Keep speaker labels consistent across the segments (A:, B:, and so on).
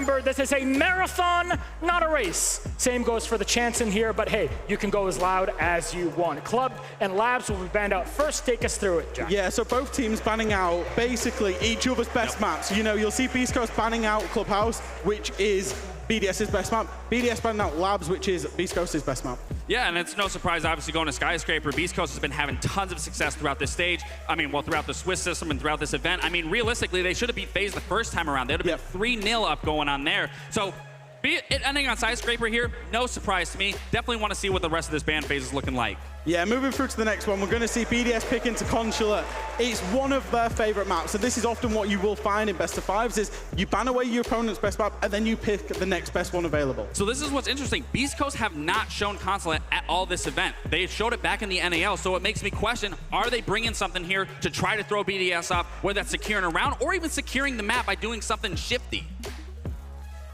A: Remember, this is a marathon, not a race. Same goes for the chants in here, but hey, you can go as loud as you want. Club and Labs will be banned out first. Take us through it, Jack.
B: Yeah, so both teams banning out basically each other's best maps. You know, you'll see Beast Coast banning out Clubhouse, which is BDS's best map. BDS banning out Labs, which is Beast Coast's best map.
C: Yeah, and it's no surprise, obviously, going to Skyscraper. Beast Coast has been having tons of success throughout this stage. I mean, well, throughout the Swiss system and throughout this event. I mean, realistically, they should have beat FaZe the first time around. They would have been 3-0 up going on there. So, it ending on Skyscraper here, no surprise to me. Definitely want to see what the rest of this ban phase is looking like.
B: Yeah, moving through to the next one, we're going to see BDS pick into Consulate. It's one of their favorite maps, and this is often what you will find in best of fives is you ban away your opponent's best map, and then you pick the next best one available.
C: So this is what's interesting. Beast Coast have not shown Consulate at all this event. They showed it back in the NAL, so it makes me question, are they bringing something here to try to throw BDS off, whether that's securing a round or even securing the map by doing something shifty?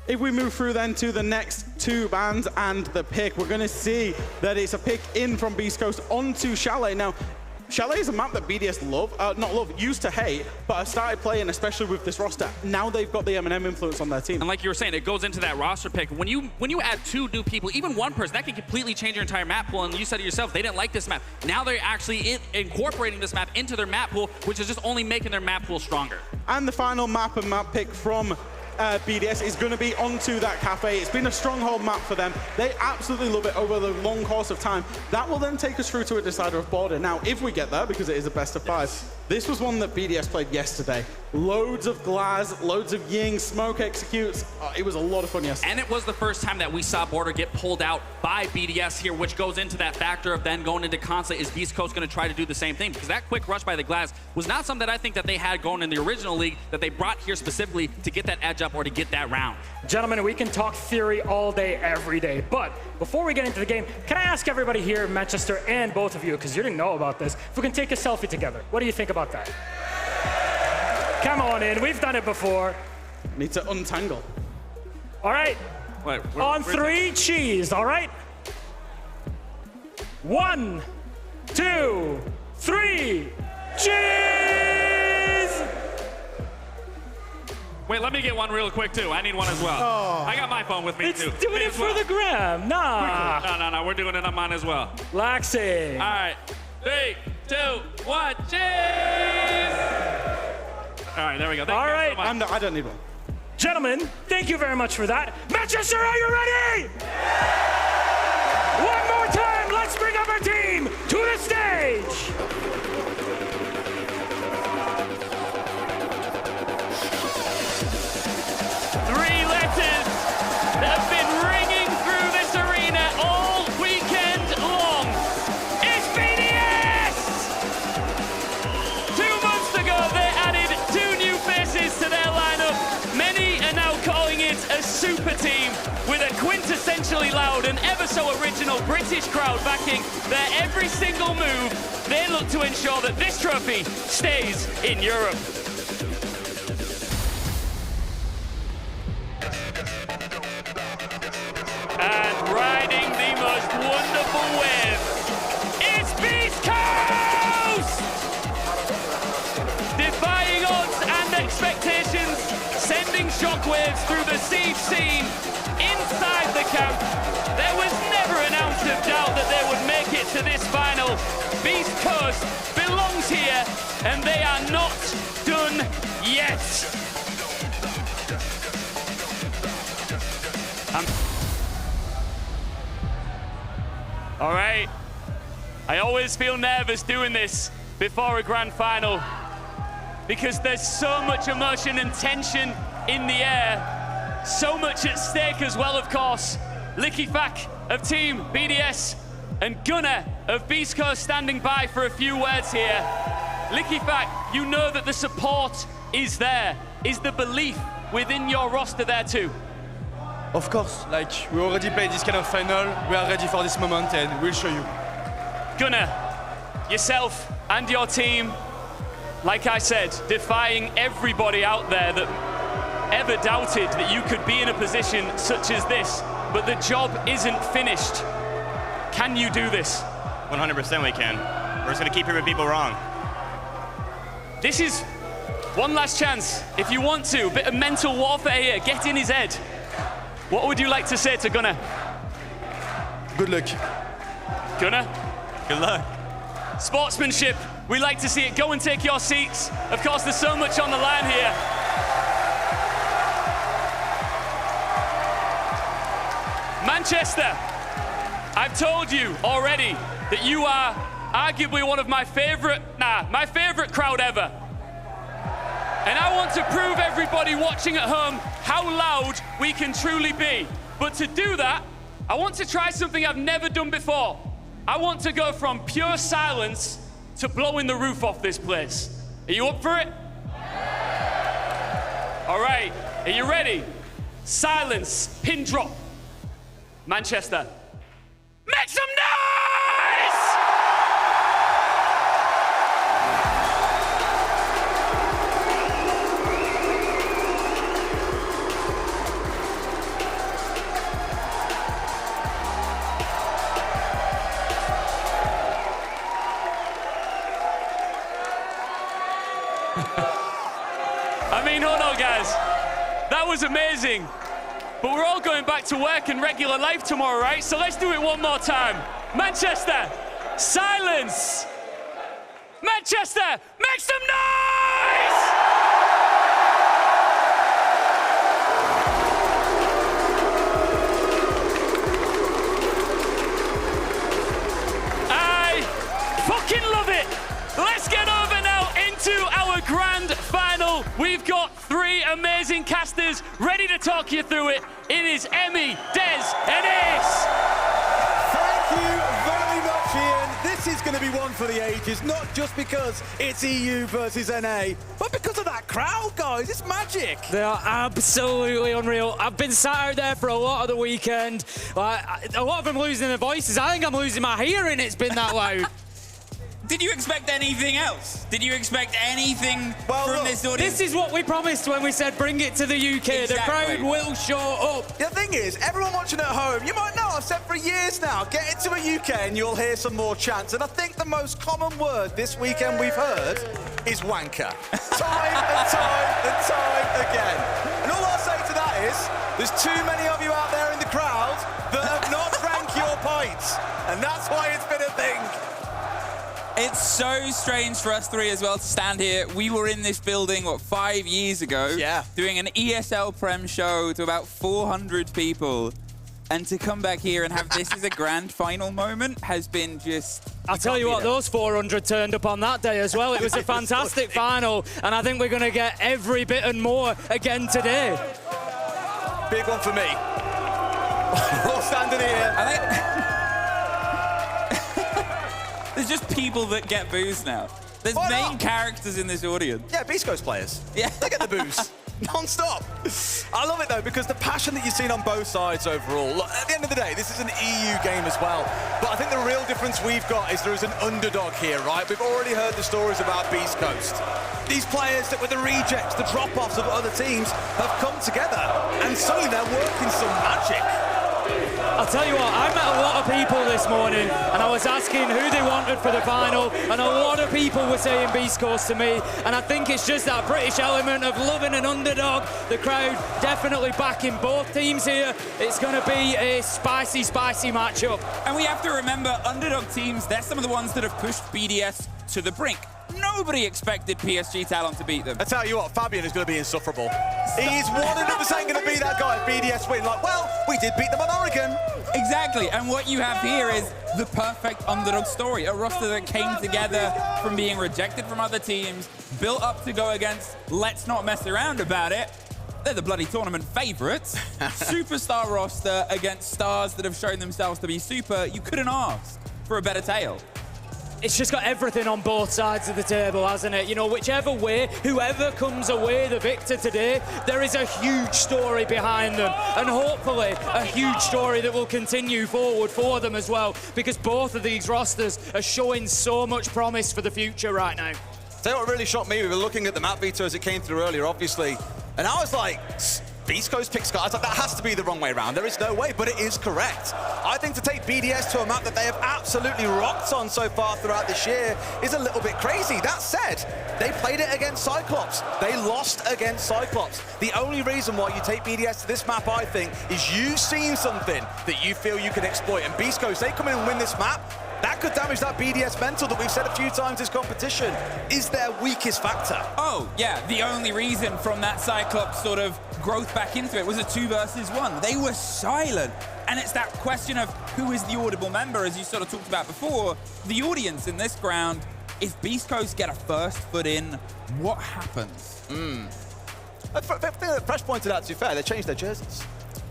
B: If we move through then to the next two bans and the pick, we're going to see that it's a pick in from Beast Coast onto Chalet. Now, Chalet is a map that BDS used to hate, but have started playing, especially with this roster. Now they've got the M&M influence on their team.
C: And like you were saying, it goes into that roster pick. When you add two new people, even one person, that can completely change your entire map pool. And you said to yourself, they didn't like this map. Now they're actually incorporating this map into their map pool, which is just only making their map pool stronger.
B: And the final map and map pick from BDS is going to be onto that cafe. It's been a stronghold map for them. They absolutely love it over the long course of time. That will then take us through to a decider of border. Now, if we get there, because it is a best of five, this was one that BDS played yesterday. Loads of glass, loads of ying, smoke executes. It was a lot of fun yesterday.
C: And it was the first time that we saw border get pulled out by BDS here, which goes into that factor of then going into Consulate. Is Beast Coast going to try to do the same thing? Because that quick rush by the glass was not something that I think that they had going in the original league that they brought here specifically to get that edge up or to get that round.
A: Gentlemen, we can talk theory all day, every day. But before we get into the game, can I ask everybody here in Manchester and both of you, because you didn't know about this, if we can take a selfie together? What do you think about that? Come on in, we've done it before.
B: Need to untangle.
A: All right,
C: Wait,
A: on three, cheese, all right? 1, 2, 3, cheese!
C: Wait, let me get one real quick too. I need one as well.
B: Oh.
C: I got my phone with me too.
A: Doing it for the gram, nah.
C: No, we're doing it on mine as well.
A: Laxing.
C: All right, 3, 2, 1, cheese! All right, there we go. Thank
A: All
C: you
A: right.
C: so much.
B: I don't need one.
A: Gentlemen, thank you very much for that. Manchester, are you ready? One more time, let's bring up our team to the stage. 3 letters that have been ringing through this arena all weekend long. It's BDS! 2 months ago, they added 2 new faces to their lineup. Many are now calling it a super team with a quintessentially loud and ever so original British crowd backing their every single move. They look to ensure that this trophy stays in Europe. And riding the most wonderful wave, it's Beast Coast! Defying odds and expectations, sending shockwaves through the siege scene inside the camp. There was never an ounce of doubt that they would make it to this final. Beast Coast belongs here, and they are not done yet. All right, I always feel nervous doing this before a grand final because there's so much emotion and tension in the air, so much at stake as well, of course. Licky Fack of Team BDS and Gunnar of Beast Coast standing by for a few words here. Licky Fack, you know that the support is there. Is the belief within your roster there too?
D: Of course, like we already played this kind of final, we are ready for this moment and we'll show you.
A: Gunnar, yourself and your team, like I said, defying everybody out there that ever doubted that you could be in a position such as this, but the job isn't finished. Can you do this?
E: 100% we can. We're just gonna keep proving people wrong.
A: This is One last chance. If you want to, a bit of mental warfare here. Get in his head. What would you like to say to Gunnar?
D: Good luck.
A: Gunnar?
C: Good luck.
A: Sportsmanship. We like to see it. Go and take your seats. Of course, there's so much on the line here. Manchester, I've told you already that you are arguably one of my favorite crowd ever. And I want to prove everybody watching at home how loud we can truly be. But to do that, I want to try something I've never done before. I want to go from pure silence to blowing the roof off this place. Are you up for it? All right, are you ready? Silence, pin drop. Manchester, make some noise! I mean, hold on, guys. That was amazing. But we're all going back to work and regular life tomorrow, right? So let's do it one more time. Manchester, silence! Manchester, make some noise! I fucking love it! Let's get over now into our grand final. We've got 3 amazing casters ready to talk you through it. It is Emmy, Des, and Ace.
E: Thank you very much, Ian. This is going to be one for the ages, not just because it's EU versus NA, but because of that crowd, guys. It's magic.
F: They are absolutely unreal. I've been sat out there for a lot of the weekend. A lot of them losing their voices. I think I'm losing my hearing. It's been that loud.
G: Did you expect anything else? Did you expect anything from this audience?
F: This is what we promised when we said bring it to the UK.
G: Exactly.
F: The crowd will show up.
E: The thing is, everyone watching at home, you might know, I've said for years now, get into a UK and you'll hear some more chants. And I think the most common word this weekend we've heard is wanker. Time and time and time again. And all I'll say to that is, there's too many of you out there in the crowd that have not drank your pints. And that's why it's been a thing.
G: It's so strange for us 3 as well to stand here. We were in this building, 5 years ago?
E: Yeah.
G: Doing an ESL Prem show to about 400 people. And to come back here and have this as a grand final moment has been just...
F: I'll tell you what, those 400 turned up on that day as well. It was a fantastic final, and I think we're going to get every bit and more again today.
E: Big one for me. We're all standing here.
G: I think... There's just people that get booze now. There's main characters in this audience.
E: Yeah, Beast Coast players.
G: Yeah.
E: They get the booze. Non-stop. I love it, though, because the passion that you've seen on both sides overall. Look, at the end of the day, this is an EU game as well. But I think the real difference we've got is there is an underdog here, right? We've already heard the stories about Beast Coast. These players that were the rejects, the drop-offs of other teams, have come together. And suddenly they're working some magic.
F: I'll tell you what, I met a lot of people this morning and I was asking who they wanted for the final, and a lot of people were saying Beast Coast to me, and I think it's just that British element of loving an underdog. The crowd definitely backing both teams here. It's going to be a spicy, spicy matchup.
G: And we have to remember, underdog teams, they're some of the ones that have pushed BDS to the brink. Nobody expected PSG Talon to beat them.
E: I tell you what, Fabian is going to be insufferable. He's 100% going to be that guy at BDS win. Like, well, we did beat them on Oregon.
G: Exactly, and what you have here is the perfect underdog story. A roster that came together from being rejected from other teams, built up to go against, let's not mess around about it. They're the bloody tournament favorites. Superstar roster against stars that have shown themselves to be super. You couldn't ask for a better tale.
F: It's just got everything on both sides of the table, hasn't it? You know, whichever way, whoever comes away the victor today, there is a huge story behind them, and hopefully a huge story that will continue forward for them as well, because both of these rosters are showing so much promise for the future right now.
E: Tell you what really shocked me, we were looking at the map veto as it came through earlier, obviously, and I was like, Beast Coast picked Sky. I was like, that has to be the wrong way around. There is no way, but it is correct. I think to take BDS to a map that they have absolutely rocked on so far throughout this year is a little bit crazy. That said, they played it against Cyclops. They lost against Cyclops. The only reason why you take BDS to this map, I think, is you've seen something that you feel you can exploit. And Beast Coast, they come in and win this map, that could damage that BDS mental that we've said a few times this competition is their weakest factor.
G: Oh, yeah, the only reason from that Cyclops sort of growth back into it was a 2 versus 1. They were silent. And it's that question of who is the audible member, as you sort of talked about before. The audience in this ground, if Beast Coast get a first foot in, what happens?
E: I think that Fresh pointed out, to be fair, they changed their jerseys.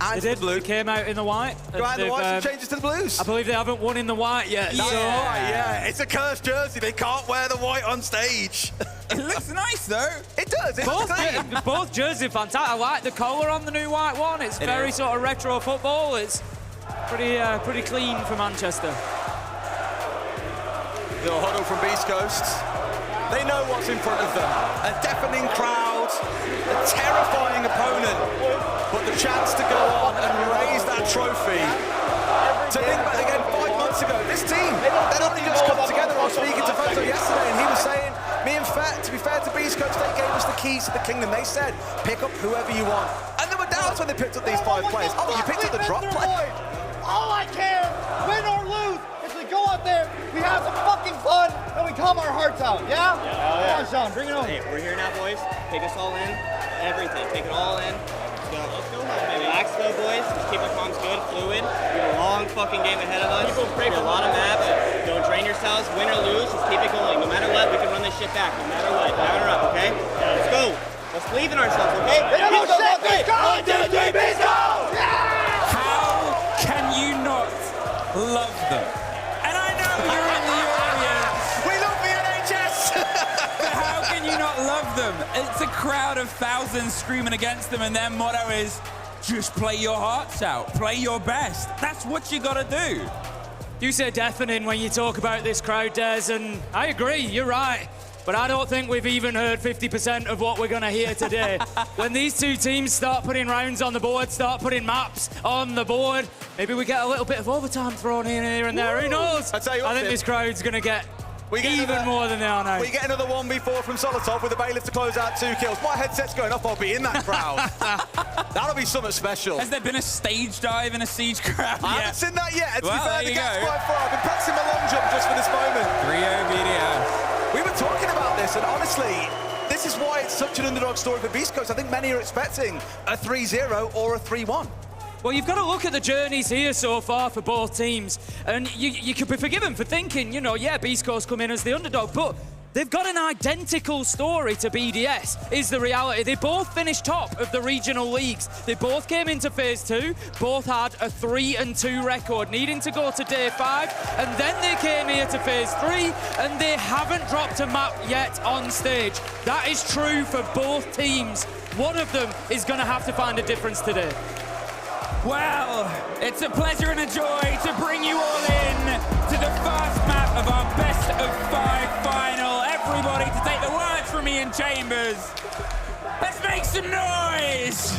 E: And
F: They did.
E: blue.
F: They came out in the white.
E: Go out in the white and change it to the blues.
F: I believe they haven't won in the white yet.
E: That's
F: so
E: right, yeah. It's a cursed jersey. They can't wear the white on stage.
G: It looks nice, though.
E: It does. It looks clean.
F: both jerseys are fantastic. I like the colour on the new white one. It's very sort of retro football. It's pretty clean for Manchester.
E: Little huddle from Beast Coast. They know what's in front of them. A deafening crowd, a terrifying opponent, but the chance to go on and raise that trophy. To think back again 5 months ago, this team, they'd only just come together. I was speaking to Foto yesterday, and he was saying, to be fair to Beast Coast, they gave us the keys to the kingdom. They said, pick up whoever you want. And there were doubts when they picked up these 5 players. Oh, you picked up the drop play.
H: All I care, win or lose, is we go out there, we have some fucking fun, and we calm our hearts out, yeah? Come on, Sean, bring it on.
I: Hey, we're here now, boys. Take us all in. Everything. Take it all in. Let's go home, baby. Relax, though, boys. Just keep our comms good, fluid. We have a long fucking game ahead of us. People pray for a lot of maps. Don't drain yourselves. Win or lose, just keep it going. No matter what, we can run this shit back. No matter what. Down or up, okay? Let's go. Let's believe in ourselves, okay?
H: Let's go, shit, go! 1, 2, 3, let's go!
G: How can you not love them? And I know you're in the audience.
E: We love the NHS!
G: But how can you not love them? It's a crowd of thousands screaming against them, and their motto is, just play your hearts out, play your best. That's what you gotta do.
F: You say deafening when you talk about this crowd, Des, and I agree, you're right. But I don't think we've even heard 50% of what we're going to hear today. When these two teams start putting rounds on the board, start putting maps on the board, maybe we get a little bit of overtime thrown in here and there. Who knows?
E: I tell you what,
F: I think this crowd's going to get even
E: another,
F: more than they are now.
E: We get another 1v4 from Solotov with a bailiff to close out 2 kills. My headset's going off, I'll be in that crowd. That'll be something special.
G: Has there been a stage dive in a siege crowd
E: I
G: yet?
E: haven't seen that yet. To
G: Well,
E: be fair,
G: there
E: the
G: you
E: gap's
G: go.
E: quite far. I've been practicing my long jump just for this moment.
G: 3-0 BDS.
E: We were talking about this, and honestly, this is why it's such an underdog story for Beast Coast. I think many are expecting a 3-0 or a 3-1.
F: Well, you've got to look at the journeys here so far for both teams. And you could be forgiven for thinking, you know, yeah, Beast Coast come in as the underdog, but they've got an identical story to BDS, is the reality. They both finished top of the regional leagues. They both came into phase 2, both had a 3-2 record, needing to go to day 5, and then they came here to phase 3, and they haven't dropped a map yet on stage. That is true for both teams. One of them is going to have to find a difference today.
G: Well, it's a pleasure and a joy to bring you all in to the first map of our best of 5 final. Everybody to take the words from Ian Chambers. Let's make some noise.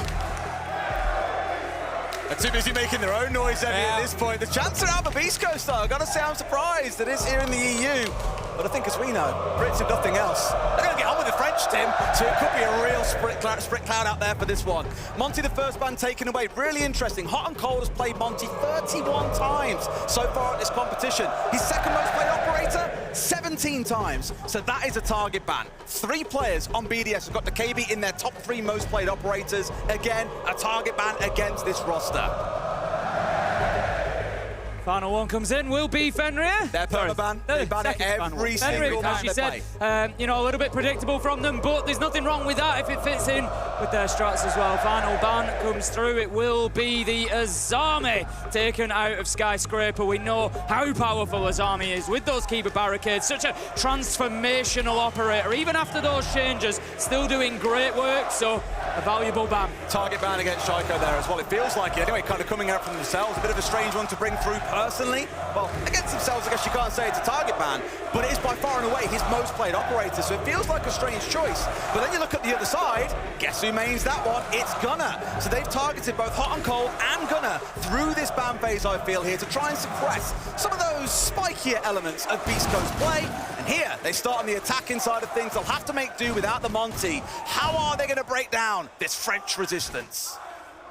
E: They're too busy making their own noise at this point. The chance are out for Beast Coast, though. I've got to say I'm surprised that it's here in the EU. But I think, as we know, Brits have nothing else. They're going to get on with the French, Tim, so it could be a real sprit cloud out there for this one. Monty, the first ban taken away. Really interesting. Hot and Cold has played Monty 31 times so far at this competition. His second most played operator, 17 times. So that is a target ban. 3 players on BDS have got the KB in their top 3 most played operators. Again, a target ban against this roster.
F: Final one comes in, will be Fenrir.
E: They're perma-ban. They ban it every single match they play.
F: You know, a little bit predictable from them, but there's nothing wrong with that if it fits in with their strats as well. Final ban comes through. It will be the Azami taken out of Skyscraper. We know how powerful Azami is with those keeper barricades. Such a transformational operator. Even after those changes, still doing great work. So A valuable ban.
E: Target ban against Shaiko there as well. It feels like it. Anyway, kind of coming out from themselves. A bit of a strange one to bring through personally. Well, against themselves, I guess you can't say it's a target ban, but it is by far and away his most played operator, so it feels like a strange choice. But then you look at the other side, guess who mains that one? It's Gunnar. So they've targeted both Hot and Cold and Gunnar through this ban phase, I feel, here to try and suppress some of those spikier elements of Beast Coast play. And here, they start on the attacking side of things. They'll have to make do without the Monty. How are they going to break down this French resistance?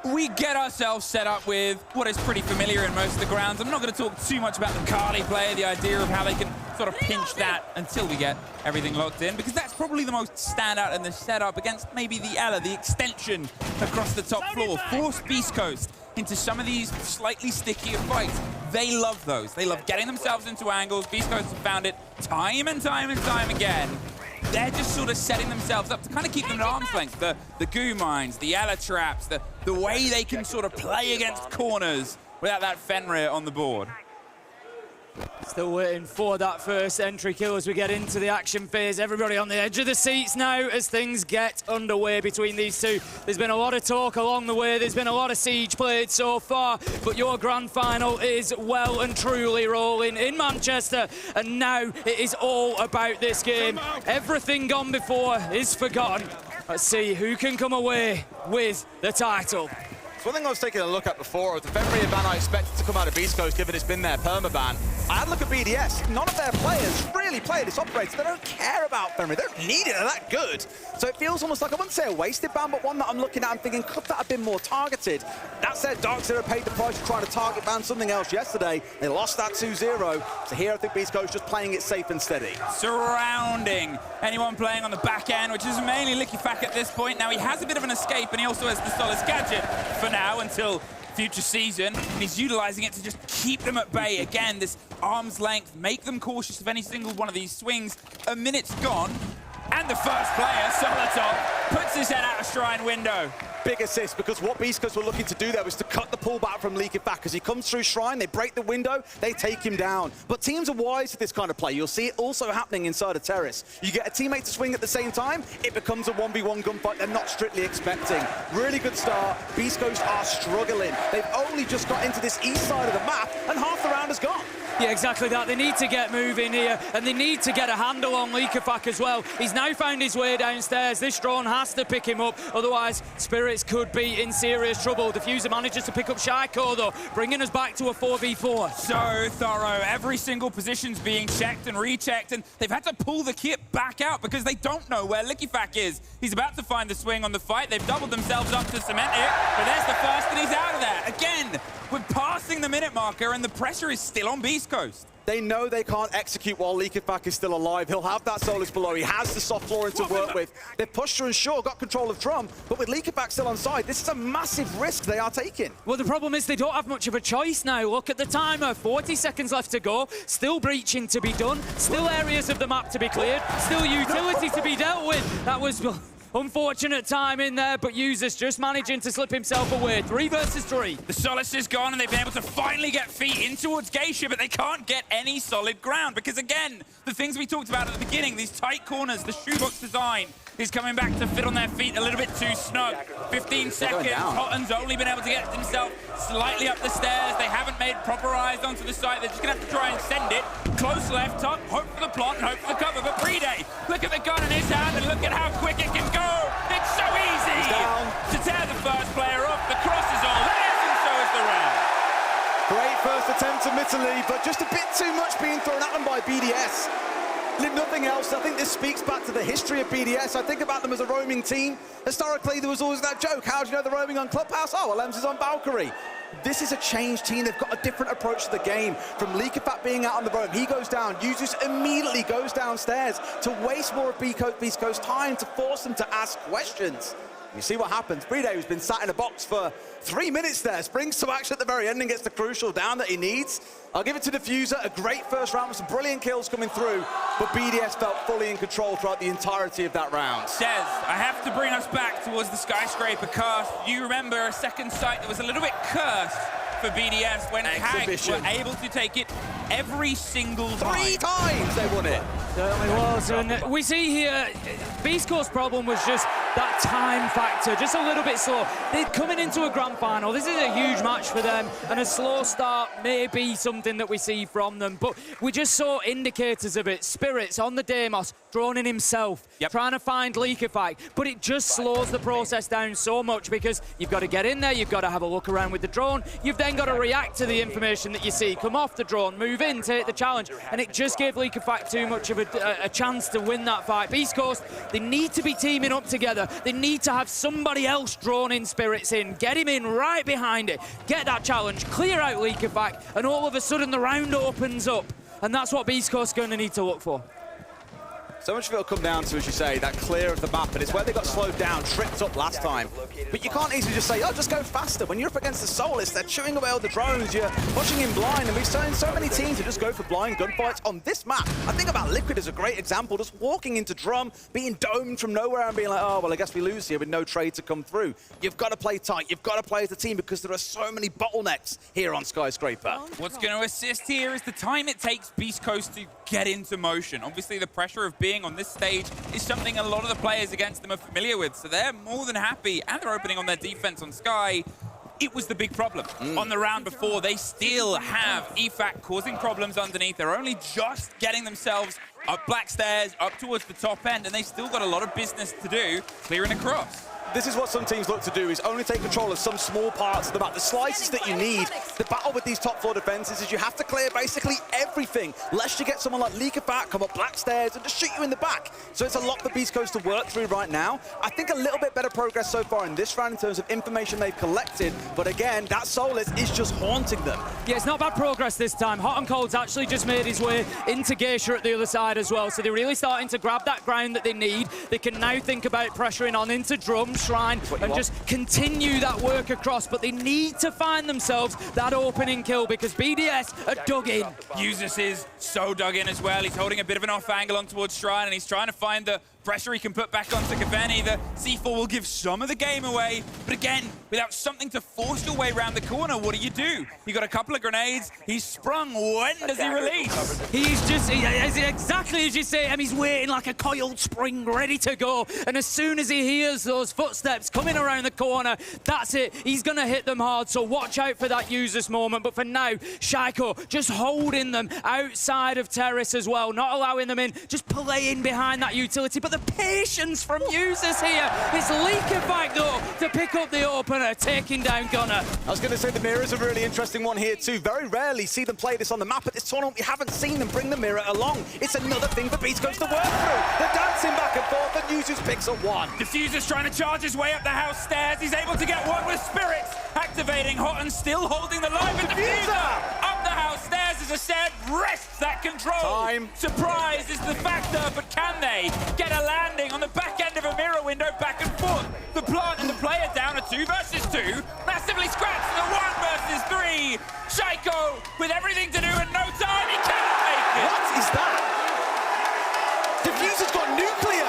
G: We get ourselves set up with what is pretty familiar in most of the grounds. I'm not going to talk too much about the Carly play, the idea of how they can sort of pinch that until we get everything locked in, because that's probably the most standout in the setup against maybe the Ella, the extension across the top floor. Force Beast Coast into some of these slightly stickier fights. They love those. They love getting themselves into angles. Beast Coast have found it time and time and time again. They're just sort of setting themselves up to kind of keep them at arm's length. The goo mines, the Ella traps, the way they can sort of play against corners without that Fenrir on the board.
F: Still waiting for that first entry kill as we get into the action phase. Everybody on the edge of the seats now as things get underway between these two. There's been a lot of talk along the way. There's been a lot of siege played so far, but your grand final is well and truly rolling in Manchester, and now it is all about this game. Everything gone before is forgotten. Let's see who can come away with the title.
E: One thing I was taking a look at before was the Fenrir ban I expected to come out of Beast Coast, given it's been their permaban. I had a look at BDS. None of their players really play this operator. They don't care about Fenrir. They don't need it. They're that good. So it feels almost like, I wouldn't say a wasted ban, but one that I'm looking at and thinking, could that have been more targeted? That said, Dark Zero paid the price for trying to target ban something else yesterday. They lost that 2-0. So here I think Beast Coast just playing it safe and steady.
G: Surrounding anyone playing on the back end, which is mainly Liquifak at this point. Now he has a bit of an escape, and he also has the Solace Gadget for now until future season, and he's utilizing it to just keep them at bay. Again, this arm's length, make them cautious of any single one of these swings. A minute's gone, and the first player, Solotop, puts his head out a shrine window.
E: Big assist, because what Beast Coast were looking to do there was to cut the pullback from Liquifak. As he comes through Shrine, they break the window, they take him down. But teams are wise to this kind of play. You'll see it also happening inside a terrace. You get a teammate to swing at the same time, it becomes a 1v1 gunfight they're not strictly expecting. Really good start. Beast Coast are struggling. They've only just got into this east side of the map, and half the round is gone.
F: Yeah, exactly that. They need to get moving here, and they need to get a handle on Liquifak as well. He's now found his way downstairs. This drone has to pick him up, otherwise Spirits could be in serious trouble. Diffuser manages to pick up Shaiko, though, bringing us back to a 4v4.
G: So thorough. Every single position's being checked and rechecked, and they've had to pull the kit back out because they don't know where Liquifak is. He's about to find the swing on the fight. They've doubled themselves up to cement it, but there's the first, and he's out of there. Again, we're passing the minute marker, and the pressure is still on Beast Coast.
E: They know they can't execute while Liquifak is still alive. He'll have that Solus below. He has the soft flooring to work with. They've pushed through and sure got control of Drum, but with Liquifak still on side, this is a massive risk they are taking.
F: Well, the problem is they don't have much of a choice now. Look at the timer, 40 seconds left to go. Still breaching to be done. Still areas of the map to be cleared. Still utility to be dealt with. That was unfortunate time in there, but Users just managing to slip himself away. 3 versus 3.
G: The Solace is gone, and they've been able to finally get feet in towards Geisha, but they can't get any solid ground because, again, the things we talked about at the beginning, these tight corners, the shoebox design is coming back to fit on their feet a little bit too snug. 15 seconds. Hotton's only been able to get himself slightly up the stairs. They haven't made proper eyes onto the site. They're just going to have to try and send it. Close left top, hope for the plot and hope for the cover. But Pre-Day, look at the gun in his hand and look at how quick it can go. It's so easy to tear the first player off. The cross is all theirs, and so is the round.
E: Great first attempt, admittedly, but just a bit too much being thrown at them by BDS. If nothing else, I think this speaks back to the history of BDS. I think about them as a roaming team. Historically, there was always that joke, how do you know they're roaming on Clubhouse? Oh, well, Ems is on Valkyrie. This is a changed team. They've got a different approach to the game. From Liquifak being out on the roam, he goes down. Users immediately goes downstairs to waste more of Beast Coast time to force them to ask questions. You see what happens. Pre-Day, who's been sat in a box for 3 minutes there, springs to action at the very end and gets the crucial down that he needs. I'll give it to Diffuser. A great first round with some brilliant kills coming through, but BDS felt fully in control throughout the entirety of that round.
G: Says, I have to bring us back towards the Skyscraper cast. You remember a second sight that was a little bit cursed for BDS when Hags were able to take it every single time.
E: 3 times they won it.
F: Certainly was, and we see here, Beast Coast's problem was just that time factor, just a little bit slow. They're coming into a grand final. This is a huge match for them, and a slow start may be something that we see from them, but we just saw indicators of it. Spirits on the Deimos, droning himself, trying to find Liquefy, but it just slows the process down so much because you've got to get in there, you've got to have a look around with the drone, you've then got to react to the information that you see, come off the drone, move in, take the challenge, and it just gave Liquefy too much of a chance to win that fight. Beast Coast, they need to be teaming up together. They need to have somebody else drawn in Spirits in, get him in right behind it, get that challenge, clear out Liquefy, and all of a sudden the round opens up. And that's what Beast Coast is going to need to look for.
E: So much of it will come down to, as you say, that clear of the map, and it's where they got slowed down, tripped up last time. But you can't easily just say, oh, just go faster. When you're up against the Soulless, they're chewing away all the drones, you're pushing in blind, and we've seen so many teams who just go for blind gunfights on this map. I think about Liquid as a great example, just walking into Drum, being domed from nowhere and being like, oh, well, I guess we lose here with no trade to come through. You've got to play tight, you've got to play as a team because there are so many bottlenecks here on Skyscraper.
G: What's going to assist here is the time it takes Beast Coast to get into motion. Obviously, the pressure of being on this stage is something a lot of the players against them are familiar with, so they're more than happy, and they're opening on their defense on Sky. It was the big problem. On the round before, they still have EFAC causing problems underneath. They're only just getting themselves up black stairs, up towards the top end, and they still got a lot of business to do clearing across.
E: This is what some teams look to do, is only take control of some small parts of the map. The slices that you need. The battle with these top 4 defenses is you have to clear basically everything, lest you get someone like Liquefy come up black stairs and just shoot you in the back. So it's a lot for Beast Coast to work through right now. I think a little bit better progress so far in this round in terms of information they've collected, but again, that Soulless is just haunting them.
F: Yeah, it's not bad progress this time. Hot and Cold's actually just made his way into Geisha at the other side as well, so they're really starting to grab that ground that they need. They can now think about pressuring on into Drum, Shrine, and just continue that work across, but they need to find themselves that opening kill because BDS are dug in.
G: Usus is so dug in as well. He's holding a bit of an off angle on towards Shrine, and he's trying to find the pressure he can put back onto Kaveni. The C4 will give some of the game away, but again, without something to force your way around the corner, what do? You got a couple of grenades, he's sprung, when does he release?
F: He's just, exactly as you say, and he's waiting like a coiled spring, ready to go, and as soon as he hears those footsteps coming around the corner, that's it, he's gonna hit them hard, so watch out for that Usus moment, but for now, Shaiko just holding them outside of Terrace as well, not allowing them in, just playing behind that utility, but the patience from Usus here. It's Liquefy though to pick up the opener, taking down Gunner.
E: I was going to say the mirror's a really interesting one here too. Very rarely see them play this on the map at this tournament. We haven't seen them bring the mirror along. It's another thing for Beast Coast to work through. They're dancing back and forth and Usus picks up one.
G: Diffuser's trying to charge his way up the house stairs. He's able to get one with Spirits. Activating Hot and still holding the line with Diffuser. Up the house stairs, as I said, wrests that control.
E: Time.
G: Surprise is the factor, but can they get a landing on the back end of a mirror window back and forth? The plant and the player down a 2 versus 2. Massively scratched the 1 versus 3. Shaiko with everything to do and no time. He cannot make it.
E: What is that? Diffuser's got nuclear.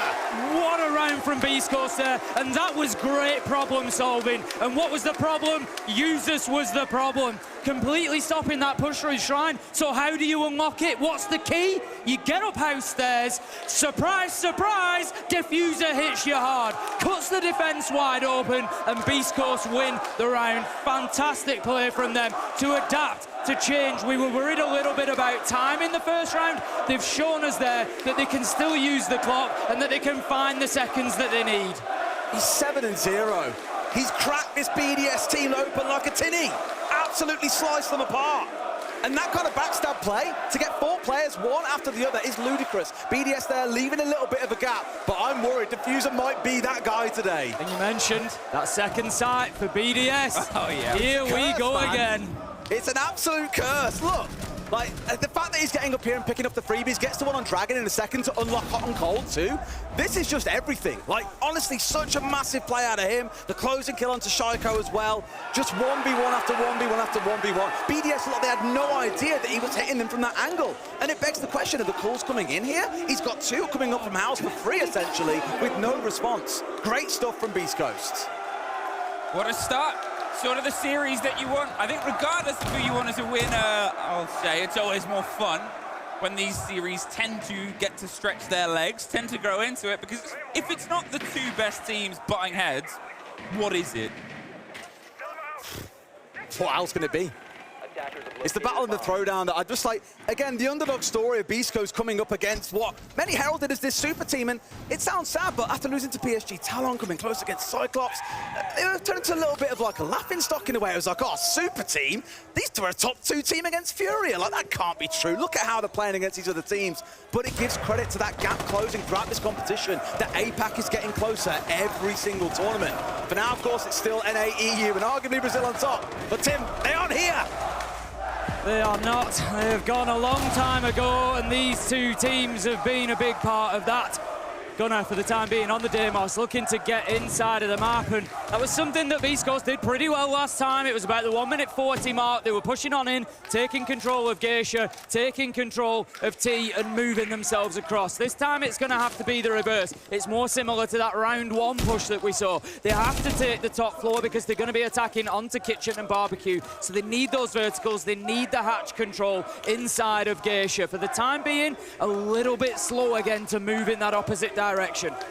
F: What a round from Beast Coast there, and that was great problem solving. And what was the problem? Usus was the problem. Completely stopping that push through Shrine. So how do you unlock it? What's the key? You get up house stairs, surprise, surprise, Diffuser hits you hard, cuts the defense wide open, and Beast Coast win the round. Fantastic play from them to adapt, to change. We were worried a little bit about time in the first round. They've shown us there that they can still use the clock and that they can find the seconds that they need.
E: He's 7-0. He's cracked this BDS team open like a tinny. Absolutely sliced them apart. And that kind of backstab play, to get 4 players, one after the other, is ludicrous. BDS there leaving a little bit of a gap, but I'm worried Diffuser might be that guy today.
F: And you mentioned that second sight for BDS.
G: Oh, yeah.
F: Here we go again.
E: It's an absolute curse. Look, like, the fact that he's getting up here and picking up the freebies, gets to one on Dragon in a second to unlock Hot and Cold too. This is just everything. Like, honestly, such a massive play out of him. The closing kill onto Shaiko as well. Just 1v1 after 1v1 after 1v1. BDS, look, they had no idea that he was hitting them from that angle. And it begs the question, are the calls coming in here? He's got 2 coming up from house for free, essentially, with no response. Great stuff from Beast Coast.
G: What a start. Sort of the series that you want. I think regardless of who you want as a winner, I'll say it's always more fun when these series tend to get to stretch their legs, tend to grow into it, because if it's not the two best teams butting heads, what is it?
E: What else can it be? It's the battle and the throwdown that I just like. Again, the underdog story of Beast Coast coming up against what many heralded as this super team. And it sounds sad, but after losing to PSG, Talon coming close against Cyclops, they were turned into a little bit of like a laughing stock in a way. It was like, oh, super team? These two are a top 2 team against Furia. Like, that can't be true. Look at how they're playing against these other teams. But it gives credit to that gap closing throughout this competition. The APAC is getting closer every single tournament. For now, of course, it's still NA, EU, and arguably Brazil on top. But Tim, they aren't here.
F: They are not. They have gone a long time ago, and these two teams have been a big part of that. Gunnar, for the time being, on the Deimos, looking to get inside of the map, and that was something that Beast Coast did pretty well last time. It was about the 1:40 mark. They were pushing on in, taking control of Geisha, taking control of T, and moving themselves across. This time it's going to have to be the reverse. It's more similar to that round 1 push that we saw. They have to take the top floor because they're going to be attacking onto Kitchen and Barbecue, so they need those verticals. They need the hatch control inside of Geisha. For the time being, a little bit slow again to move in that opposite direction.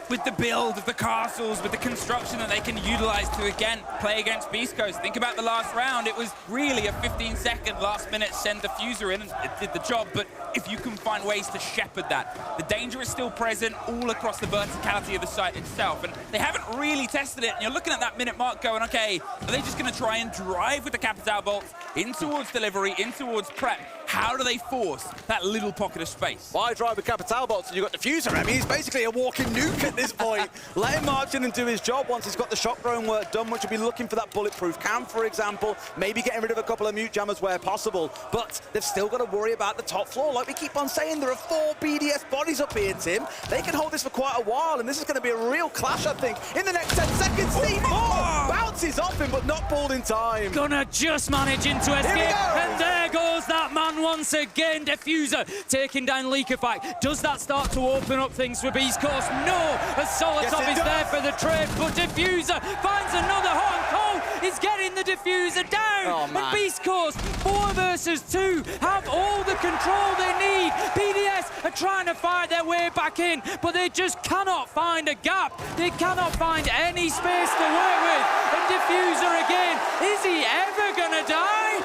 G: With the build of the castles, with the construction that they can utilize to, again, play against Beast Coast. Think about the last round. It was really a 15-second last-minute send diffuser in, and it did the job. But if you can find ways to shepherd that, the danger is still present all across the verticality of the site itself. And they haven't really tested it. And you're looking at that minute mark going, okay, are they just going to try and drive with the Capital bolts in towards delivery, in towards prep? How do they force that little pocket of space?
E: Why drive with Capital bolts and you've got Diffuser? I mean, he's basically a walking nuke at this point. Let him march in and do his job once he's got the shock drone work done, which will be looking for that bulletproof cam, for example, maybe getting rid of a couple of mute jammers where possible. But they've still got to worry about the top floor. Like we keep on saying, there are 4 BDS bodies up here, Tim. They can hold this for quite a while, and this is going to be a real clash, I think, in the next 10 seconds. C4 bounces off him, but not pulled in time.
F: Gonna just managing to escape, and there goes that man once again. Diffuser taking down Leakerfact. Does that start to open up things for Beast Coast? No, as Solotov is there for the trade, but Diffuser finds another hot and cold. He's getting the Diffuser down, and Beast Coast, 4 versus 2, have all the control they need. BDS are trying to fight their way back in, but they just cannot find a gap. They cannot find any space to work with. And Diffuser again, is he ever gonna die?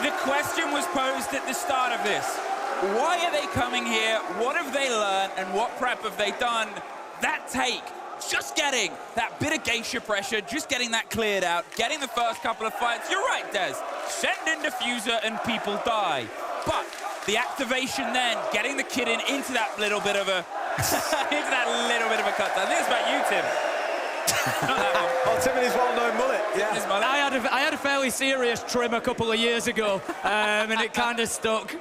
G: The question was posed at the start of this. Why are they coming here? What have they learned? And what prep have they done? That take, just getting that bit of Geisha pressure, just getting that cleared out, getting the first couple of fights. You're right, Des. Send in Diffuser and people die. But the activation then, getting the kid into that little bit of a cut. I think it's about you, Tim. Not that one.
E: Oh, Tim and his well-known mullet. Yeah.
F: I had a fairly serious trim a couple of years ago, and it kind of stuck.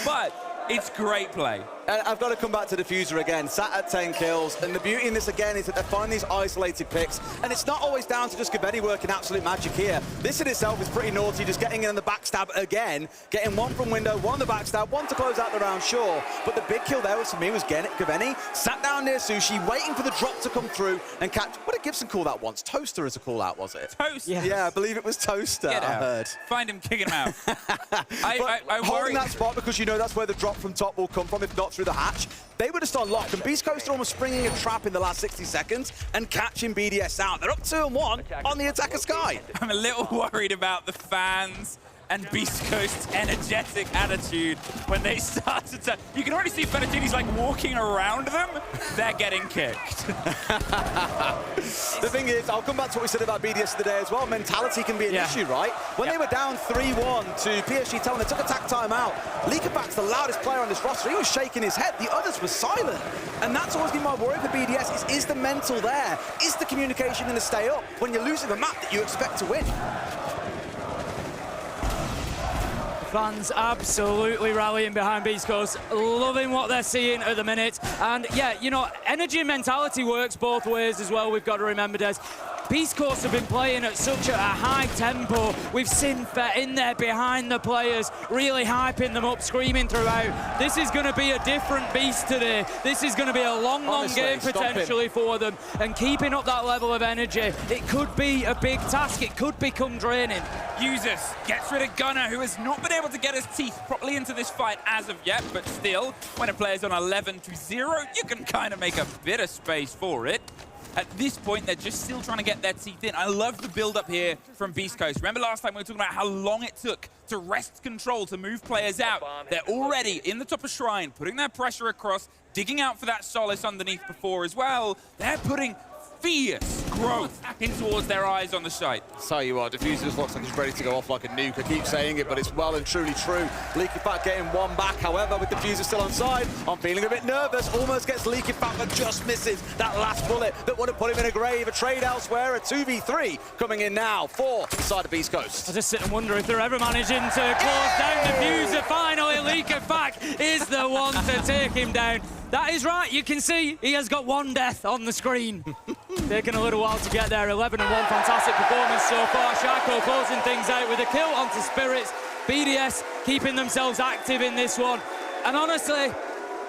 G: But it's great play.
E: And I've got to come back to Diffuser again, sat at 10 kills, and the beauty in this again is that they find these isolated picks, and it's not always down to just Gaveni working absolute magic here. This in itself is pretty naughty, just getting in the backstab again, getting 1 from window, 1 the backstab, 1 to close out the round, sure, but the big kill there was, for me, was Gaveni, sat down near Sushi, waiting for the drop to come through and catch, what did Gibson call that once? Toaster as a call out, was it?
G: Toaster?
E: Yeah, I believe it was Toaster, I heard.
G: Find him, kick him out. I
E: holding that spot because you know that's where the drop from top will come from, if not through the hatch. They were just on lock, and Beast Coast are almost springing a trap in the last 60 seconds and catching BDS out. They're up 2-1 on the attacker Sky.
G: I'm a little worried about the fans and Beast Coast's energetic attitude when they start to... You can already see Fettuccini's like walking around them. They're getting kicked.
E: The thing is, I'll come back to what we said about BDS today as well. Mentality can be an issue, right? When they were down 3-1 to PSG Talon, they took attack time out. Leakerfax's the loudest player on this roster. He was shaking his head. The others were silent. And that's always been my worry for BDS is the mental there? Is the communication going to stay up when you're losing a map that you expect to win?
F: Fans absolutely rallying behind Beast Coast, loving what they're seeing at the minute. And yeah, you know, energy and mentality works both ways as well. We've got to remember, Des. Beast Coast have been playing at such a high tempo with Sinfet in there behind the players, really hyping them up, screaming throughout. This is going to be a different beast today. This is going to be a long game potentially for them, and keeping up that level of energy, it could be a big task. It could become draining.
G: Users gets rid of Gunner, who has not been able to get his teeth properly into this fight as of yet, but still, when a player's on 11-0, you can kind of make a bit of space for it. At this point, they're just still trying to get their teeth in. I love the build-up here from Beast Coast. Remember last time we were talking about how long it took to wrest control, to move players out? They're already in the top of Shrine, putting their pressure across, digging out for that Solace underneath before as well. They're putting fierce growth in towards their eyes on the site.
E: Tell you what, Diffuser's looks like he's ready to go off like a nuke. I keep saying it, but it's well and truly true. Leaky Fat getting one back. However, with Diffuser still on side, I'm feeling a bit nervous. Almost gets Leaky Fat, but just misses that last bullet that would have put him in a grave. A trade elsewhere, a 2v3 coming in now for side of Beast Coast.
F: I just sit and wonder if they're ever managing to close down Diffuser. Finally, Leaky Fat is the one to take him down. That is right, you can see he has got one death on the screen. Taking a little while to get there, 11-1, fantastic performance so far. Shaco closing things out with a kill onto Spirits. BDS keeping themselves active in this one. And honestly,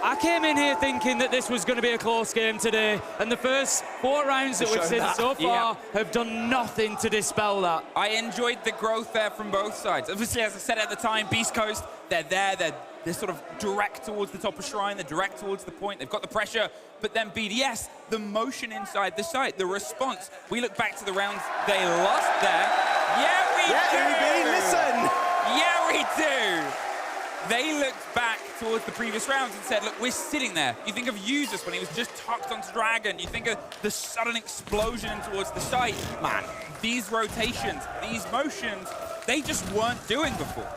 F: I came in here thinking that this was going to be a close game today, and the first 4 rounds that we've seen so far have done nothing to dispel that.
G: I enjoyed the growth there from both sides. Obviously, as I said at the time, Beast Coast, they're there, they're sort of direct towards the top of Shrine, they're direct towards the point, they've got the pressure, but then BDS, the motion inside the site, the response. We look back to the rounds they lost there. Yeah, we do!
E: Listen!
G: Yeah, we do! They looked back towards the previous rounds and said, look, we're sitting there. You think of Users when he was just tucked onto Dragon. You think of the sudden explosion towards the site. Man, these rotations, these motions, they just weren't doing before.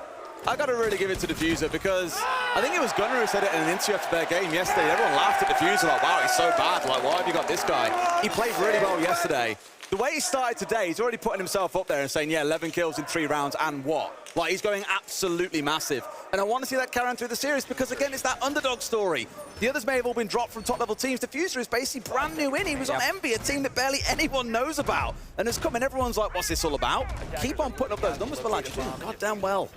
E: I got to really give it to Diffuser because I think it was Gunner who said it in an interview after their game yesterday. Everyone laughed at Diffuser like, wow, he's so bad. Like, why have you got this guy? He played really well yesterday. The way he started today, he's already putting himself up there and saying, yeah, 11 kills in 3 rounds and what? Like, he's going absolutely massive. And I want to see that carry on through the series because, again, it's that underdog story. The others may have all been dropped from top-level teams. Diffuser is basically brand new in. He was on Envy, a team that barely anyone knows about. And has come in, everyone's like, what's this all about? Keep on putting up those numbers for Lanch. You're doing goddamn well.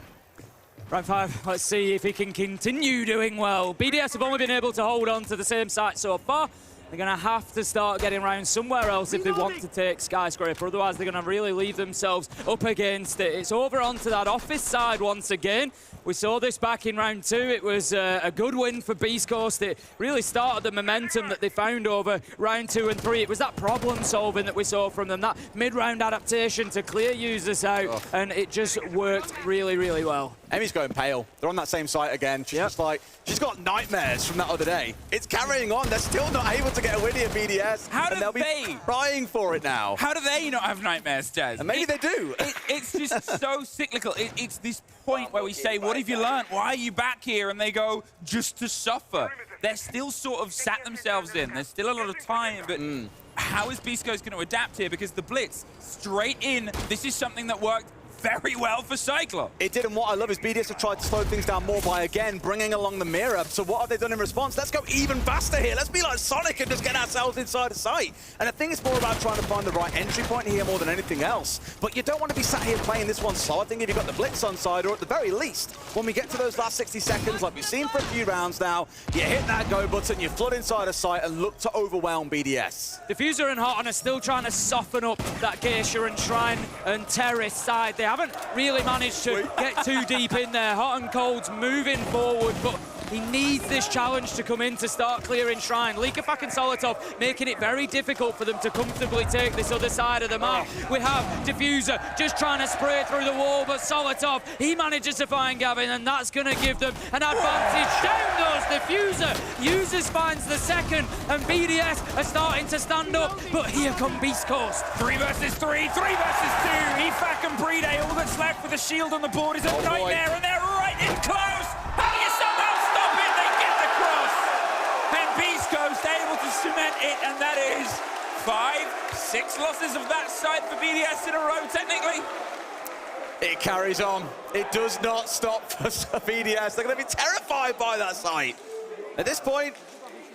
F: Round 5, let's see if he can continue doing well. BDS have only been able to hold on to the same site so far. They're going to have to start getting round somewhere else if they want to take Skyscraper. Otherwise, they're going to really leave themselves up against it. It's over onto that office side once again. We saw this back in round 2. It was a good win for Beast Coast. It really started the momentum that they found over round 2 and 3. It was that problem solving that we saw from them, that mid-round adaptation to clear Users out, and it just worked really, really well.
E: Emmy's going pale. They're on that same site again. She's just like, she's got nightmares from that other day. It's carrying on. They're still not able to get a win here, BDS.
G: How do
E: they'll be crying for it now.
G: How do they not have nightmares, Jazz?
E: And maybe they do.
G: It's just so cyclical. It's this point where we say, what have you learned? Why are you back here? And they go, just to suffer. They're still sort of sat themselves in. There's still a lot of time, but how is Beast Coast going to adapt here? Because the blitz, straight in, this is something that worked very well for Cyclops.
E: It did, and what I love is BDS have tried to slow things down more by, again, bringing along the mirror. So what have they done in response? Let's go even faster here. Let's be like Sonic and just get ourselves inside the site. And I think it's more about trying to find the right entry point here more than anything else. But you don't want to be sat here playing this one slow. I think if you've got the blitz on side, or at the very least, when we get to those last 60 seconds, like we've seen for a few rounds now, you hit that go button, you flood inside a site and look to overwhelm BDS.
F: Diffuser and Hot are still trying to soften up that Geisha and Shrine and Terrace side. They haven't really managed to get too deep in there. Hot and Cold's moving forward, but he needs this challenge to come in to start clearing Shrine. Likafak and Solotov making it very difficult for them to comfortably take this other side of the map. We have Diffuser just trying to spray through the wall, but Solotov, he manages to find Gavin, and that's going to give them an advantage. Down goes Diffuser. Users finds the second, and BDS are starting to stand up, but here come Beast Coast.
G: 3 versus 3, 3 versus 2. Efak and Brede, all that's left with the shield on the board is a nightmare, and they're right in close. How do you somehow stop it? They get the cross. And Beast Coast able to cement it, and that is 5, 6 losses of that side for BDS in a row, technically.
E: It carries on. It does not stop for BDS. They're going to be terrified by that site. At this point,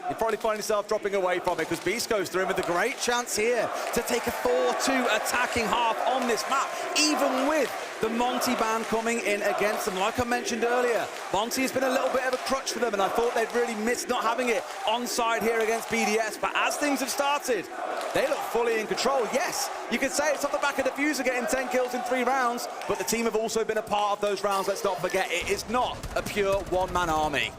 E: you probably find yourself dropping away from it because beastcoast are in with a great chance here to take a 4-2 attacking half on this map, even with the Monty band coming in against them. Like I mentioned earlier, Monty has been a little bit of a crutch for them, and I thought they'd really missed not having it on side here against BDS. But as things have started, they look fully in control. Yes, you could say it's off the back of Diffuser getting 10 kills in 3 rounds, but the team have also been a part of those rounds. Let's not forget, it is not a pure one-man army.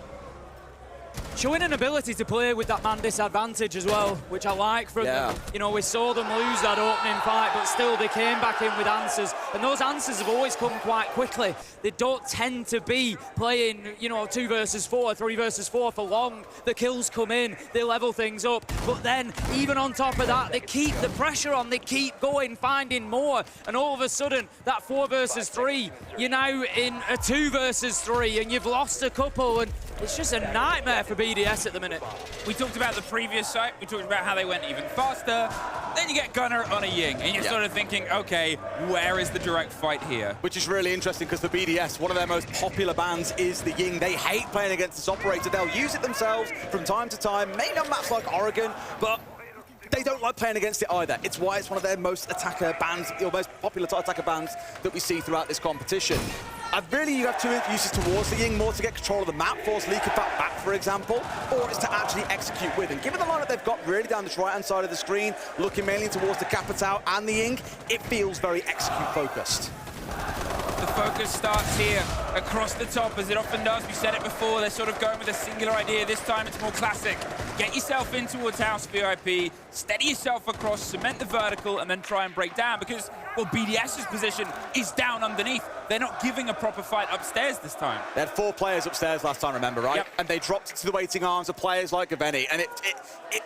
F: Showing an ability to play with that man disadvantage as well, which I like from them. You know, we saw them lose that opening fight, but still they came back in with answers. And those answers have always come quite quickly. They don't tend to be playing, you know, 2 versus 4, 3 versus 4 for long. The kills come in, they level things up. But then, even on top of that, they keep the pressure on, they keep going, finding more. And all of a sudden, that 4 versus 3, you're now in a 2 versus 3, and you've lost a couple. And it's just a nightmare for BDS at the minute.
G: We talked about the previous site, we talked about how they went even faster. Then you get Gunner on a Ying, and you're sort of thinking, okay, where is the direct fight here?
E: Which is really interesting because the BDS, one of their most popular bans is the Ying. They hate playing against this operator. They'll use it themselves from time to time, maybe on maps like Oregon, but they don't like playing against it either. It's why it's one of their most attacker bans, or most popular attacker bans that we see throughout this competition. Really, you have 2 uses towards the Ying, more to get control of the map, force Leaker back, for example, or it's to actually execute with. And given the lineup they've got really down this right-hand side of the screen, looking mainly towards the Capitao and the Ying, it feels very execute-focused.
G: The focus starts here, across the top, as it often does. We said it before, they're sort of going with a singular idea. This time it's more classic. Get yourself in towards House VIP, steady yourself across, cement the vertical, and then try and break down, because, well, BDS's position is down underneath. They're not giving a proper fight upstairs this time.
E: They had 4 players upstairs last time, remember, right?
G: Yep.
E: And they dropped to the waiting arms of players like Gaveni, and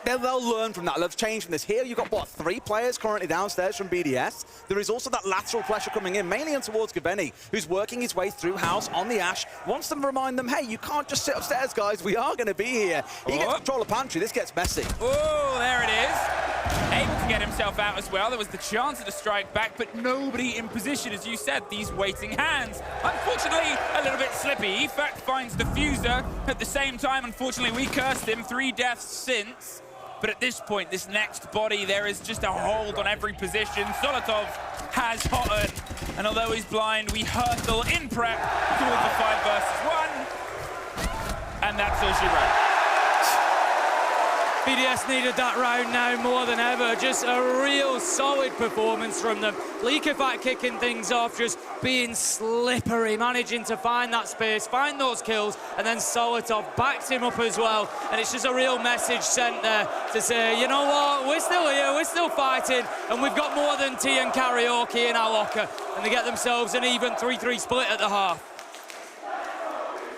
E: they'll learn from that. They'll change from this. Here you've got, what, 3 players currently downstairs from BDS. There is also that lateral pressure coming in, mainly in towards Gaveni, who's working his way through House on the Ash, wants them to remind them, hey, you can't just sit upstairs, guys. We are going to be here. He gets control of Pantry. This gets messy.
G: Oh, there it is. Able to get himself out as well. There was the chance of a strike back, but nobody in position, as you said, these waiting hands. Unfortunately, a little bit slippy. Fact finds Diffuser. At the same time, unfortunately, we cursed him. 3 deaths since. But at this point, this next body, there is just a hold on every position. Solotov has Hotton, and although he's blind, we hurtle in prep towards the 5 versus 1. And that's all she wrote.
F: BDS needed that round now more than ever. Just a real solid performance from them. Leaker kicking things off, just being slippery, managing to find that space, find those kills, and then Solotov backs him up as well. And it's just a real message sent there to say, you know what, we're still here, we're still fighting, and we've got more than tea and karaoke in our locker. And they get themselves an even 3-3 split at the half.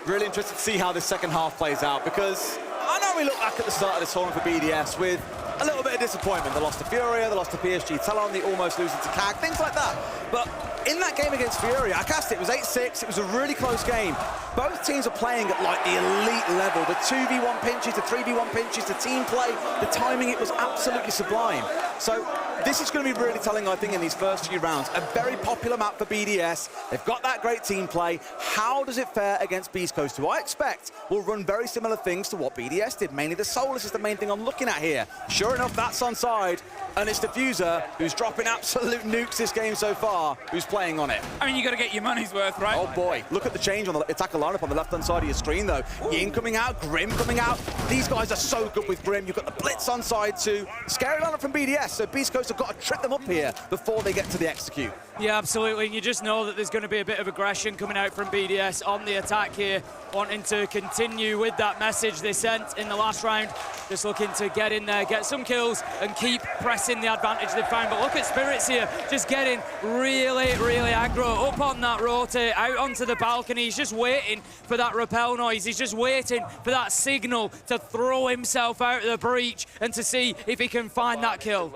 E: Really interested to see how this second half plays out, because I know we look back at the start of this tournament for BDS with a little bit of disappointment. They lost to Furia, they lost to PSG Talon, they almost losing to CAG, things like that. But in that game against Furia, I cast it was 8-6, it was a really close game. Both teams are playing at like the elite level. The 2v1 pinches, the 3v1 pinches, the team play, the timing, it was absolutely sublime. So this is going to be really telling, I think, in these first few rounds. A very popular map for BDS. They've got that great team play. How does it fare against beastcoast, who I expect will run very similar things to what BDS did? Mainly the Solus is the main thing I'm looking at here. Sure enough, that's on side, and it's Diffuser, who's dropping absolute nukes this game so far, who's playing on it.
G: I mean, you got to get your money's worth, right?
E: Oh boy, look at the change on the attacker lineup on the left-hand side of your screen, though. Ying coming out, Grim coming out. These guys are so good with Grim. You've got the Blitz on side too. Scary lineup from BDS, so beastcoast have got to trick them up here before they get to the execute.
F: Yeah, absolutely. And you just know that there's going to be a bit of aggression coming out from BDS on the attack here, wanting to continue with that message they sent in the last round. Just looking to get in there, get some kills, and keep pressing the advantage they've found. But look at Spirits here, just getting really, really aggro up on that rotate, out onto the balcony. He's just waiting for that rappel noise. He's just waiting for that signal to throw himself out of the breach and to see if he can find that kill.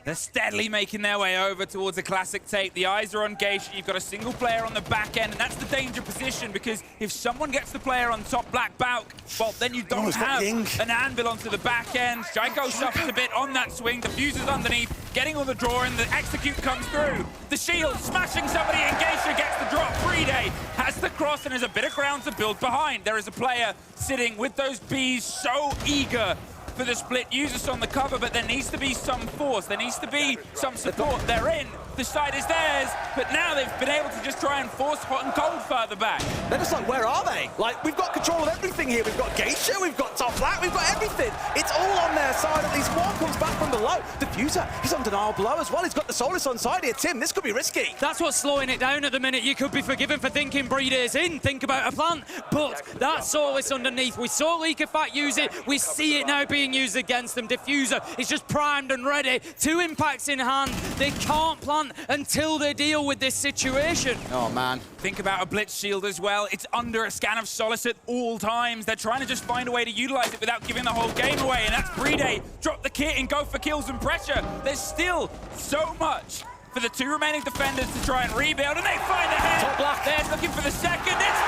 G: They're steadily making their way over towards a classic tape. The eyes are on Geisha. You've got a single player on the back end, and that's the danger position, because if someone gets the player on top Black Bauk, well, then you don't have an anvil onto the back end. Jaiko suffers a bit on that swing. Diffuser's underneath, getting all the draw in. The execute comes through. The shield smashing somebody, and Geisha gets the drop. Freeday has gets the cross and there's a bit of ground to build behind. There is a player sitting with those bees so eager for the split. Usus on the cover, but there needs to be some force. There needs to be some support. They're in. The side is theirs, but now they've been able to just try and force hot and cold further back.
E: They're just like, where are they? Like, we've got control of everything here. We've got Geisha, we've got top flat, we've got everything. It's all on their side. At least one comes back from below. Diffuser, he's on denial below as well. He's got the Solus on side here. Tim, this could be risky.
F: That's what's slowing it down at the minute. You could be forgiven for thinking BDS in, think about a plant, but that Solus underneath. We saw Leakafat use it. We see it now being used against them. Diffuser is just primed and ready. 2 impacts in hand. They can't plant until they deal with this situation.
E: Oh, man.
G: Think about a Blitz shield as well. It's under a scan of Solace at all times. They're trying to just find a way to utilize it without giving the whole game away, and that's Brede. Drop the kit and go for kills and pressure. There's still so much for the 2 remaining defenders to try and rebuild, and they find a head.
E: Top black.
G: They're looking for the second. It's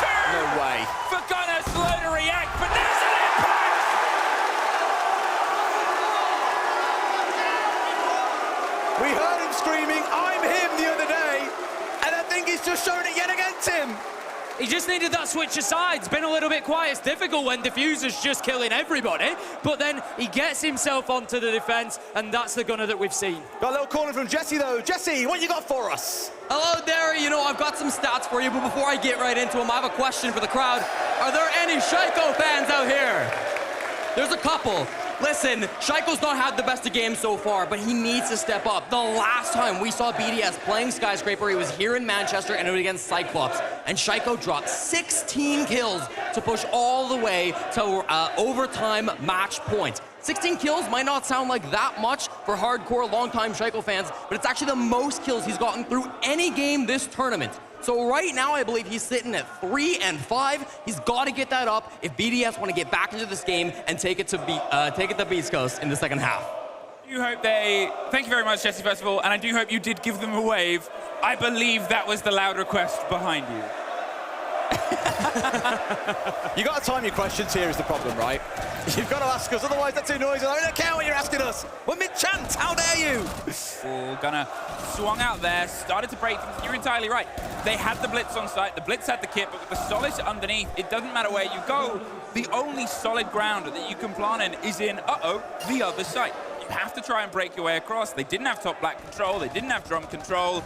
G: 1-2.
E: No way.
G: For Gunner, slow to react, but there's an impact.
E: We heard him screaming, I'm him, the other day, and I think he's just shown it yet again, Tim.
F: He just needed that switch aside. It's been a little bit quiet. It's difficult when Diffuser's just killing everybody, but then he gets himself onto the defense, and that's the Gunner that we've seen.
E: Got a little corner from Jesse, though. Jesse, what you got for us?
J: Hello there, you know, I've got some stats for you, but before I get right into them, I have a question for the crowd. Are there any Shaiko fans out here? There's a couple. Listen, Shaiko's not had the best of games so far, but he needs to step up. The last time we saw BDS playing Skyscraper, he was here in Manchester and it was against Cyclops. And Shaiko dropped 16 kills to push all the way to overtime match point. 16 kills might not sound like that much for hardcore, long-time Shaiko fans, but it's actually the most kills he's gotten through any game this tournament. So right now, I believe he's sitting at 3 and 5. He's got to get that up if BDS want to get back into this game and take it to Beast Coast in the second half.
G: You hope they... Thank you very much, Jesse, first of all, and I do hope you did give them a wave. I believe that was the loud request behind you.
E: You got to time your questions here is the problem, right? You've got to ask us, otherwise they're too noisy. I don't care what you're asking us. We're mid-chant, how dare you?
G: Oh, Gunner swung out there, started to break things. You're entirely right. They had the Blitz on site, the Blitz had the kit, but with the Solace underneath, it doesn't matter where you go. The only solid ground that you can plant in is in, the other site. You have to try and break your way across. They didn't have top black control, they didn't have drum control.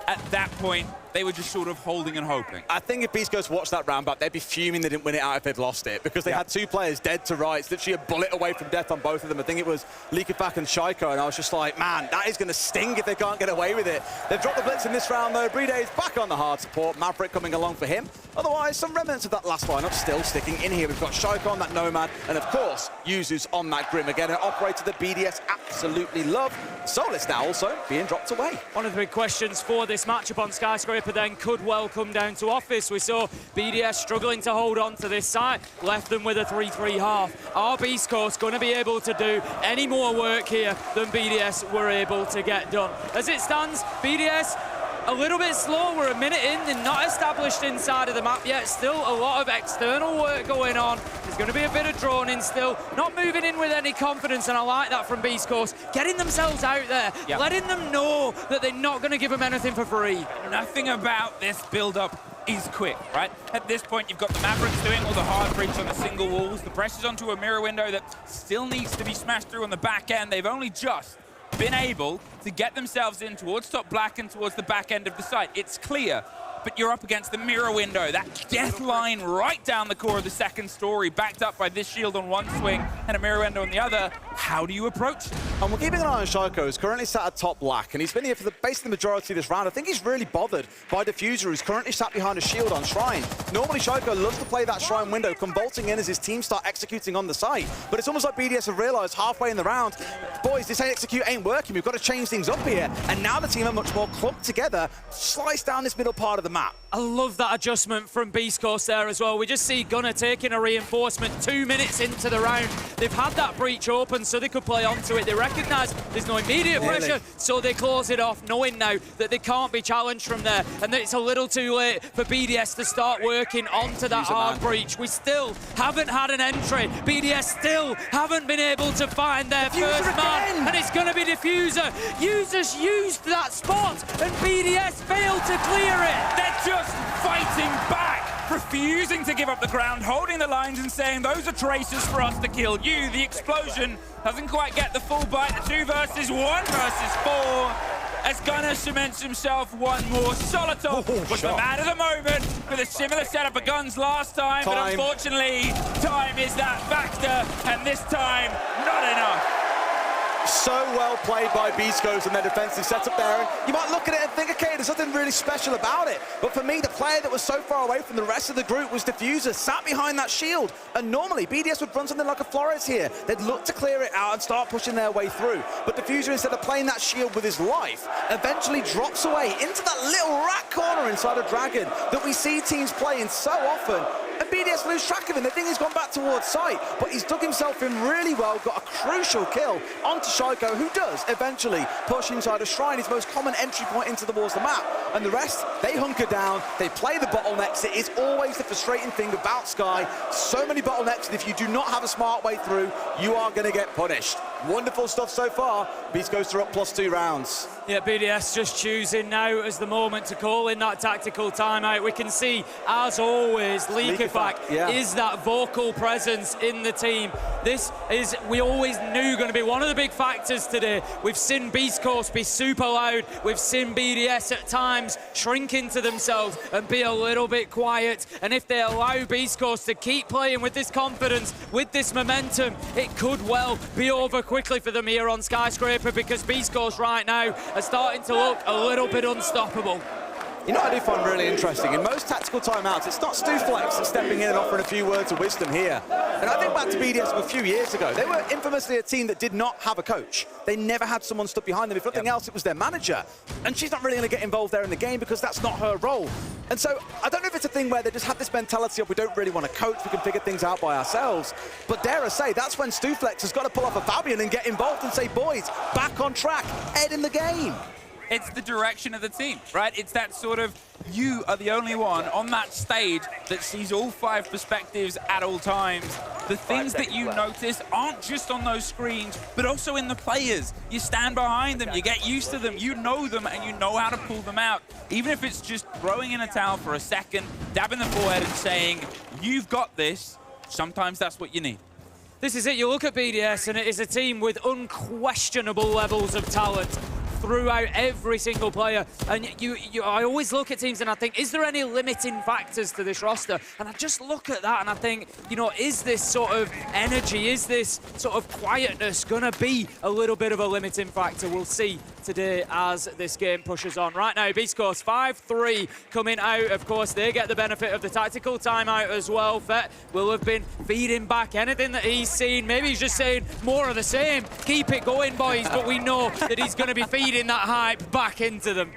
G: At that point, they were just sort of holding and hoping.
E: I think if Beast Coast watched that round back, they'd be fuming they didn't win it out if they'd lost it, because they had 2 players dead to rights, literally a bullet away from death on both of them. I think it was Leakafat and Shaiko, and I was just like, man, that is going to sting if they can't get away with it. They've dropped the Blitz in this round, though. Brede is back on the hard support. Maverick coming along for him. Otherwise, some remnants of that last lineup still sticking in here. We've got Shaiko on that Nomad, and of course, Yuzu's on that Grim. Again, an operator that BDS absolutely love. Solus now also being dropped away.
F: One of the big questions for this matchup on Skyscraper then could well come down to Office. We saw BDS struggling to hold on to this side, left them with a 3-3 half. Are Beast Coast going to be able to do any more work here than BDS were able to get done? As it stands, BDS a little bit slow. We're a minute in. They're not established inside of the map yet. Still a lot of external work going on. There's going to be a bit of drone in still. Not moving in with any confidence, and I like that from Beast Coast. Getting themselves out there, letting them know that they're not going to give them anything for free.
G: Nothing about this build-up is quick, right? At this point, you've got the Mavericks doing all the hard breach on the single walls. The pressure's onto a mirror window that still needs to be smashed through on the back end. They've only just been able to get themselves in towards top black and towards the back end of the site. It's clear, but you're up against the mirror window, that death line right down the core of the second story, backed up by this shield on one swing and a mirror window on the other. How do you approach it?
E: And we're keeping an eye on Shaiko, who's currently sat at top black, and he's been here for basically the majority of this round. I think he's really bothered by Diffuser, who's currently sat behind a shield on Shrine. Normally, Shaiko loves to play that Shrine window, come bolting in as his team start executing on the site. But it's almost like BDS have realized halfway in the round, boys, this execute ain't working. We've got to change things up here. And now the team are much more clumped together, slice down this middle part of the map.
F: I love that adjustment from Beast Coast there as well. We just see Gunner taking a reinforcement 2 minutes into the round. They've had that breach open so they could play onto it. They recognise there's no immediate pressure, so they close it off, knowing now that they can't be challenged from there and that it's a little too late for BDS to start working onto that hard breach. We still haven't had an entry. BDS still haven't been able to find their first man, and it's going to be Diffuser. Users used that spot, and BDS failed to clear it.
G: They're just fighting back, refusing to give up the ground, holding the lines and saying, those are tracers for us to kill you. The explosion doesn't quite get the full bite. The 2 versus 1 versus 4. As Gunnar cements himself one more. Solotov was the man of the moment with a similar setup of guns last time, but unfortunately, time is that factor, and this time, not enough.
E: So well played by beastcoast and their defensive setup there. And you might look at it and think, okay, there's nothing really special about it. But for me, the player that was so far away from the rest of the group was Diffuser, sat behind that shield. And normally, BDS would run something like a Flores here. They'd look to clear it out and start pushing their way through. But Diffuser, instead of playing that shield with his life, eventually drops away into that little rat corner inside a Dragon that we see teams playing so often. And BDS lose track of him. They think he's gone back towards site, but he's dug himself in really well, got a crucial kill onto Shaiko, who does eventually push inside a shrine, his most common entry point into the walls of the map. And the rest, they hunker down, they play the bottlenecks. It is always the frustrating thing about Sky. So many bottlenecks, and if you do not have a smart way through, you are going to get punished. Wonderful stuff so far. Beastcoast are up +2 rounds.
F: Yeah, BDS just choosing now as the moment to call in that tactical timeout. We can see, as always, Leakifak is that vocal presence in the team. This is, we always knew, going to be one of the big factors today. We've seen beastcoast be super loud. We've seen BDS at times shrink into themselves and be a little bit quiet. And if they allow beastcoast to keep playing with this confidence, with this momentum, it could well be over quickly for them here on Skyscraper, because beastcoast right now are starting to look a little bit unstoppable.
E: You know what I do find really interesting? In most tactical timeouts, it's not Stu Flex that's stepping in and offering a few words of wisdom here. And I think back to BDS a few years ago. They were infamously a team that did not have a coach. They never had someone stuck behind them. If nothing else, it was their manager. And she's not really going to get involved there in the game because that's not her role. And so I don't know if it's a thing where they just have this mentality of we don't really want to coach, we can figure things out by ourselves. But dare I say, that's when Stu Flex has got to pull off a Fabian and get involved and say, boys, back on track, head in the game.
G: It's the direction of the team, right? It's that sort of, you are the only one on that stage that sees all 5 perspectives at all times. The things that you notice aren't just on those screens, but also in the players. You stand behind them, you get used to them, you know them, and you know how to pull them out. Even if it's just throwing in a towel for a second, dabbing the forehead and saying, you've got this, sometimes that's what you need.
F: This is it. You look at BDS, and it is a team with unquestionable levels of talent throughout every single player. And I always look at teams and I think, is there any limiting factors to this roster? And I just look at that and I think, you know, is this sort of energy, is this sort of quietness gonna be a little bit of a limiting factor? We'll see today as this game pushes on. Right now, beastcoast 5-3 coming out. Of course, they get the benefit of the tactical timeout as well. Fett will have been feeding back anything that he's seen. Maybe he's just saying more of the same. Keep it going, boys, but we know that he's gonna be feeding that hype back into them.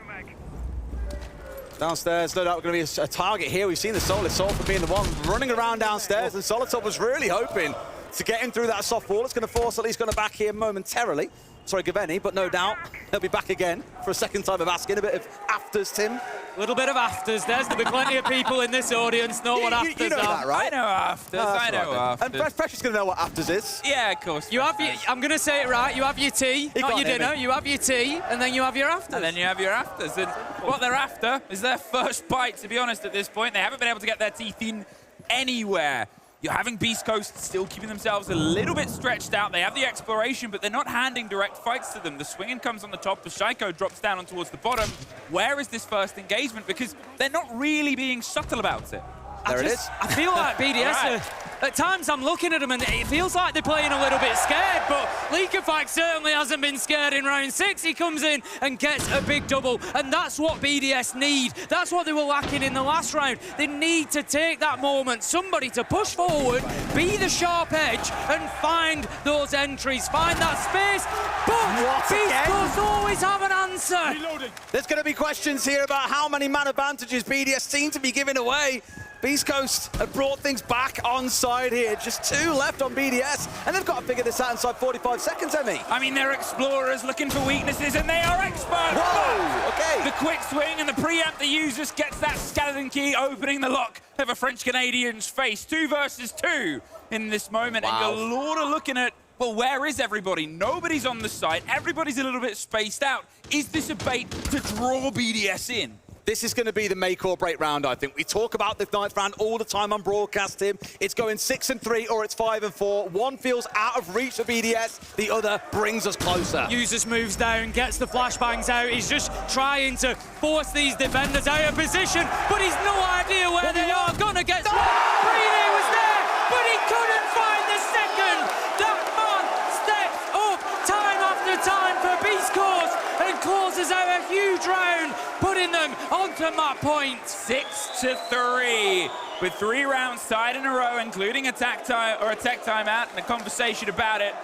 E: Downstairs, no doubt we're going to be a target here. We've seen the Soulless Soul for being the one running around downstairs, and Solotov was really hoping to get him through that soft wall. It's going to force at least going to back here momentarily. Sorry, Gaveni, but no doubt he'll be back again for a second time of asking. A bit of afters, Tim.
F: A little bit of afters. There's be plenty of people in this audience know what afters
E: you know
F: are.
E: That, right?
G: I know afters. I know afters.
E: And Precious going to know what afters is.
G: Yeah, of course.
F: You have your, I'm going to say it right. You have your tea, not your dinner. You have your tea, and then you have your afters.
G: And then you have your afters. And what they're after is their first bite, to be honest, at this point. They haven't been able to get their teeth in anywhere. You're having beastcoast still keeping themselves a little bit stretched out. They have the exploration, but they're not handing direct fights to them. The swinging comes on the top, the Shaiko drops down on towards the bottom. Where is this first engagement? Because they're not really being subtle about it.
E: There it is.
F: I feel like BDS, at times I'm looking at them and it feels like they're playing a little bit scared, but Leakifak certainly hasn't been scared in round 6. He comes in and gets a big double, and that's what BDS need. That's what they were lacking in the last round. They need to take that moment, somebody to push forward, be the sharp edge, and find those entries, find that space, but beastcoast always have an answer.
E: Reloading. There's going to be questions here about how many man advantages BDS seem to be giving away. beastcoast have brought things back on side here. Just 2 left on BDS, and they've got to figure this out inside 45 seconds, Emmy.
G: I mean, they're explorers looking for weaknesses, and they are experts.
E: Whoa, okay.
G: The quick swing and the preamp they use just gets that skeleton key, opening the lock of a French-Canadian's face. 2 versus 2 in this moment, and you're Lord of looking at, well, where is everybody? Nobody's on the site. Everybody's a little bit spaced out. Is this a bait to draw BDS in?
E: This is going to be the make or break round, I think. We talk about the 9th round all the time on broadcast, Tim. It's going 6-3 or it's 5-4. One feels out of reach for BDS, the other brings us closer.
F: Users moves down, gets the flashbangs out. He's just trying to force these defenders out of position, but he's no idea where they are. Gonna get... Brine was there, but he couldn't find the second. That man steps up time after time for Beast Coast and closes out a huge round, putting them onto map point.
G: 6-3, with 3 rounds tied in a row, including a tech timeout and a conversation about it.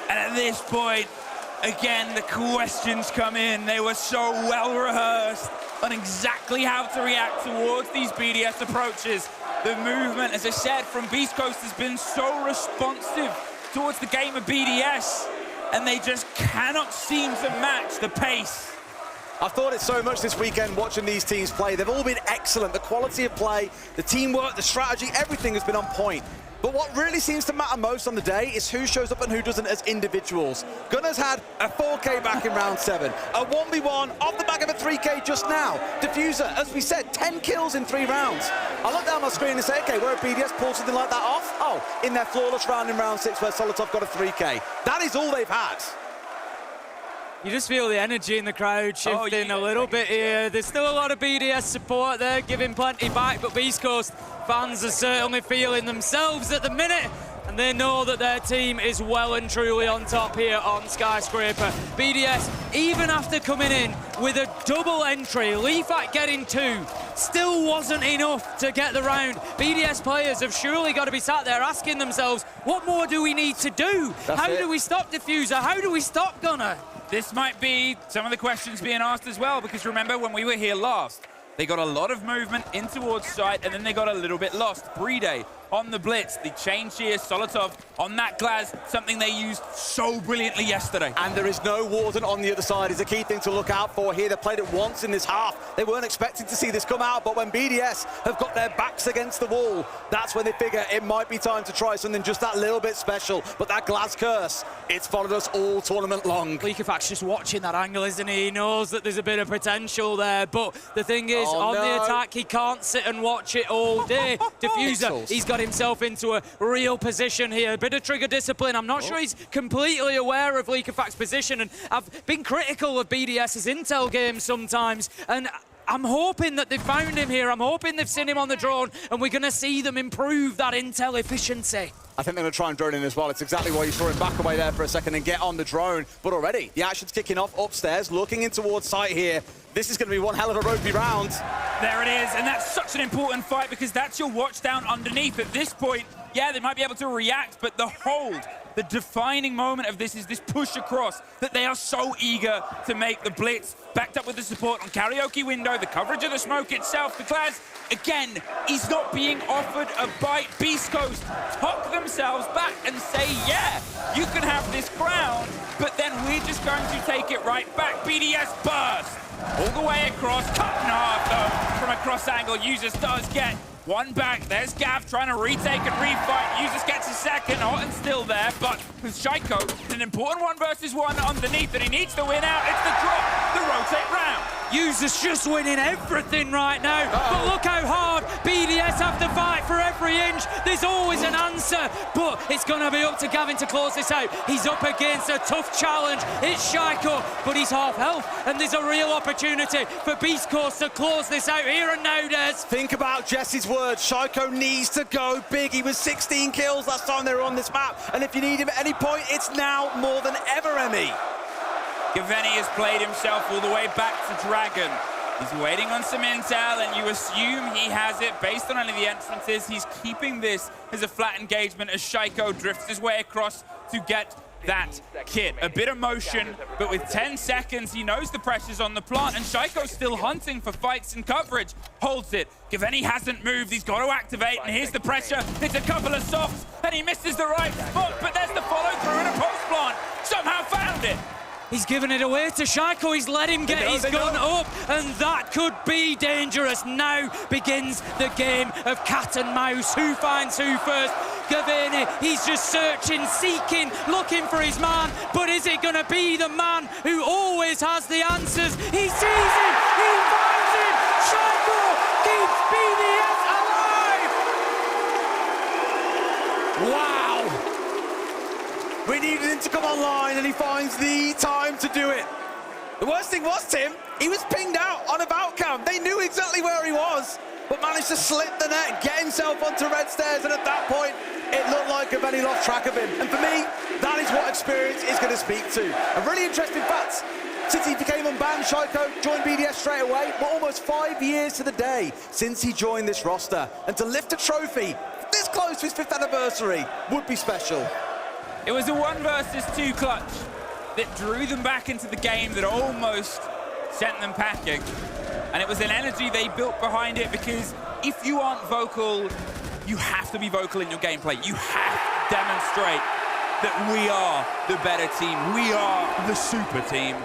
G: And at this point, again, the questions come in. They were so well rehearsed on exactly how to react towards these BDS approaches. The movement, as I said, from Beast Coast has been so responsive towards the game of BDS, and they just cannot seem to match the pace.
E: I've thought it so much this weekend watching these teams play. They've all been excellent. The quality of play, the teamwork, the strategy, everything has been on point. But what really seems to matter most on the day is who shows up and who doesn't as individuals. Gunner's had a 4K back in round 7, a 1v1 off the back of a 3K just now. Diffuser, as we said, 10 kills in 3 rounds. I look down my screen and say, okay, where have BDS pulled something like that off? Oh, in their flawless round in round 6 where Solotov got a 3K. That is all they've had.
F: You just feel the energy in the crowd shifting a little bit here. There's still a lot of BDS support there, giving plenty back, but Beast Coast fans are certainly feeling themselves at the minute, and they know that their team is well and truly on top here on Skyscraper. BDS, even after coming in with a double entry, Leafat getting 2, still wasn't enough to get the round. BDS players have surely got to be sat there asking themselves, what more do we need to do? How do we stop Diffuser? How do we stop Gunner?
G: This might be some of the questions being asked as well, because remember when we were here last, they got a lot of movement in towards site, and then they got a little bit lost. Bride on the blitz, the change here, Solotov on that glass, something they used so brilliantly yesterday.
E: And there is no Warden on the other side is a key thing to look out for here. They played it once in this half. They weren't expecting to see this come out, but when BDS have got their backs against the wall, that's when they figure it might be time to try something just that little bit special. But that glass curse, it's followed us all tournament long.
F: Leakafac's just watching that angle, isn't he? He knows that there's a bit of potential there, but the thing is, the attack, he can't sit and watch it all day. Diffuser, he's got himself into a real position here. A bit of trigger discipline. I'm not sure he's completely aware of Leakafac's position, and I've been critical of BDS's intel games sometimes, and I'm hoping that they've found him here. I'm hoping they've seen him on the drone, and we're going to see them improve that intel efficiency.
E: I think they're going to try and drone in as well. It's exactly why you saw him back away there for a second and get on the drone. But already, the action's kicking off upstairs, looking in towards site here. This is going to be one hell of a ropey round.
G: There it is, and that's such an important fight because that's your watch down underneath. At this point, yeah, they might be able to react, but the hold, the defining moment of this is this push across that they are so eager to make. The blitz backed up with the support on karaoke window, the coverage of the smoke itself. The class, again, he's not being offered a bite. Beast Coast tuck themselves back and say, yeah, you can have this crown, but then we're just going to take it right back. BDS burst all the way across, cut in half though from a cross angle. Users does get one back. There's Gav trying to retake and refight. Users gets a second, hot and still there, but with Shaiko, an important 1v1 underneath that he needs to win out. It's the drop, the rotate round.
F: Users just winning everything right now, but look how hard BDS have to fight for every inch. There's always an answer, but it's going to be up to Gavin to close this out. He's up against a tough challenge. It's Shaiko, but he's half health, and there's a real opportunity for Beast Coast to close this out here and now, Des.
E: Think about Jesse's words. Shaiko needs to go big. He was 16 kills last time they were on this map, and if you need him at any point, it's now more than ever, Emmy.
G: Gaveni has played himself all the way back to Dragon. He's waiting on some intel, and you assume he has it based on only the entrances. He's keeping this as a flat engagement as Shaiko drifts his way across to get that kit. A bit of motion, but with 10 seconds, he knows the pressure's on the plant, and Shaiko's still hunting for fights and coverage. Holds it. Gaveni hasn't moved. He's got to activate, and here's the pressure. It's a couple of softs, and he misses the right spot, but there's the follow-through and a post plant. Somehow found it.
F: He's given it away to Shaiko. He's let him get his gun up, and that could be dangerous. Now begins the game of cat and mouse. Who finds who first? Gaveni, he's just searching, seeking, looking for his man, but is it going to be the man who always has the answers? He sees him, he finds him,
E: going to come online, and he finds the time to do it. The worst thing was, Tim, he was pinged out on a Valcam. They knew exactly where he was, but managed to slip the net, get himself onto red stairs, and at that point, it looked like Aveni lost track of him. And for me, that is what experience is going to speak to. A really interesting fact, since he became unbanned, Shaiko joined BDS straight away. We're almost 5 years to the day since he joined this roster. And to lift a trophy this close to his 5th anniversary would be special.
G: It was a 1 versus 2 clutch that drew them back into the game, that almost sent them packing. And it was an energy they built behind it, because if you aren't vocal, you have to be vocal in your gameplay. You have to demonstrate that we are the better team. We are the super team.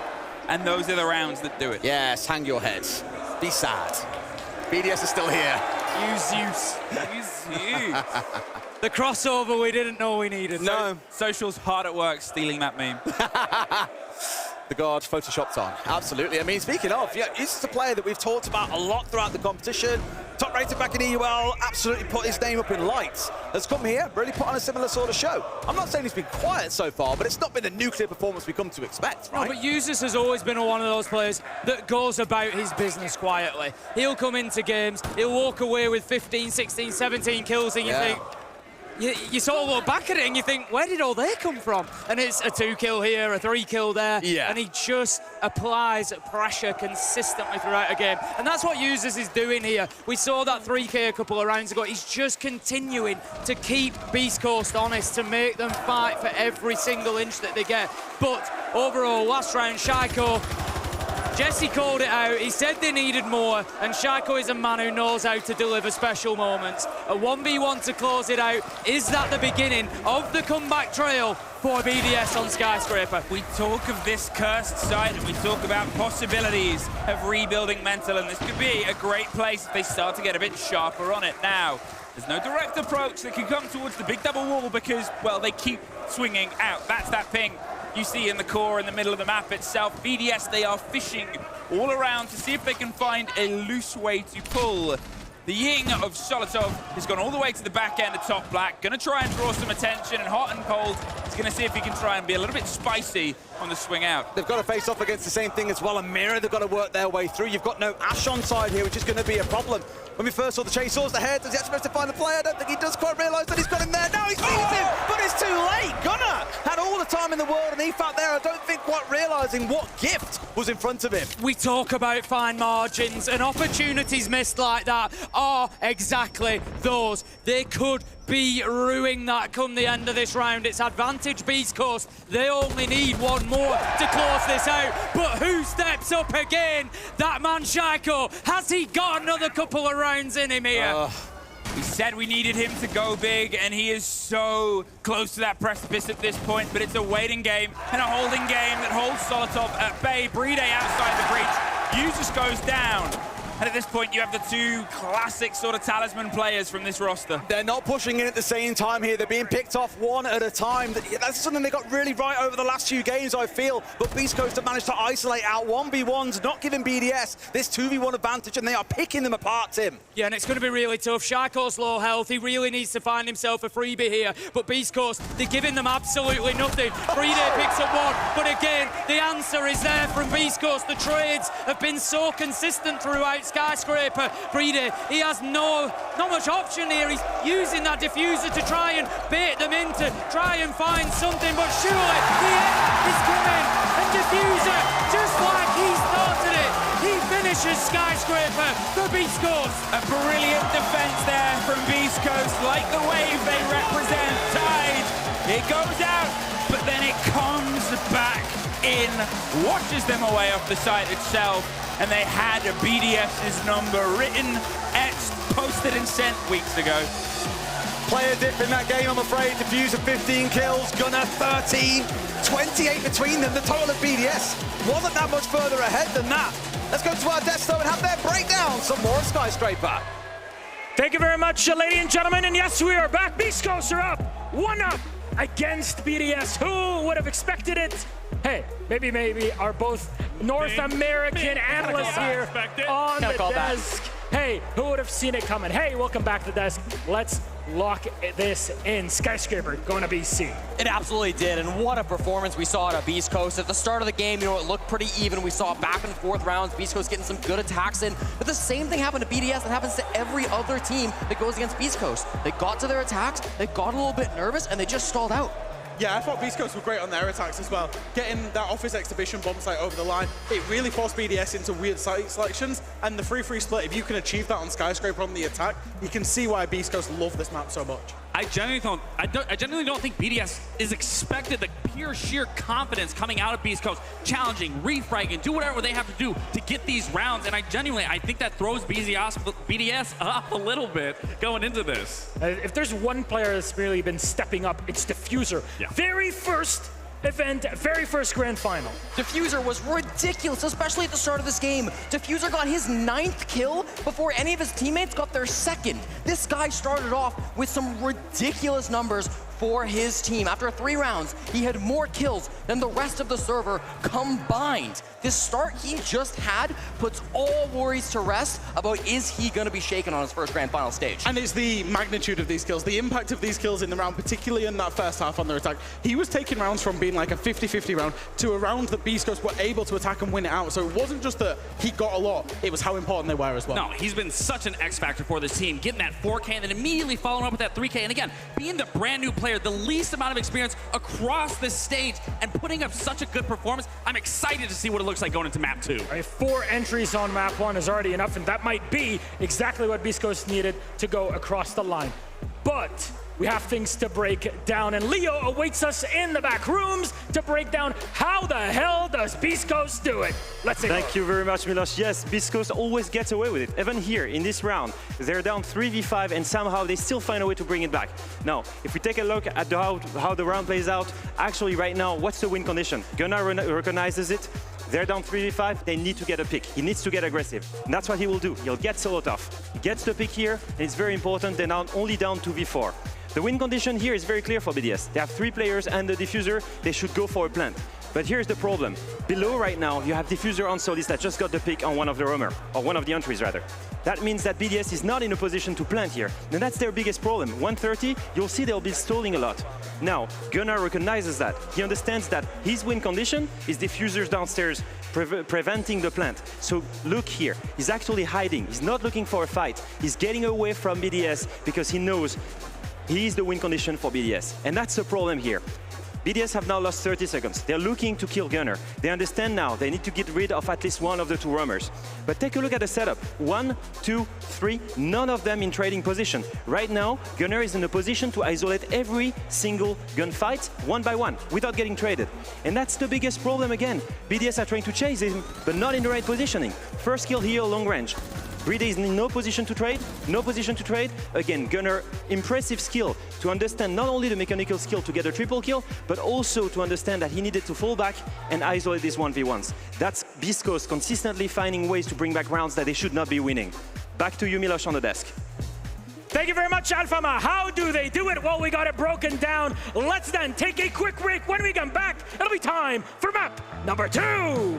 G: And those are the rounds that do it.
E: Yes, hang your heads. Be sad. BDS is still here.
F: Use Zeus.
G: Use you.
F: The crossover we didn't know we needed.
E: No.
G: Social's hard at work stealing that meme.
E: The guard photoshopped on. Absolutely. I mean, speaking of, yeah, this is a player that we've talked about a lot throughout the competition. Top rated back in EUL, absolutely put his name up in lights. Has come here, really put on a similar sort of show. I'm not saying he's been quiet so far, but it's not been the nuclear performance we come to expect, right?
F: No, but Usus has always been one of those players that goes about his business quietly. He'll come into games, he'll walk away with 15, 16, 17 kills, and you think, you sort of look back at it and you think, where did all they come from? And it's a 2 kill here, a 3 kill there, and he just applies pressure consistently throughout a game. And that's what Usus is doing here. We saw that 3K a couple of rounds ago. He's just continuing to keep Beast Coast honest, to make them fight for every single inch that they get. But overall, last round, Shaiko, Jesse called it out. He said they needed more, and Shaiko is a man who knows how to deliver special moments. A 1v1 to close it out. Is that the beginning of the comeback trail for BDS on Skyscraper?
G: We talk of this cursed site, and we talk about possibilities of rebuilding mental, and this could be a great place if they start to get a bit sharper on it. Now, there's no direct approach that can come towards the big double wall because, well, they keep swinging out. That's that ping you see in the core in the middle of the map itself. BDS, they are fishing all around to see if they can find a loose way to pull. The Ying of Solotov has gone all the way to the back end of top black, gonna try and draw some attention, and hot and cold, he's gonna see if he can try and be a little bit spicy on the swing out.
E: They've got to face off against the same thing as well, a mirror they've got to work their way through. You've got no Ash on side here, which is gonna be a problem. When we first saw the chase, saws the head, does he actually manage to find the player? I don't think he does quite realise that he's got him there. Now he sees him, but it's too late. Gunnar had all the time in the world, and he found there, I don't think quite realising what gift was in front of him.
F: We talk about fine margins, and opportunities missed like that are exactly those. They could be ruining that come the end of this round. It's advantage Beast Coast. They only need one more to close this out. But who steps up again? That man Shaiko. Has he got another couple of rounds in him here?
G: We said we needed him to go big, and he is so close to that precipice at this point, but it's a waiting game and a holding game that holds Solotov at bay. Bride outside the breach. Usus goes down. And at this point, you have the 2 classic sort of talisman players from this roster.
E: They're not pushing in at the same time here. They're being picked off one at a time. That's something they got really right over the last few games, I feel. But Beast Coast have managed to isolate out 1v1s, not giving BDS this 2v1 advantage, and they are picking them apart, Tim.
F: Yeah, and it's going to be really tough. Shaiko's low health. He really needs to find himself a freebie here. But Beast Coast, they're giving them absolutely nothing. Bride picks up one, but again, the answer is there from Beast Coast. The trades have been so consistent throughout Skyscraper. Bride, he has not much option here. He's using that diffuser to try and bait them in, to try and find something, but surely the end is coming. And diffuser, just like he started it, he finishes Skyscraper for Beast Coast.
G: A brilliant defense there from Beast Coast, like the wave they represent. Tide, it goes out, but then it comes back in, washes them away off the site itself, and they had a BDS's number written, etched, posted and sent weeks ago.
E: Player dip in that game, I'm afraid. Diffuser 15 kills, Gunnar 13, 28 between them. The total of BDS wasn't that much further ahead than that. Let's go to our Desto and have their breakdown. Some more Skyscraper.
K: Thank you very much, ladies and gentlemen, and yes, we are back. Beast Coast are up, 1-up against BDS. Who would have expected it? Hey, maybe our both North American analysts here on the desk. Hey, who would have seen it coming? Hey, welcome back to the desk. Let's lock this in. Skyscraper going to BC.
J: It absolutely did, and what a performance we saw at Beast Coast. At the start of the game, it looked pretty even. We saw back and forth rounds, Beast Coast getting some good attacks in, but the same thing happened to BDS that happens to every other team that goes against Beast Coast. They got to their attacks, they got a little bit nervous, and they just stalled out.
B: Yeah, I thought Beast Coast were great on their attacks as well. Getting that Office Exhibition bomb site over the line, it really forced BDS into weird site selections, and the 3-3 split, if you can achieve that on Skyscraper on the attack, you can see why Beast Coast love this map so much.
C: I genuinely don't think BDS is expected the pure sheer confidence coming out of Beast Coast, challenging, refragging, do whatever they have to do to get these rounds, and I think that throws BDS up a little bit going into this.
K: If there's one player that's really been stepping up, it's Diffuser.
C: Yeah.
K: Very first event, very first grand final.
J: Diffuser was ridiculous, especially at the start of this game. Diffuser got his 9th kill before any of his teammates got their 2nd. This guy started off with some ridiculous numbers for his team. After 3 rounds, he had more kills than the rest of the server combined. This start he just had puts all worries to rest about is he going to be shaken on his first grand final stage.
B: And it's the magnitude of these kills, the impact of these kills in the round, particularly in that first half on their attack. He was taking rounds from being like a 50-50 round to a round that Beast Coast were able to attack and win it out. So it wasn't just that he got a lot, it was how important they were as well.
C: No, he's been such an X factor for this team, getting that 4K and then immediately following up with that 3K. And again, being the brand new player, the least amount of experience across this stage and putting up such a good performance, I'm excited to see what it looks like going into map 2.
K: All right, 4 entries on map 1 is already enough, and that might be exactly what Beast Coast needed to go across the line. But we have things to break down, and Leo awaits us in the back rooms to break down how the hell does Beast Coast do it. Let's see.
L: Thank you very much, Milos. Yes, Beast Coast always gets away with it. Even here in this round, they're down 3v5 and somehow they still find a way to bring it back. Now, if we take a look at how the round plays out, actually right now, what's the win condition? Gunnar recognizes it. They're down 3v5, they need to get a pick. He needs to get aggressive. And that's what he will do. He'll get solo tough. He gets the pick here, and it's very important. They're now only down 2v4. The win condition here is very clear for BDS. They have 3 players and the Diffuser. They should go for a plant. But here's the problem. Below right now, you have Diffuser on Solis that just got the pick on one of the roamer, or one of the entries rather. That means that BDS is not in a position to plant here. And that's their biggest problem. 130, you'll see they'll be stalling a lot. Now, Gunnar recognizes that. He understands that his win condition is Diffusers downstairs preventing the plant. So look here, he's actually hiding. He's not looking for a fight. He's getting away from BDS because he knows he is the win condition for BDS. And that's the problem here. BDS have now lost 30 seconds. They're looking to kill Gunnar. They understand now they need to get rid of at least one of the 2 roamers. But take a look at the setup. 1, 2, 3, none of them in trading position. Right now, Gunnar is in a position to isolate every single gunfight one by one without getting traded. And that's the biggest problem again. BDS are trying to chase him, but not in the right positioning. First kill here, long range. Bride is in no position to trade, no position to trade. Again, Gunnar, impressive skill to understand not only the mechanical skill to get a triple kill, but also to understand that he needed to fall back and isolate these 1v1s. That's Beast Coast consistently finding ways to bring back rounds that they should not be winning. Back to you, Milos, on the desk.
K: Thank you very much, Alfama. How do they do it? Well, we got it broken down. Let's then take a quick break. When we come back, it'll be time for map number 2.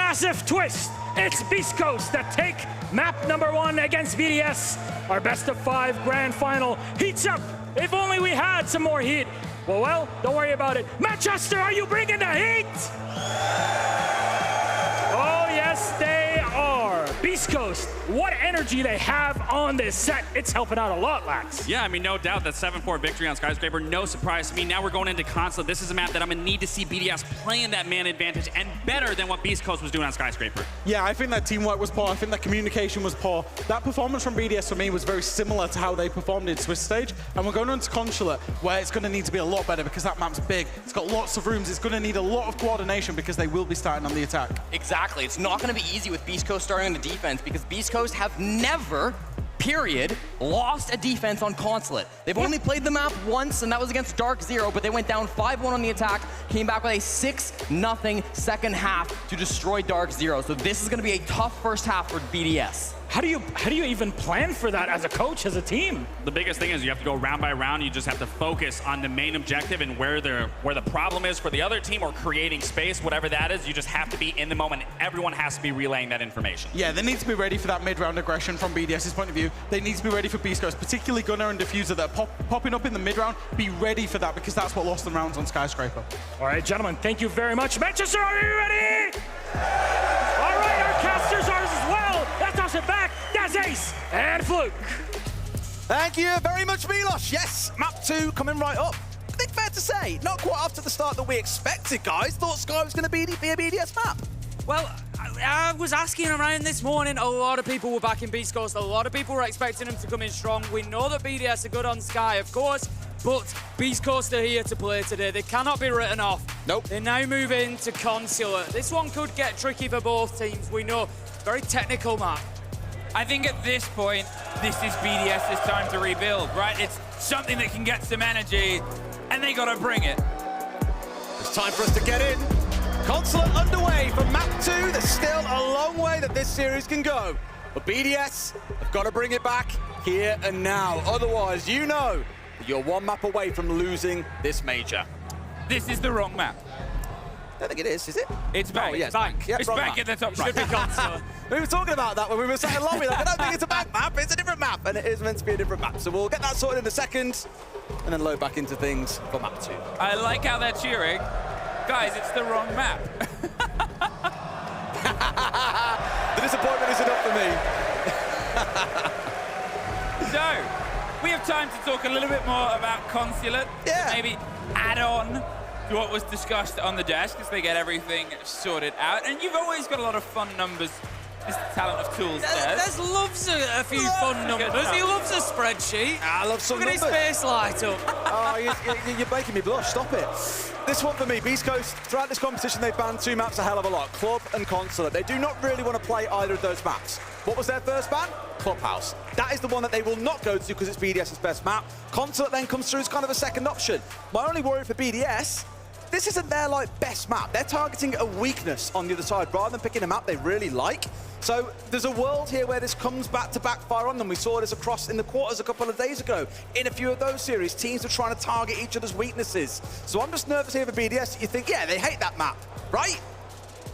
K: massive twist. It's Beast Coast that take map number 1 against BDS. Our best of 5 grand final heats up. If only we had some more heat. Well, don't worry about it. Manchester, are you bringing the heat? Oh, yes, they are. Beast Coast, what energy they have on this set. It's helping out a lot, Lax.
C: Yeah, I mean, no doubt that 7-4 victory on Skyscraper, no surprise to me. Now we're going into Consulate. This is a map that I'm going to need to see BDS playing that man advantage and better than what Beast Coast was doing on Skyscraper.
B: Yeah, I think that teamwork was poor. I think that communication was poor. That performance from BDS for me was very similar to how they performed in Swiss stage. And we're going into Consulate, where it's going to need to be a lot better because that map's big. It's got lots of rooms. It's going to need a lot of coordination because they will be starting on the attack.
J: Exactly. It's not going to be easy with Beast Coast starting on the defense because Beast Coast have never, period, lost a defense on Consulate. They've only played the map once, and that was against Dark Zero, but they went down 5-1 on the attack, came back with a 6-0 second half to destroy Dark Zero. So this is going to be a tough first half for BDS.
K: How do you even plan for that as a coach, as a team?
C: The biggest thing is you have to go round by round. You just have to focus on the main objective and where the problem is for the other team or creating space, whatever that is. You just have to be in the moment. Everyone has to be relaying that information.
B: Yeah, they need to be ready for that mid-round aggression from BDS's point of view. They need to be ready for Beast Coast, particularly Gunnar and Diffuser that are popping up in the mid-round. Be ready for that because that's what lost them rounds on Skyscraper.
K: All right, gentlemen, thank you very much. Manchester, are you ready? All right, our casters are as well. Let's toss it back. That's Ace and Fluke.
E: Thank you very much, Milos. Yes, map 2 coming right up. I think fair to say, not quite up to the start that we expected, guys. Thought Sky was going to be a BDS map.
F: Well, I was asking around this morning, a lot of people were backing Beast Coast. A lot of people were expecting them to come in strong. We know that BDS are good on Sky, of course, but Beast Coast are here to play today. They cannot be written off.
E: Nope.
F: They now move into Consulate. This one could get tricky for both teams. We know, very technical map.
G: I think at this point, this is BDS's time to rebuild, right? It's something that can get some energy, and they gotta bring it.
E: It's time for us to get in. Consulate underway for map 2. There's still a long way that this series can go. But BDS have got to bring it back here and now. Otherwise, you know that you're one map away from losing this major.
G: This is the wrong map.
E: I don't think it is it?
G: It's back.
E: Oh, yeah, it's back. Yeah,
G: it's
E: wrong
G: back
E: map.
G: at the top.
F: It should be Consulate.
E: We were talking about that when we were sat in the lobby. Like, I don't think it's a back map, it's a different map. And it is meant to be a different map. So we'll get that sorted in a second and then load back into things for map 2.
G: I like how they're cheering. Guys, it's the wrong map.
E: The disappointment is enough for me.
G: So, we have time to talk a little bit more about Consulate.
E: Yeah.
G: Maybe add on to what was discussed on the desk as they get everything sorted out. And you've always got a lot of fun numbers. This talent of tools there.
F: Des loves a few fun numbers. He loves a spreadsheet.
E: I love some
F: Look at
E: numbers.
F: his face light up.
E: Oh, you're making me blush. Stop it. This one for me, Beast Coast, throughout this competition, they've banned 2 maps a hell of a lot, Club and Consulate. They do not really want to play either of those maps. What was their first ban? Clubhouse. That is the one that they will not go to because it's BDS's best map. Consulate then comes through as kind of a second option. My only worry for BDS, this isn't their best map. They're targeting a weakness on the other side rather than picking a map they really like. So there's a world here where this comes back to backfire on them. We saw this across in the quarters a couple of days ago. In a few of those series, teams are trying to target each other's weaknesses. So I'm just nervous here for BDS. You think, yeah, they hate that map, right?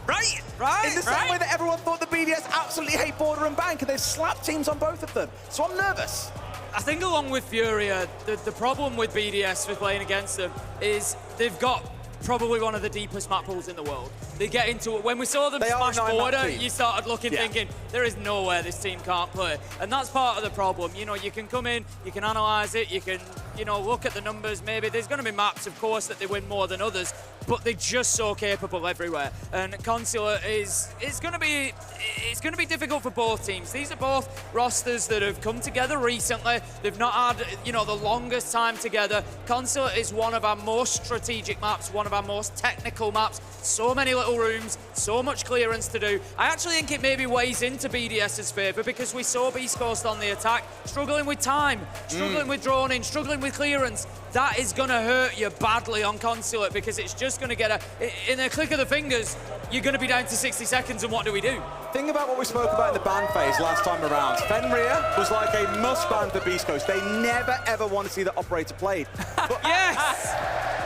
E: Right?
F: Right,
E: In the same way that everyone thought the BDS absolutely hate Border and Bank, and they've slapped teams on both of them. So I'm nervous.
F: I think along with Furia, the problem with BDS for playing against them is they've got probably one of the deepest map pools in the world. They get into it. When we saw them smash Border, you started looking, thinking, there is nowhere this team can't play. And that's part of the problem. You know, you can come in, you can analyze it, you can, you know, look at the numbers. Maybe there's going to be maps, of course, that they win more than others, but they're just so capable everywhere. And Consulate it's going to be difficult for both teams. These are both rosters that have come together recently. They've not had, you know, the longest time together. Consulate is one of our most strategic maps, one of our most technical maps. So many little rooms, so much clearance to do. I actually think it maybe weighs into BDS's favour because we saw Beast Coast on the attack, struggling with time, struggling with droning, struggling with clearance. That is going to hurt you badly on Consulate because it's just going to get in a click of the fingers, you're going to be down to 60 seconds, and what do we do?
E: Think about what we spoke about in the ban phase last time around. Fenrir was like a must ban for Beast Coast. They never, ever want to see the operator played. But
F: yes!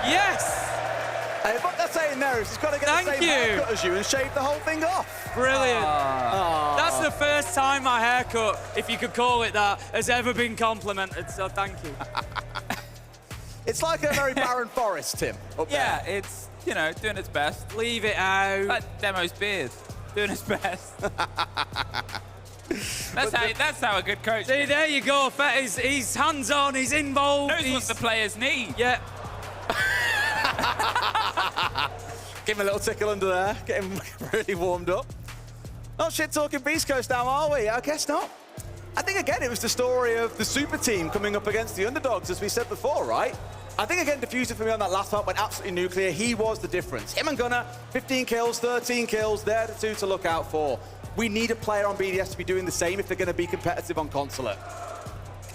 F: Yes!
E: Hey, what they're saying there is he's got to get the same haircut as you and shave the whole thing off.
F: Brilliant. That's the first time my haircut, if you could call it that, has ever been complimented, so thank you.
E: It's like a very barren forest, Tim.
G: Yeah, it's, you know, doing its best.
F: Leave it out.
G: Like Demo's beard, doing his best. That's how a good coach.
F: See, there you go. He's hands-on, he's involved.
G: Knows what the players need.
F: Yeah.
E: Give him a little tickle under there. Get him really warmed up. Not shit talking Beast Coast now, are we? I guess not. I think, again, it was the story of the super team coming up against the underdogs, as we said before, right? I think, again, Diffuser for me on that last part went absolutely nuclear. He was the difference. Him and Gunnar, 15 kills, 13 kills. They're the two to look out for. We need a player on BDS to be doing the same if they're going to be competitive on Consulate.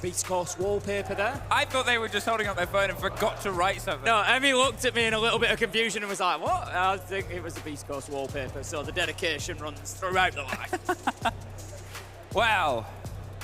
F: Beast Coast wallpaper there.
G: I thought they were just holding up their phone and forgot to write something.
F: No, Emmy looked at me in a little bit of confusion and was like, what? I think it was the Beast Coast wallpaper, so the dedication runs throughout the line.
G: Wow.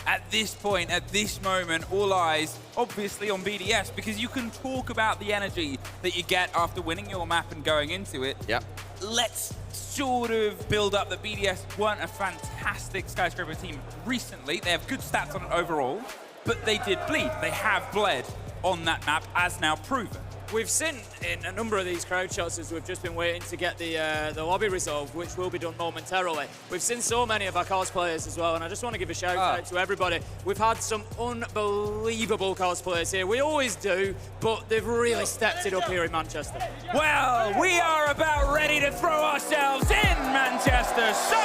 G: At this point, at this moment, all eyes obviously on BDS, because you can talk about the energy that you get after winning your map and going into it.
E: Yep.
G: Let's sort of build up that BDS weren't a fantastic Skyscraper team recently. They have good stats on it overall, but they did bleed. They have bled on that map, as now proven.
F: We've seen in a number of these crowd shots as we've just been waiting to get the lobby resolved, which will be done momentarily. We've seen so many of our cosplayers as well, and I just want to give a shout out to everybody. We've had some unbelievable cosplayers here. We always do, but they've really stepped it up here in Manchester.
G: Well, we are about ready to throw ourselves in Manchester, so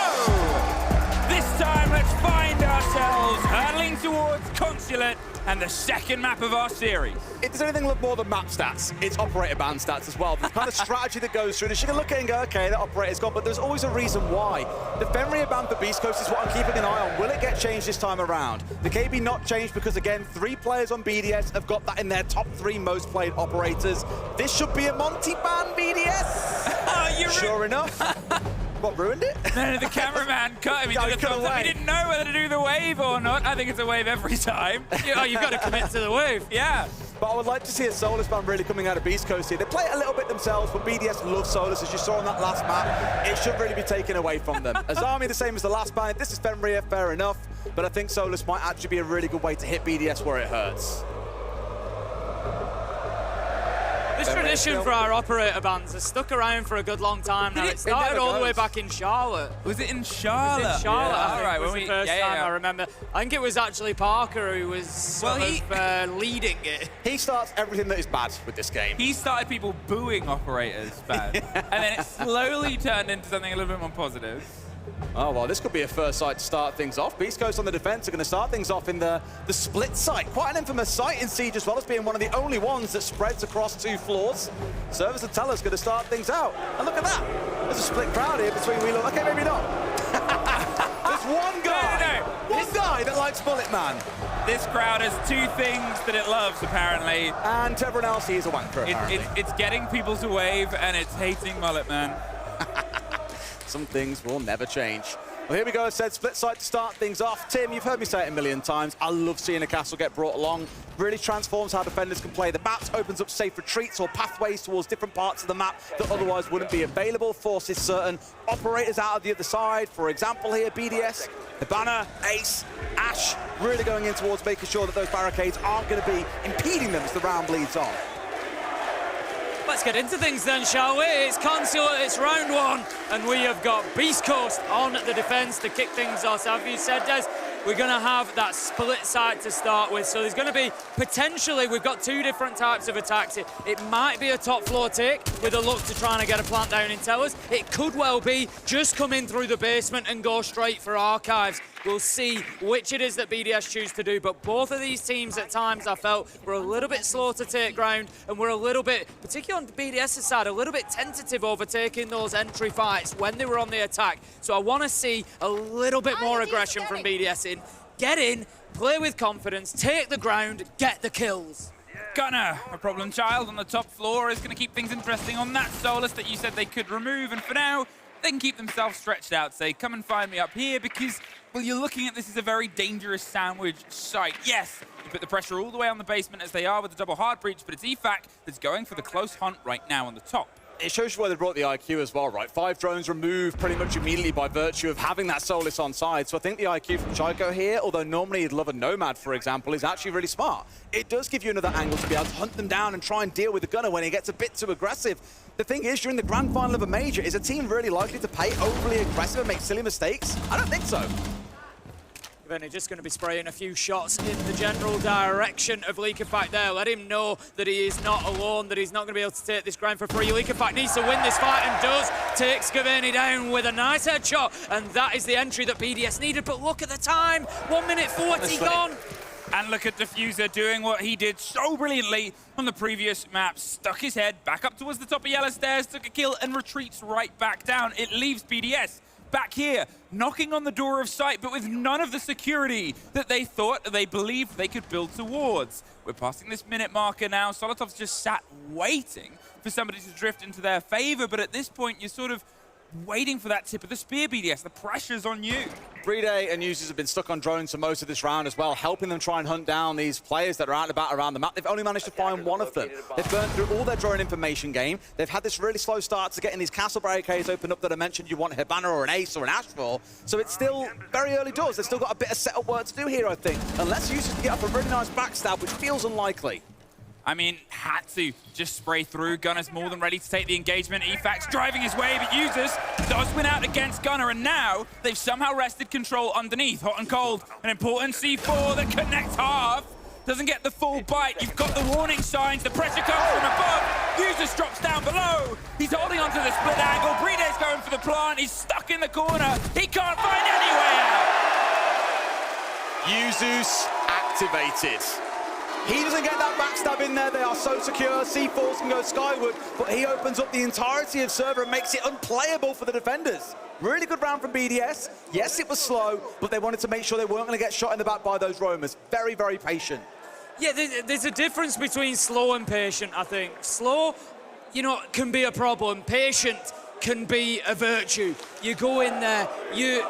G: this time let's find ourselves hurtling towards Consulate and the second map of our series.
E: If there's anything look more than map stats, it's operator ban stats as well. The kind of strategy that goes through this, you can look at it and go, okay, that operator's gone, but there's always a reason why. The Fenrir ban for Beast Coast is what I'm keeping an eye on. Will it get changed this time around? The KB not changed because, again, 3 players on BDS have got that in their top 3 most played operators. This should be a Monty ban, BDS. Sure enough. What, ruined it?
G: No, the cameraman cut him. He did a thumbs up. He didn't know whether to do the wave or not. I think it's a wave every time.
F: You've got to commit to the wave.
G: Yeah.
E: But I would like to see a Solus ban really coming out of Beast Coast here. They play it a little bit themselves, but BDS loves Solus, as you saw on that last map. It should really be taken away from them. Azami, the same as the last ban. This is Fenrir, fair enough. But I think Solus might actually be a really good way to hit BDS where it hurts.
F: This tradition for our operator bans has stuck around for a good long time now. It started all the way back in Charlotte.
G: Was it in Charlotte?
F: It was in Charlotte,
G: yeah.
F: I think,
G: right,
F: was the first time I remember. I think it was actually Parker who was leading it.
E: He starts everything that is bad with this game.
G: He started people booing operators bad. And then it slowly turned into something a little bit more positive.
E: Oh, well, this could be a first site to start things off. Beast Coast on the defense are going to start things off in the split site. Quite an infamous site in Siege as well, as being one of the only ones that spreads across 2 floors. Service and Teller's going to start things out. And look at that. There's a split crowd here between Wheeler. Okay, maybe not. There's one guy. One guy that likes Bullet Man.
G: This crowd has 2 things that it loves, apparently.
E: And everyone else, he is a wanker,
G: it's getting people to wave, and it's hating Mullet Man.
E: Some things will never change. Well, here we go. I said split site to start things off. Tim, you've heard me say it a million times. I love seeing a castle get brought along. Really transforms how defenders can play the maps, opens up safe retreats or pathways towards different parts of the map that otherwise wouldn't be available, forces certain operators out of the other side. For example here, BDS, the Banner, Ace, Ash, really going in towards making sure that those barricades aren't going to be impeding them as the round bleeds on.
F: Let's get into things then, shall we? It's Consulate, it's round 1, and we have got Beast Coast on the defense to kick things off. So, as you said, Des, we're going to have that split side to start with. So there's going to be, potentially, we've got 2 different types of attacks. It might be a top floor take with a look to trying to get a plant down in towers. It could well be just come in through the basement and go straight for archives. We'll see which it is that BDS choose to do, but both of these teams at times I felt were a little bit slow to take ground, and we're a little bit, particularly on the BDS's side, a little bit tentative over taking those entry fights when they were on the attack. So I want to see a little bit more aggression from BDS in. Get in, play with confidence, take the ground, get the kills.
G: Gunnar, a problem child on the top floor, is going to keep things interesting on that Solus that you said they could remove, and for now, they can keep themselves stretched out, say, come and find me up here, because, well, you're looking at this as a very dangerous sandwich site. Yes, you put the pressure all the way on the basement as they are with the double hard breach, but it's EFAC that's going for the close hunt right now on the top.
E: it shows you why they brought the IQ as well, right? 5 drones removed pretty much immediately by virtue of having that Solis on side. So I think the IQ from Chaiko here, although normally he'd love a Nomad, for example, is actually really smart. It does give you another angle to be able to hunt them down and try and deal with the gunner when he gets a bit too aggressive. The thing is, during the grand final of a major, is a team really likely to play overly aggressive and make silly mistakes? I don't think so.
F: They're just going to be spraying a few shots in the general direction of Liquefact there. Let him know that he is not alone, that he's not going to be able to take this ground for free. Liquefact needs to win this fight and does take Skaveni down with a nice headshot. And that is the entry that BDS needed. But look at the time, 1 minute 40 gone.
G: And look at Diffuser doing what he did so brilliantly on the previous map. Stuck his head back up towards the top of yellow stairs, took a kill and retreats right back down. It leaves BDS back here, knocking on the door of sight, but with none of the security that they thought, they believed they could build towards. We're passing this minute marker now. Solotov's just sat waiting for somebody to drift into their favor, but at this point, you're sort of waiting for that tip of the spear, BDS. The pressure's on you.
E: Brede and users have been stuck on drones for most of this round as well, helping them try and hunt down these players that are out and about around the map. They've only managed to find one of them. They've burned through all their drone information game. They've had this really slow start to getting these castle barricades opened up that I mentioned you want a Hibana or an Ace or an Ash for. So it's still very early doors. They've still got a bit of setup work to do here, I think. Unless users can get up a really nice backstab, which feels unlikely.
G: I mean, had to just spray through. Gunner's more than ready to take the engagement. Efax driving his way, but Users does win out against Gunner, and now they've somehow wrested control underneath. Hot and cold, an important C4 that connects half. Doesn't get the full bite. You've got the warning signs. The pressure comes from above. Users drops down below. He's holding onto the split angle. Bride's going for the plant. He's stuck in the corner. He can't find any way out.
E: Uzus activated. He doesn't get that backstab in there. They are so secure. C4s can go skyward, but he opens up the entirety of server and makes it unplayable for the defenders. Really good round from BDS. Yes, it was slow, but they wanted to make sure they weren't going to get shot in the back by those roamers. Very, very patient.
F: Yeah, there's a difference between slow and patient, I think. Slow, can be a problem. Patient can be a virtue. You go in there, you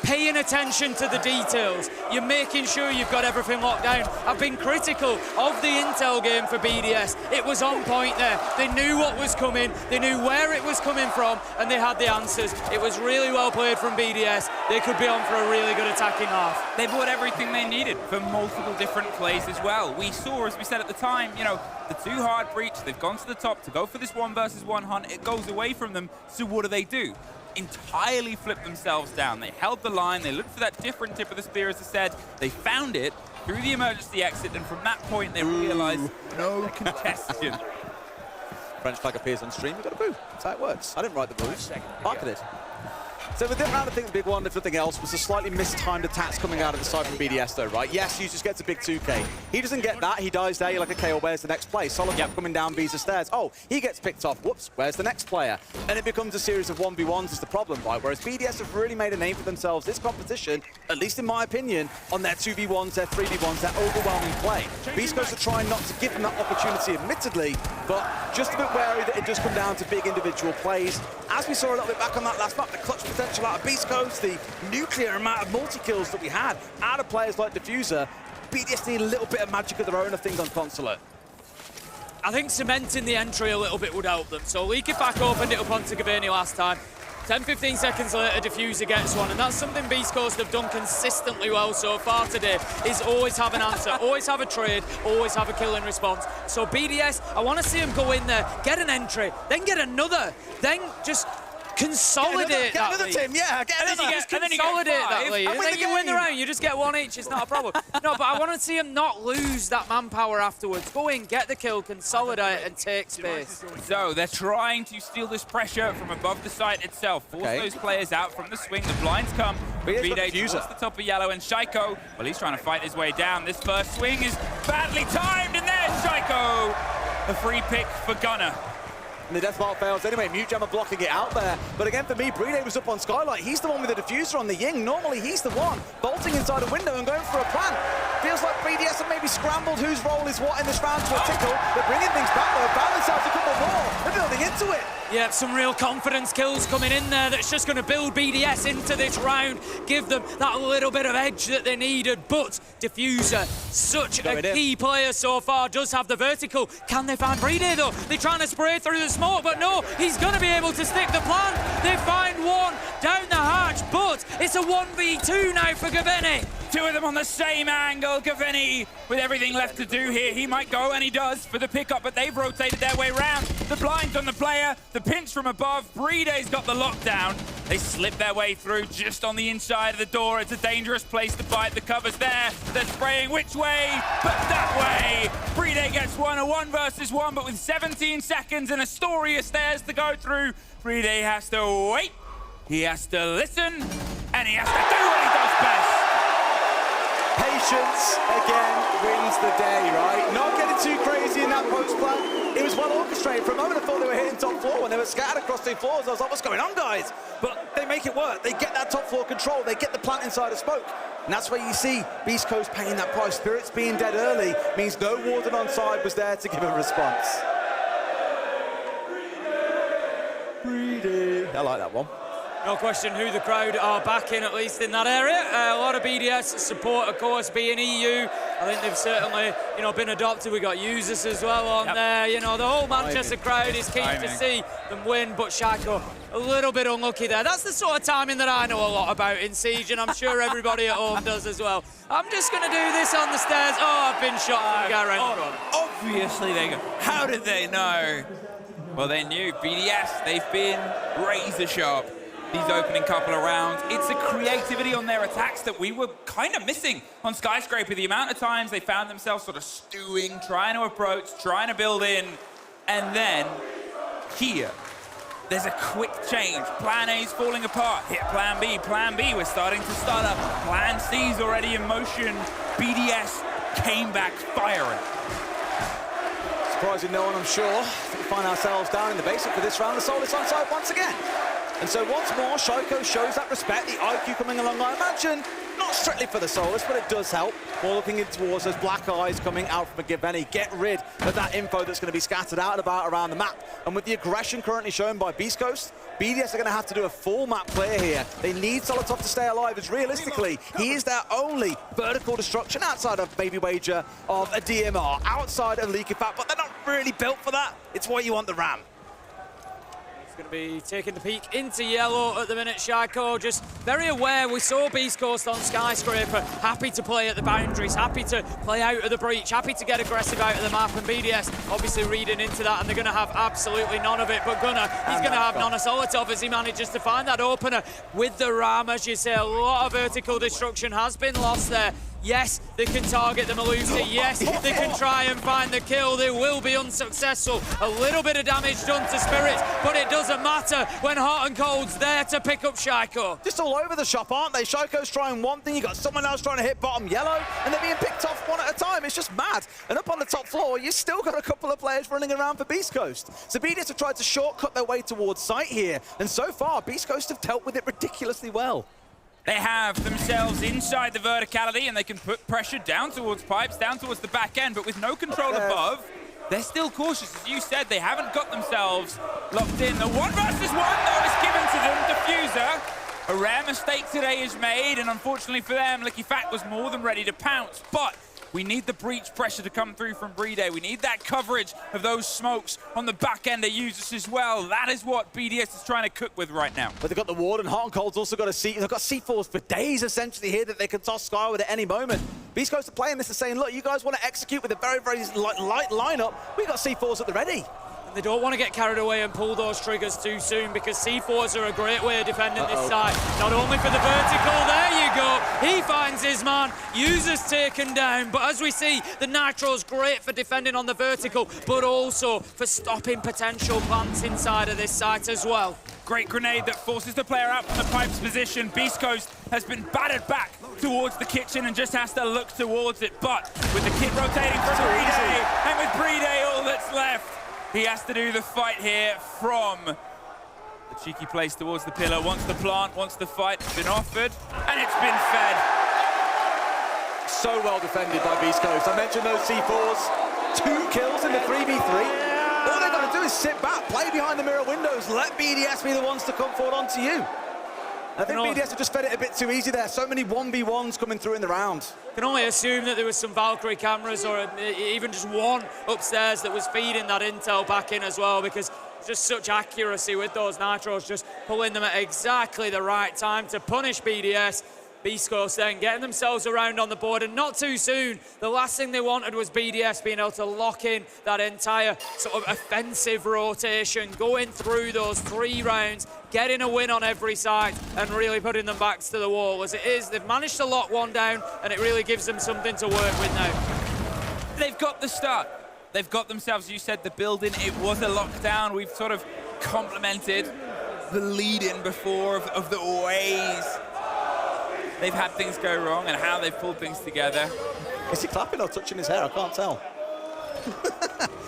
F: paying attention to the details. You're making sure you've got everything locked down. I've been critical of the intel game for BDS. It was on point there. They knew what was coming, they knew where it was coming from, and they had the answers. It was really well played from BDS. They could be on for a really good attacking half.
G: They bought everything they needed for multiple different plays as well. We saw, as we said at the time, the too hard breach, they've gone to the top to go for this 1 versus 1 hunt. It goes away from them, so what do? Entirely flipped themselves down. They held the line, they looked for that different tip of the spear, as I said. They found it through the emergency exit, and from that point they realized no contestation.
E: French flag appears on stream, you've got a boo. That's how it works. I didn't write the rules. Mark it. So with this round, I think the big one, if nothing else, was the slightly mistimed attacks coming out of the side from BDS though, right? Yes, Users gets a big 2K. He doesn't get that, he dies there, you're like, okay, well, where's the next play? Solotov coming down Visa stairs. Oh, he gets picked off. Whoops, where's the next player? And it becomes a series of 1v1s is the problem, right? Whereas BDS have really made a name for themselves this competition, at least in my opinion, on their 2v1s, their 3v1s, their overwhelming play. Beast Coast are trying not to give them that opportunity, admittedly, but just a bit wary that it does come down to big individual plays. As we saw a little bit back on that last map, the clutch potential out of Beast Coast, the nuclear amount of multi-kills that we had out of players like Diffuser, BDS need a little bit of magic of their own, I think, on Consulate.
F: I think cementing the entry a little bit would help them. So Liquefact opened it up onto Gavini last time. 10-15 seconds later, Diffuser gets one, and that's something Beast Coast have done consistently well so far today, is always have an answer, always have a trade, always have a kill in response. So BDS, I want to see them go in there, get an entry, then get another, then just consolidate
E: get another
F: lead.
E: Team, yeah, get another.
F: You just consolidate that lead, and then you win the round, you just get one each, it's not a problem. No, but I want to see them not lose that manpower afterwards. Go in, get the kill, consolidate, and take space.
G: So they're trying to steal this pressure from above the site itself, force those players out from the swing. The blinds come, Brede towards the top of yellow, and Shaiko, well, he's trying to fight his way down. This first swing is badly timed, and there's Shaiko. A free pick for Gunner.
E: And the death mark fails anyway. Mute Jammer blocking it out there. But again, for me, Brede was up on Skylight. He's the one with the diffuser on the Ying. Normally, he's the one bolting inside a window and going for a plant. Feels like BDS have maybe scrambled whose role is what in this round to a tickle. They're bringing things back, though. Found themselves a couple more. They're building into it.
F: Yeah, some real confidence kills coming in there that's just going to build BDS into this round, give them that little bit of edge that they needed. But Diffuser, such a key player so far, does have the vertical. Can they find Brede though? They're trying to spray through the smoke, but no, he's going to be able to stick the plan. They find one down the hatch, but it's a 1v2 now for Gavini.
G: Two of them on the same angle. Gavini, with everything left to do here, he might go, and he does, for the pickup, but they've rotated their way round. The blind's on the player, the pinch from above. Brede's got the lockdown. They slip their way through just on the inside of the door. It's a dangerous place to bite. The cover's there. They're spraying which way? But that way. Brede gets one, a 1 versus 1, but with 17 seconds and Astoria stairs to go through, Brede has to wait. He has to listen, and he has to do what he does best.
E: Patience, again, wins the day, right? Not getting too crazy in that post plan. It was well orchestrated. For a moment, I thought they were hitting top floor when they were scattered across 2 floors. I was like, what's going on, guys? But they make it work. They get that top floor control. They get the plant inside of smoke. And that's where you see Beast Coast paying that price. Spirits being dead early means no warden on side was there to give a response. Brede. I like that one.
F: No question who the crowd are backing, at least in that area. A lot of BDS support, of course, being EU. I think they've certainly, been adopted. We got users as well on there. The whole Manchester crowd is keen to see them win, but Shaiko, a little bit unlucky there. That's the sort of timing that I know a lot about in Siege, and I'm sure everybody at home does as well. I'm just going to do this on the stairs. Oh, I've been shot from the guy around the front.
G: Obviously they go. How did they know? Well, they knew. BDS, they've been razor sharp these opening couple of rounds. It's a creativity on their attacks that we were kind of missing on Skyscraper. The amount of times they found themselves sort of stewing, trying to approach, trying to build in, and then here, there's a quick change. Plan A's falling apart. Hit Plan B. Plan B, we're starting to stutter. Plan C's already in motion. BDS came back firing.
E: Surprising no one, I'm sure. We find ourselves down in the basement for this round. The Solus on side once again. And so once more, Shaiko shows that respect, the IQ coming along, I imagine, not strictly for the Solus, but it does help. More looking in towards those black eyes coming out from Gavini. Get rid of that info that's going to be scattered out and about around the map. And with the aggression currently shown by Beast Coast, BDS are going to have to do a full map clear here. They need Solotov to stay alive, as realistically, he is their only vertical destruction outside of Baby Wager of a DMR, outside of Leaky Fat, but they're not really built for that. It's why you want the Ram.
F: Going to be taking the peek into yellow at the minute. Shaiko just very aware. We saw Beast Coast on Skyscraper, happy to play at the boundaries, happy to play out of the breach, happy to get aggressive out of the map, and BDS obviously reading into that, and they're going to have absolutely none of it. But Gunnar, he's going to have none of Solotov as he manages to find that opener with the Ram. As you say, a lot of vertical destruction has been lost there. Yes, they can target the Malusi. Yes, they can try and find the kill. They will be unsuccessful. A little bit of damage done to Spirits, but it doesn't matter when Hot and Cold's there to pick up Shaiko.
E: Just all over the shop, aren't they? Shaiko's trying one thing, you got someone else trying to hit bottom yellow, and they're being picked off one at a time. It's just mad. And up on the top floor, you still got a couple of players running around for Beast Coast. So BDS have tried to shortcut their way towards site here, and so far, Beast Coast have dealt with it ridiculously well.
G: They have themselves inside the verticality, and they can put pressure down towards pipes, down towards the back end, but with no control above, they're still cautious. As you said, they haven't got themselves locked in. The 1 versus 1, though, is given to them. Diffuser, a rare mistake today is made, and unfortunately for them, Licky Fat was more than ready to pounce, but we need the breach pressure to come through from Brede. We need that coverage of those smokes on the back end of users as well. That is what BDS is trying to cook with right now.
E: But they've got the ward, and Hot and Cold's also got a C. They've got C4s for days, essentially, here that they can toss Skyward at any moment. Beast Coast are playing this and saying, look, you guys want to execute with a very, very light lineup. We got C4s at the ready.
F: They don't want to get carried away and pull those triggers too soon, because C4s are a great way of defending this side. Not only for the vertical, there you go. He finds his man, Users taken down. But as we see, the Nitro's great for defending on the vertical, but also for stopping potential plants inside of this site as well.
G: Great grenade that forces the player out from the pipes position. Beast Coast has been battered back towards the kitchen and just has to look towards it. But with the kit rotating from Brede, and with Brede all that's left, he has to do the fight here from the cheeky place towards the pillar. Wants the plant, wants the fight. It's been offered, and it's been fed.
E: So well defended by Beast Coast. I mentioned those C4s. 2 kills in the 3v3. All they've got to do is is sit back, play behind the mirror windows, let BDS be the ones to come forward onto you. I think BDS have just fed it a bit too easy there. So many 1v1s coming through in the round.
F: Can only assume that there was some Valkyrie cameras or even just one upstairs that was feeding that intel back in as well, because just such accuracy with those nitros, just pulling them at exactly the right time to punish BDS. beastcoast then getting themselves around on the board, and not too soon. The last thing they wanted was BDS being able to lock in that entire sort of offensive rotation, going through those 3 rounds, getting a win on every side and really putting them back to the wall. As it is, they've managed to lock one down, and it really gives them something to work with now.
G: They've got the start. They've got themselves, you said, the building. It was a lockdown. We've sort of complimented the lead-in before of the ways they've had things go wrong and how they've pulled things together.
E: Is he clapping or touching his hair? I can't tell.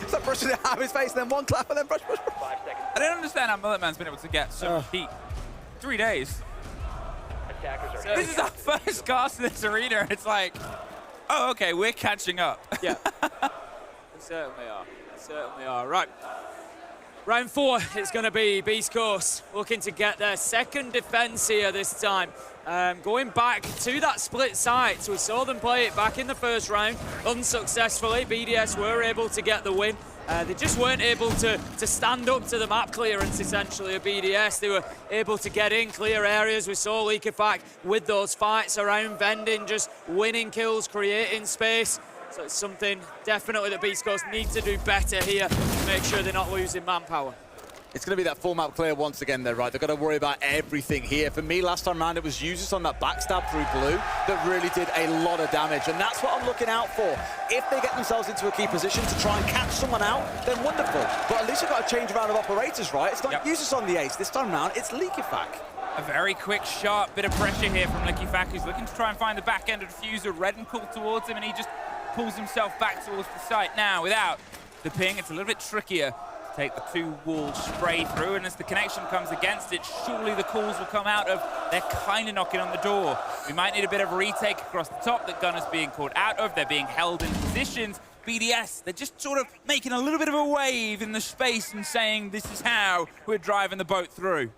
E: It's like brushing it out of his face, then one clap and then brush.
G: I don't understand how Mulletman's been able to get so much heat. 3 days. This is our first cast in this arena, and it's like, oh, okay, we're catching up.
F: Yeah, we certainly are. We certainly are. Right. Round 4, it's going to be beastcoast looking to get their second defense here this time. Going back to that split site. So we saw them play it back in the first round unsuccessfully. BDS were able to get the win. They just weren't able to stand up to the map clearance, essentially, of BDS. They were able to get in clear areas. We saw Liquefact with those fights around vending, just winning kills, creating space. So it's something definitely that beastcoast need to do better here to make sure they're not losing manpower.
E: It's going to be that full map clear once again, though, right? They've got to worry about everything here. For me, last time around, it was users on that backstab through blue that really did a lot of damage, and that's what I'm looking out for. If they get themselves into a key position to try and catch someone out, then wonderful. But at least you've got a change around of operators, right? It's not users on the ace. This time around, it's Liquefact.
G: A very quick, sharp bit of pressure here from Liquefact, who's looking to try and find the back end of the diffuser. Red and called towards him, and he just pulls himself back towards the site. Now, without the ping, it's a little bit trickier. Take the 2-wall spray through, and as the connection comes against it, surely the calls will come out of, they're kind of knocking on the door. We might need a bit of a retake across the top that Gunner's being caught out of. They're being held in positions. BDS, they're just sort of making a little bit of a wave in the space and saying, this is how we're driving the boat through.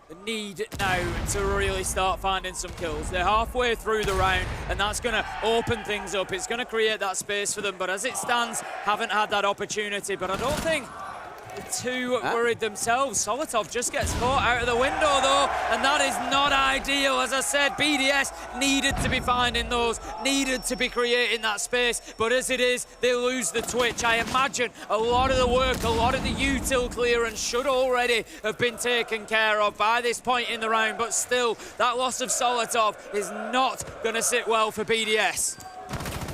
F: The need now to really start finding some kills. They're halfway through the round, and that's going to open things up. It's going to create that space for them, but as it stands, haven't had that opportunity. But I don't think they're too worried themselves. Solotov just gets caught out of the window, though, and that is not ideal. As I said, BDS needed to be finding those, needed to be creating that space, but as it is, they lose the twitch. I imagine a lot of the work, a lot of the util clearance should already have been taken care of by this point in the round, but still, that loss of Solotov is not going to sit well for BDS.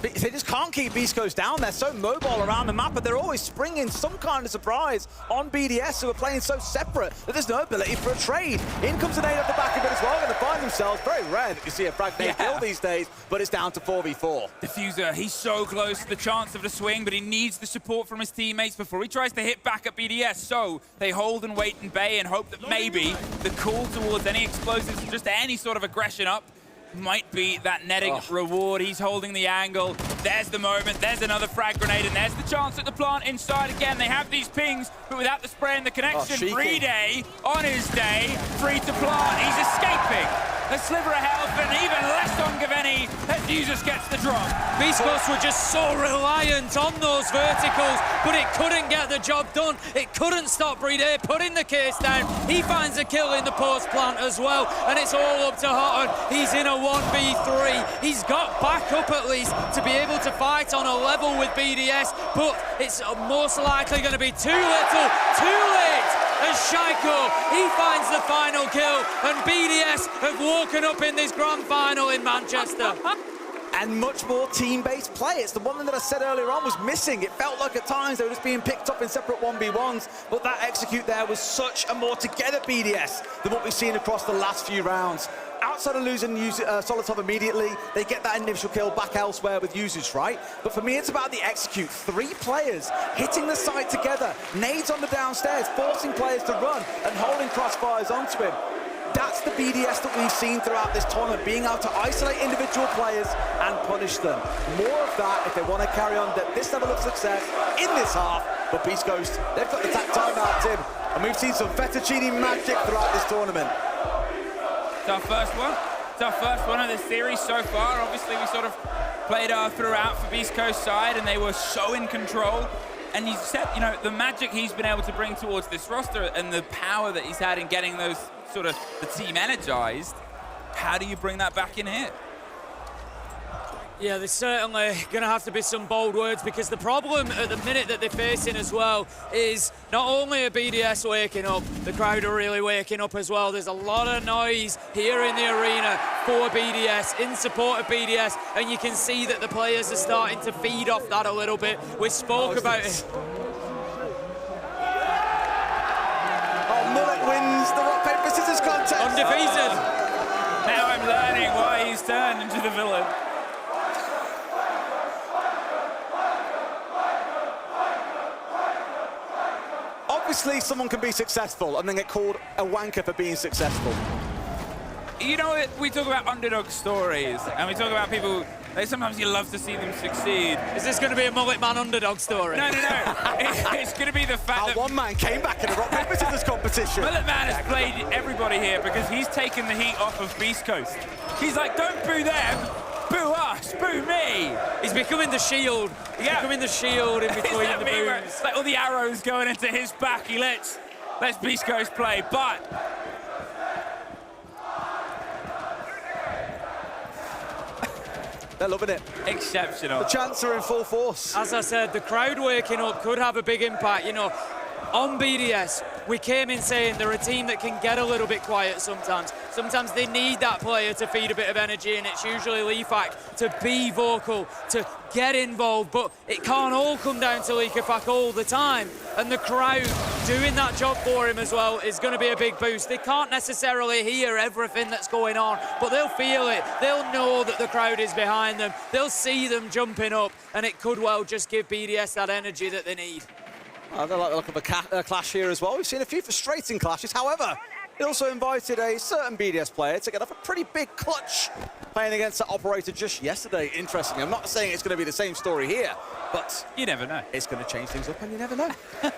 E: They just can't keep beastcoast down. They're so mobile around the map, but they're always springing some kind of surprise on BDS, who are playing so separate that there's no ability for a trade. In comes an 8 off the back of it as well, going to find themselves. Very rare that you see a frag nade kill these days, but it's down to 4v4.
G: Diffuser, he's so close to the chance of the swing, but he needs the support from his teammates before he tries to hit back at BDS. So they hold and wait and bay and hope that maybe the call towards any explosives, just any sort of aggression up, might be that netting reward. He's holding the angle. There's the moment. There's another frag grenade, and there's the chance at the plant inside again. They have these pings, but without the spray and the connection, free day on his day, free to plant. He's escaping. A sliver of health, and even less on Gaveni as Jesus gets the drop.
F: beastcoast were just so reliant on those verticals, but it couldn't get the job done. It couldn't stop Brede putting the case down. He finds a kill in the post plant as well, and it's all up to Houghton. He's in a 1v3. He's got back up at least to be able to fight on a level with BDS, but it's most likely going to be too little, too late. As Shaiko, he finds the final kill, and BDS have woken up in this grand final in Manchester.
E: And much more team-based play. It's the one thing that I said earlier on was missing. It felt like at times they were just being picked up in separate 1v1s, but that execute there was such a more together BDS than what we've seen across the last few rounds. Outside of losing Solotov immediately, they get that initial kill back elsewhere with users, right? But for me, it's about the execute. 3 players hitting the site together, nades on the downstairs, forcing players to run and holding crossfires onto him. That's the BDS that we've seen throughout this tournament, being able to isolate individual players and punish them. More of that if they want to carry on at this level of success in this half But Beast Coast, they've got the timeout, Tim. And we've seen some fettuccine magic throughout this tournament.
G: It's our first one. It's our first one of this series so far. Obviously, we sort of played throughout for Beast Coast side, and they were so in control. And you said, you know, the magic he's been able to bring towards this roster and the power that he's had in getting those sort of the team energized. How do you bring that back in here?
F: Yeah, there's certainly going to have to be some bold words, because the problem at the minute that they're facing as well is not only are BDS waking up, the crowd are really waking up as well. There's a lot of noise here in the arena for BDS, in support of BDS, and you can see that the players are starting to feed off that a little bit. We spoke about it.
E: Oh, Mullet wins the rock, paper, scissors contest.
F: Undefeated.
G: Now I'm learning why he's turned into the villain.
E: Obviously, someone can be successful and then get called a wanker for being successful.
G: You know, we talk about underdog stories, and we talk about people, sometimes you love to see them succeed.
F: Is this going to be a mullet man underdog story?
G: No. It's going to be the fact that
E: one man came back in a rock, paper, scissors competition.
G: Mullet man has played everybody here because he's taken the heat off of Beast Coast. He's like, don't boo them, boo us, boo me.
F: He's becoming the shield. He's becoming the shield in between the boos.
G: Like all the arrows going into his back, he lets Beast Coast play, but
E: they're loving it.
G: Exceptional.
E: The chants are in full force.
F: As I said, the crowd waking up could have a big impact. You know, on BDS, we came in saying they're a team that can get a little bit quiet sometimes. Sometimes they need that player to feed a bit of energy, and it's usually Leafak to be vocal, to get involved, but it can't all come down to Leafak all the time. And the crowd doing that job for him as well is going to be a big boost. They can't necessarily hear everything that's going on, but they'll feel it. They'll know that the crowd is behind them. They'll see them jumping up, and it could well just give BDS that energy that they need.
E: I like the look of a clash here as well. We've seen a few frustrating clashes. However, it also invited a certain BDS player to get off a pretty big clutch playing against that operator just yesterday. Interesting. I'm not saying it's going to be the same story here, but
G: you never know.
E: It's going to change things up, and you never know.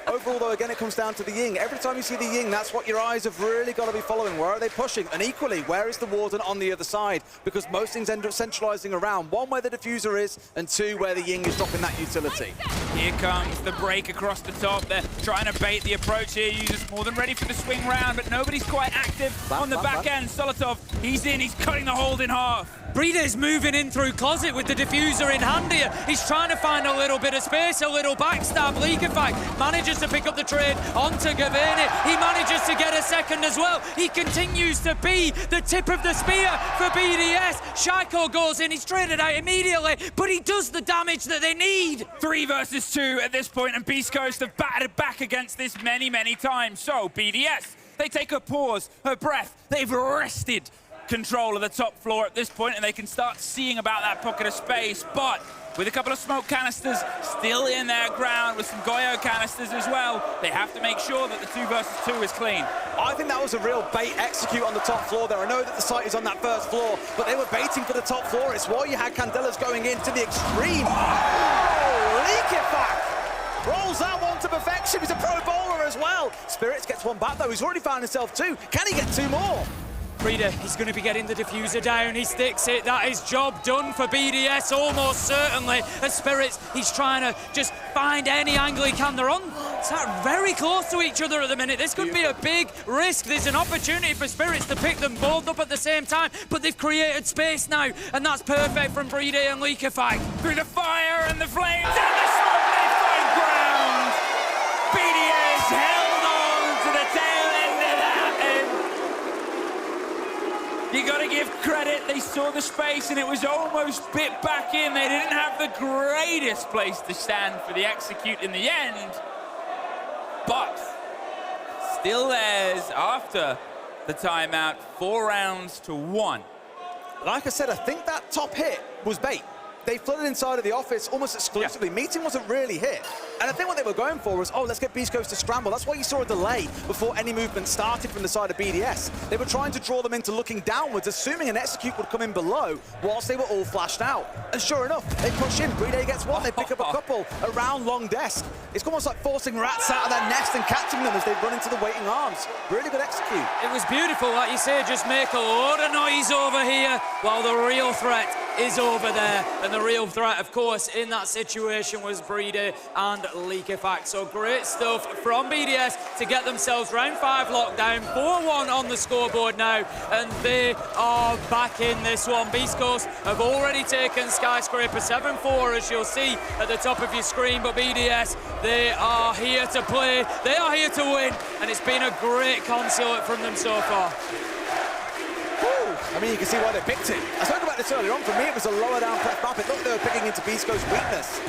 E: Overall, though, again, it comes down to the Ying. Every time you see the Ying, that's what your eyes have really got to be following. Where are they pushing? And equally, where is the Warden on the other side? Because most things end up centralizing around. One, where the diffuser is, and two, where the Ying is dropping that utility.
G: Here comes the break across the top. They're trying to bait the approach here. Users more than ready for the swing round, but nobody's quite active on the back end. Solotov, he's in, he's cutting the hold in half.
F: Brita is moving in through Closet with the diffuser in hand here. He's trying to find a little bit of space, a little backstab. Leakify manages to pick up the trade onto Gaverni. He manages to get a second as well. He continues to be the tip of the spear for BDS. Shaiko goes in, he's traded out immediately, but he does the damage that they need.
G: 3 versus 2 at this point, and Beast Coast have battered back against this many, many times. So BDS, they take a pause, a breath. They've wrested control of the top floor at this point, and they can start seeing about that pocket of space, but with a couple of smoke canisters still in their ground, with some Goyo canisters as well, they have to make sure that the 2 versus 2 is clean.
E: I think that was a real bait execute on the top floor there. I know that the site is on that first floor, but they were baiting for the top floor. It's why you had Candelas going in to the extreme. Oh, Leakifak rolls that one to perfection. He's a pro bowler as well. Spirits gets one back, though. He's already found himself 2. Can he get 2 more?
F: Brita, he's going to be getting the diffuser down. He sticks it. That is job done for BDS, almost certainly. As Spirits, he's trying to just find any angle he can. They're on very close to each other at the minute. This could be a big risk. There's an opportunity for Spirits to pick them both up at the same time, but they've created space now, and that's perfect from Brita and Leakify.
G: Through the fire and the flames and the smoke, they find ground. BDS held on to the tail end of that, and you got to give credit. They saw the space, and it was almost bit back in. They didn't have the greatest place to stand for the execute in the end, but still there's, after the timeout, 4 rounds to 1.
E: Like I said, I think that top hit was bait. they flooded inside of the office almost exclusively. Meeting wasn't really hit. And I think what they were going for was, oh, let's get Beast Coast to scramble. That's why you saw a delay before any movement started from the side of BDS. They were trying to draw them into looking downwards, assuming an execute would come in below whilst they were all flashed out. And sure enough, they push in. Brede gets one. They pick up a couple around long desk. It's almost like forcing rats out of their nest and catching them as they run into the waiting arms. Really good execute.
F: It was beautiful, like you say, just make a load of noise over here while the real threat is over there. And the real threat, of course, in that situation was Brede and Liquefact. So great stuff from BDS to get themselves round 5 locked down, 4-1 on the scoreboard now, and they are back in this one. Beast Coast have already taken Skyscraper 7-4, as you'll see at the top of your screen, but BDS, they are here to play, they are here to win, and it's been a great Consulate from them so far.
E: I mean, you can see why they picked it. I spoke about this earlier on. For me, it was a lower down press map. It looked like they were picking into Beast Coast's weakness.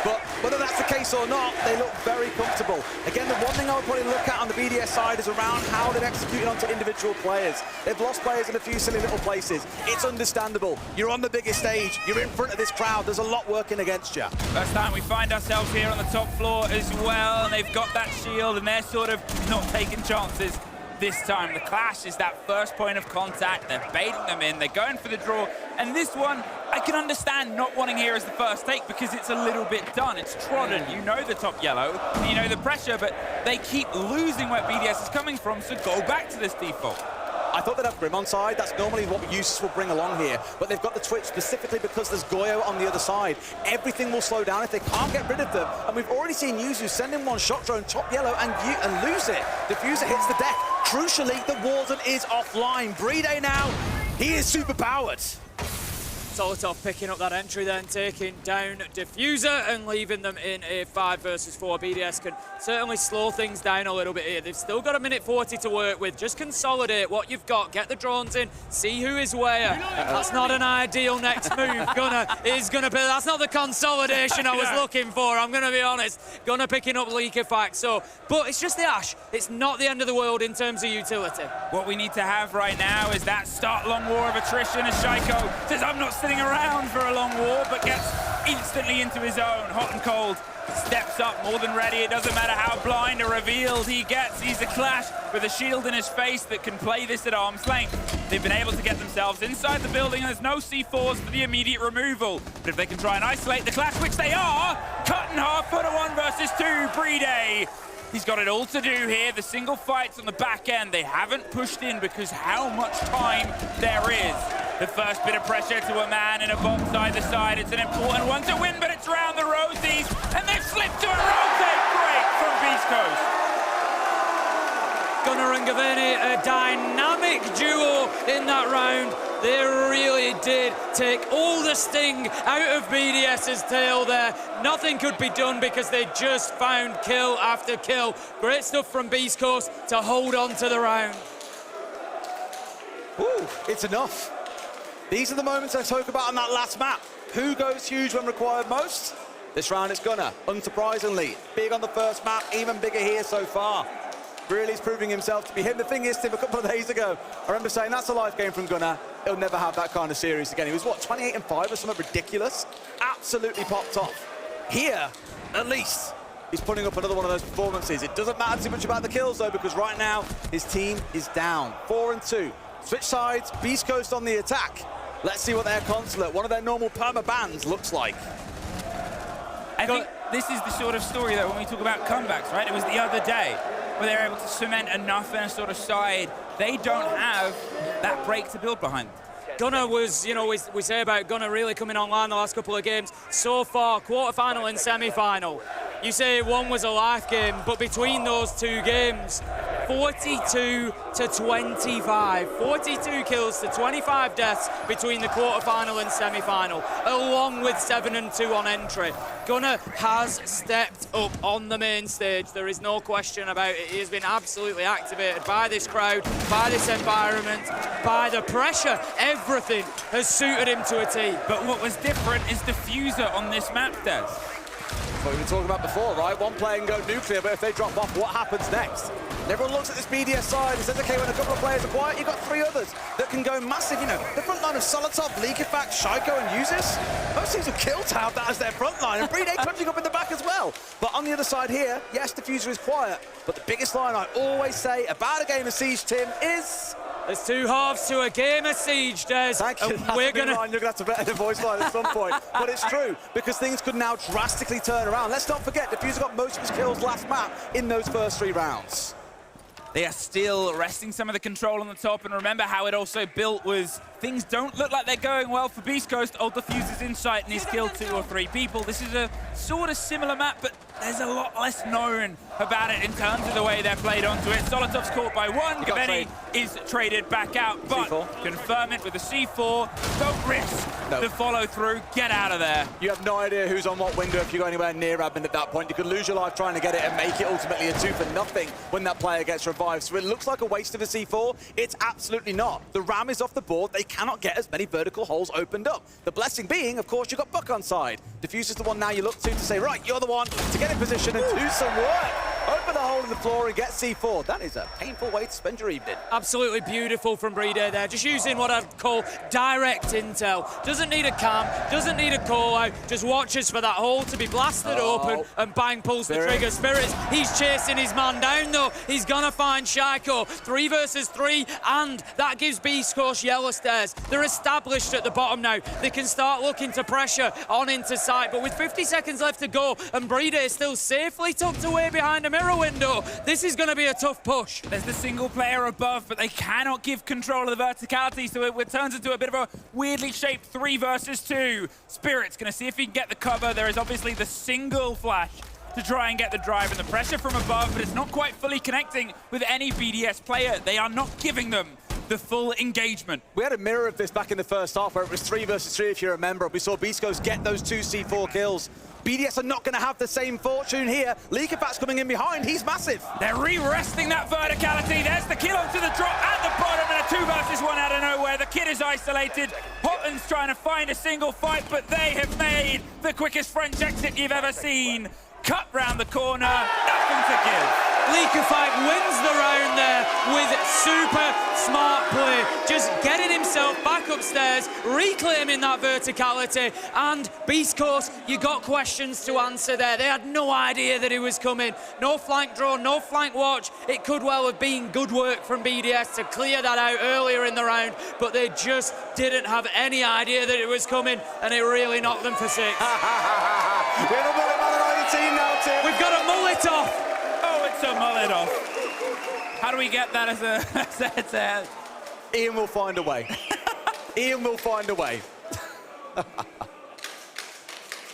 E: But whether that's the case or not, they look very comfortable. Again, the one thing I would probably look at on the BDS side is around how they've executed onto individual players. They've lost players in a few silly little places. It's understandable. You're on the biggest stage. You're in front of this crowd. There's a lot working against you.
G: First time we find ourselves here on the top floor as well, and they've got that shield, and they're sort of not taking chances. This time, the clash is that first point of contact. They're baiting them in, they're going for the draw. And this one, I can understand not wanting here as the first take because it's a little bit done. It's trodden, you know the top yellow, you know the pressure, but they keep losing where BDS is coming from, so go back to this default.
E: I thought they'd have Grim on side. That's normally what Usus will bring along here. But they've got the Twitch specifically because there's Goyo on the other side. Everything will slow down if they can't get rid of them. And we've already seen Usus send in one shot drone, top yellow, and lose it. Diffuser hits the deck. Crucially, the Warden is offline. Brede now, he is super powered.
F: Solotov picking up that entry then, taking down Diffuser and leaving them in a 5 versus 4. BDS can certainly slow things down a little bit here. They've still got a minute 40 to work with. Just consolidate what you've got, get the drones in, see who is where. That's not an ideal next move. Gunnar is going to be, that's not the consolidation I was looking for, I'm going to be honest. Gunnar picking up Liquefact, so, but it's just the Ash. It's not the end of the world in terms of utility.
G: What we need to have right now is that start long war of attrition as Shaiko says, I'm not sitting around for a long war, but gets instantly into his own, hot and cold. Steps up, more than ready. It doesn't matter how blind or revealed he gets. He's a Clash with a shield in his face that can play this at arm's length. They've been able to get themselves inside the building, and there's no C4s for the immediate removal. But if they can try and isolate the Clash, which they are, cut in half for a 1 versus 2, Brede. He's got it all to do here. The single fights on the back end. They haven't pushed in because how much time there is. The first bit of pressure to a man in a box either side. It's an important one to win, but it's around the Rosies, and they've slipped to a rotate break from Beast Coast.
F: Gunnar and Gaveni, a dynamic duo in that round. They really did take all the sting out of BDS's tail there. Nothing could be done because they just found kill after kill. Great stuff from Beast Coast to hold on to the round.
E: Ooh, it's enough. These are the moments I spoke about on that last map. Who goes huge when required most? This round it's Gunnar, unsurprisingly. Big on the first map, even bigger here so far. Really is proving himself to be him. The thing is, Tim, a couple of days ago, I remember saying that's a life game from Gunnar. He'll never have that kind of series again. He was, what, 28-5 or something ridiculous? Absolutely popped off. Here, at least, he's putting up another one of those performances. It doesn't matter too much about the kills, though, because right now, his team is down. 4-2. Switch sides, Beast Coast on the attack. Let's see what their Consulate, one of their normal perma bans, looks like.
G: I think this is the sort of story, though, when we talk about comebacks, right? It was the other day where they were able to cement enough in a sort of side. They don't have that break to build behind.
F: Gunnar was, you know, we say about Gunnar really coming online the last couple of games. So far, quarterfinal and semi-final. You say one was a life game, but between those two games, 42 to 25. 42 kills to 25 deaths between the quarterfinal and semi-final, along with 7-2 on entry. Gunnar has stepped up on the main stage. There is no question about it. He has been absolutely activated by this crowd, by this environment, by the pressure. Everything has suited him to a T.
G: But what was different is Diffuser on this map, Des.
E: What we were talking about before, right? One player can go nuclear, but if they drop off, what happens next? And everyone looks at this BDS side and says, okay, when a couple of players are quiet, you've got 3 others that can go massive. You know, the front line of Solotov, Leakifax, Shaiko, and Uzis. Most teams have killed to have that as their front line, and BDS punching up in the back as well. But on the other side here, yes, Diffuser is quiet, but the biggest line I always say about a game of Siege, Tim, is...
F: There's 2 halves to a game of Siege, Des.
E: Thank you.
F: We're gonna...
E: You're gonna have to better the voice line at some point. But it's true, because things could now drastically turn around. Let's not forget, Diffuser got most of his kills last map in those first 3 rounds.
G: They are still resting some of the control on the top, and remember how it also built was things don't look like they're going well for Beast Coast. Old Diffuser's in sight and he's killed 2 or 3 people. This is a sort of similar map, but there's a lot less known about it in terms of the way they're played onto it. Solotov's caught by 1, Gaveni is traded back out, but C4. Confirm it with a C4. Don't risk the follow through, get out of there.
E: You have no idea who's on what window if you go anywhere near admin at that point. You could lose your life trying to get it and make it ultimately a 2 for nothing when that player gets revived. So it looks like a waste of a C4. It's absolutely not. The Ram is off the board. They cannot get as many vertical holes opened up. The blessing being, of course, you've got Buck on side. Diffuser's the one now you look to say, right, you're the one to get in position and do some work. Open the hole in the floor and get C4. That is a painful way to spend your evening.
F: Absolutely beautiful from Breeder there. Just using what I'd call direct intel. Doesn't need a cam, doesn't need a call out. Just watches for that hole to be blasted open and bang, pulls the trigger. Spirits, he's chasing his man down though. He's gonna find Shaiko. 3 versus 3, and that gives Beast Coast yellow stairs. They're established at the bottom now. They can start looking to pressure on into sight, but with 50 seconds left to go, and Breeder is still safely tucked away behind a mirror window, this is going to be a tough push.
G: There's the single player above, but they cannot give control of the verticality, so it turns into a bit of a weirdly shaped 3 versus 2. Spirit's going to see if he can get the cover. There is obviously the single flash to try and get the drive and the pressure from above, but it's not quite fully connecting with any BDS player. They are not giving them the full engagement.
E: We had a mirror of this back in the first half where it was 3 versus 3 if you remember. We saw Beast Coast get those 2 C4 kills. BDS are not going to have the same fortune here. Leakifat's coming in behind. He's massive.
G: They're re-resting that verticality. There's the kill onto the drop at the bottom, and a 2 versus 1 out of nowhere. The kid is isolated. Hotton's trying to find a single fight, but they have made the quickest French exit you've ever seen. Cut round the corner, nothing to give.
F: Leakifight wins the round there with super smart play. Just getting himself back upstairs, reclaiming that verticality, and Beast Coast, you got questions to answer there. They had no idea that he was coming. No flank draw, no flank watch. It could well have been good work from BDS to clear that out earlier in the round, but they just didn't have any idea that it was coming, and it really knocked them for 6.
E: We have a mullet man on the team now, Tim.
F: We've got a mullet off.
G: Oh, it's a mullet off. How do we get that as a...
E: Ian will find a way. Ian will find a way.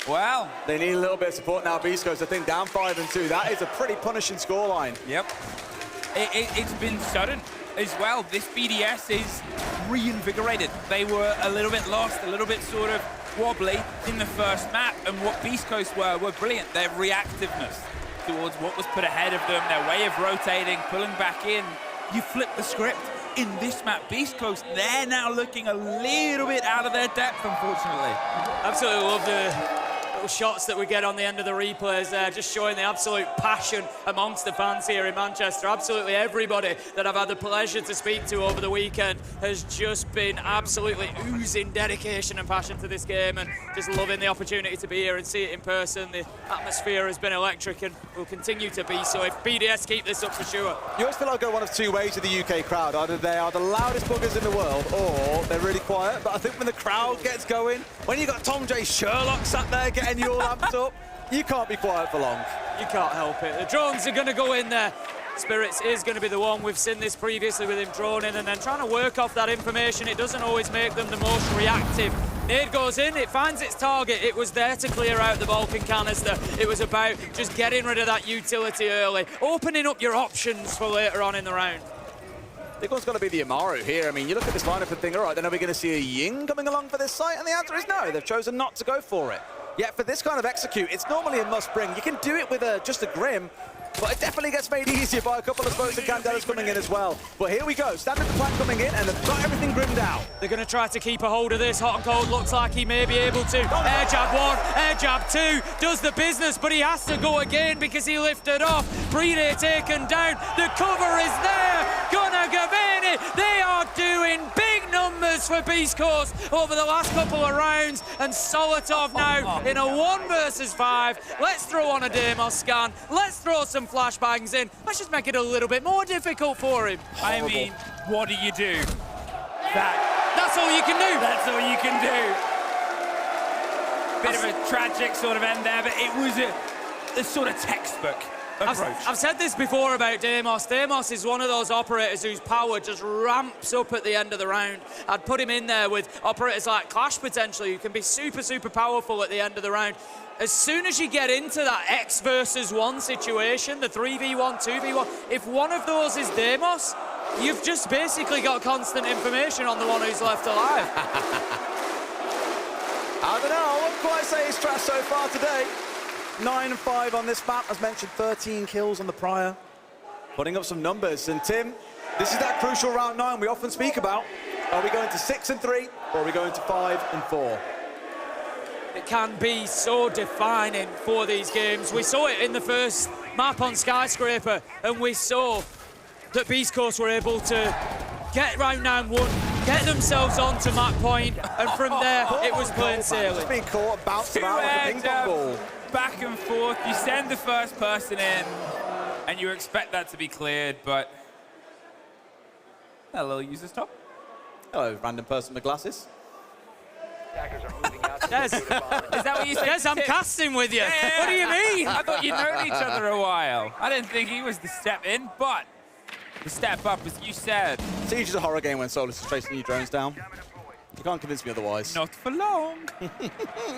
G: Wow.
E: They need a little bit of support now, Beast Coast. I think down 5 and 2. That is a pretty punishing scoreline.
G: Yep. It's been sudden as well. This BDS is reinvigorated. They were a little bit lost, a little bit sort of wobbly in the first map, and what Beast Coast were brilliant. Their reactiveness towards what was put ahead of them, their way of rotating, pulling back in. You flip the script in this map. Beast Coast, they're now looking a little bit out of their depth, unfortunately.
F: Absolutely love the little shots that we get on the end of the replays there, just showing the absolute passion amongst the fans here in Manchester. Absolutely everybody that I've had the pleasure to speak to over the weekend has just been absolutely oozing dedication and passion to this game, and just loving the opportunity to be here and see it in person. The atmosphere has been electric and will continue to be so if BDS keep this up for sure.
E: You always feel like go one of 2 ways with the UK crowd. Either they are the loudest buggers in the world or they're really quiet. But I think when the crowd gets going, when you got Tom J. Sherlock sat there getting you all amped up, you can't be quiet for long.
F: You can't help it. The drones are going to go in there. Spirits is going to be the one. We've seen this previously with him droning and then trying to work off that information. It doesn't always make them the most reactive. Nade goes in, it finds its target. It was there to clear out the Vulcan canister. It was about just getting rid of that utility early, opening up your options for later on in the round.
E: I think one's got to be the Amaru here. I mean, you look at this lineup and think, all right, then are we going to see a Ying coming along for this site? And the answer is no. They've chosen not to go for it. Yet for this kind of execute, it's normally a must-bring. You can do it with just a Grim, but it definitely gets made easier by a couple of smokes and Candelas coming in as well. But here we go, standard plan coming in, and they've got everything grimmed out.
F: They're going to try to keep a hold of this. Hot and Cold looks like he may be able to. Air jab 1, air jab 2, does the business, but he has to go again because he lifted off. Bride taken down, the cover is there. Gunnar Gavini, they are doing big numbers for Beast Coast over the last couple of rounds, and Solotov now in a 1 versus 5. Let's throw on a Deimos scan, let's throw some flashbangs in, let's just make it a little bit more difficult for him.
G: I mean, what do you do?
F: That's all you can do.
G: That's all you can do. Bit of a tragic sort of end there, but it was a sort of textbook approach.
F: I've said this before about Deimos. Deimos is one of those operators whose power just ramps up at the end of the round. I'd put him in there with operators like Clash potentially, who can be super, super powerful at the end of the round. As soon as you get into that X versus 1 situation, the 3v1, 2v1, if one of those is Deimos, you've just basically got constant information on the one who's left alive.
E: I don't know, I wouldn't quite say it's trash so far today. 9-5 on this map, as mentioned, 13 kills on the prior. Putting up some numbers, and Tim, this is that crucial round 9 we often speak about. Are we going to 6-3, or are we going to 5-4?
F: It can be so defining for these games. We saw it in the first map on Skyscraper, and we saw that Beast Coast were able to get round 9-1, get themselves onto map point, and from there it was plain sailing.
E: Just being caught, bounced around like a ping pong ball.
G: Back and forth, you send the first person in, and you expect that to be cleared, but hello, users top.
E: Hello, random person with glasses.
F: Des,
G: is that what you said?
F: Des, I'm casting with you.
G: Yeah.
F: What do you mean?
G: I thought you'd known each other a while. I didn't think he was the step in, but the step up, as you said.
E: Siege is a horror game when Solus is chasing you drones down. You can't convince me otherwise.
G: Not for long.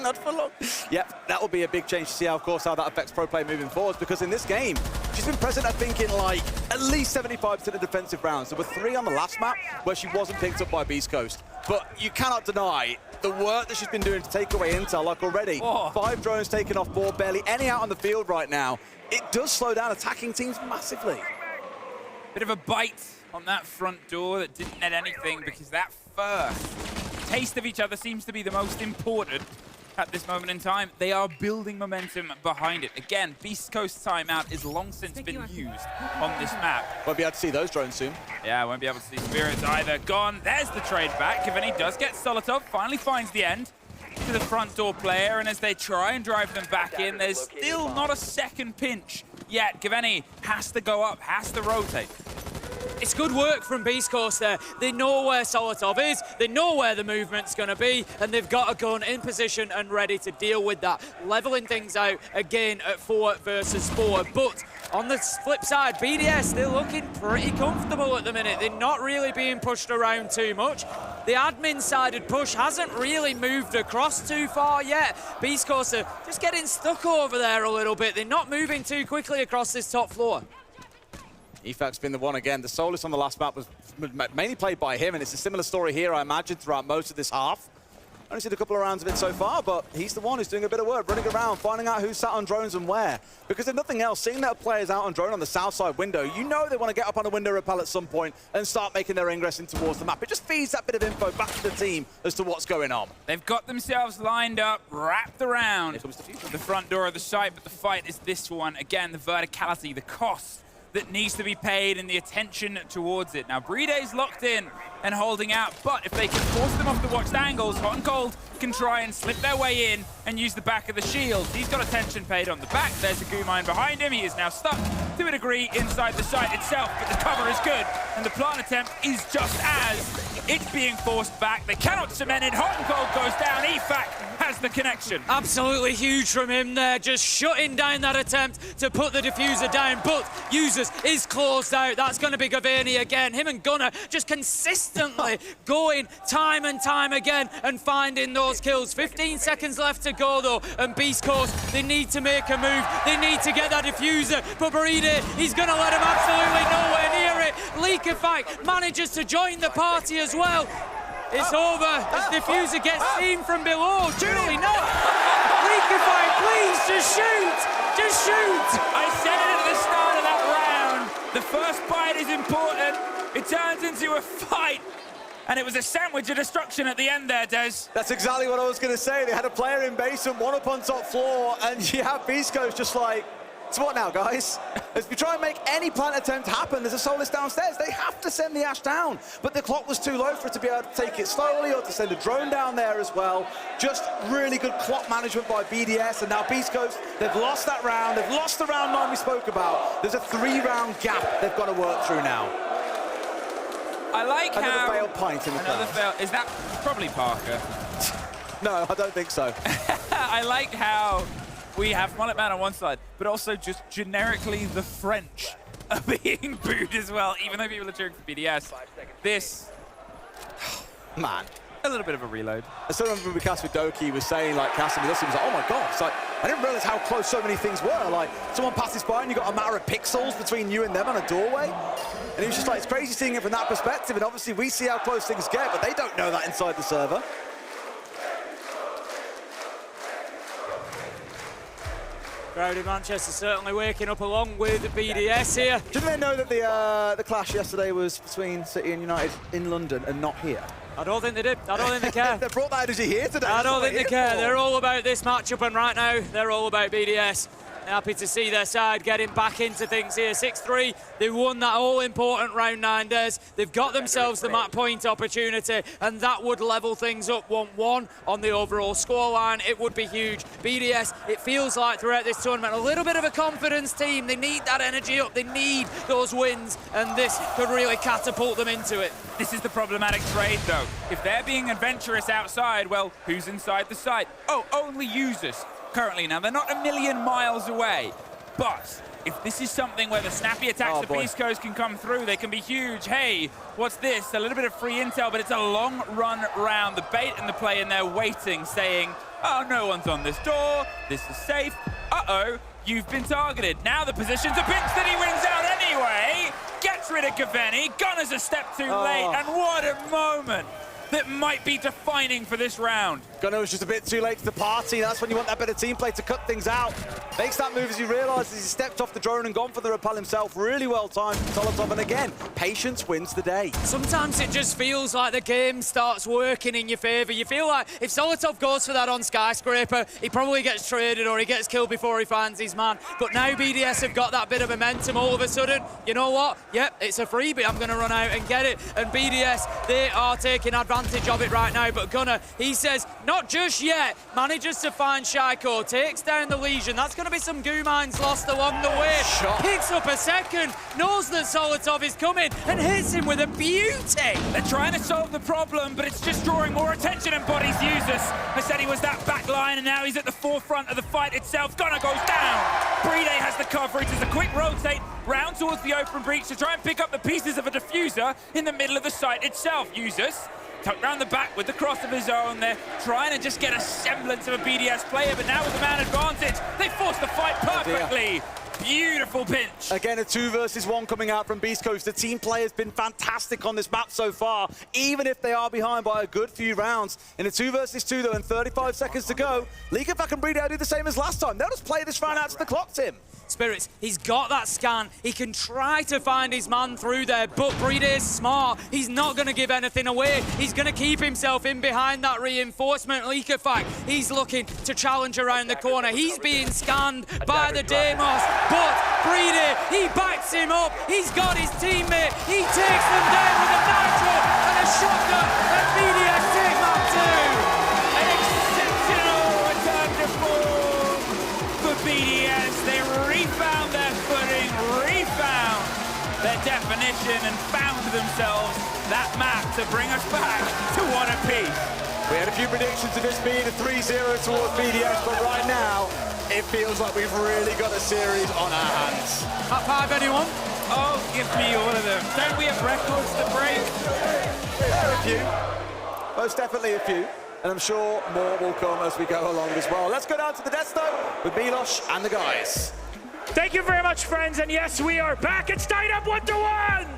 E: Not for long. Yep, that will be a big change to see, how, of course, how that affects pro play moving forward, because in this game, she's been present, I think, in like at least 75% of defensive rounds. There were 3 on the last map where she wasn't picked up by Beast Coast. But you cannot deny the work that she's been doing to take away intel. Like already, 5 drones taken off board, barely any out on the field right now. It does slow down attacking teams massively.
G: Bit of a bite on that front door that didn't net anything, because that first taste of each other seems to be the most important at this moment in time. They are building momentum behind it. Again, Beast Coast timeout is long since been used on this map.
E: Won't be able to see those drones soon.
G: Yeah, won't be able to see Spirits either. Gone. There's the trade back. If any does get Solotov, finally finds the end to the front door player, and as they try and drive them back in, there's still not a second pinch yet. Gaveni has to go up, has to rotate.
F: It's good work from Beast Coast there. They know where Solotov is, they know where the movement's going to be, and they've got a gun in position and ready to deal with that. Leveling things out again at 4 versus 4. But on the flip side, BDS, they're looking pretty comfortable at the minute. They're not really being pushed around too much. The admin-sided push hasn't really moved across too far yet. Beast Coast are just getting stuck over there a little bit. They're not moving too quickly across this top floor.
E: Efac's been the one again. The Solus on the last map was mainly played by him, and it's a similar story here, I imagine, throughout most of this half. Only seen a couple of rounds of it so far, but he's the one who's doing a bit of work, running around, finding out who's sat on drones and where. Because if nothing else, seeing that a player's out on drone on the south side window, you know they want to get up on a window rappel at some point and start making their ingress in towards the map. It just feeds that bit of info back to the team as to what's going on.
G: They've got themselves lined up, wrapped around the front door of the site, but the fight is this one. Again, the verticality, the cost that needs to be paid and the attention towards it. Now, Bride's locked in and holding out, but if they can force them off the watched angles, Hot and Cold can try and slip their way in and use the back of the shield. He's got attention paid on the back. There's a goo mine behind him. He is now stuck to a degree inside the site itself, but the cover is good, and the plant attempt is just as it's being forced back. They cannot cement it. Hot and Cold goes down. Efac has the connection.
F: Absolutely huge from him there, just shutting down that attempt to put the diffuser down, but Users is closed out. That's going to be Gaveni again. Him and Gunnar just consistently going time and time again and finding those kills. 15 seconds left to go though, and Beast Coast, they need to make a move. They need to get that diffuser, but Baride, he's going to let him absolutely nowhere near it. Leakify manages to join the party as well. It's over as diffuser gets seen from below. Surely not. Leakify, please, just shoot. Just shoot.
G: I said it at the start important. It turns into a fight. And it was a sandwich of destruction at the end there, Des.
E: That's exactly what I was going to say. They had a player in basement, one up on top floor, and you have beastcoast just like, so what now, guys? As we try and make any plant attempt happen, there's a Solace downstairs. They have to send the Ash down. But the clock was too low for it to be able to take it slowly or to send a drone down there as well. Just really good clock management by BDS. And now beastcoast, they've lost that round. They've lost the round 9 we spoke about. There's a 3-round gap they've got to work through now.
G: I like
E: another
G: how...
E: failed pint in the
G: Another
E: crowd.
G: fail. Is that probably Parker?
E: No, I don't think so.
G: I like how we have Mullet Man on one side, but also just generically the French are being booed as well, even though people are cheering for BDS. This...
E: Man.
G: A little bit of a reload.
E: I still remember when Cass with Doki was saying, like, Cass was like, oh my God, it's like, I didn't realize how close so many things were. Like, someone passes by and you got a matter of pixels between you and them on a doorway. And he was just like, it's crazy seeing it from that perspective. And obviously we see how close things get, but they don't know that inside the server.
F: Crowd in Manchester certainly waking up along with BDS here.
E: Didn't they know that the clash yesterday was between City and United in London and not here?
F: I don't think they did. I don't think they care.
E: They brought that energy here today.
F: I don't think they care. They're all about this matchup, and right now, they're all about BDS. Happy to see their side getting back into things here. 6-3, they won that all-important round 9, Des. They've got themselves the match point opportunity, and that would level things up 1-1 on the overall scoreline. It would be huge. BDS, it feels like throughout this tournament, a little bit of a confidence team. They need that energy up. They need those wins, and this could really catapult them into it.
G: This is the problematic trade, though. If they're being adventurous outside, well, who's inside the site? Oh, only users. Currently now, they're not a million miles away, but if this is something where the snappy attacks of Beast Coast can come through, they can be huge. Hey, what's this? A little bit of free intel, but it's a long run round. The bait and the play in there waiting, saying, oh, no one's on this door, this is safe. Uh-oh, you've been targeted. Now the position's a pinch that he wins out anyway. Gets rid of Gaveni, Gunner's a step too late, and what a moment that might be defining for this round.
E: Gunner was just a bit too late to the party. That's when you want that bit of team play to cut things out. Makes that move as he realizes he stepped off the drone and gone for the rappel himself. Really well timed from Solotov, and again, patience wins the day.
F: Sometimes it just feels like the game starts working in your favor. You feel like if Solotov goes for that on Skyscraper, he probably gets traded or he gets killed before he finds his man. But now BDS have got that bit of momentum all of a sudden. You know what? Yep, it's a freebie. I'm going to run out and get it. And BDS, they are taking advantage of it right now. But Gunner, he says, not just yet. Manages to find Shaiko, takes down the Legion. That's going to be some goo mines lost along the way. Picks up a second, knows that Solotov is coming, and hits him with a beauty.
G: They're trying to solve the problem, but it's just drawing more attention and bodies users. I said he was that back line, and now he's at the forefront of the fight itself. Gunner goes down. Brede has the coverage. There's a quick rotate round towards the open breach to try and pick up the pieces of a diffuser in the middle of the site itself. Users tucked round the back with the cross of his own. They're trying to just get a semblance of a BDS player, but now with the man advantage, they force the fight perfectly. Beautiful pinch.
E: Again, a 2 versus 1 coming out from Beast Coast. The team play has been fantastic on this map so far, even if they are behind by a good few rounds. In a 2 versus 2, though, and 35 seconds to go, Liegefak and Brede do the same as last time. They'll just play this round out to the clock, Tim.
F: Spirits, he's got that scan. He can try to find his man through there, but Brede is smart. He's not going to give anything away. He's going to keep himself in behind that reinforcement. Liegefak, he's looking to challenge around the corner. He's being scanned by the Deimos, but Brede, he backs him up. He's got his teammate. He takes them down with a nitro and a shotgun, and BDS take map 2.
G: An exceptional return to form for BDS. They refound their footing, refound their definition, and found themselves that map to bring us back to one apiece.
E: We had a few predictions of this being a 3-0 towards BDS, but right now, it feels like we've really got a series on our hands.
F: Top 5, anyone?
G: Oh, give me all of them. Don't we have records to break?
E: There are a few. Most definitely a few. And I'm sure more will come as we go along as well. Let's go down to the desk, though, with Milos and the guys.
K: Thank you very much, friends. And yes, we are back. It's tied up 1-1.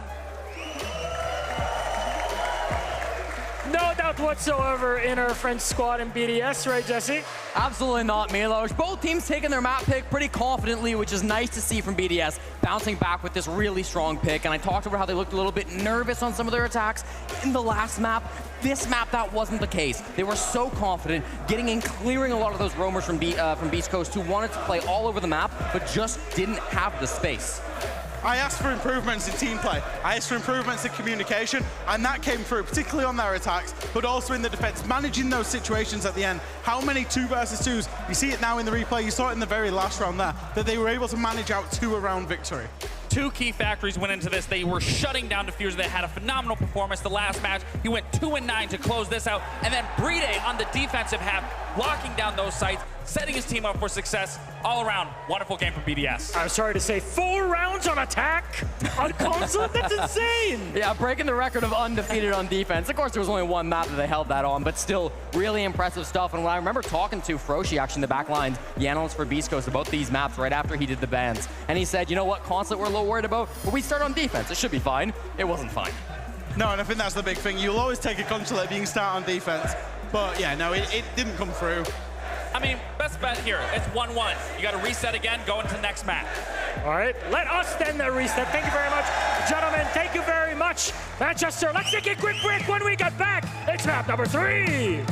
K: no doubt whatsoever in our French squad in BDS, right, Jesse?
J: Absolutely not, Milos. Both teams taking their map pick pretty confidently, which is nice to see from BDS, bouncing back with this really strong pick. And I talked about how they looked a little bit nervous on some of their attacks in the last map. This map, that wasn't the case. They were so confident, getting in, clearing a lot of those roamers from Beast Coast who wanted to play all over the map, but just didn't have the space.
B: I asked for improvements in team play. I asked for improvements in communication, and that came through, particularly on their attacks, but also in the defense, managing those situations at the end. How many 2 versus 2s? You see it now in the replay, you saw it in the very last round there, that they were able to manage out 2-round victory.
C: 2 key factories went into this. They were shutting down Diffuser. They had a phenomenal performance the last match. He went 2-9 to close this out. And then Bride on the defensive half, locking down those sites, setting his team up for success. All around, wonderful game from BDS.
K: I'm sorry to say, 4 rounds on attack on Consulate? That's insane!
J: Yeah, breaking the record of undefeated on defense. Of course, there was only 1 map that they held that on, but still really impressive stuff. And when I remember talking to Froshi, actually in the back lines, the analyst for Beast Coast, about these maps right after he did the bans. And he said, you know what, Consulate we're a little worried about, but we start on defense. It should be fine. It wasn't fine.
B: No, and I think that's the big thing. You'll always take a Consulate if you can start on defense. But yeah, no, it didn't come through.
C: I mean, best bet here, it's 1-1. You got to reset again, go into the next match.
K: All right, let us then reset. Thank you very much, gentlemen. Thank you very much, Manchester. Let's take a quick break. When we get back, it's map number 3.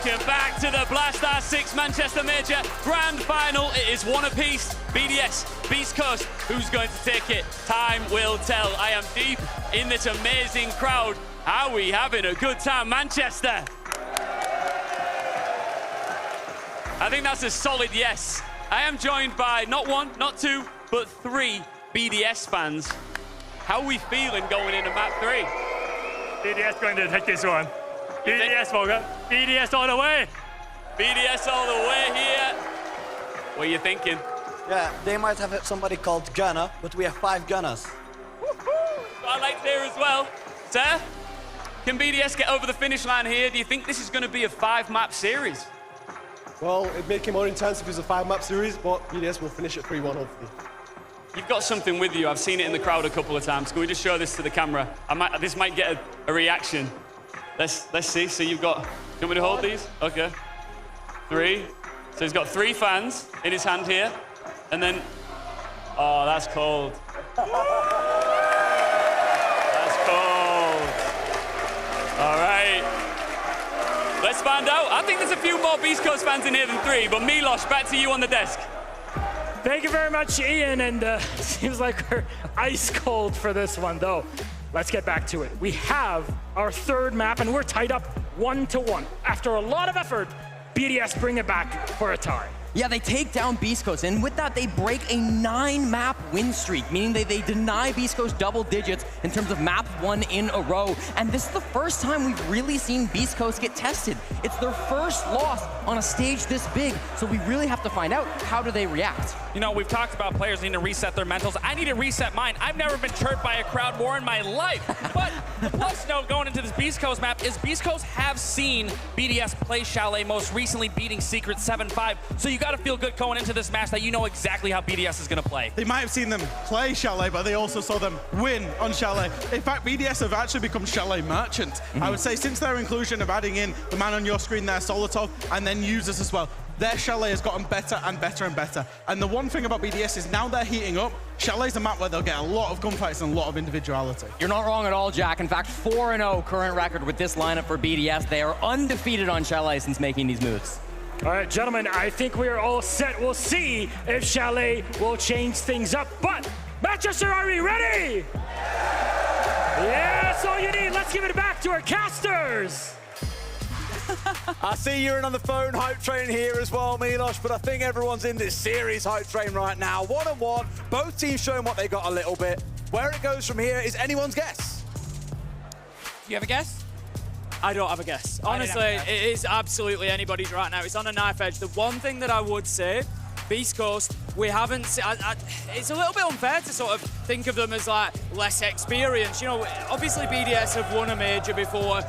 A: Welcome back to the Blast R6 Manchester Major Grand Final. It is one apiece. BDS, Beast Coast. Who's going to take it? Time will tell. I am deep in this amazing crowd. Are we having a good time, Manchester? I think that's a solid yes. I am joined by not one, not two, but 3 BDS fans. How are we feeling going into map 3?
K: BDS going to take this one. BDS, Volga. BDS all the way.
A: BDS all the way here. What are you thinking?
M: Yeah, they might have somebody called Gunner, but we have 5 Gunners.
A: I like there as well. Sir, can BDS get over the finish line here? Do you think this is going to be a 5-map series?
N: Well, it'd make it more intense if it was a 5-map series, but BDS will finish at 3-1, hopefully.
A: You've got something with you. I've seen it in the crowd a couple of times. Can we just show this to the camera? This might get a reaction. Let's see. So you've got, do you want me to hold these? Okay. 3. So he's got 3 fans in his hand here. And then, oh, that's cold. That's cold. All right. Let's find out. I think there's a few more Beast Coast fans in here than 3, but Milos, back to you on the desk.
K: Thank you very much, Ian, and seems like we're ice cold for this one, though. Let's get back to it. We have our 3rd map, and we're tied up 1-1. After a lot of effort, BDS bring it back for a tie.
J: Yeah, they take down Beast Coast, and with that, they break a 9-map win streak, meaning they deny Beast Coast double digits in terms of map 1 in a row. And this is the first time we've really seen Beast Coast get tested. It's their first loss on a stage this big, so we really have to find out, how do they react?
C: You know, we've talked about players needing to reset their mentals. I need to reset mine. I've never been chirped by a crowd more in my life. But the plus note going into this Beast Coast map is Beast Coast have seen BDS play Chalet, most recently beating Secret 7-5. So you got to feel good going into this match that you know exactly how BDS is going to play.
B: They might have seen them play Chalet, but they also saw them win on Chalet. In fact, BDS have actually become Chalet merchant. I would say since their inclusion of adding in the man on your screen there, Solotov, and then users as well, their Chalet has gotten better and better and better. And the one thing about BDS is now they're heating up. Chalet's a map where they'll get a lot of gunfights and a lot of individuality.
J: You're not wrong at all, Jack. In fact, 4-0 current record with this lineup for BDS. They are undefeated on Chalet since making these moves.
K: All right, gentlemen, I think we are all set. We'll see if Chalet will change things up. But Manchester, are we ready? Yeah, that's all you need. Let's give it back to our casters.
E: I see you're in on the phone hype train here as well, Milos, but I think everyone's in this series hype train right now. 1-1, both teams showing what they got a little bit. Where it goes from here is anyone's guess.
G: Do you have a guess?
F: I don't have a guess. Honestly, it is absolutely anybody's right now. It's on a knife edge. The one thing that I would say, Beast Coast, we haven't... it's a little bit unfair to sort of think of them as like less experienced. You know, obviously BDS have won a major before,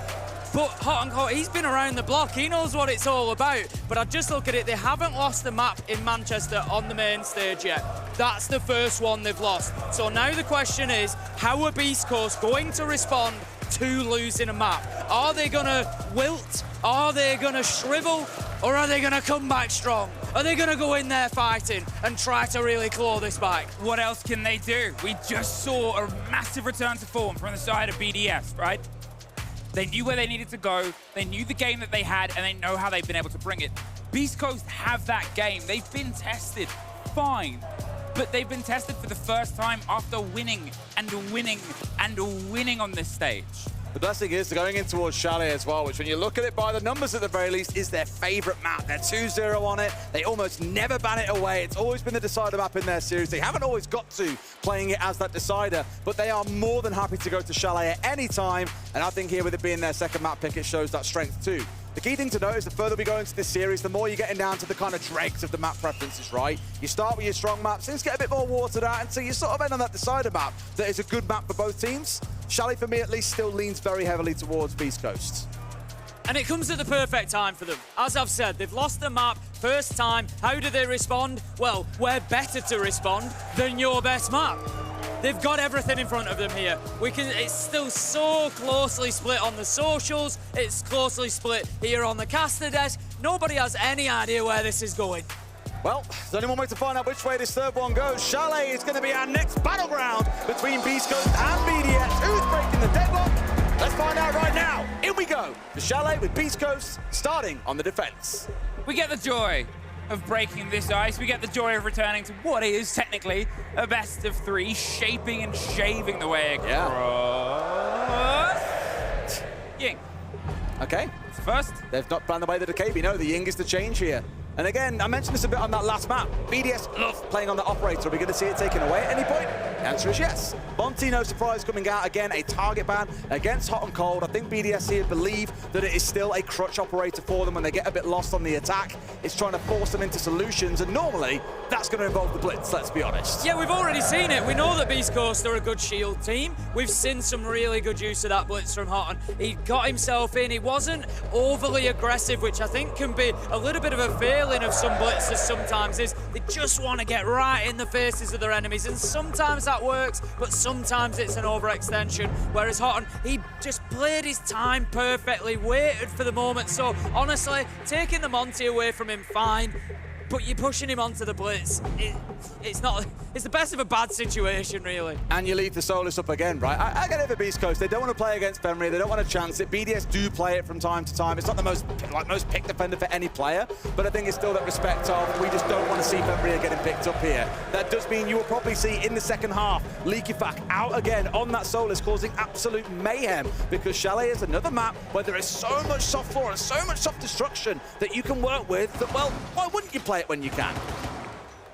F: but hot and cold, he's been around the block. He knows what it's all about. But I just look at it, they haven't lost a map in Manchester on the main stage yet. That's the first one they've lost. So now the question is, how are Beast Coast going to respond to losing a map? Are they gonna wilt? Are they gonna shrivel? Or are they gonna come back strong? Are they gonna go in there fighting and try to really claw this back?
G: What else can they do? We just saw a massive return to form from the side of BDS, right? They knew where they needed to go, they knew the game that they had, and they know how they've been able to bring it. Beast Coast have that game. They've been tested, fine. But they've been tested for the first time after winning and winning and winning on this stage.
E: The blessing is they're going in towards Chalet as well, which when you look at it by the numbers at the very least, is their favorite map. They're 2-0 on it. They almost never ban it away. It's always been the decider map in their series. They haven't always got to playing it as that decider, but they are more than happy to go to Chalet at any time. And I think here with it being their second map pick, it shows that strength too. The key thing to note is the further we go into this series, the more you're getting down to the kind of dregs of the map preferences, right? You start with your strong maps, things get a bit more watered out until you sort of end on that decider map that is a good map for both teams. Chalet, for me at least, still leans very heavily towards Beast Coast.
F: And it comes at the perfect time for them. As I've said, they've lost the map, first time. How do they respond? Well, we're better to respond than your best map. They've got everything in front of them here. It's still so closely split on the socials. It's closely split here on the caster desk. Nobody has any idea where this is going.
E: Well, there's only one way to find out which way this third one goes. Chalet is going to be our next battleground between Beast Coast and BDS. Who's breaking the deadlock? Let's find out right now. Here we go. go for Chalet with Beast Coast starting on the defense.
G: We get the joy of breaking this ice. We get the joy of returning to what is technically a best of 3, shaping and shaving the way across. Ying.
E: Okay.
G: It's first.
E: They've not planned the way that the KB. No, the Ying is the change here. And again, I mentioned this a bit on that last map. BDS love playing on the operator. Are we going to see it taken away at any point? The answer is yes. Monty, no surprise, coming out again, a target ban against Hot and Cold. I think BDS here believe that it is still a crutch operator for them when they get a bit lost on the attack. It's trying to force them into solutions, and normally that's going to involve the blitz, let's be honest.
F: Yeah, we've already seen it. We know that Beast Coast are a good shield team. We've seen some really good use of that blitz from Hot, and he got himself in. He wasn't overly aggressive, which I think can be a little bit of a failing of some blitzers sometimes, is they just want to get right in the faces of their enemies, and sometimes that works, but sometimes it's an overextension. Whereas Houghton, he just played his time perfectly, waited for the moment. So honestly, taking the Monty away from him, fine, but you're pushing him onto the blitz. It's the best of a bad situation, really.
E: And you leave the Solus up again, right? I get it for Beast Coast. They don't want to play against Fenrir. They don't want to chance it. BDS do play it from time to time. It's not the most picked defender for any player, but I think it's still that respect of, we just don't want to see Fenrir getting picked up here. That does mean you will probably see in the second half, Leakyfac out again on that Solus, causing absolute mayhem, because Chalet is another map where there is so much soft floor and so much soft destruction that you can work with that, well, why wouldn't you play it when you can?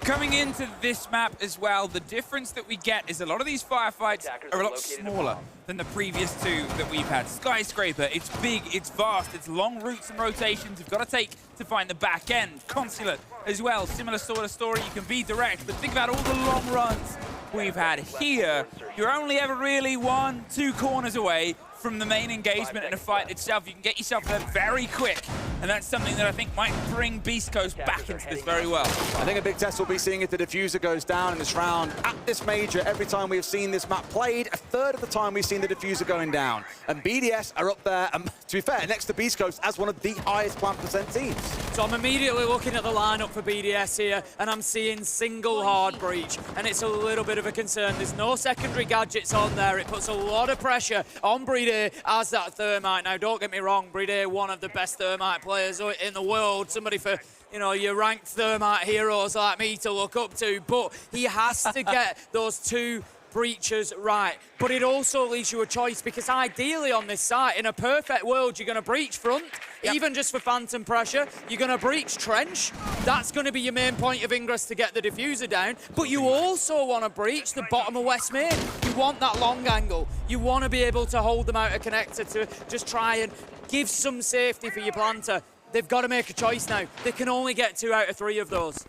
G: Coming into this map as well, the difference that we get is a lot of these firefights are a lot smaller than the previous 2 that we've had. Skyscraper, it's big, it's vast, it's long routes and rotations you've got to take to find the back end. Consulate as well, similar sort of story, you can be direct, but think about all the long runs we've had here. You're only ever really 1-2 corners away from the main engagement in a fight itself. You can get yourself there very quick, and that's something that I think might bring Beast Coast back into this very well.
E: I think a big test we'll be seeing if the diffuser goes down in this round. At this major, every time we've seen this map played, a third of the time we've seen the diffuser going down. And BDS are up there, to be fair, next to Beast Coast as one of the highest plant % teams.
F: So I'm immediately looking at the lineup for BDS here, and I'm seeing single hard breach, and it's a little bit of a concern. There's no secondary gadgets on there. It puts a lot of pressure on Brede as that Thermite. Now, don't get me wrong, Brede, one of the best Thermite players in the world, somebody for, you know, your ranked Thermite heroes like me to look up to, but he has to get those 2 breachers right. But it also leaves you a choice, because ideally on this site, in a perfect world, you're going to breach front, even just for phantom pressure. You're going to breach trench. That's going to be your main point of ingress to get the diffuser down. But you also want to breach the bottom of West Main. You want that long angle. You want to be able to hold them out of connector to just try and give some safety for your planter. They've got to make a choice now. They can only get 2 out of 3 of those.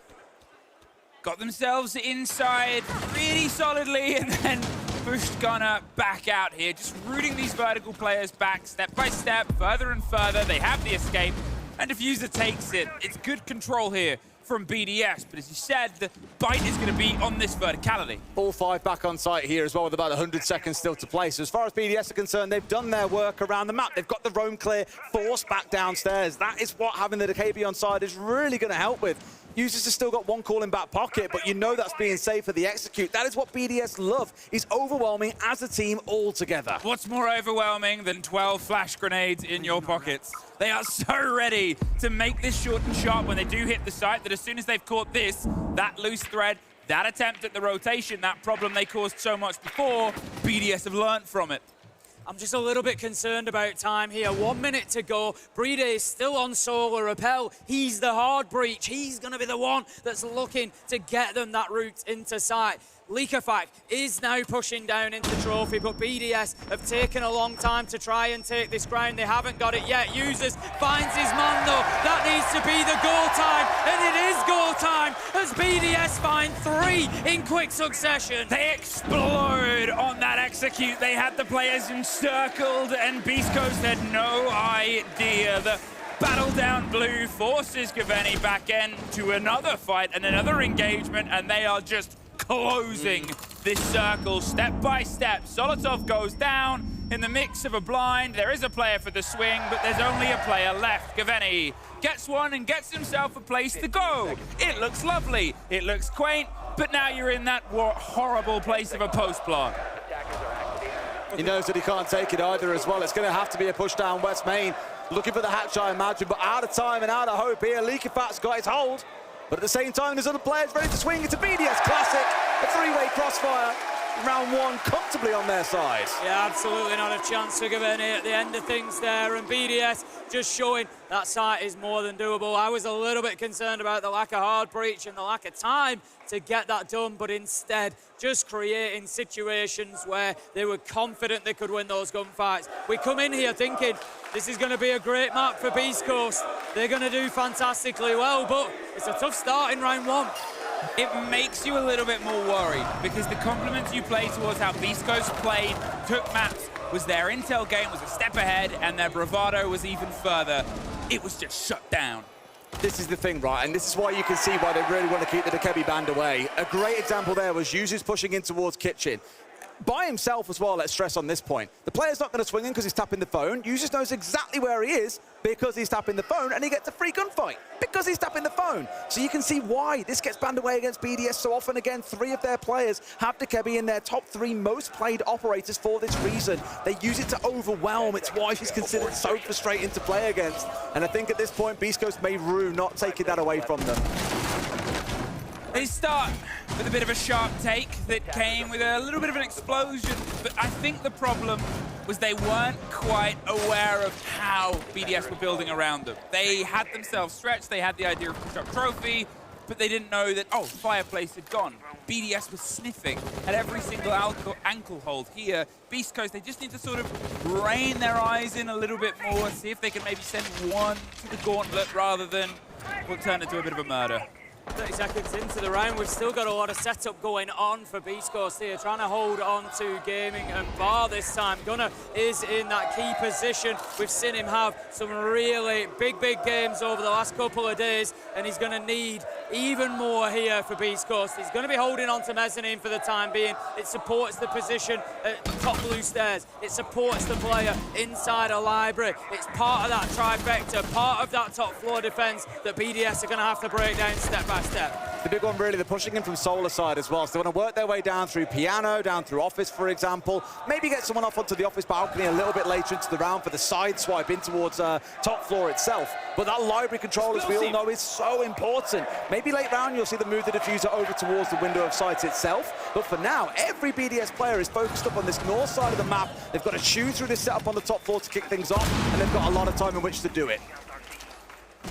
G: Got themselves inside really solidly, and then pushed Gunner back out here, just rooting these vertical players back step by step, further and further. They have the escape, and Diffuser takes it. It's good control here from BDS, but as you said, the bite is going to be on this verticality.
E: All 5 back on site here as well, with about 100 seconds still to play. So as far as BDS are concerned, they've done their work around the map. They've got the roam clear, force back downstairs. That is what having the KB on side is really going to help with. Users have still got 1 call in back pocket, but you know that's being saved for the execute. That is what BDS love, is overwhelming as a team all together.
G: What's more overwhelming than 12 flash grenades in your pockets? They are so ready to make this short and sharp when they do hit the site, that as soon as they've caught this, that loose thread, that attempt at the rotation, that problem they caused so much before, BDS have learned from it.
F: I'm just a little bit concerned about time here. 1 minute to go. Brede is still on solar repel. He's the hard breach. He's going to be the one that's looking to get them that route into sight. Leakyfac is now pushing down into trophy, but BDS have taken a long time to try and take this ground. They haven't got it yet. Users finds his man though. That needs to be the goal time, and it is goal time as BDS find 3 in quick succession.
G: They explode on that execute. They had the players encircled, and Beast Coast had no idea. The battle down blue forces Gaveni back in to another fight and another engagement, and they are just closing this circle step by step. Solotov goes down in the mix of a blind. There is a player for the swing, but there's only a player left. Gaveni gets one and gets himself a place to go. It looks lovely, it looks quaint, but now you're in that horrible place of a post plant.
E: He knows that he can't take it either as well. It's going to have to be a push down West Main. Looking for the hatch, I imagine, but out of time and out of hope here. Leaky Fat's got his hold. But at the same time, there's other players ready to swing. It's a BDS classic. A three-way crossfire. Round one comfortably on their side.
F: Yeah, absolutely not a chance to give any at the end of things there. And BDS just showing that site is more than doable. I was a little bit concerned about the lack of hard breach and the lack of time to get that done, but instead just creating situations where they were confident they could win those gunfights. We come in here thinking this is going to be a great map for Beast Coast. They're going to do fantastically well, but it's a tough start in round one.
G: It makes you a little bit more worried because the compliments you play towards how Beast Coast played, took maps, was their intel game was a step ahead and their bravado was even further. It was just shut down.
E: This is the thing, right? And this is why you can see why they really want to keep the Dekebi band away. A great example there was Users pushing in towards Kitchen. By himself as well, let's stress on this point. The player's not going to swing in because he's tapping the phone. Users knows exactly where he is because he's tapping the phone, and he gets a free gunfight because he's tapping the phone. So you can see why this gets banned away against BDS so often. Again, 3 of their players have Dekebi in their top 3 most played operators for this reason. They use it to overwhelm. It's why she's considered so frustrating to play against. And I think at this point, Beast Coast may rue not taking that away from them.
G: They start with a bit of a sharp take that came with a little bit of an explosion, but I think the problem was they weren't quite aware of how BDS were building around them. They had themselves stretched, they had the idea of push-up trophy, but they didn't know that, oh, Fireplace had gone. BDS was sniffing at every single ankle hold here. Beast Coast, they just need to sort of rein their eyes in a little bit more, see if they can maybe send one to the gauntlet rather than what turned into a bit of a murder.
F: 30 seconds into the round, we've still got a lot of setup going on for Beast Coast here, trying to hold on to Gaming and Bar this time. Gunnar is in that key position. We've seen him have some really big games over the last couple of days, and he's going to need even more here for Beast Coast. He's going to be holding on to Mezzanine for the time being. It supports the position at top blue stairs. It supports the player inside a library. It's part of that trifecta, part of that top floor defense that BDS are going to have to break down step by step.
E: The big one really, they're pushing in from Solar side as well, so they want to work their way down through Piano, down through Office, for example. Maybe get someone off onto the Office balcony a little bit later into the round for the side swipe in towards top floor itself. But that library control, as we all know, is so important. Maybe late round you'll see them move the diffuser over towards the window of sight itself. But for now, every BDS player is focused up on this north side of the map. They've got to chew through this setup on the top floor to kick things off, and they've got a lot of time in which to do it.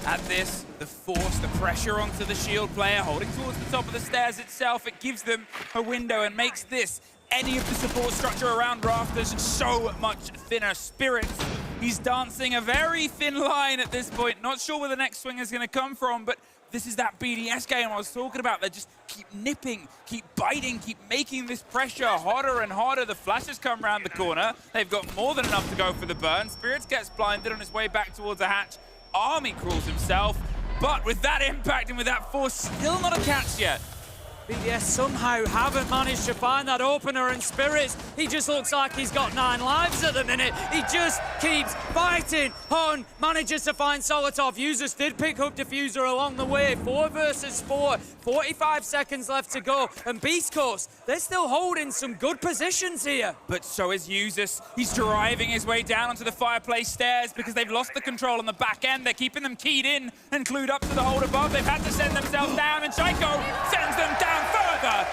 G: At this, the force, the pressure onto the Shield player, holding towards the top of the stairs itself, it gives them a window and makes this, any of the support structure around Rafters, so much thinner. Spirits, he's dancing a very thin line at this point. Not sure where the next swing is going to come from, but this is that BDS game I was talking about. They just keep nipping, keep biting, keep making this pressure hotter and hotter. The flashes come around the corner. They've got more than enough to go for the burn. Spirits gets blinded on his way back towards the hatch. Army crawls himself, but with that impact and with that force, still not a catch yet.
F: BDS somehow haven't managed to find that opener, and Spirits, he just looks like he's got 9 lives at the minute. He just keeps fighting on, manages to find Solotov. Users did pick up Diffuser along the way. 4 versus 4, 45 seconds left to go, and Beast Coast, they're still holding some good positions here.
G: But so is Users. He's driving his way down onto the Fireplace stairs because they've lost the control on the back end. They're keeping them keyed in and clued up to the hold above. They've had to send themselves down, and Chaiko sends them down further.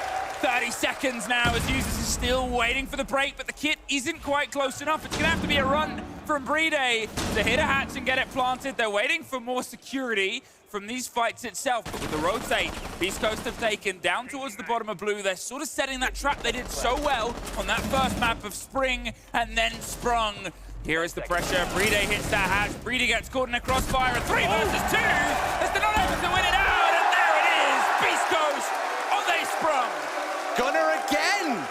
G: 30 seconds now as Users is still waiting for the break, but the kit isn't quite close enough. It's going to have to be a run from Bride to hit a hatch and get it planted. They're waiting for more security from these fights itself, but with the rotate Beast Coast have taken down towards the bottom of blue, they're sort of setting that trap they did so well on that first map of Spring and then Sprung. Here is the pressure. Bride hits that hatch. Bride gets caught in a crossfire. 3 versus 2 as they're not able to win it out, and there it is. Beast Coast on they Sprung.
E: Gunnar again!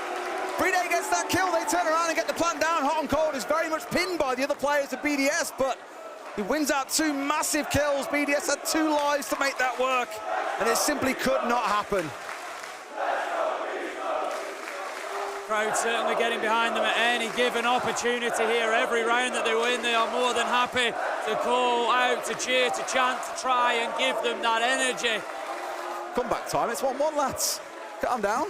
E: Bride gets that kill, they turn around and get the plant down. Hot and Cold is very much pinned by the other players of BDS, but he wins out 2 massive kills. BDS had 2 lives to make that work, and it simply could not happen.
F: Crowd certainly getting behind them at any given opportunity here. Every round that they win, they are more than happy to call out, to cheer, to chant, to try and give them that energy.
E: Comeback time, it's 1-1, lads. Calm down.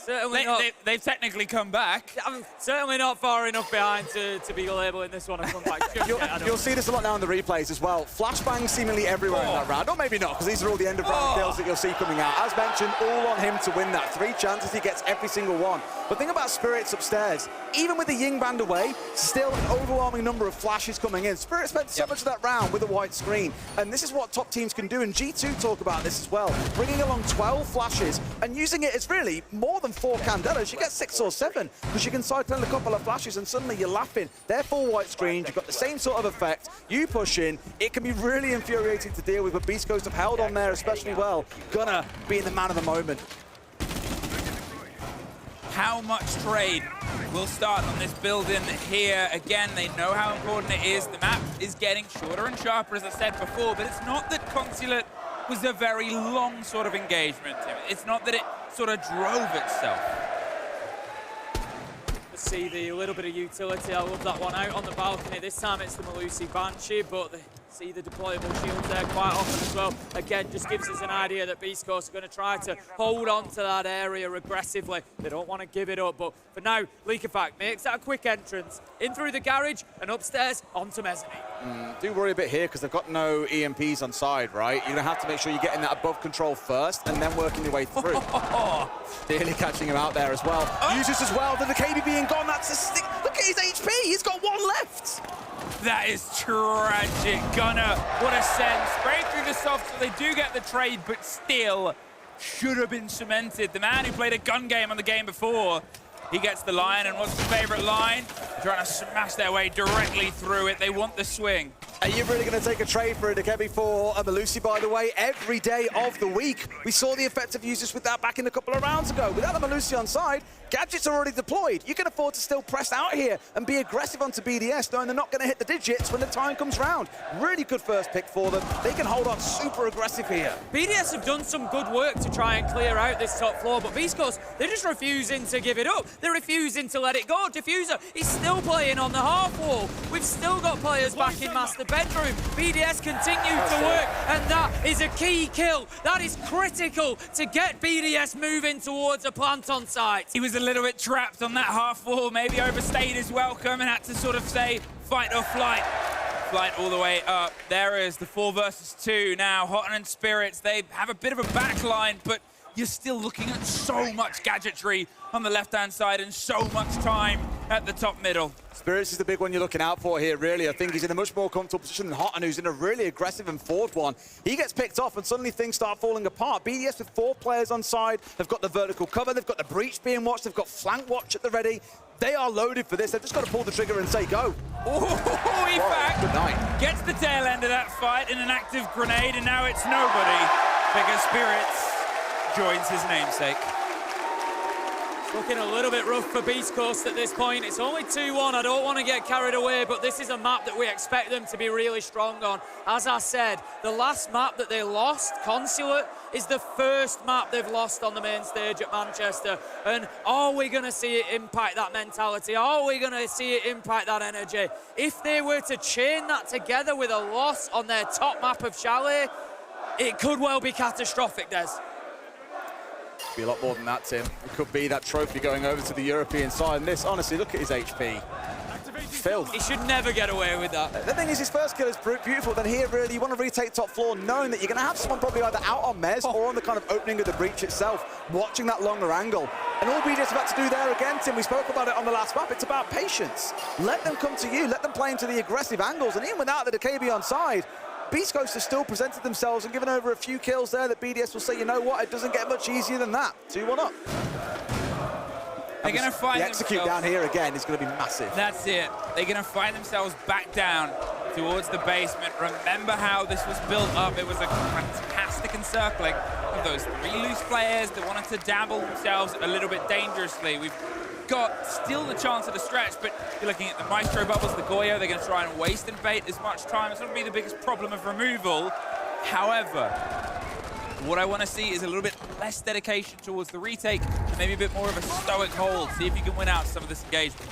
F: Certainly not.
G: They've technically come back.
F: I'm certainly not far enough behind to be labeling this one a comeback.
E: You'll see this a lot now in the replays as well. Flashbangs seemingly everywhere in that round. Or maybe not, because these are all the end of round kills that you'll see coming out. As mentioned, all on him to win that. 3 chances, he gets every single one. But think about Spirits upstairs. Even with the Ying band away, still an overwhelming number of flashes coming in. Spirit spent so much of that round with a white screen. And this is what top teams can do. And G2 talk about this as well. Bringing along 12 flashes and using it as really more than 4 Candelas. You get 6 or 7, because you can cycle in a couple of flashes and suddenly you're laughing. They're 4 white screens, you've got the same sort of effect. You push in, it can be really infuriating to deal with, but Beast Coast have held on there especially well. Gunnar being the man of the moment.
G: How much trade will start on this building here? Again, they know how important it is. The map is getting shorter and sharper, as I said before, but it's not that Consulate was a very long sort of engagement. It's not that it sort of drove itself.
F: See the little bit of utility. I love that one out on the balcony. This time it's the Malusi Banshee, but see the deployable shields there quite often as well. Again, just gives us an idea that Beast Coast are going to try to hold on to that area aggressively. They don't want to give it up, but for now, Leakerfact makes that a quick entrance in through the garage and upstairs onto mezzanine.
E: Do worry a bit here, because they've got no EMPs on side, right? You're going to have to make sure you're getting that above control first and then working your way through. Nearly catching him out there as well. Uses as well, the KB being gone, that's a stick. Look at his HP, he's got 1 left.
G: That is tragic. Gunnar, what a send. Straight through the soft, so they do get the trade, but still should have been cemented. The man who played a gun game on the game before, he gets the line, and what's the favorite line? Trying to smash their way directly through it. They want the swing.
E: Are you really going to take a trade for it, Akebi, for Malusi, by the way? Every day of the week, we saw the effective uses with that back in a couple of rounds ago. Without the Malusi on side, gadgets are already deployed. You can afford to still press out here and be aggressive onto BDS, knowing they're not going to hit the digits when the time comes round. Really good first pick for them. They can hold on super aggressive here.
F: BDS have done some good work to try and clear out this top floor, but Beast Coast, they're just refusing to give it up. They're refusing to let it go. Diffuser, he's still playing on the half wall. We've still got players back in master bedroom. BDS continue to work, and that is a key kill. That is critical to get BDS moving towards a plant on site.
G: He was a little bit trapped on that half wall, maybe overstayed his welcome and had to sort of say fight or flight. Flight all the way up. There is the 4 versus 2 now. Hotton and Spirits, they have a bit of a backline, but you're still looking at so much gadgetry on the left-hand side and so much time at the top middle.
E: Spirits is the big one you're looking out for here, really. I think he's in a much more comfortable position than Hotton, who's in a really aggressive and forward one. He gets picked off and suddenly things start falling apart. BDS with 4 players on side. They've got the vertical cover. They've got the breach being watched. They've got flank watch at the ready. They are loaded for this. They've just got to pull the trigger and say go.
G: Good night. Gets the tail end of that fight in an active grenade, and now it's nobody because Spirits joins his namesake.
F: It's looking a little bit rough for Beast Coast at this point. It's only 2-1. I don't want to get carried away, but this is a map that we expect them to be really strong on. As I said, the last map that they lost, Consulate, is the first map they've lost on the main stage at Manchester. And are we going to see it impact that mentality? Are we going to see it impact that energy? If they were to chain that together with a loss on their top map of Chalet, it could well be catastrophic, Des.
E: Be a lot more than that, Tim. It could be that trophy going over to the European side. And this, honestly, look at his HP. Filth.
F: He should never get away with that.
E: The thing is, his first kill is beautiful. Then here, really, you want to retake top floor, knowing that you're going to have someone probably either out on Mez or on the kind of opening of the breach itself, watching that longer angle. And all BDS about to do there again, Tim, we spoke about it on the last map, it's about patience. Let them come to you, let them play into the aggressive angles, and even without the KB on side, Beast Coast has still presented themselves and given over a few kills there that BDS will say, you know what, it doesn't get much easier than that. 2-1 up.
G: They're going to find
E: the execute down here again is going to be massive.
G: That's it. They're going to find themselves back down towards the basement. Remember how this was built up. It was a fantastic encircling of those 3 loose players that wanted to dabble themselves a little bit dangerously. We've got still the chance at a stretch, but you're looking at the Maestro bubbles, the Goyo, they're going to try and waste and bait as much time. It's going to be the biggest problem of removal. However, what I want to see is a little bit less dedication towards the retake, maybe a bit more of a stoic hold. See if you can win out some of this engagement.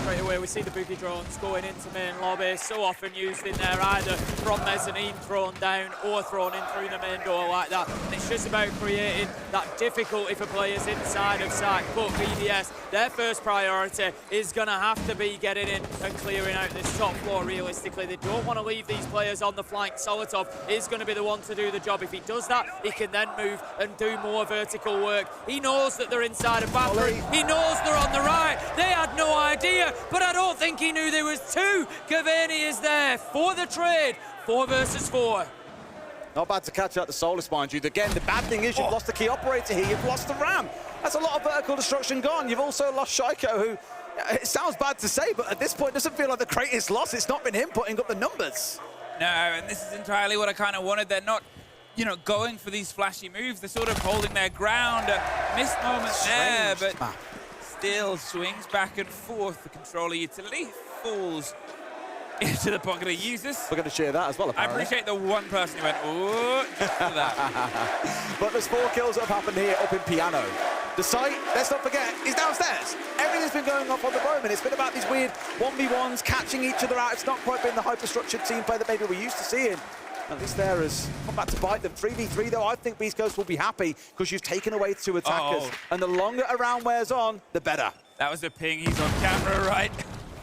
F: straight away. We see the boogie drones going into main lobby, so often used in there, either from mezzanine thrown down or thrown in through the main door like that. And it's just about creating that difficulty for players inside of sight. But BDS, their first priority is going to have to be getting in and clearing out this top floor realistically. They don't want to leave these players on the flank. Solotov is going to be the one to do the job. If he does that, he can then move and do more vertical work. He knows that they're inside a bathroom. He knows they're on the right. They had no idea, but I don't think he knew there was two. Cavani is there for the trade. 4 versus 4.
E: Not bad to catch out the Solus, mind you. Again, the bad thing is you've lost the key operator here. You've lost the Ram. That's a lot of vertical destruction gone. You've also lost Shaiko, who, it sounds bad to say, but at this point doesn't feel like the greatest loss. It's not been him putting up the numbers.
G: No, and this is entirely what I kind of wanted. They're not, you know, going for these flashy moves. They're sort of holding their ground. Missed moment there, but still swings back and forth. The controller utility falls into the pocket of users.
E: We're going to share that as well, apparently.
G: I appreciate the one person who went, ooh, just for that.
E: But there's 4 kills that have happened here up in Piano. The site, let's not forget, is downstairs. Everything's been going off on the moment. It's been about these weird 1v1s, catching each other out. It's not quite been the hyper-structured team play that maybe we're used to seeing. At least there has come back to bite them. 3v3, though, I think Beast Coast will be happy because you've taken away 2 attackers. And the longer a round wears on, the better.
G: That was a ping. He's on camera, right?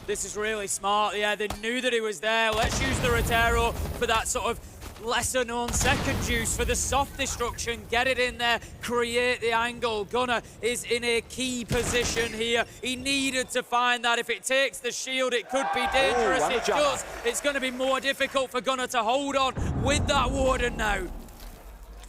F: This is really smart. Yeah, they knew that he was there. Let's use the Rotero for that sort of lesser-known second juice for the soft destruction. Get it in there, create the angle. Gunnar is in a key position here. He needed to find that. If it takes the shield, it could be dangerous. It does. It's going to be more difficult for Gunnar to hold on with that Warden now.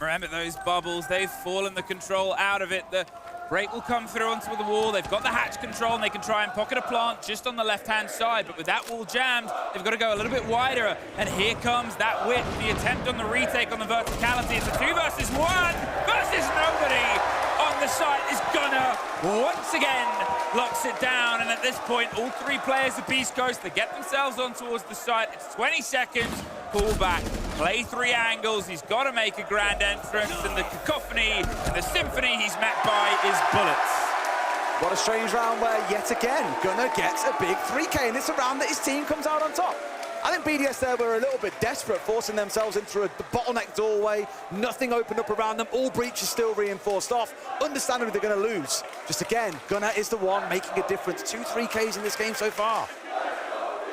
G: Remember those bubbles. They've fallen the control out of it. The break will come through onto the wall. They've got the hatch control, and they can try and pocket a plant just on the left-hand side. But with that wall jammed, they've got to go a little bit wider. And here comes that width, the attempt on the retake on the verticality. It's a 2 versus 1 versus nobody. On the side is Gunnar. Once again, locks it down. And at this point, all 3 players of Beast Coast, they get themselves on towards the side. It's 20 seconds. Pull back, play 3 angles. He's got to make a grand entrance, and the cacophony and the symphony he's met by is bullets.
E: What a strange round where, yet again, Gunnar gets a big 3K, and it's a round that his team comes out on top. I think BDS there were a little bit desperate, forcing themselves into the bottleneck doorway. Nothing opened up around them. All breaches still reinforced off. Understandably, they're going to lose. Just again, Gunnar is the one making a difference. 2 3Ks in this game so far.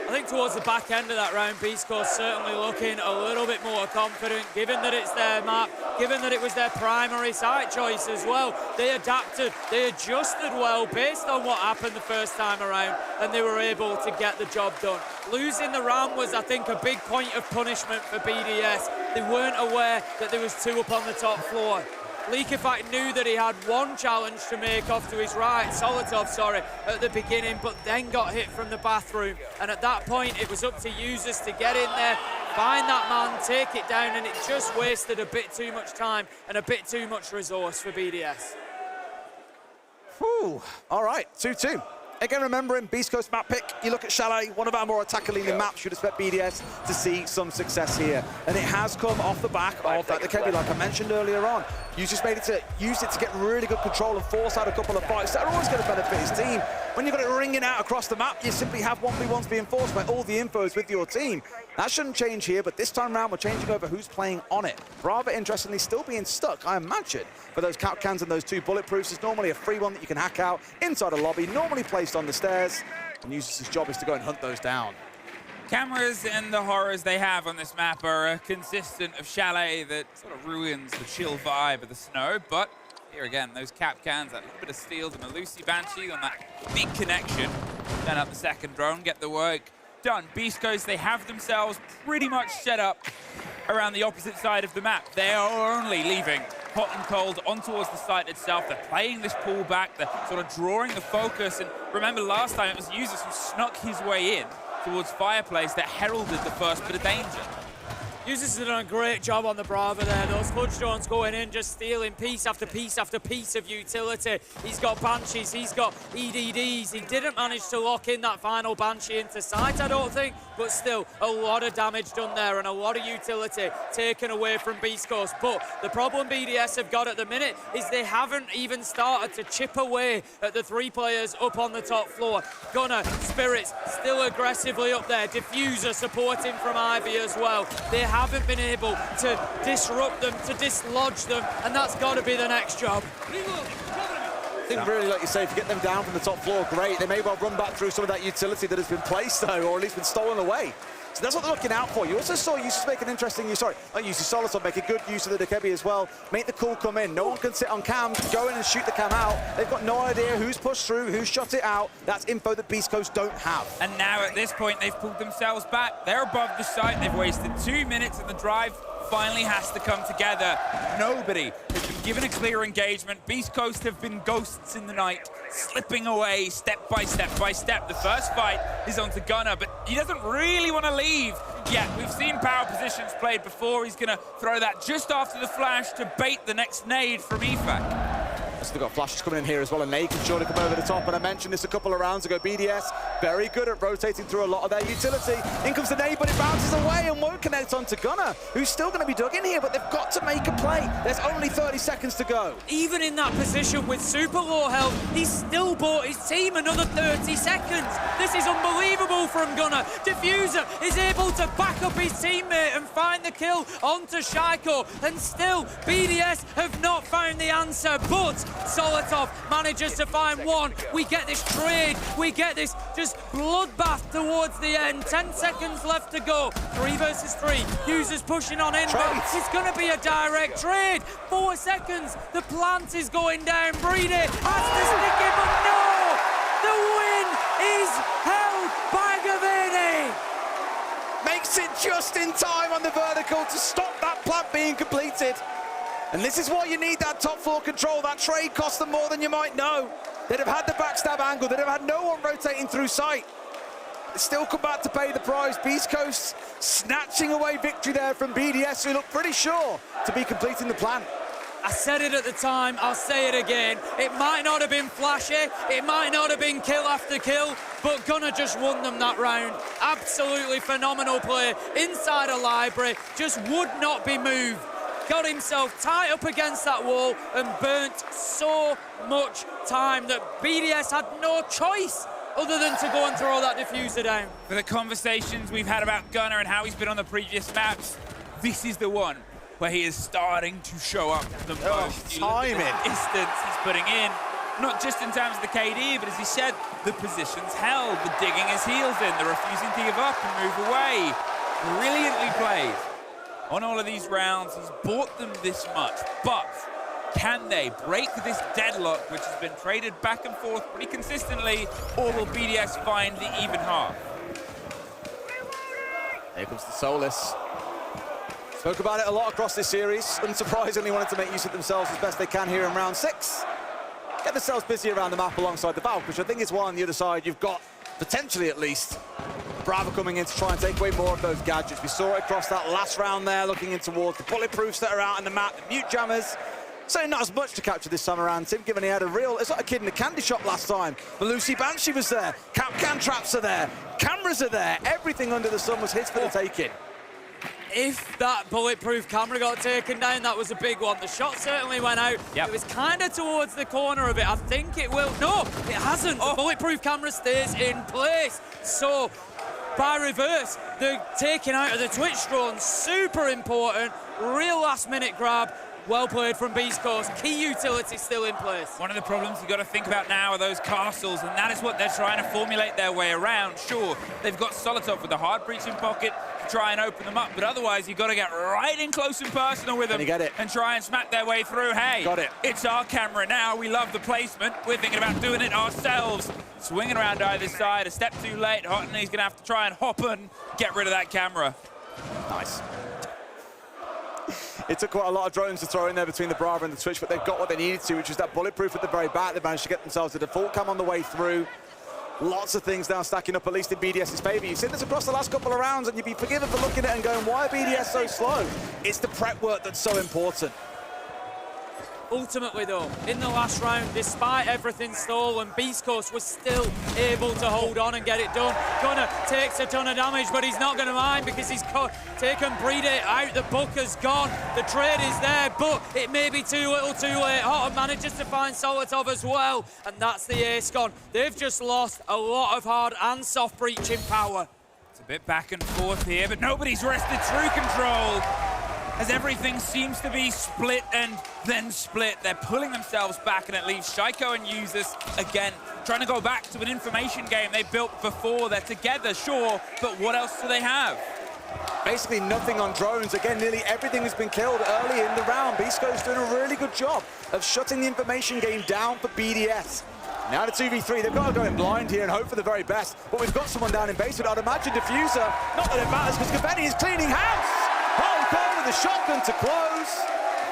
F: I think towards the back end of that round, Beast Coast certainly looking a little bit more confident, given that it's their map, given that it was their primary site choice as well. They adapted, they adjusted well based on what happened the first time around, and they were able to get the job done. Losing the round was, I think, a big point of punishment for BDS. They weren't aware that there was 2 up on the top floor. Leakifact knew that he had 1 challenge to make off to his right, Solotov, sorry, at the beginning, but then got hit from the bathroom. And at that point, it was up to users to get in there, find that man, take it down, and it just wasted a bit too much time and a bit too much resource for BDS.
E: Whew. All right, 2-2. Again, remembering Beast Coast map pick, you look at Chalet, one of our more attacker-leaning maps. You'd expect BDS to see some success here. And it has come off the back of that Kebi, like I mentioned earlier on. You just made it to use it to get really good control and force out a couple of fights that are always going to benefit his team. When you've got it ringing out across the map, you simply have 1v1s being forced by all the infos with your team. That shouldn't change here, but this time around, we're changing over who's playing on it. Brava, interestingly, still being stuck, I imagine, for those cap cans and those 2 bulletproofs. It's normally a free one that you can hack out inside a lobby, normally placed on the stairs, and Usus' job is to go and hunt those down.
G: Cameras and the horrors they have on this map are consistent of Chalet that sort of ruins the chill vibe of the snow, but here again, those cap cans, that little bit of steel, the Malusi Banshee on that big connection. Turn up the second drone, get the work done. Beast Coast, they have themselves pretty much set up around the opposite side of the map. They are only leaving hot and cold on towards the site itself. They're playing this pullback, they're sort of drawing the focus. And remember last time it was users who snuck his way in towards Fireplace that heralded the first bit of danger.
F: Users have done a great job on the Brava there. Those fudge drones going in, just stealing piece after piece after piece of utility. He's got Banshees, he's got EDDs. He didn't manage to lock in that final Banshee into sight, I don't think, but still a lot of damage done there and a lot of utility taken away from Beast Coast. But the problem BDS have got at the minute is they haven't even started to chip away at the 3 players up on the top floor. Gunner, Spirits still aggressively up there. Diffuser supporting from Ivy as well. They haven't been able to disrupt them, to dislodge them, and that's got to be the next job.
E: I think really, like you say, if you get them down from the top floor, great. They may well run back through some of that utility that has been placed, though, or at least been stolen away. So that's what they're looking out for. You also saw Usus make an interesting use, Solitov make a good use of the Dekebi as well. Make the call come in. No one can sit on cam, go in and shoot the cam out. They've got no idea who's pushed through, who's shot it out. That's info that Beast Coast don't have.
G: And now at this point, they've pulled themselves back. They're above the site. They've wasted 2 minutes and the drive finally has to come together. Nobody has been given a clear engagement. Beast Coast have been ghosts in the night, slipping away step by step by step. The first fight is onto Gunner, but he doesn't really want to leave yet. We've seen power positions played before. He's going to throw that just after the flash to bait the next nade from EFAC.
E: So they've got flashes coming in here as well, and they can surely come over the top. And I mentioned this a couple of rounds ago. BDS, very good at rotating through a lot of their utility. In comes the nade, but it bounces away and won't connect onto Gunner, who's still going to be dug in here, but they've got to make a play. There's only 30 seconds to go.
F: Even in that position with super low health, he's still bought his team another 30 seconds. This is unbelievable from Gunner. Diffuser is able to back up his teammate and find the kill onto Shaiko, and still BDS have not found the answer, but Solitov manages to find one. We get this trade, we get this just bloodbath towards the end. 10 seconds left to go. 3 versus 3. Users pushing on in, but it's going to be a direct trade. 4 seconds. The plant is going down. Breedy has to stick it, but no! The win is held by Gavini.
E: Makes it just in time on the vertical to stop that plant being completed. And this is why you need that top floor control. That trade cost them more than you might know. They'd have had the backstab angle. They'd have had no one rotating through sight. They still come back to pay the price. Beast Coast snatching away victory there from BDS, who look pretty sure to be completing the plan.
F: I said it at the time, I'll say it again. It might not have been flashy, it might not have been kill after kill, but Gunner just won them that round. Absolutely phenomenal play inside a library, just would not be moved. Got himself tight up against that wall and burnt so much time that BDS had no choice other than to go and throw that diffuser down.
G: For the conversations we've had about Gunner and how he's been on the previous maps, this is the one where he is starting to show up the most.
E: Timing.
G: Distance he's putting in, not just in terms of the KD, but as he said, the position's held, the digging his heels in, the refusing to give up and move away. Brilliantly played. On all of these rounds, he's bought them this much, but can they break this deadlock, which has been traded back and forth pretty consistently, or will BDS find the even half?
E: Here comes the Solus. Spoke about it a lot across this series. Unsurprisingly, wanted to make use of themselves as best they can here in round 6. Get themselves busy around the map alongside the Valk, which I think is why on the other side you've got, potentially at least, Bravo coming in to try and take away more of those gadgets. We saw it across that last round there, looking in towards the bulletproofs that are out on the map, the mute jammers. So not as much to capture this time around, Tim, given he had a real, it's like a kid in a candy shop last time. The Lucy Banshee was there, can traps are there, cameras are there, everything under the sun was his for the taking.
F: If that bulletproof camera got taken down, that was a big one. The shot certainly went out. Yep. It was kind of towards the corner of it. I think it will. No, it hasn't. The bulletproof camera stays in place. So, by reverse, the taking out of the Twitch drone, super important. Real last-minute grab. Well played from Beast Coast. Key utility still in place.
G: One of the problems you've got to think about now are those castles, and that is what they're trying to formulate their way around. Sure, they've got Solitov with the hard breaching pocket to try and open them up, but otherwise you've got to get right in close and personal with them and try and smack their way through. Hey, it's our camera now. We love the placement. We're thinking about doing it ourselves. Swinging around either side, a step too late. Hotton's going to have to try and hop and get rid of that camera.
E: Nice. It took quite a lot of drones to throw in there between the Brava and the Twitch, but they've got what they needed to, which is that bulletproof at the very back. They managed to get themselves a default cam on the way through. Lots of things now stacking up, at least in BDS's favor. You've seen this across the last couple of rounds, and you'd be forgiven for looking at it and going, why are BDS so slow? It's the prep work that's so important.
F: Ultimately, though, in the last round, despite everything stolen, Beast Coast was still able to hold on and get it done. Gunner takes a ton of damage, but he's not going to mind because he's taken Breeder out. The Booker's gone. The trade is there, but it may be too little too late. Hotton manages to find Solotov as well, and that's the ace gone. They've just lost a lot of hard and soft breaching power.
G: It's a bit back and forth here, but nobody's rested true control. As everything seems to be split and then split. They're pulling themselves back, and it leaves Shaiko and Users again trying to go back to an information game they built before. They're together, sure, but what else do they have?
E: Basically nothing on drones. Again, nearly everything has been killed early in the round. Beast Coast doing a really good job of shutting the information game down for BDS. Now to 2v3, they've got to go in blind here and hope for the very best. But we've got someone down in basement. I'd imagine Diffuser. Not that it matters, because Gaveni is cleaning house. Home with the shotgun to close.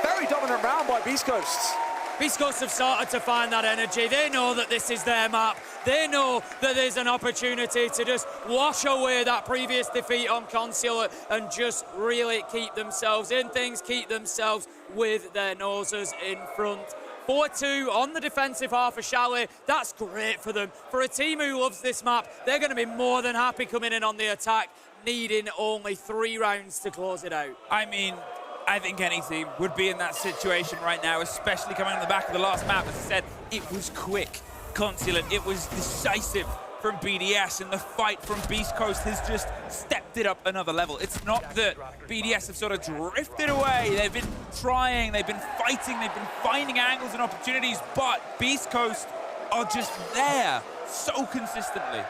E: Very dominant round by Beast Coast.
F: Beast Coast have started to find that energy. They know that this is their map. They know that there's an opportunity to just wash away that previous defeat on Consulate and just really keep themselves in things, keep themselves with their noses in front. 4-2 on the defensive half of Chalet. That's great for them. For a team who loves this map, they're going to be more than happy coming in on the attack, needing only 3 rounds to close it out.
G: I mean, I think any team would be in that situation right now, especially coming on the back of the last map. As I said, it was quick. Consulate, it was decisive from BDS, and the fight from Beast Coast has just stepped it up another level. It's not that BDS have sort of drifted away. They've been trying, they've been fighting, they've been finding angles and opportunities, but Beast Coast are just there so consistently.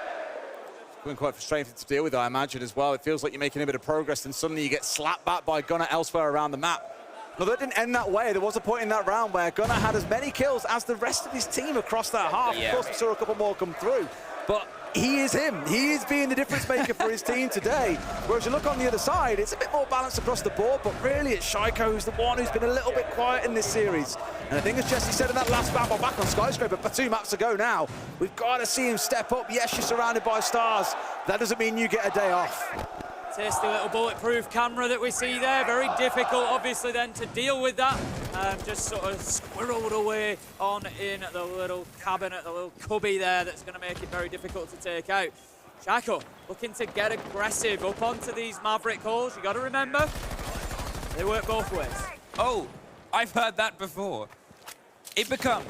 E: Been quite frustrating to deal with, I imagine, as well. It feels like you're making a bit of progress, and suddenly you get slapped back by Gunner elsewhere around the map. But that didn't end that way. There was a point in that round where Gunner had as many kills as the rest of his team across that half. Yeah. Of course, we saw a couple more come through. But he is him. He is being the difference maker for his team today. Whereas you look on the other side, it's a bit more balanced across the board, but really it's Shaiko who's the one who's been a little bit quiet in this series. And I think as Jesse said in that last battle back on Skyscraper, but 2 maps ago now, we've got to see him step up. Yes, you're surrounded by stars. That doesn't mean you get a day off.
F: Tasty little bulletproof camera that we see there. Very difficult, obviously, then to deal with that. Just sort of squirreled away on in the little cabinet, the little cubby there that's going to make it very difficult to take out. Shaiko looking to get aggressive up onto these Maverick calls. You got to remember, they work both ways.
G: Oh, I've heard that before. It becomes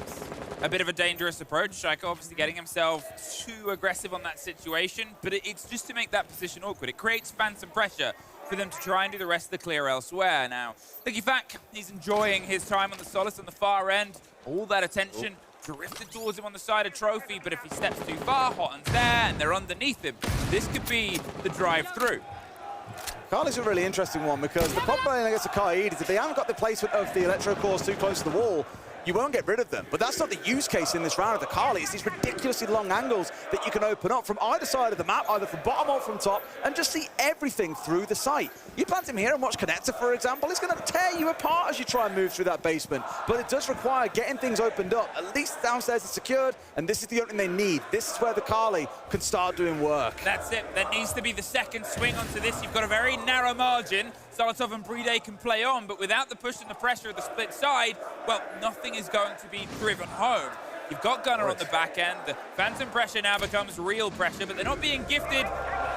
G: a bit of a dangerous approach. Shaiko obviously getting himself too aggressive on that situation, but it's just to make that position awkward. It creates phantom pressure for them to try and do the rest of the clear elsewhere. Now, Liggyfac, he's enjoying his time on the Solace on the far end. All that attention drifted towards him on the side of Trophy, but if he steps too far, Hotton's there and they're underneath him. This could be the drive through.
E: Carly's a really interesting one because the problem against the Kaid is if they haven't got the placement of the electro cores too close to the wall, you won't get rid of them. But that's not the use case in this round of the Carly. It's these ridiculously long angles that you can open up from either side of the map, either from bottom or from top, and just see everything through the site. You plant him here and watch Connector, for example, it's going to tear you apart as you try and move through that basement. But it does require getting things opened up. At least downstairs is secured, and this is the opening they need. This is where the Carly can start doing work.
G: That's it. There needs to be the second swing onto this. You've got a very narrow margin. Solotov and Breeder can play on, but without the push and the pressure of the split side, well, nothing is going to be driven home. You've got Gunner on the back end. The phantom pressure now becomes real pressure, but they're not being gifted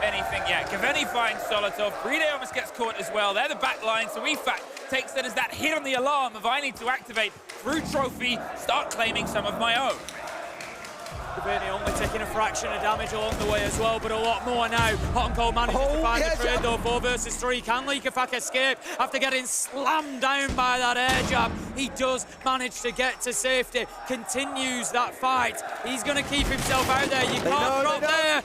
G: anything yet. Gaveni finds Solotov. Breeder almost gets caught as well. They're the back line, so EFAC takes that as that hit on the alarm of I need to activate through Trophy, start claiming some of my own.
F: Gaveni only taking a fraction of damage along the way as well, but a lot more now. Hot and Cold manages to find the trade though. 4 versus 3. Can Liggyfac escape after getting slammed down by that air jab? He does manage to get to safety. Continues that fight. He's going to keep himself out there. You can't drop there.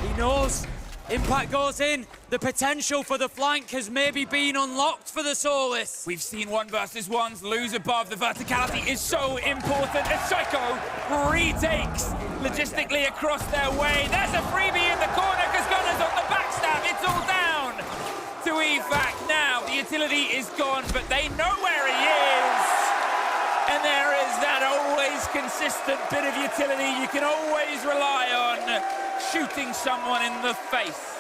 F: He knows. Impact goes in. The potential for the flank has maybe been unlocked for the Solace.
G: We've seen 1 versus 1s lose above. The verticality is so important as Shaiko retakes logistically across their way. There's a freebie in the corner because Gunner's on the backstab. It's all down to EFAC now. The utility is gone, but they know where he is. And there is that always consistent bit of utility you can always rely on, shooting someone in the face.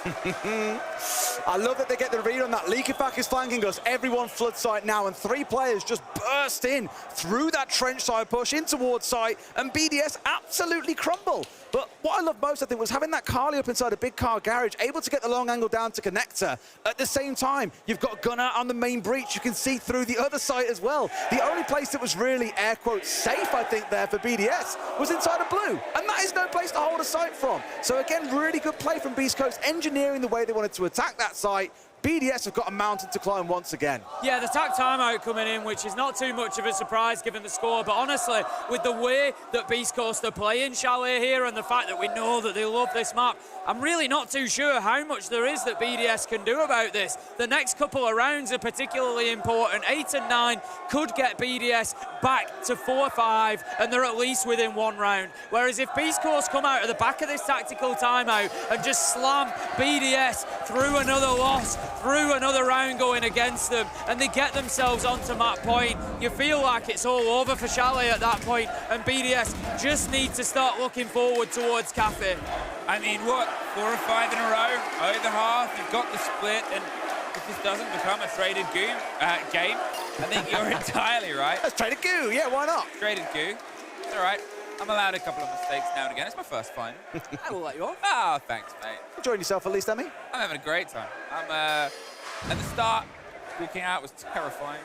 E: I love that they get the read on that. Leakerback is flanking us. Everyone flood site now, and 3 players just burst in through that trench side push in towards site, and BDS absolutely crumble. But what I love most, I think, was having that Carly up inside a big car garage, able to get the long angle down to connector. At the same time, you've got Gunnar on the main breach. You can see through the other side as well. The only place that was really, air quotes, safe, I think, there for BDS was inside of blue. And that is no place to hold a site from. So again, really good play from Beast Coast, engineering the way they wanted to attack that site. BDS have got a mountain to climb once again.
F: Yeah, the tag timeout coming in, which is not too much of a surprise given the score, but honestly, with the way that Beast Coast are playing Chalet here and the fact that we know that they love this map, I'm really not too sure how much there is that BDS can do about this. The next couple of rounds are particularly important. 8 and 9 could get BDS back to 4-5, and they're at least within 1 round. Whereas if Beast Coast come out of the back of this tactical timeout and just slam BDS through another loss, through another round going against them, and they get themselves onto map point, you feel like it's all over for Chalet at that point, and BDS just need to start looking forward towards Cafe.
G: I mean, what, 4 or 5 in a row, over half, you've got the split, and if this doesn't become a traded game, I think you're entirely right.
E: Let's trade a goo, yeah, why not?
G: Traded goo, it's all right. I'm allowed a couple of mistakes now and again. It's my first final.
F: I will let you off.
G: Ah, thanks, mate.
E: Enjoying yourself at least, Emmy?
G: I'm having a great time. At the start, walking out was terrifying.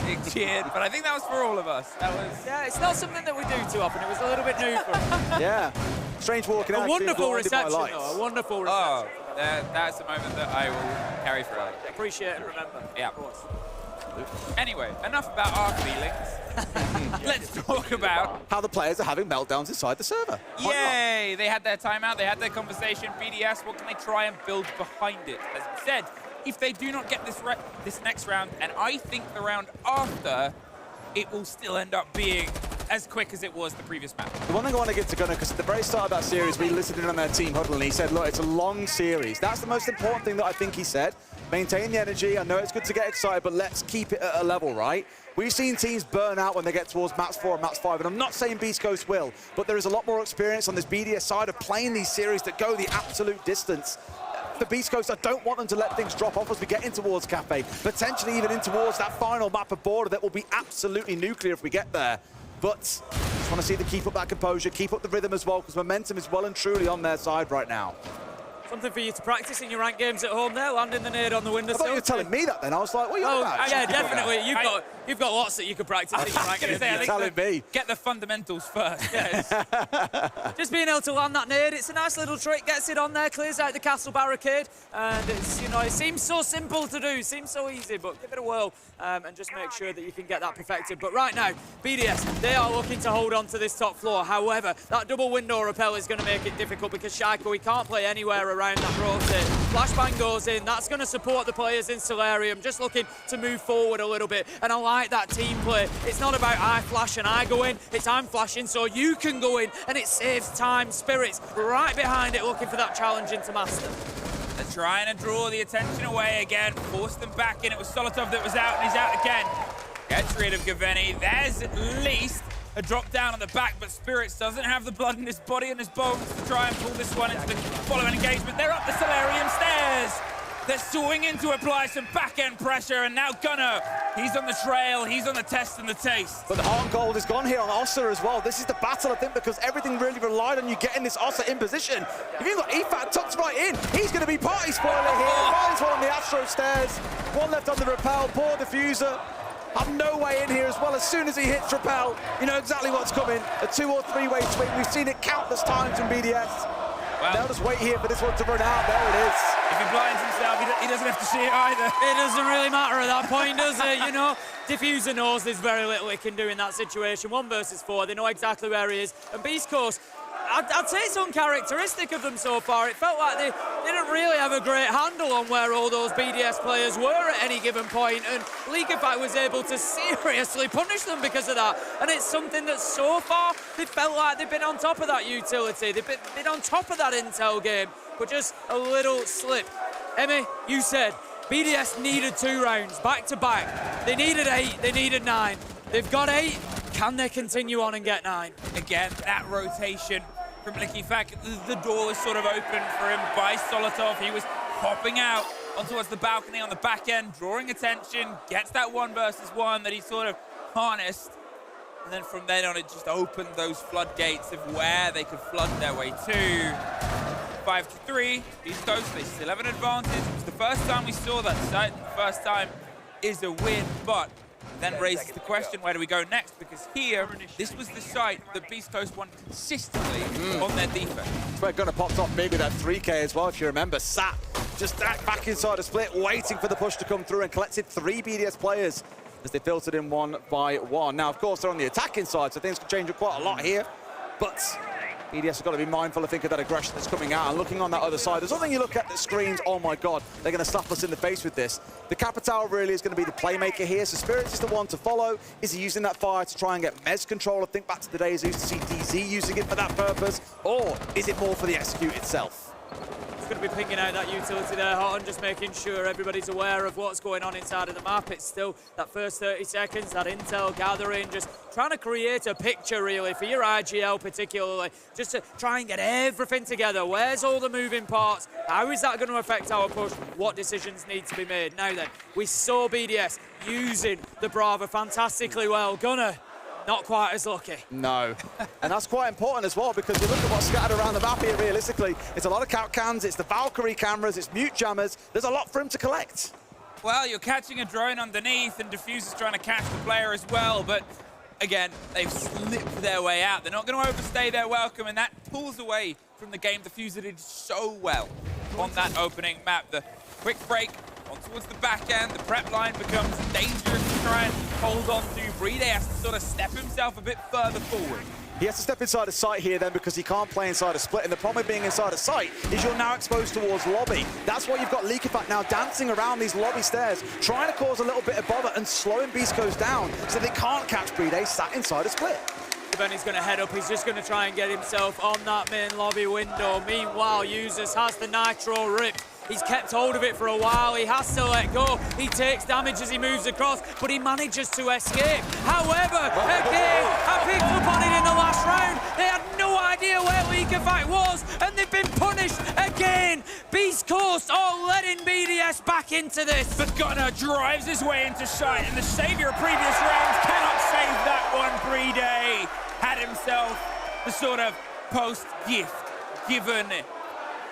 G: Big cheered, but I think that was for all of us. That was...
F: Yeah, it's not something that we do too often. It was a little bit new for us.
E: Yeah. Strange walking out.
F: A wonderful reception, though. A wonderful reception.
G: Oh, that's a moment that I will carry forever.
F: Appreciate and remember.
G: Yeah. Of course. Anyway, enough about our feelings. Let's talk about
E: how the players are having meltdowns inside the server.
G: Yay! They had their timeout, they had their conversation. BDS, what can they try and build behind it? As we said, if they do not get this next round, and I think the round after, it will still end up being as quick as it was the previous match.
E: The one thing I want to give to Gunnar, because at the very start of that series, we listened in on their team huddle, and he said, look, it's a long series. That's the most important thing that I think he said. Maintain the energy. I know it's good to get excited, but let's keep it at a level, right? We've seen teams burn out when they get towards maps 4 and maps 5, and I'm not saying Beast Coast will, but there is a lot more experience on this BDS side of playing these series that go the absolute distance. For Beast Coast, I don't want them to let things drop off as we get in towards Cafe, potentially even in towards that final map of border that will be absolutely nuclear if we get there. But just want to see them keep up that composure, keep up the rhythm as well, because momentum is well and truly on their side right now.
F: Something for you to practice in your ranked games at home there, landing the nade on the windowsill.
E: I thought you were telling me that then. I was like, what are you on about?
F: Yeah, definitely. You've got lots that you could practice in your ranked games.
E: You're telling me.
G: Get the fundamentals first.
F: Yes. Just being able to land that nade, it's a nice little trick. Gets it on there, clears out the castle barricade, and it's, you know, it seems so simple to do, seems so easy, but give it a whirl and just make sure that you can get that perfected. But right now, BDS, they are looking to hold on to this top floor. However, that double window repel is going to make it difficult because Shaiko, he can't play anywhere around that rotate. Flashbang goes in, that's going to support the players in Solarium, just looking to move forward a little bit. And I like that team play. It's not about I flash and I go in, it's I'm flashing so you can go in, and it saves time. Spirits right behind it, looking for that challenge into Master.
G: They're trying to draw the attention away again, force them back in. It was Solotov that was out, and he's out again. Gets rid of Gaveni. There's at least a drop down on the back, but Spirits doesn't have the blood in his body and his bones to try and pull this one into the following engagement. They're up the Solarium stairs. They're swinging to apply some back-end pressure, and now Gunnar, he's on the trail, he's on the test and the taste.
E: But the heart and gold is gone here on Ossa as well. This is the battle, I think, because everything really relied on you getting this Ossa in position. If you've got EFAT tucked right in, he's going to be party spoiler here. Finds one on the Astro stairs, one left on the rappel, poor diffuser. Have no way in here as well. As soon as he hits rappel, you know exactly what's coming. A 2 or 3-way swing. We've seen it countless times in BDS. Well, they'll just wait here for this one to run out. There it is.
G: If he blinds himself, he doesn't have to see it either.
F: It doesn't really matter at that point, does it? You know, Diffuser knows there's very little he can do in that situation. 1 versus 4, they know exactly where he is. And Beast Coast, I'd say it's uncharacteristic of them so far. It felt like they didn't really have a great handle on where all those BDS players were at any given point, and Leakerback was able to seriously punish them because of that. And it's something that so far they felt like they've been on top of that utility. They've been on top of that intel game, but just a little slip. Emmy, you said BDS needed 2 rounds back to back. They needed 8, they needed 9. They've got 8, Can they continue on and get 9?
G: Again, that rotation from Likifak. The door was sort of open for him by Solotov. He was hopping out on towards the balcony on the back end, drawing attention, gets that 1 versus 1 that he sort of harnessed. And then from then on, it just opened those floodgates of where they could flood their way to. 5-3, East Coast, they still have an advantage. It was the first time we saw that site, and the first time is a win, but then raises the question, where do we go next? Because here, this was the site that Beast Coast won consistently on their defense.
E: That's where Gunnar popped off maybe that 3K as well, if you remember. Sat just back inside a split, waiting for the push to come through, and collected 3 BDS players as they filtered in 1 by 1. Now, of course, they're on the attacking side, so things could change up quite a lot here, but BDS has got to be mindful, I think, of that aggression that's coming out. And looking on that other side, there's something you look at that screams, oh my God, they're going to slap us in the face with this. The Capitao really is going to be the playmaker here, so Spirits is the one to follow. Is he using that fire to try and get Mez control? I think back to the days I used to see DZ using it for that purpose. Or is it more for the execute itself?
F: Going to be pinging out that utility there, Hot, just making sure everybody's aware of what's going on inside of the map. It's still that first 30 seconds, that intel gathering, just trying to create a picture really for your IGL particularly, just to try and get everything together. Where's all the moving parts? How is that going to affect our push? What decisions need to be made? Now then, we saw BDS using the Brava fantastically well. Gunnar, not quite as lucky.
E: No. And that's quite important as well, because you look at what's scattered around the map here realistically. It's a lot of count cans, it's the Valkyrie cameras, it's mute jammers. There's a lot for him to collect.
G: Well, you're catching a drone underneath, and Diffuser's trying to catch the player as well, but again, they've slipped their way out. They're not going to overstay their welcome, and that pulls away from the game Diffuser did so well on that opening map. The quick break on towards the back end, the prep line becomes dangerous to try and hold on to. BDS has to sort of step himself a bit further forward.
E: He has to step inside a site here then, because he can't play inside a split, and the problem with being inside a site is you're now exposed towards lobby. That's why you've got Likifak now dancing around these lobby stairs, trying to cause a little bit of bother and slowing Beast Coast down so they can't catch BDS sat inside a split.
F: Benny's going to head up. He's just going to try and get himself on that main lobby window. Meanwhile, Users has the Nitro ripped. He's kept hold of it for a while. He has to let go. He takes damage as he moves across, but he manages to escape. However, again, I picked up on it in the last round. They had no idea where Likifak was, and they've been punished again. Beast Coast are letting BDS back into this.
G: But Gunnar drives his way into sight, and the savior of previous rounds cannot save that one. Brede had himself the sort of post-gift given.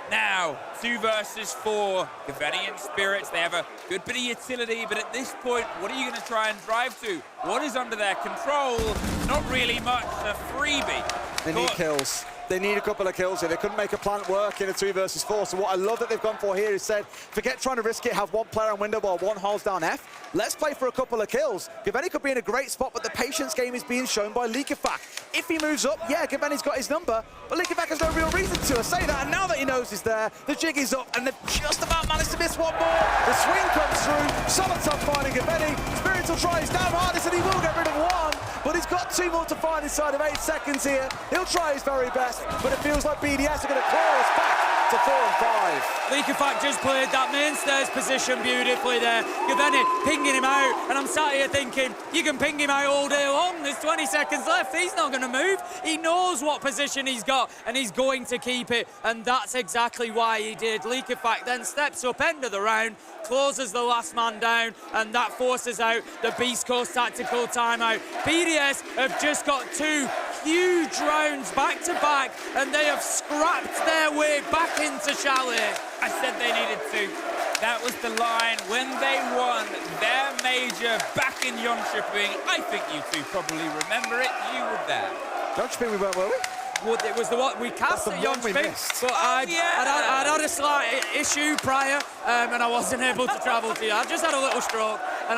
G: Now, 2 versus 4, Gaveni and Spirits, they have a good bit of utility, but at this point, what are you going to try and drive to? What is under their control? Not really much, a freebie.
E: They need kills. They need a couple of kills here. They couldn't make a plant work in a 2 versus 4. So what I love that they've gone for here is said, forget trying to risk it, have 1 player on window while 1 holds down F. Let's play for a couple of kills. Gaveni could be in a great spot, but the patience game is being shown by Likifak. If he moves up, yeah, Gaveni's got his number, but Likifak has no real reason to. I say that, and now that he knows he's there, the jig is up, and they've just about managed to miss 1 more. The swing comes through. Solotov finding Gaveni. Spirits will try his damn hardest, and he will get rid of 1. But he's got 2 more to find inside of 8 seconds here. He'll try his very best, but it feels like BDS are going to claw us back to 4 and 5.
F: Likifak just played that main stairs position beautifully there. Gaveni pinging him out, and I'm sat here thinking, you can ping him out all day long. There's 20 seconds left. He's not going to move. He knows what position he's got, and he's going to keep it, and that's exactly why he did. Likifak then steps up end of the round, closes the last man down, and that forces out the Beast Coast tactical timeout. BDS have just got 2 huge rounds back to back, and they have scrapped their way back into Chalet.
G: I said they needed to. That was the line when they won their major back in Jönköping. I think you two probably remember it. You were there.
E: Jönköping we weren't, were we?
F: Well, it was the one we cast at Jönköping, but I'd had a slight issue prior, and I wasn't able to travel to you. I just had a little stroke, and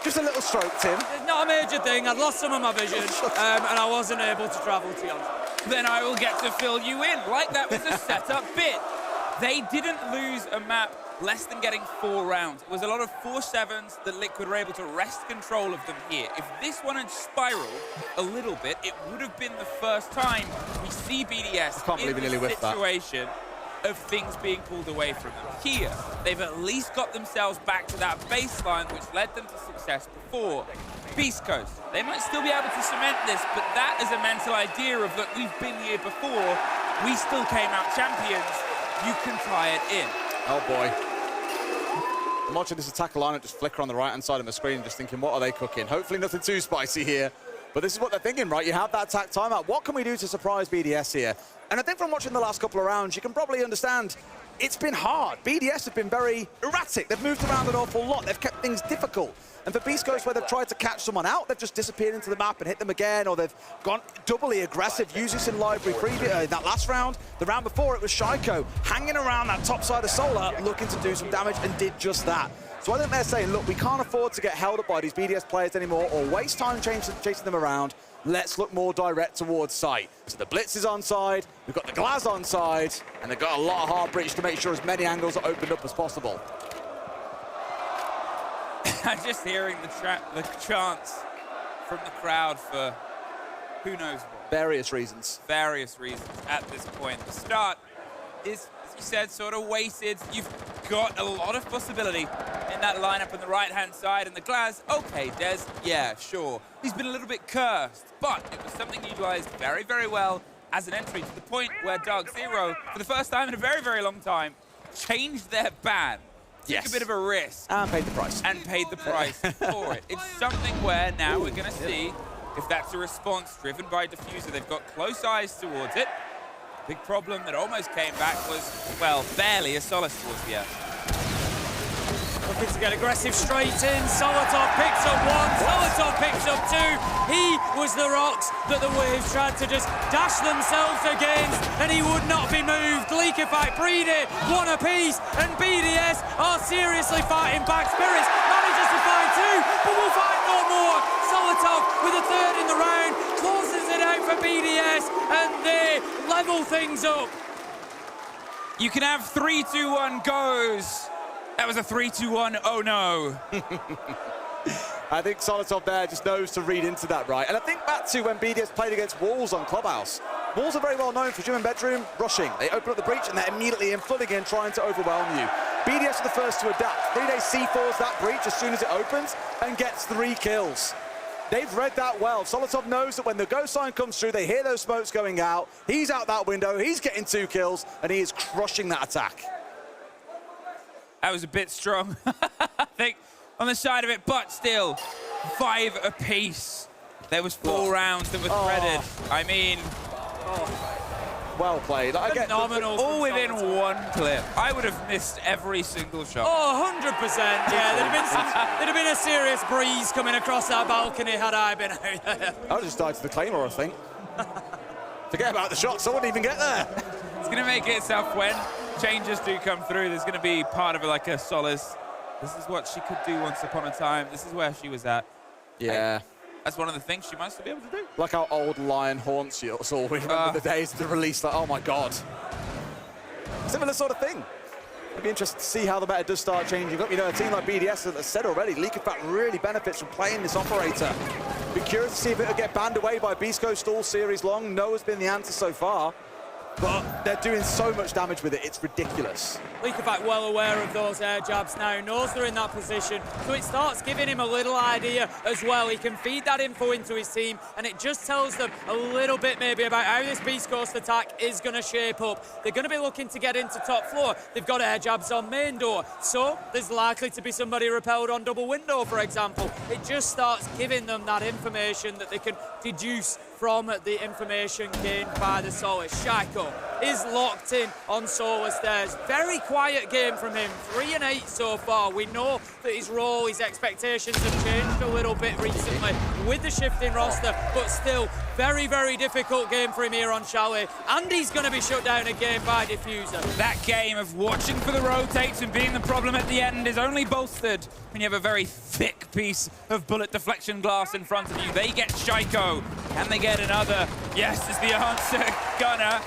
E: just a little stroke, Tim.
F: Not a major thing. I'd lost some of my vision, and I wasn't able to travel to you.
G: Then I will get to fill you in, like that was a setup bit. They didn't lose a map less than getting 4 rounds. It was a lot of 4-7s that Liquid were able to wrest control of them here. If this one had spiraled a little bit, it would have been the first time we see BDS in this situation of things being pulled away from them. Here, they've at least got themselves back to that baseline which led them to success before. Beast Coast, they might still be able to cement this, but that is a mental idea of, look, we've been here before, we still came out champions, you can tie it in.
E: Oh boy. I'm watching this attack lineup just flicker on the right-hand side of my screen, just thinking, what are they cooking? Hopefully nothing too spicy here. But this is what they're thinking, right? You have that attack timeout. What can we do to surprise BDS here? And I think from watching the last couple of rounds, you can probably understand it's been hard. BDS have been very erratic. They've moved around an awful lot. They've kept things difficult. And for Beast Coast, where they've tried to catch someone out, they've just disappeared into the map and hit them again, or they've gone doubly aggressive. Using in library preview that last round. The round before, it was Shaiko hanging around that top side of Solar, looking to do some damage, and did just that. So I think they're saying, look, we can't afford to get held up by these BDS players anymore or waste time chasing them around. Let's look more direct towards site. So the Blitz is on side, we've got the Glaz on side, and they've got a lot of hard breach to make sure as many angles are opened up as possible.
G: I'm just hearing the chants from the crowd for who knows what.
E: Various reasons.
G: Various reasons at this point. The start is, as you said, sort of weighted. You've got a lot of possibility in that lineup on the right-hand side. And the Glaz, okay, Des, yeah, sure. He's been a little bit cursed, but it was something utilized very, very well as an entry to the point where Dark Zero, for the first time in a very, very long time, changed their ban. Took a bit of a risk.
E: And paid the price.
G: And paid the price for it. It's something where now we're going to see if that's a response driven by Diffuser. They've got close eyes towards it. Big problem that almost came back was, well, barely a Solace towards the end.
F: Looking to get aggressive straight in. Solotov picks up one. Solotov picks up two. He was the rocks that the Waves tried to just dash themselves against, and he would not be moved. Liquefied, Breedy, one apiece, and BDS are seriously fighting back. Spirits manages to find two, but will find no more. Solotov with a third in the round, closes it out for BDS, and they level things up.
G: You can have 3-2-1 goes. That was a 3-2-1, oh no.
E: I think Solotov there just knows to read into that, right? And I think back to when BDS played against Walls on Clubhouse. Walls are very well known for gym and bedroom rushing. They open up the breach and they're immediately in, flooding in, trying to overwhelm you. BDS are the first to adapt. 3-Day C4s that breach as soon as it opens and gets 3 kills. They've read that well. Solotov knows that when the go sign comes through, they hear those smokes going out. He's out that window, he's getting 2 kills, and he is crushing that attack.
G: That was a bit strong, I think, on the side of it, but still, 5 apiece. There was 4 rounds that were threaded. I mean,
E: well played.
G: Phenomenal. All within 1 clip. I would have missed every single shot.
F: Oh, 100%. Yeah, there'd have been a serious breeze coming across that balcony had I been out there.
E: I would have just died to the Claymore, I think. Forget about the shots, I wouldn't even get there.
G: It's going to make it itself when changes do come through. There's going to be part of it like a solace. This is what she could do once upon a time. This is where she was at.
E: Yeah.
G: That's one of the things she must be able to do.
E: Like how old Lion haunts you. So we remember the days of the release, like, oh my God. Similar sort of thing. It'd be interesting to see how the meta does start changing up. You know, a team like BDS, as I said already, Liquefact really benefits from playing this operator. Be curious to see if it'll get banned away by Beast Coast all series long. No has been the answer so far. But they're doing so much damage with it, it's ridiculous.
F: Liquefact well aware of those air jabs now, knows they're in that position, so it starts giving him a little idea as well. He can feed that info into his team, and it just tells them a little bit maybe about how this Beast Coast attack is going to shape up. They're going to be looking to get into top floor. They've got air jabs on main door, so there's likely to be somebody repelled on double window, for example. It just starts giving them that information that they can deduce from the information gained by the Solace. Shaiko is locked in on Solar Stairs. Very quiet game from him, 3-8 so far. We know that his role, his expectations have changed a little bit recently with the shifting roster, but still, very, very difficult game for him here on Chalet. And he's going to be shut down again by Diffuser.
G: That game of watching for the rotates and being the problem at the end is only bolstered when you have a very thick piece of bullet deflection glass in front of you. They get Shaiko. Can they get another? Yes is the answer. Gunner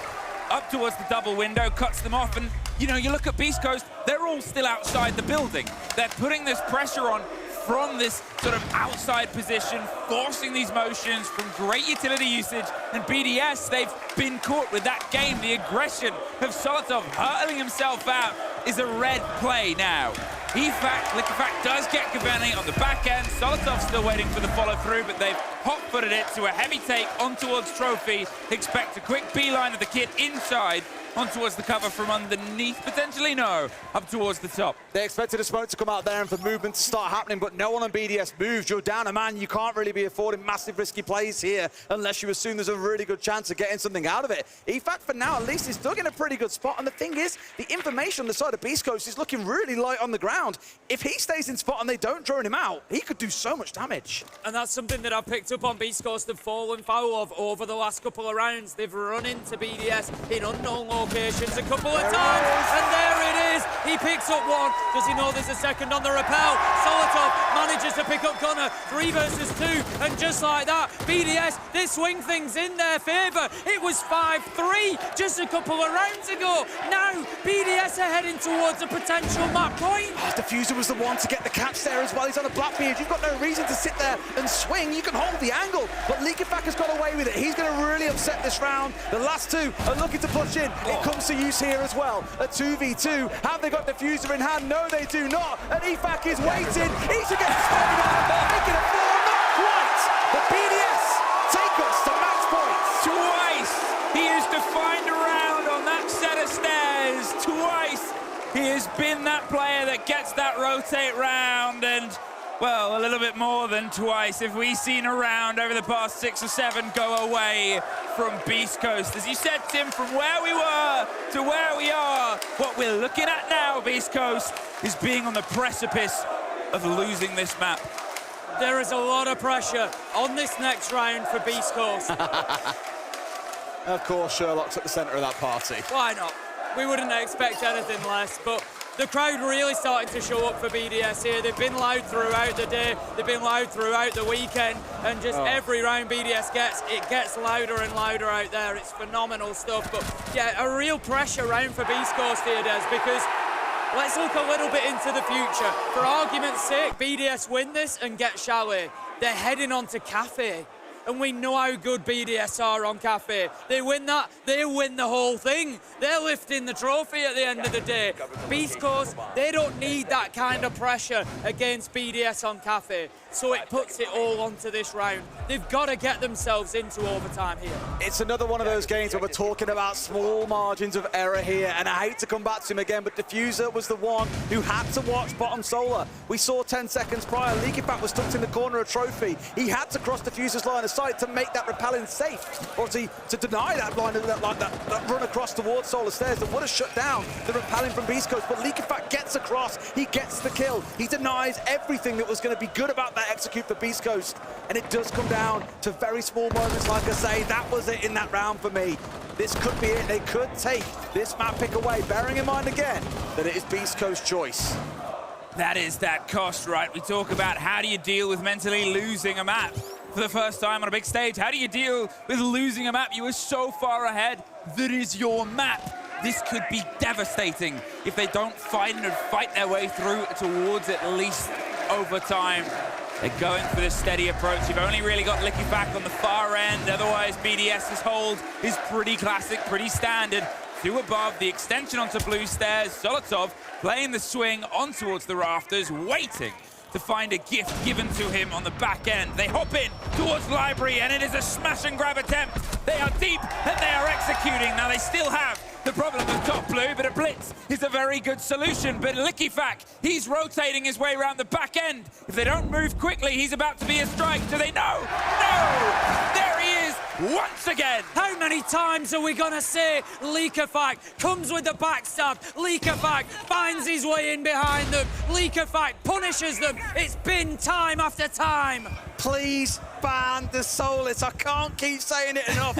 G: up towards the double window, cuts them off, and you know, you look at Beast Coast, they're all still outside the building. They're putting this pressure on from this sort of outside position, forcing these motions from great utility usage, and BDS, they've been caught with that game. The aggression of Solotov hurtling himself out is a red play now. Liquefact does get Cavani on the back end. Solotov's still waiting for the follow-through, but they've hot-footed it to a heavy take on towards Trophy. Expect a quick beeline of the kid inside, on towards the cover from underneath, potentially no, up towards the top.
E: They expected a smoke to come out there and for movement to start happening, but no one on BDS moved. You're down a man, you can't really be affording massive risky plays here unless you assume there's a really good chance of getting something out of it. EFAC for now at least is still in a pretty good spot, and the thing is, the information on the side of Beast Coast is looking really light on the ground. If he stays in spot and they don't drone him out, he could do so much damage.
F: And that's something that I've picked up on Beast Coast and fallen foul of over the last couple of rounds. They've run into BDS in unknown locations a couple of times, and there it is. He picks up one. Does he know there's a second on the rappel? Solotov manages to pick up Gunner. 3 versus 2, and just like that, BDS, they swing things in their favour. It was 5-3 just a couple of rounds ago. Now, BDS are heading towards a potential map point.
E: Diffuser was the one to get the catch there as well. He's on a Blackbeard. You've got no reason to sit there and swing. You can hold the angle, but Liquefact has got away with it. He's going to really upset this round. The last 2 are looking to push in. It comes to use here as well. A 2v2. Have they got Diffuser in hand? No, they do not. And EFAC is waiting. He should get spotted on, making it 4, not quite. But BDS take us to match points.
G: Twice he has defined a round on that set of stairs. Twice he has been that player that gets that rotate round, and well, a little bit more than twice. If we've seen a round over the past 6 or 7 go away from Beast Coast. As you said, Tim, from where we were to where we are, what we're looking at now, Beast Coast, is being on the precipice of losing this map.
F: There is a lot of pressure on this next round for Beast Coast.
E: Of course, Sherlock's at the centre of that party.
F: Why not? We wouldn't expect anything less, but the crowd really starting to show up for BDS here. They've been loud throughout the day, they've been loud throughout the weekend, and just every round BDS gets, it gets louder and louder out there. It's phenomenal stuff, but yeah, a real pressure round for Beast Coast here, Des, because let's look a little bit into the future. For argument's sake, BDS win this and get Chalet. They're heading on to Cafe. And we know how good BDS are on Cafe. They win that, they win the whole thing. They're lifting the trophy at the end of the day. Beast Coast, they don't need that kind of pressure against BDS on Cafe. So it puts it all onto this round. They've got to get themselves into overtime here.
E: It's another one of those games where we're talking about small margins of error here, and I hate to come back to him again, but Diffuser was the one who had to watch bottom Solar. We saw 10 seconds prior, Liquefact was tucked in the corner of Trophy. He had to cross Diffuser's line of sight to make that repelling safe, or to deny that line of that run across towards Solar Stairs that would have shut down the repelling from Beast Coast. But Liquefact gets across, he gets the kill. He denies everything that was going to be good about that execute for Beast Coast, and it does come down to very small moments. Like I say, that was it in that round for me. This could be it. They could take this map pick away, bearing in mind again that it is Beast Coast's choice.
G: That is that cost, right? We talk about how do you deal with mentally losing a map for the first time on a big stage. How do you deal with losing a map? You were so far ahead. That is your map. This could be devastating if they don't fight their way through towards at least overtime. They're going for this steady approach. You've only really got Liquefact on the far end. Otherwise, BDS's hold is pretty classic, pretty standard. 2 above, the extension onto blue stairs. Solotov playing the swing on towards the rafters, waiting to find a gift given to him on the back end. They hop in towards Library, and it is a smash and grab attempt. They are deep, and they are executing. Now, they still have the problem of top blue, but a blitz is a very good solution. But Liquefact, he's rotating his way around the back end. If they don't move quickly, he's about to be a strike. Do they know? No! There he is once again.
F: How many times are we gonna say Liquefact comes with the backstab? Liquefact finds his way in behind them. Liquefact punishes them. It's been time after time.
E: Please ban the Solus. I can't keep saying it enough.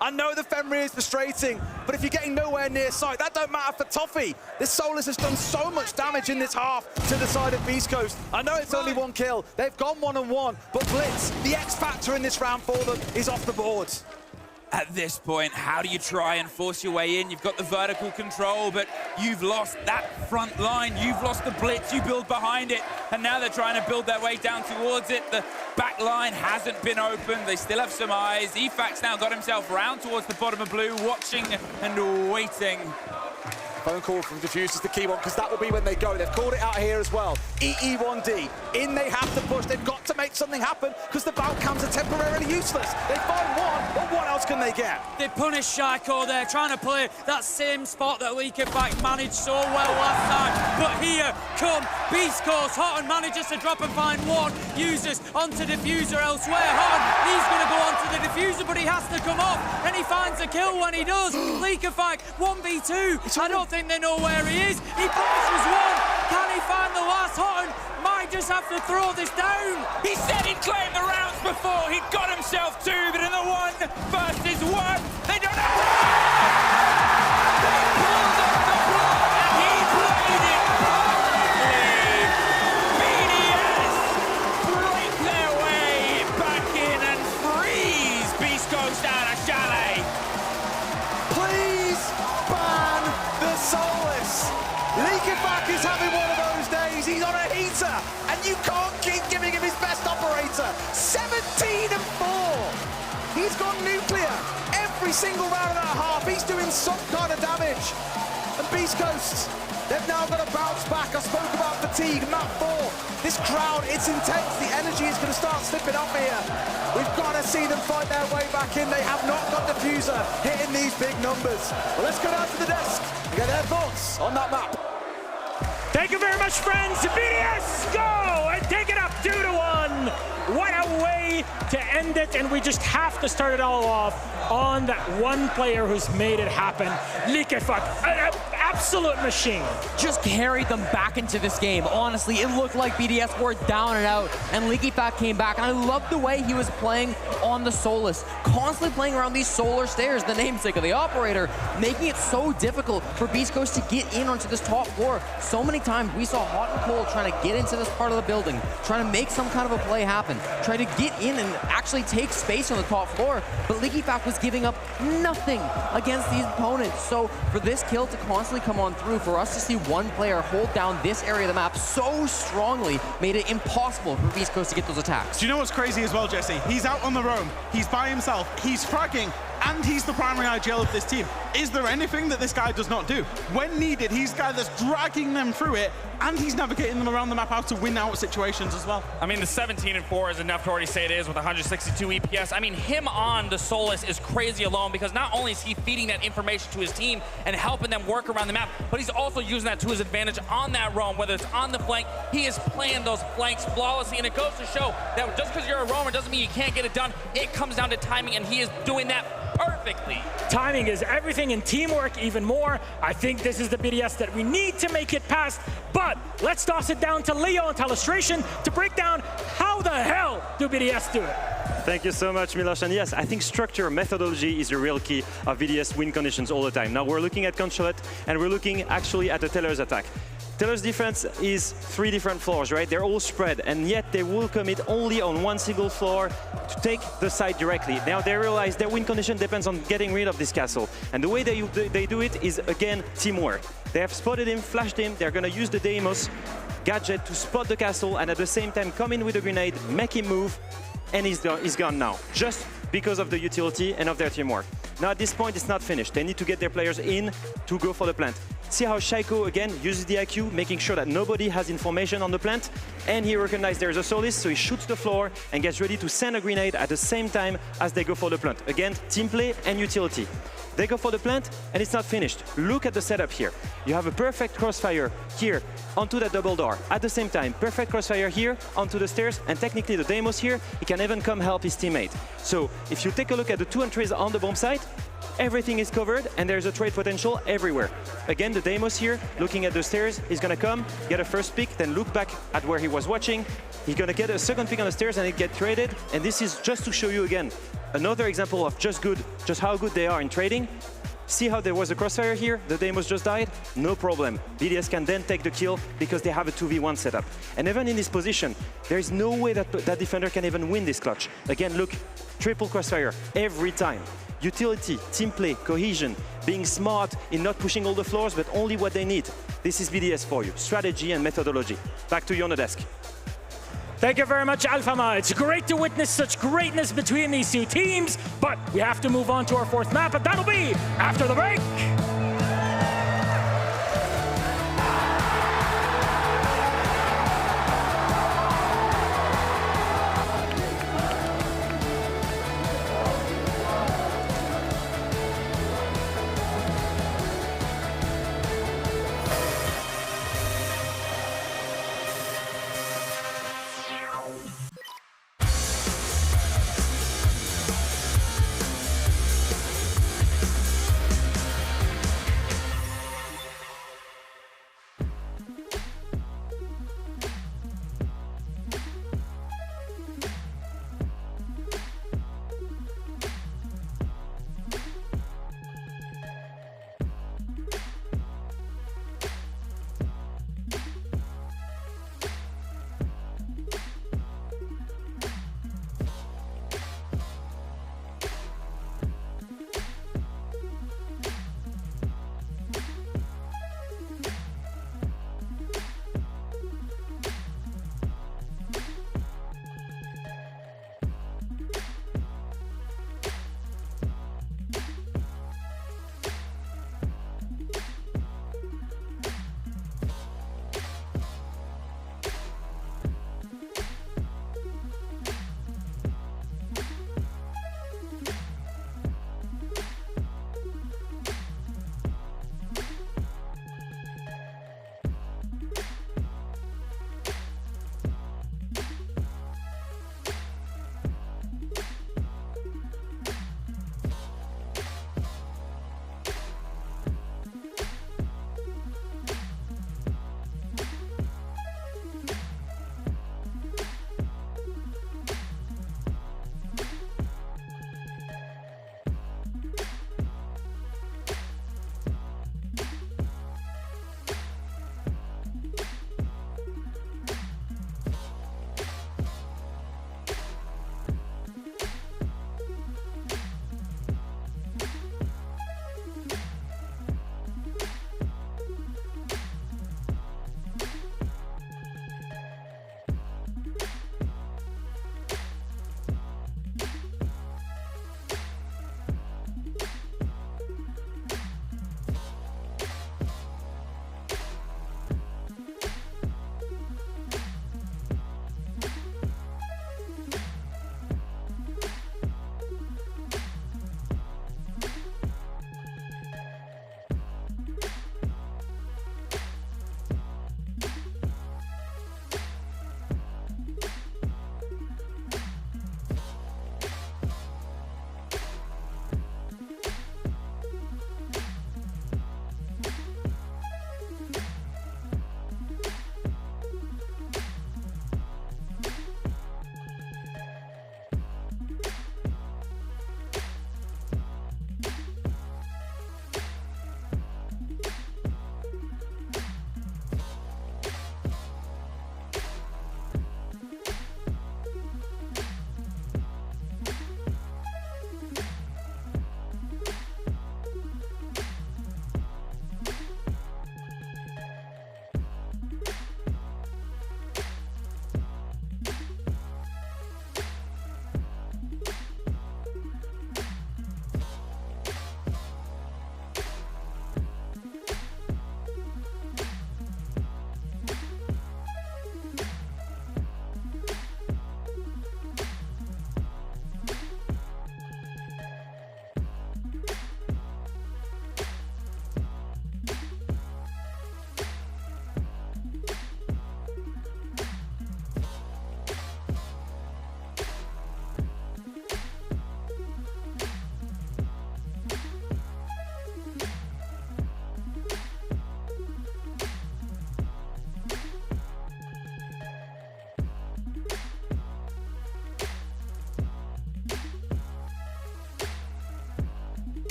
E: I know the Fenrir is frustrating, but if you're getting nowhere near sight, that don't matter for Toffee. This Solus has done so much damage in this half to the side of Beast Coast. I know it's only 1 kill. They've gone 1-on-1, but Blitz, the X factor in this round for them, is off the board.
G: At this point, how do you try and force your way in? You've got the vertical control, but you've lost that front line. You've lost the blitz. You build behind it, and now they're trying to build their way down towards it. The back line hasn't been open. They still have some eyes. EFAC's now got himself round towards the bottom of blue, watching and waiting
E: Phone call from Diffuse is the key one, because that will be when they go. They've called it out here as well. EE1D, in they have to push. They've got to make something happen, because the bout cams are temporarily useless. They find one, but what else can they get?
F: They punish Shaiko there, trying to play that same spot that Leakerback managed so well last time. But here come Beast Coast. Hotton manages to drop and find one. Uses onto Diffuser elsewhere. Hotton, he's going to go onto the Diffuser, but he has to come off, and he finds a kill when he does. Leakerback, 1v2. I don't think they know where he is. He punishes one. Can he find the last? Hotton might just have to throw this down.
G: He said he'd claimed the rounds before. He got himself two, but in the 1 versus 1, they don't have to. They pulled off the block, and he played it perfectly. BDS break their way back in and freeze Beast Coast out of Chalet.
E: Please ban the Soulless. Leakerback is having one of those days. He's on a heater, and you can't keep giving him his best operator. 17-4. He's gone nuclear every single round of that half. He's doing some kind of damage. And Beast Coast, they've now got to bounce back. I spoke about fatigue, map 4. This crowd, it's intense. The energy is going to start slipping up here. We've got to see them fight their way back in. They have not got Diffuser hitting these big numbers. Well, let's go down to the desk and get their thoughts on that map.
K: Thank you very much, friends. BDS, go and take it up 2-1. What a way to end it, and we just have to start it all off on that one player who's made it happen. Leakerback, an absolute machine.
J: Just carried them back into this game. Honestly, it looked like BDS were down and out, and Leakerback came back. And I loved the way he was playing on the Solus, constantly playing around these solar stairs, the namesake of the operator, making it so difficult for Beast Coast to get in onto this top floor. So many times we saw Hot and Cold trying to get into this part of the building, trying to make some kind of a play happen, try to get in and actually take space on the top floor, but Leakerback was giving up nothing against these opponents. So for this kill to constantly come on through, for us to see one player hold down this area of the map so strongly, made it impossible for Beast Coast to get those attacks.
B: Do you know what's crazy as well, Jesse? He's out on the roam, he's by himself, he's fragging, and he's the primary IGL of this team. Is there anything that this guy does not do? When needed, he's the guy that's dragging them through it, and he's navigating them around the map out to win out situations as well.
C: I mean, the 17-4 is enough to already say it is with 162 EPS. I mean, him on the Solus is crazy alone, because not only is he feeding that information to his team and helping them work around the map, but he's also using that to his advantage on that roam, whether it's on the flank. He is playing those flanks flawlessly, and it goes to show that just because you're a roamer doesn't mean you can't get it done. It comes down to timing, and he is doing that perfectly.
K: Timing is everything, and teamwork even more. I think this is the BDS that we need to make it past, but let's toss it down to Leo and Telestration to break down how the hell do BDS do it.
L: Thank you so much, Milosh. And yes, I think structure, methodology is the real key of BDS win conditions all the time. Now we're looking at Consulate, and we're looking actually at the Teller's attack. Teller's defense is 3 different floors, right? They're all spread, and yet they will commit only on one single floor to take the site directly. Now they realize their win condition depends on getting rid of this castle. And the way they do it is, again, teamwork. They have spotted him, flashed him, they're gonna use the Deimos gadget to spot the castle, and at the same time come in with a grenade, make him move, and he's gone now, just because of the utility and of their teamwork. Now at this point, it's not finished. They need to get their players in to go for the plant. See how Shaiko, again, uses the IQ, making sure that nobody has information on the plant, and he recognizes there's a Solis, so he shoots the floor and gets ready to send a grenade at the same time as they go for the plant. Again, team play and utility. They go for the plant, and it's not finished. Look at the setup here. You have a perfect crossfire here onto that double door. At the same time, perfect crossfire here onto the stairs, and technically the Deimos here, he can even come help his teammate. So if you take a look at the 2 entries on the bomb site, everything is covered, and there's a trade potential everywhere. Again, the Deimos here, looking at the stairs, he's gonna come, get a first pick, then look back at where he was watching. He's gonna get a second pick on the stairs, and it get traded. And this is just to show you again, another example of just how good they are in trading. See how there was a crossfire here, the Deimos just died? No problem. BDS can then take the kill because they have a 2v1 setup. And even in this position, there is no way that that defender can even win this clutch. Again, look, triple crossfire every time. Utility, team play, cohesion, being smart in not pushing all the floors, but only what they need. This is BDS for you, strategy and methodology. Back to you on the desk.
K: Thank you very much, Alfama. It's great to witness such greatness between these two teams, but we have to move on to our 4th map, and that'll be after the break.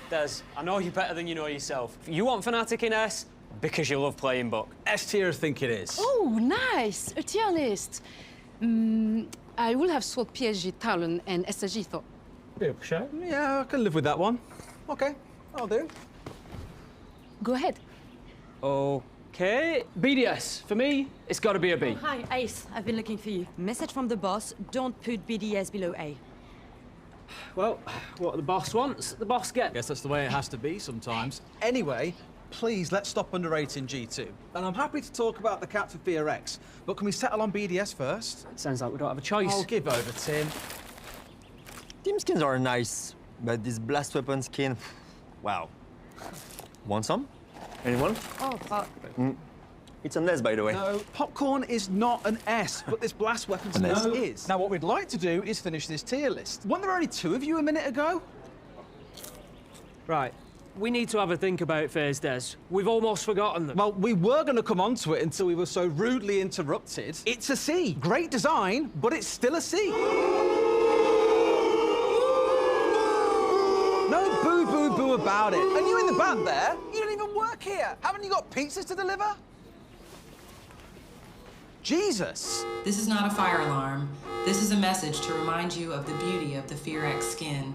F: Des, I know you better than you know yourself. You want Fnatic in S because you love playing Buck.
E: S tier, I think it is.
O: Oh, nice! A tier list. I will have swap PSG, Talon, and SSG thought.
E: Yeah, I can live with that one. Okay, I'll do.
O: Go ahead.
F: Okay. BDS, for me, it's got to be a B.
P: Hi, Ace. I've been looking for you. Message from the boss, don't put BDS below A.
F: Well, what the boss wants, the boss gets.
E: Guess that's the way it has to be sometimes. Anyway, please, let's stop underrating G2. And I'm happy to talk about the cap for FearX, but can we settle on BDS first?
F: It sounds like we don't have a choice.
E: I'll give over, Tim.
Q: Team skins are nice, but this blast weapon skin, wow. Want some? Anyone?
O: Oh, fuck.
Q: It's an S, by the way.
E: No, popcorn is not an S, but this blast weapons
Q: An S.
E: is. Now, what we'd like to do is finish this tier list. Weren't there only 2 of you a minute ago?
F: Right. We need to have a think about FaZe, Des. We've almost forgotten them.
E: Well, we were going to come on to it until we were so rudely interrupted. It's a C. Great design, but it's still a C. No boo about it. And you in the back there, you don't even work here. Haven't you got pizzas to deliver? Jesus.
R: This is not a fire alarm. This is a message to remind you of the beauty of the FearX skin.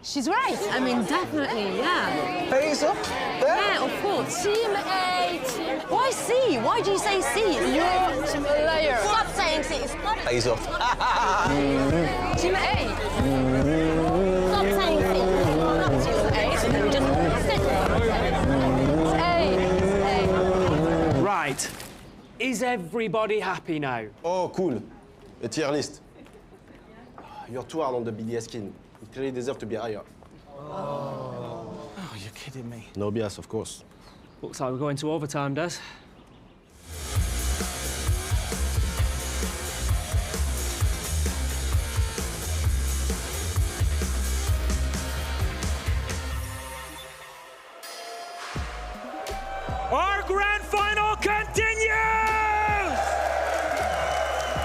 O: She's right. I mean, definitely, yeah.
E: FaZe up there?
O: Yeah, of course. Team A, team... Why C? Why do you say C? You're a liar. Stop saying C.
Q: FaZe off.
O: Team A. Stop saying C.
F: Right. Is everybody happy now?
N: Oh, cool. A tier list. You're too hard on the BDS skin. It clearly deserves to be higher.
E: Oh, you're kidding me.
N: No BS, of course.
F: Looks like we're going to overtime, Des.
K: Our grand final continues!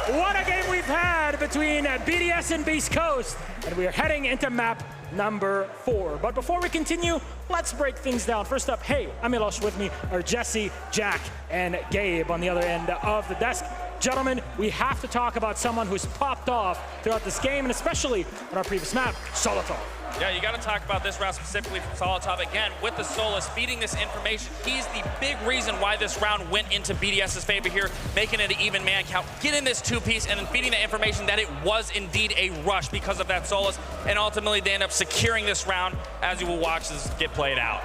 K: What a game we've had between BDS and Beast Coast, and we are heading into map number 4. But before we continue, let's break things down. First up, hey, I'm Milosh. With me are Jesse, Jack, and Gabe on the other end of the desk. Gentlemen, we have to talk about someone who's popped off throughout this game, and especially on our previous map, Solitov.
C: Yeah, you got to talk about this round specifically from Solitov. Again, with the Solus feeding this information, he's the big reason why this round went into BDS's favor here, making it an even man count, getting this 2-piece, and then feeding the information that it was indeed a rush because of that Solus, and ultimately they end up securing this round, as you will watch this get played out.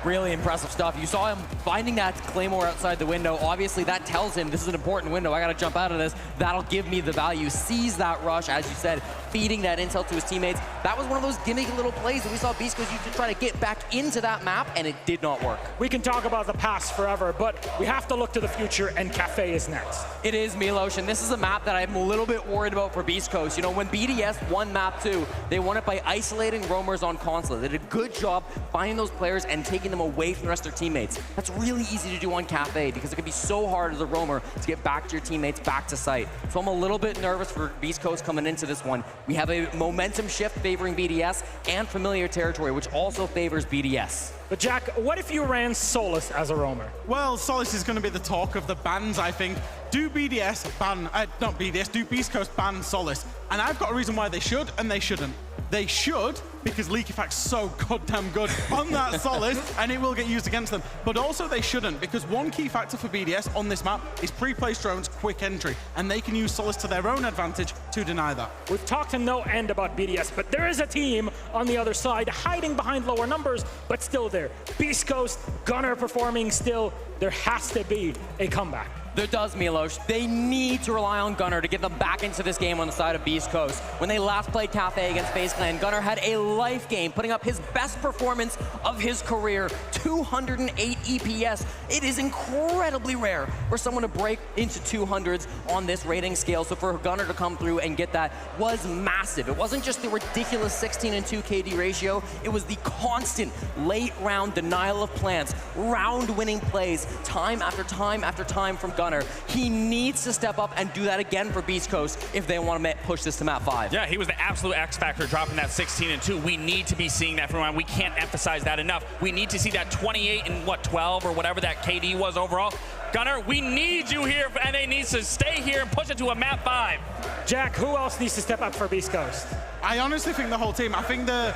J: Really impressive stuff. You saw him finding that Claymore outside the window. Obviously, that tells him this is an important window. I got to jump out of this. That'll give me the value. Sees that rush, as you said, feeding that intel to his teammates. That was one of those gimmicky little plays that we saw Beast Coast use to try to get back into that map, and it did not work.
K: We can talk about the past forever, but we have to look to the future, and Cafe is next.
J: It is, Milosh, and this is a map that I'm a little bit worried about for Beast Coast. You know, when BDS won map 2, they won it by isolating roamers on Consulate. They did a good job finding those players and taking them away from the rest of their teammates. That's really easy to do on Cafe because it can be so hard as a roamer to get back to your teammates, back to site. So I'm a little bit nervous for Beast Coast coming into this one. We have a momentum shift favoring BDS and familiar territory, which also favors BDS.
K: But Jack, what if you ran Solus as a roamer?
B: Well, Solus is going to be the talk of the bans, I think. Do BDS ban, not BDS, do Beast Coast ban Solus? And I've got a reason why they should and they shouldn't. They should, because Leaky Fact's so goddamn good on that Solus, and it will get used against them. But also they shouldn't, because one key factor for BDS on this map is pre-placed drones, quick entry, and they can use Solus to their own advantage to deny that.
K: We've talked to no end about BDS, but there is a team on the other side hiding behind lower numbers, but still there. Beast Coast, Gunner performing still. There has to be a comeback.
J: There does, Milosh. They need to rely on Gunner to get them back into this game on the side of Beast Coast. When they last played Cafe against FaZe Clan, Gunner had a life game, putting up his best performance of his career, 208 EPS. It is incredibly rare for someone to break into 200s on this rating scale, so for Gunner to come through and get that was massive. It wasn't just the ridiculous 16-2 KD ratio, it was the constant late round denial of plans, round-winning plays, time after time after time from Gunner. He needs to step up and do that again for Beast Coast if they want to push this to map 5.
C: Yeah, he was the absolute X factor dropping that 16-2 we need to be seeing that from him. We can't emphasize that enough. We need to see that 28 and 12 or whatever that KD was overall. Gunnar, we need you here, and they need to stay here and push it to a map 5.
K: Jack, who else needs to step up for Beast Coast?
B: I honestly think the whole team. I think the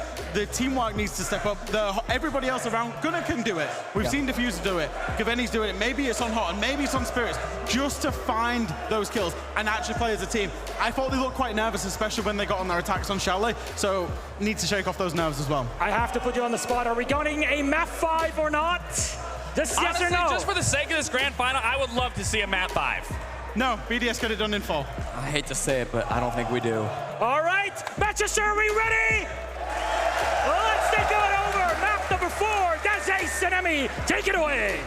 B: teamwork needs to step up. Everybody else around, Gunnar can do it. We've seen Diffuser do it. Gaveni's doing it. Maybe it's on Hot and maybe it's on Spirits, just to find those kills and actually play as a team. I thought they looked quite nervous, especially when they got on their attacks on Chalet, so need to shake off those nerves as well.
K: I have to put you on the spot. Are we going a map 5 or not? Just yes or no?
C: Just for the sake of this grand final, I would love to see a map 5.
B: No, BDS got it done in 4.
F: I hate to say it, but I don't think we do.
K: All right, Manchester, are we ready? Well, let's take it over. Map number 4, Daze Senemi. Take it away.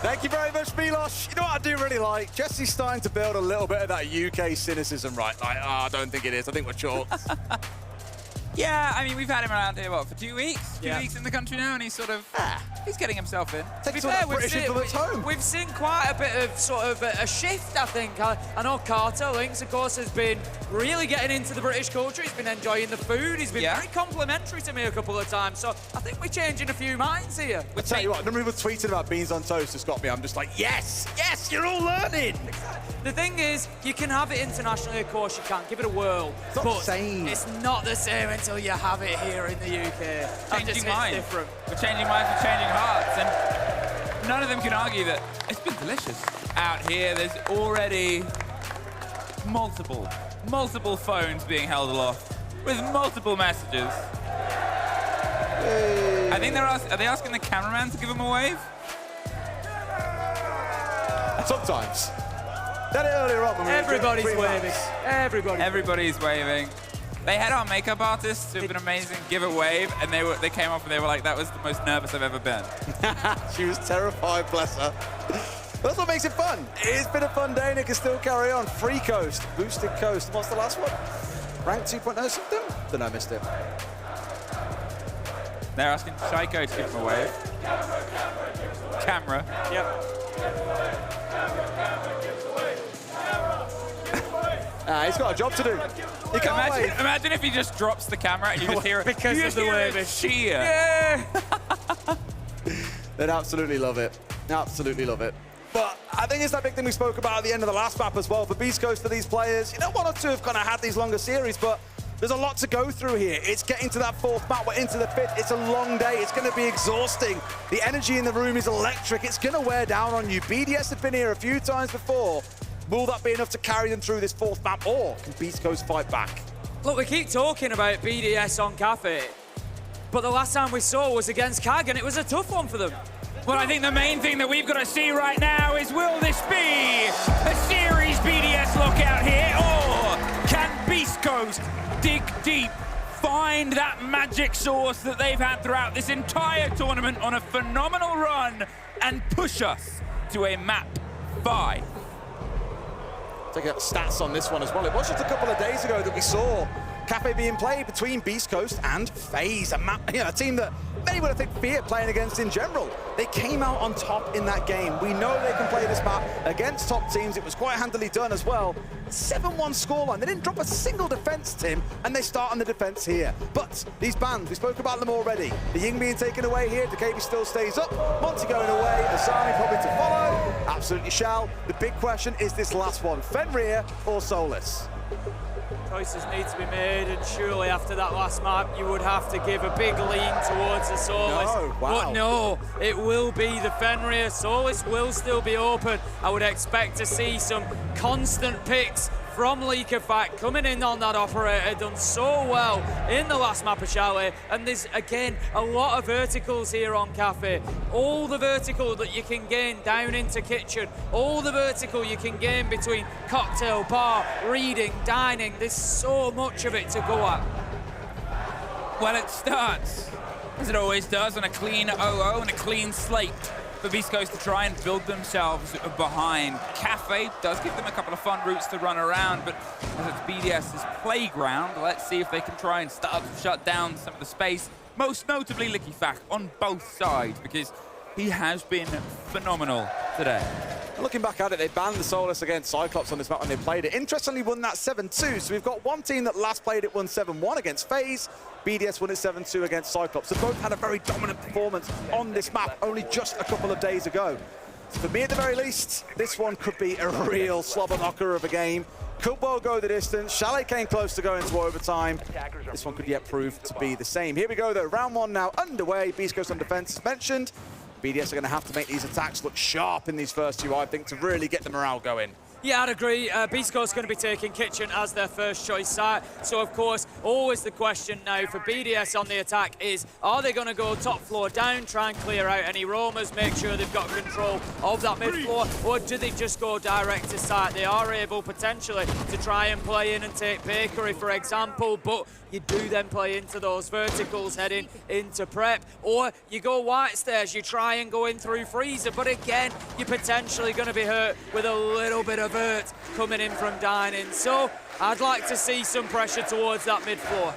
E: Thank you very much, Milos. You know what I do really like? Jesse's starting to build a little bit of that UK cynicism, right? Like, I don't think it is. I think we're chalks.
G: Yeah, I mean, we've had him around here, what, for 2 weeks? 2 weeks in the country now, and he's sort of, he's getting himself in.
E: To be fair,
F: we've seen quite a bit of sort of a shift, I think. I know Carter Lynx, of course, has been really getting into the British culture. He's been enjoying the food. He's been very complimentary to me a couple of times. So I think we're changing a few minds here.
E: I'll tell you what, the people tweeting about beans on toast has got me. I'm just like, yes, yes, you're all learning.
F: The thing is, you can have it internationally, of course you can. Give it a whirl.
E: It's not the same.
F: It's not the same until you have it here in the UK.
G: Changing minds. Different. We're changing minds, we're changing hearts. And none of them can argue that it's been delicious. Out here, there's already multiple phones being held aloft with multiple messages. Hey. I think are they asking the cameraman to give them a wave?
E: Sometimes. That earlier on when
F: everybody's waving.
G: Everybody's waving. They had our makeup artists who've been amazing give a wave, and they came off and they were like, that was the most nervous I've ever been.
E: She was terrified, bless her. That's what makes it fun. It's been a fun day and it can still carry on. Free Coast, Boosted Coast. What's the last one? Rank 2.0 something? Don't know, I missed it.
G: They're asking Psycho to give them a wave. Camera.
F: Yep.
E: He's got a job to do. You can't wave.
G: Imagine if he just drops the camera and you just hear it.
F: Because of the waving.
G: Cheer.
F: Yeah.
E: They'd absolutely love it. Absolutely love it. But I think it's that big thing we spoke about at the end of the last map as well. For Beast Coast, for these players, you know, 1 or 2 have kind of had these longer series, but there's a lot to go through here. It's getting to that 4th map. We're into the 5th. It's a long day. It's going to be exhausting. The energy in the room is electric. It's going to wear down on you. BDS have been here a few times before. Will that be enough to carry them through this 4th map, or can Beast Coast fight back?
F: Look, we keep talking about BDS on Cafe, but the last time we saw was against CAG, and it was a tough one for them.
G: Well, I think the main thing that we've got to see right now is, will this be a series BDS lockout here, or can Beast Coast dig deep, find that magic sauce that they've had throughout this entire tournament on a phenomenal run, and push us to a map 5?
E: Take out stats on this one as well. It was just a couple of days ago that we saw Cafe being played between Beast Coast and FaZe, a team that many would have think fear playing against in general. They came out on top in that game. We know they can play this map against top teams. It was quite handily done as well. 7-1 scoreline. They didn't drop a single defense, Tim, and they start on the defense here. But these bans, we spoke about them already. The Ying being taken away here. DeKavi still stays up. Monty going away. Azami probably to follow. Absolutely shall. The big question is this last one. Fenrir or Solus?
F: Choices need to be made, and surely after that last map, you would have to give a big lean towards the Solus.
E: No, wow.
F: But no, it will be the Fenrir. Solus will still be open. I would expect to see some constant picks from Leakerfact coming in on that operator, done so well in the last map of Chalet. And there's, again, a lot of verticals here on Cafe. All the vertical that you can gain down into kitchen, all the vertical you can gain between cocktail, bar, reading, dining. There's so much of it to go at.
G: Well, it starts, as it always does, on a clean 0-0 and a clean slate for Beast Coast to try and build themselves behind. Cafe does give them a couple of fun routes to run around, but as it's BDS's playground, let's see if they can try and start to shut down some of the space, most notably Leakerfact on both sides, because he has been phenomenal today.
E: And looking back at it, they banned the Solus against Cyclops on this map when they played it. Interestingly, won that 7-2. So we've got one team that last played it won 7-1 against FaZe. BDS won it 7-2 against Cyclops. So both had a very dominant performance on this map only just a couple of days ago. So for me, at the very least, this one could be a real slobber knocker of a game. Could well go the distance. Chalet came close to going into overtime. This one could yet prove to be the same. Here we go, though. Round one now underway. Beast Coast on defense, as mentioned. BDS are going to have to make these attacks look sharp in these first two, I think, to really get the morale going.
F: Yeah, I'd agree. Beast Coast going to be taking Kitchen as their first choice site. So, of course, always the question now for BDS on the attack is, are they going to go top floor down, try and clear out any roamers, make sure they've got control of that mid floor, or do they just go direct to site? They are able, potentially, to try and play in and take Bakery, for example, but you do then play into those verticals heading into prep, or you go white stairs, you try and go in through freezer, but again, you're potentially going to be hurt with a little bit of hurt coming in from dining. So I'd like to see some pressure towards that mid floor.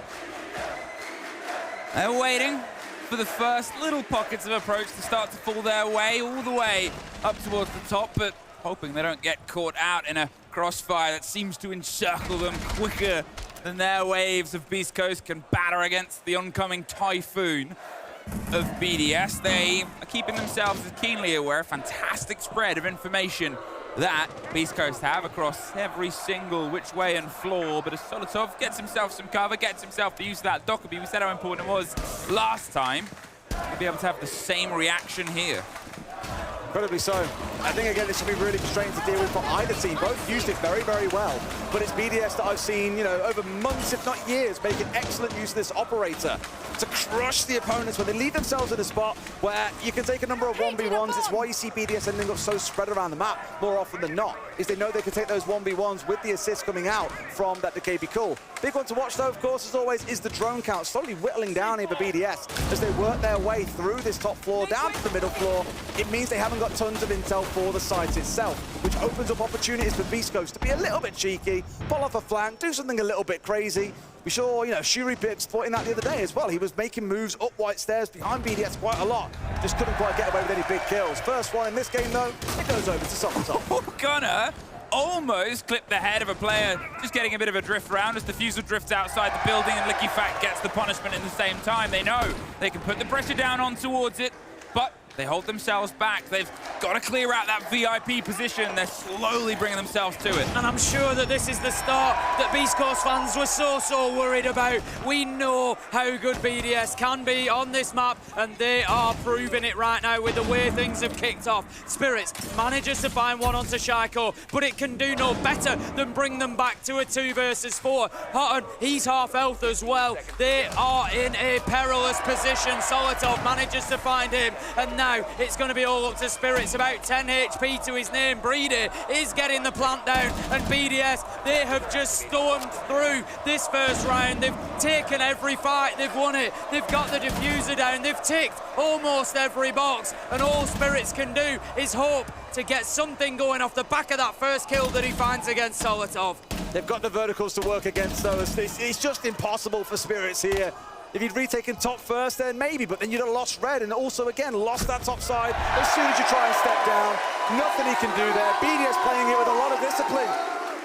G: They're waiting for the first little pockets of approach to start to fall their way, all the way up towards the top, but hoping they don't get caught out in a crossfire that seems to encircle them quicker than their waves of Beast Coast can batter against the oncoming typhoon of BDS. They are keeping themselves as keenly aware. Fantastic spread of information that Beast Coast have across every single which way and floor, but as Solotov gets himself some cover, gets himself the use of that Dockerby, we said how important it was last time, he'll be able to have the same reaction here.
E: Incredibly so. I think, again, this will be really frustrating to deal with for either team. Both used it very, very well. But it's BDS that I've seen, you know, over months, if not years, making excellent use of this operator to crush the opponents when they leave themselves in a spot where you can take a number of 1v1s. It's why you see BDS ending up so spread around the map more often than not, is they know they can take those 1v1s with the assist coming out from that Decay Be Cool. Big one to watch, though, of course, as always, is the drone count slowly whittling down here for BDS as they work their way through this top floor down to the middle floor. It means they haven't got tons of intel for the site itself, which opens up opportunities for Beast Coast to be a little bit cheeky, pull off a flank, do something a little bit crazy. We saw, you know, Shuri Pips pointing that the other day as well. He was making moves up white stairs behind BDS quite a lot. Just couldn't quite get away with any big kills. First one in this game, though, it goes over to Solotov.
G: Oh, Gunner almost clipped the head of a player, just getting a bit of a drift round as Diffusal drifts outside the building and Licky Fat gets the punishment in the same time. They know they can put the pressure down on towards it, but they hold themselves back. They've got to clear out that VIP position. They're slowly bringing themselves to it.
F: And I'm sure that this is the start that Beast Coast fans were so worried about. We know how good BDS can be on this map, and they are proving it right now with the way things have kicked off. Spirits manages to find one onto Shaiko, but it can do no better than bring them back to a 2 versus 4. Hutton, he's half health as well. They are in a perilous position. Solotov manages to find him, and now it's going to be all up to Spirits. About 10 HP to his name. Breeder is getting the plant down, and BDS, they have just stormed through this first round. They've taken every fight, they've won it, they've got the diffuser down, they've ticked almost every box, and all Spirits can do is hope to get something going off the back of that first kill that he finds against Solotov.
E: They've got the verticals to work against those. It's just impossible for Spirits here. If you'd retaken top first, then maybe, but then you'd have lost red and also, again, lost that top side as soon as you try and step down. Nothing he can do there. BDS playing it with a lot of discipline.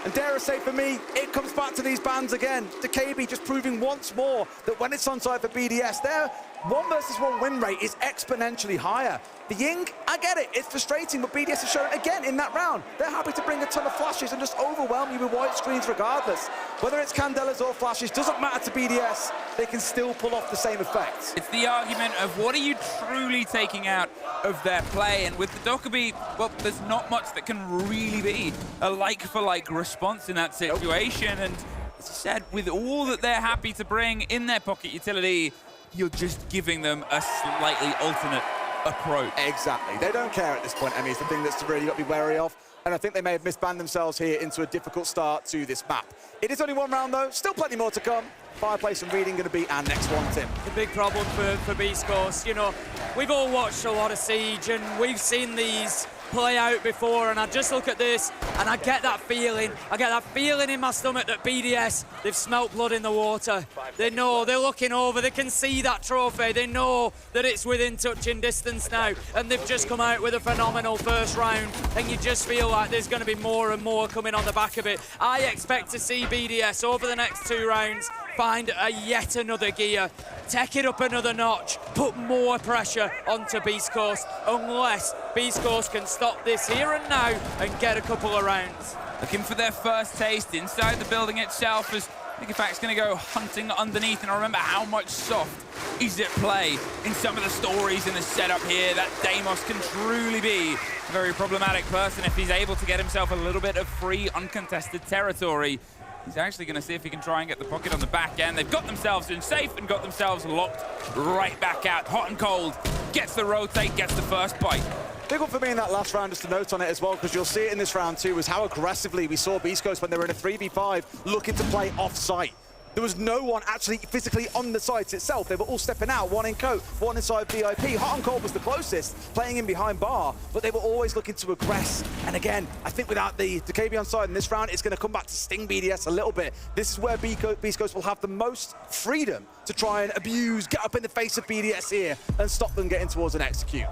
E: And dare I say, for me, it comes back to these bans again. DeKB just proving once more that when it's on side for BDS, their 1 versus 1 win rate is exponentially higher. The Ying, I get it, it's frustrating, but BDS has shown again in that round. They're happy to bring a ton of flashes and just overwhelm you with white screens regardless. Whether it's Candelas or flashes, doesn't matter to BDS, they can still pull off the same effects.
G: It's the argument of what are you truly taking out of their play, and with the Dockerby, well, there's not much that can really be a like-for-like response in that situation, and as I said, with all that they're happy to bring in their pocket utility, you're just giving them a slightly alternate approach.
E: Exactly. They don't care at this point, Emmy. It's the thing that's really got to be wary of. And I think they may have misbanned themselves here into a difficult start to this map. It is only 1 round, though. Still plenty more to come. Fireplace and Reading going to be our next one, Tim.
F: The big problem for Beast Coast, you know, we've all watched a lot of Siege, and we've seen these play out before, and I just look at this and I get that feeling. I get that feeling in my stomach that BDS, they've smelt blood in the water. They know, they're looking over, they can see that trophy. They know that it's within touching distance now, and they've just come out with a phenomenal first round, and you just feel like there's going to be more and more coming on the back of it. I expect to see BDS over the next 2 rounds find yet another gear, take it up another notch, put more pressure onto Beast Coast, unless Beast Coast can stop this here and now and get a couple of rounds.
G: Looking for their first taste inside the building itself, as Nickelback's going to go hunting underneath. And I remember how much soft is at play in some of the stories in the setup here. That Deimos can truly be a very problematic person if he's able to get himself a little bit of free, uncontested territory. He's actually going to see if he can try and get the pocket on the back end. They've got themselves in safe and got themselves locked right back out. Hot and cold, gets the rotate, gets the first bite.
E: Big one for me in that last round, just a note on it as well, because you'll see it in this round too, was how aggressively we saw Beast Coast when they were in a 3v5 looking to play off-site. There was no one actually physically on the site itself. They were all stepping out, one in coat, one inside VIP. Hot and Cold was the closest, playing in behind bar, but they were always looking to aggress. And again, I think without the KB on side in this round, it's going to come back to sting BDS a little bit. This is where Beast Coast will have the most freedom to try and abuse, get up in the face of BDS here, and stop them getting towards an execute.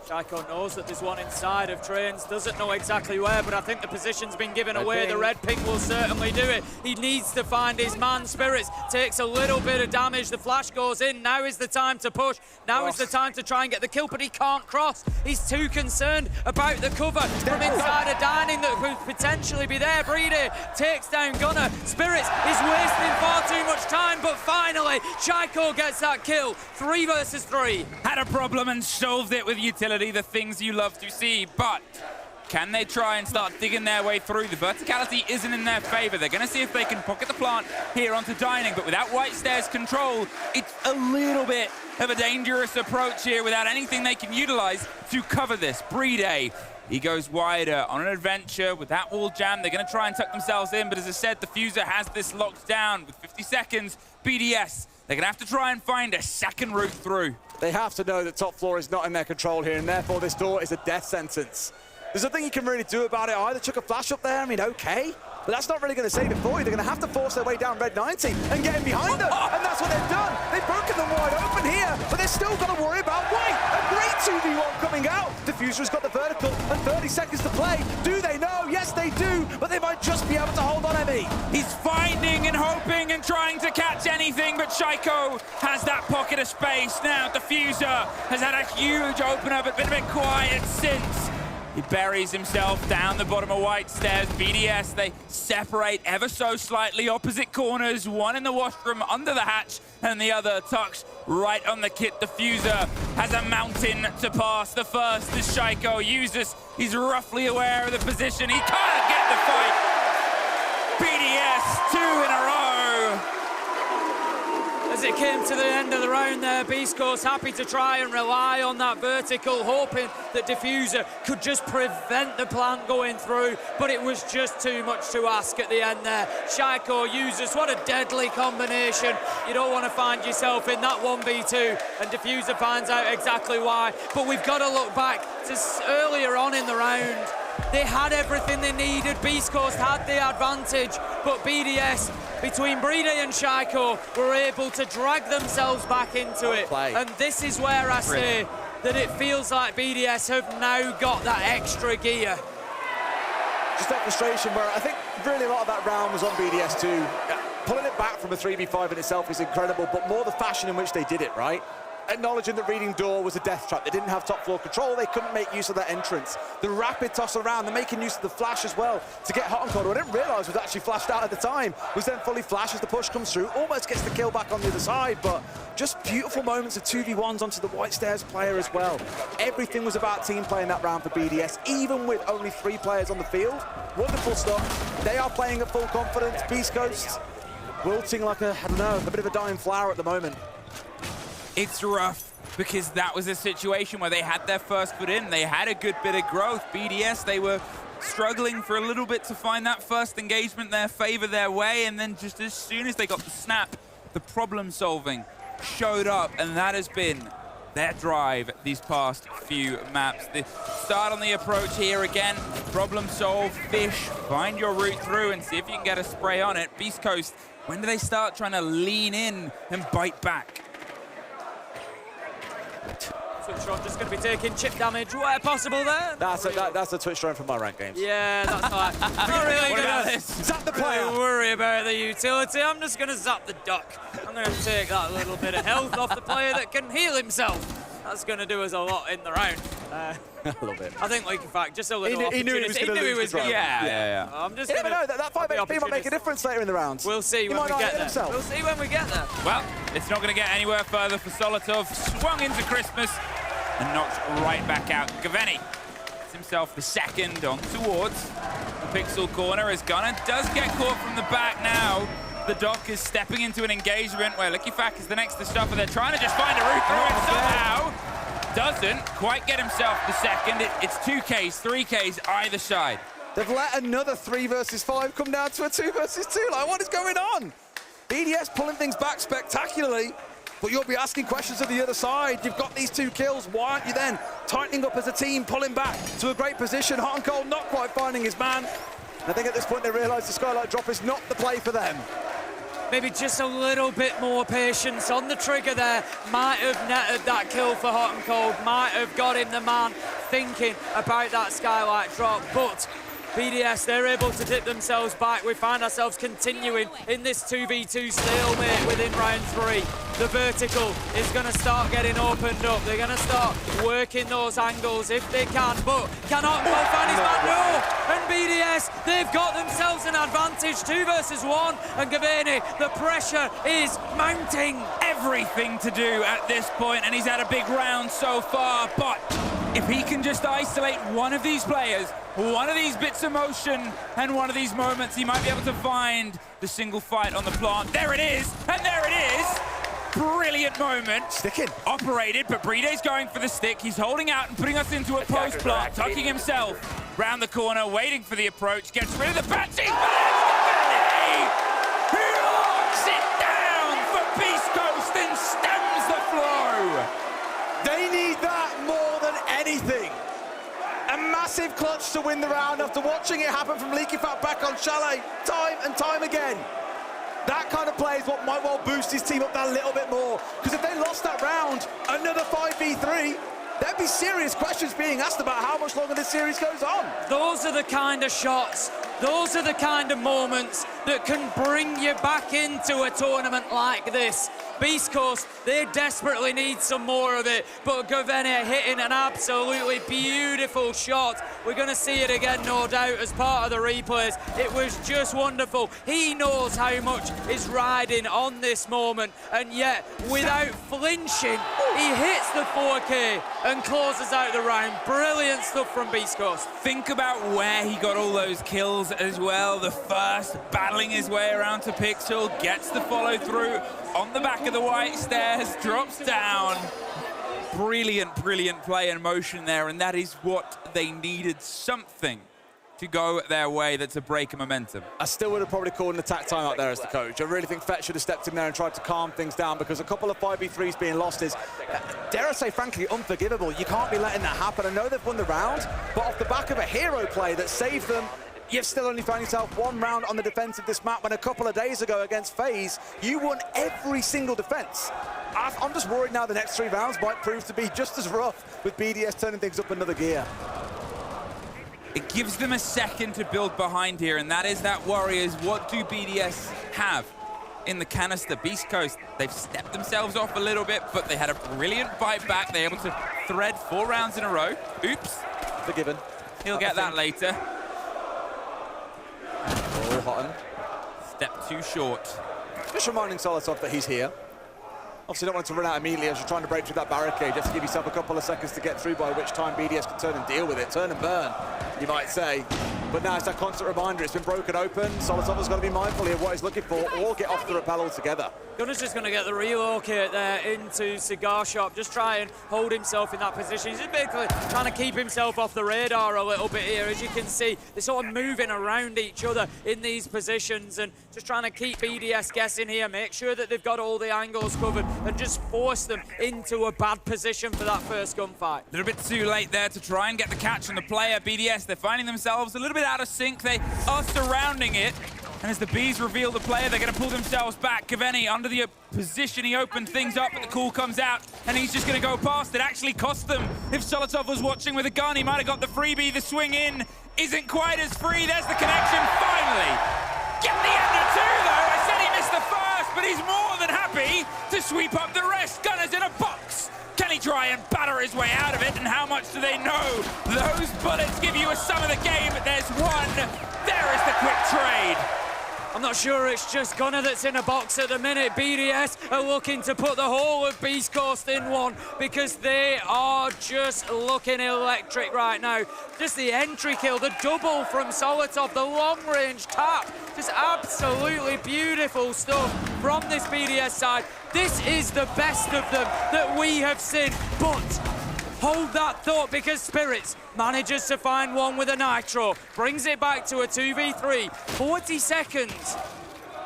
F: Shaiko knows that there's one inside of Trains, doesn't know exactly where, but I think the position's been given away. The red ping will certainly do it. He needs to find his man. Spirits takes a little bit of damage. The flash goes in. Now is the time to push. Now is the time to try and get the kill, but he can't cross. He's too concerned about the cover from inside a dining that could potentially be there. Breedy takes down Gunner. Spirits is wasting far too much time, but finally, Shaiko gets that kill. 3 versus 3.
G: Had a problem and solved it with utility. The things you love to see, but can they try and start digging their way through? The verticality isn't in their favor. They're going to see if they can pocket the plant here onto Dining, but without White Stairs control, it's a little bit of a dangerous approach here without anything they can utilize to cover this. Breedy, he goes wider on an adventure with that wall jam. They're going to try and tuck themselves in, but as I said, the Fuser has this locked down with 50 seconds. BDS, they're going to have to try and find a second route through.
E: They have to know that top floor is not in their control here, and therefore this door is a death sentence. There's nothing you can really do about it either. Chuck a flash up there, I mean, okay. But that's not really going to save it for you. They're going to have to force their way down red 90 and get in behind them. And that's what they've done. They've broken them wide open here, but they're still got to worry about White. A great 2v1 coming out. Diffuser's got the vertical and 30 seconds to play. Do they know? Yes, they do. But they might just be able to hold on, Emmy.
G: He's finding and hoping and trying to catch anything, but Shaiko has that pocket of space. Now, Diffuser has had a huge opener, but been a bit quiet since. He buries himself down the bottom of White Stairs. BDS, they separate ever so slightly, opposite corners, one in the washroom under the hatch, and the other tucks right on the kit. Diffuser has a mountain to pass. The first is Shaiko uses. He's roughly aware of the position. He can't get the fight. BDS, 2 in a row.
F: As it came to the end of the round there, Beast Coast happy to try and rely on that vertical, hoping that Diffuser could just prevent the plant going through, but it was just too much to ask at the end there. Shaiko uses, what a deadly combination. You don't want to find yourself in that 1v2, and Diffuser finds out exactly why. But we've got to look back to earlier on in the round. They had everything they needed. Beast Coast had the advantage, but BDS, between Breedy and Shaiko, were able to drag themselves back into it. And this is where I say that it feels like BDS have now got that extra gear.
E: Just that frustration where I think really a lot of that round was on BDS too. Pulling it back from a 3v5 in itself is incredible, but more the fashion in which they did it, right? Acknowledging that reading door was a death trap. They didn't have top floor control. They couldn't make use of that entrance. The rapid toss around, they're making use of the flash as well to get Hot and Cold, who I didn't realise was actually flashed out at the time, was then fully flashed as the push comes through, almost gets the kill back on the other side, but just beautiful moments of 2v1s onto the White Stairs player as well. Everything was about team play in that round for BDS, even with only 3 players on the field. Wonderful stuff. They are playing at full confidence. Beast Coast wilting like a, I don't know, a bit of a dying flower at the moment.
G: It's rough because that was a situation where they had their first foot in. They had a good bit of growth. BDS, they were struggling for a little bit to find that first engagement there, favor their way, and then just as soon as they got the snap, the problem solving showed up, and that has been their drive these past few maps. The start on the approach here again, problem solve, fish, find your route through and see if you can get a spray on it. Beast Coast, when do they start trying to lean in and bite back?
F: Twitch drone just going to be taking chip damage where possible there.
E: That's a Twitch drone from my rank games.
F: Yeah, that's fine. I'm not really going to
E: zap the player.
F: Worry about the utility. I'm just going to zap the duck. I'm going to take that little bit of health off the player that can heal himself. That's going to do us a lot in the round.
E: A little bit.
F: I think, like, in fact, just a little
E: He knew he was going to lose.
G: Yeah.
F: I'm just
E: you never know, that 5 HP might make a difference later in the round.
F: We'll see when we get there. We'll see when we get there.
G: Well, it's not going to get anywhere further for Solotov. Swung into Christmas and knocked right back out. Gaveni gets himself the second on towards the pixel corner as Gunner does get caught from the back now. The Doc is stepping into an engagement where Liquifak is the next to stop, and they're trying to just find a route through it somehow. Doesn't quite get himself the second. It's 2Ks, 3Ks either side.
E: They've let another 3 versus 5 come down to a 2 versus 2. Like, what is going on? BDS pulling things back spectacularly, but you'll be asking questions of the other side. You've got these 2 kills. Why aren't you then tightening up as a team, pulling back to a great position? Hot and Cold not quite finding his man. I think at this point they realise the Skylight drop is not the play for them.
F: Maybe just a little bit more patience on the trigger there. Might have netted that kill for Hot and Cold. Might have got him the man thinking about that Skylight drop. But BDS, they're able to dip themselves back. We find ourselves continuing in this 2v2 stalemate within round 3. The vertical is going to start getting opened up. They're going to start working those angles if they can, but cannot go find his man. No! And BDS, they've got themselves an advantage, 2 versus 1. And Gaveni, the pressure is mounting.
G: Everything to do at this point, and he's had a big round so far, but if he can just isolate one of these players, one of these bits of motion, and one of these moments, he might be able to find the single fight on the plant. There it is, and there it is. Brilliant moment.
E: Sticking.
G: Operated, but Bride's going for the stick. He's holding out and putting us into a post plant, tucking himself round the corner, waiting for the approach, gets rid of the Patsy, but it's Gaveni who locks it down for Beast Coast and stems the flow.
E: They need that more than anything. A massive clutch to win the round after watching it happen from Liquifak back on Chalet time and time again. That kind of play is what might well boost his team up that little bit more. Because if they lost that round, another 5v3, there'd be serious questions being asked about how much longer this series goes on.
F: Those are the kind of shots, those are the kind of moments that can bring you back into a tournament like this. Beast Coast, they desperately need some more of it, but Gaveni hitting an absolutely beautiful shot. We're going to see it again, no doubt, as part of the replays. It was just wonderful. He knows how much is riding on this moment, and yet, without flinching, he hits the 4K and closes out the round. Brilliant stuff from Beast Coast.
G: Think about where he got all those kills as well. The first, battling his way around to Pixel, gets the follow through on the back of the white stairs, drops down. Brilliant, brilliant play and motion there, and that is what they needed, something to go their way that's a break of momentum.
E: I still would have probably called an attack time out there as the coach. I really think Fett should have stepped in there and tried to calm things down, because a couple of 5v3s being lost is, dare I say, frankly, unforgivable. You can't be letting that happen. I know they've won the round, but off the back of a hero play that saved them, you've still only found yourself 1 round on the defense of this map, when a couple of days ago against FaZe, you won every single defense. I'm just worried now the next 3 rounds might prove to be just as rough, with BDS turning things up another gear.
G: It gives them a second to build behind here, and that is that worry is, what do BDS have in the canister? Beast Coast, they've stepped themselves off a little bit, but they had a brilliant fight back. They're able to thread 4 rounds in a row. Oops.
E: Forgiven.
G: He'll get that later.
E: Oh, Hotton.
G: Step too short.
E: Just reminding Solotov that he's here. Obviously don't want to run out immediately as you're trying to break through that barricade, just to give yourself a couple of seconds to get through, by which time BDS can turn and deal with it. Turn and burn, you might say. But now it's that constant reminder, it's been broken open. Solotov's got to be mindful here of what he's looking for, or get off the rappel altogether.
F: Gunner's just going to get the relocate there into Cigar Shop, just try and hold himself in that position. He's just basically trying to keep himself off the radar a little bit here. As you can see, they're sort of moving around each other in these positions and just trying to keep BDS guessing here, make sure that they've got all the angles covered and just force them into a bad position for that first gunfight.
G: A little bit too late there to try and get the catch on the player. BDS, they're finding themselves a little bit out of sync. They are surrounding it. And as the Bees reveal the player, they're going to pull themselves back. Cavani under the position, he opened things up, but the call comes out, and he's just going to go past. It actually cost them. If Solotov was watching with a gun, he might have got the freebie. The swing in isn't quite as free. There's the connection, finally. Get the end of two, though. I said he missed the first, but he's more than happy to sweep up the rest. Gunner's in a box. Can he try and batter his way out of it? And how much do they know? Those bullets give you a sum of the game, but there's one. There is the quick trade.
F: I'm not sure it's just Gunner that's in a box at the minute. BDS are looking to put the whole of Beast Coast in one because they are just looking electric right now. Just the entry kill, the double from Solotov, the long-range tap. Just absolutely beautiful stuff from this BDS side. This is the best of them that we have seen, but hold that thought because Spirits manages to find one with a nitro, brings it back to a 2v3, 40 seconds.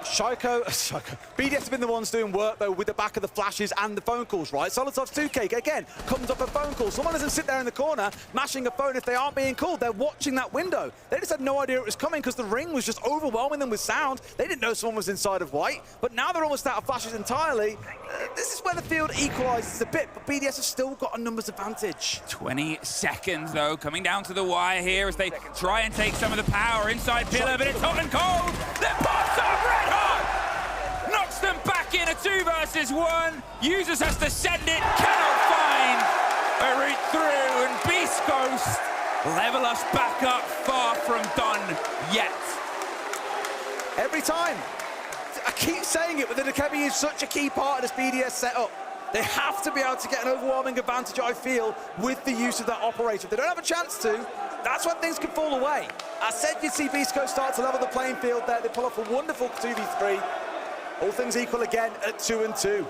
E: BDS have been the ones doing work, though, with the back of the flashes and the phone calls, right? Solotov's 2K, again, comes off a phone call. Someone doesn't sit there in the corner mashing a phone if they aren't being called. They're watching that window. They just had no idea it was coming because the ring was just overwhelming them with sound. They didn't know someone was inside of white, but now they're almost out of flashes entirely. This is where the field equalizes a bit, but BDS have still got a numbers advantage.
G: 20 seconds, though, coming down to the wire here as they try and take some of the power inside Pillar, but it's hot and cold. Their pops are red hot! Knocks them back in a 2 versus 1. Users has to send it, cannot find a route through, and Beast Coast level us back up, far from done yet.
E: Every time. I keep saying it, but the Dekebi is such a key part of this BDS setup. They have to be able to get an overwhelming advantage, I feel, with the use of that operator. If they don't have a chance to, that's when things can fall away. I said you'd see Beast Coast start to level the playing field there. They pull off a wonderful 2v3. All things equal again at 2-2.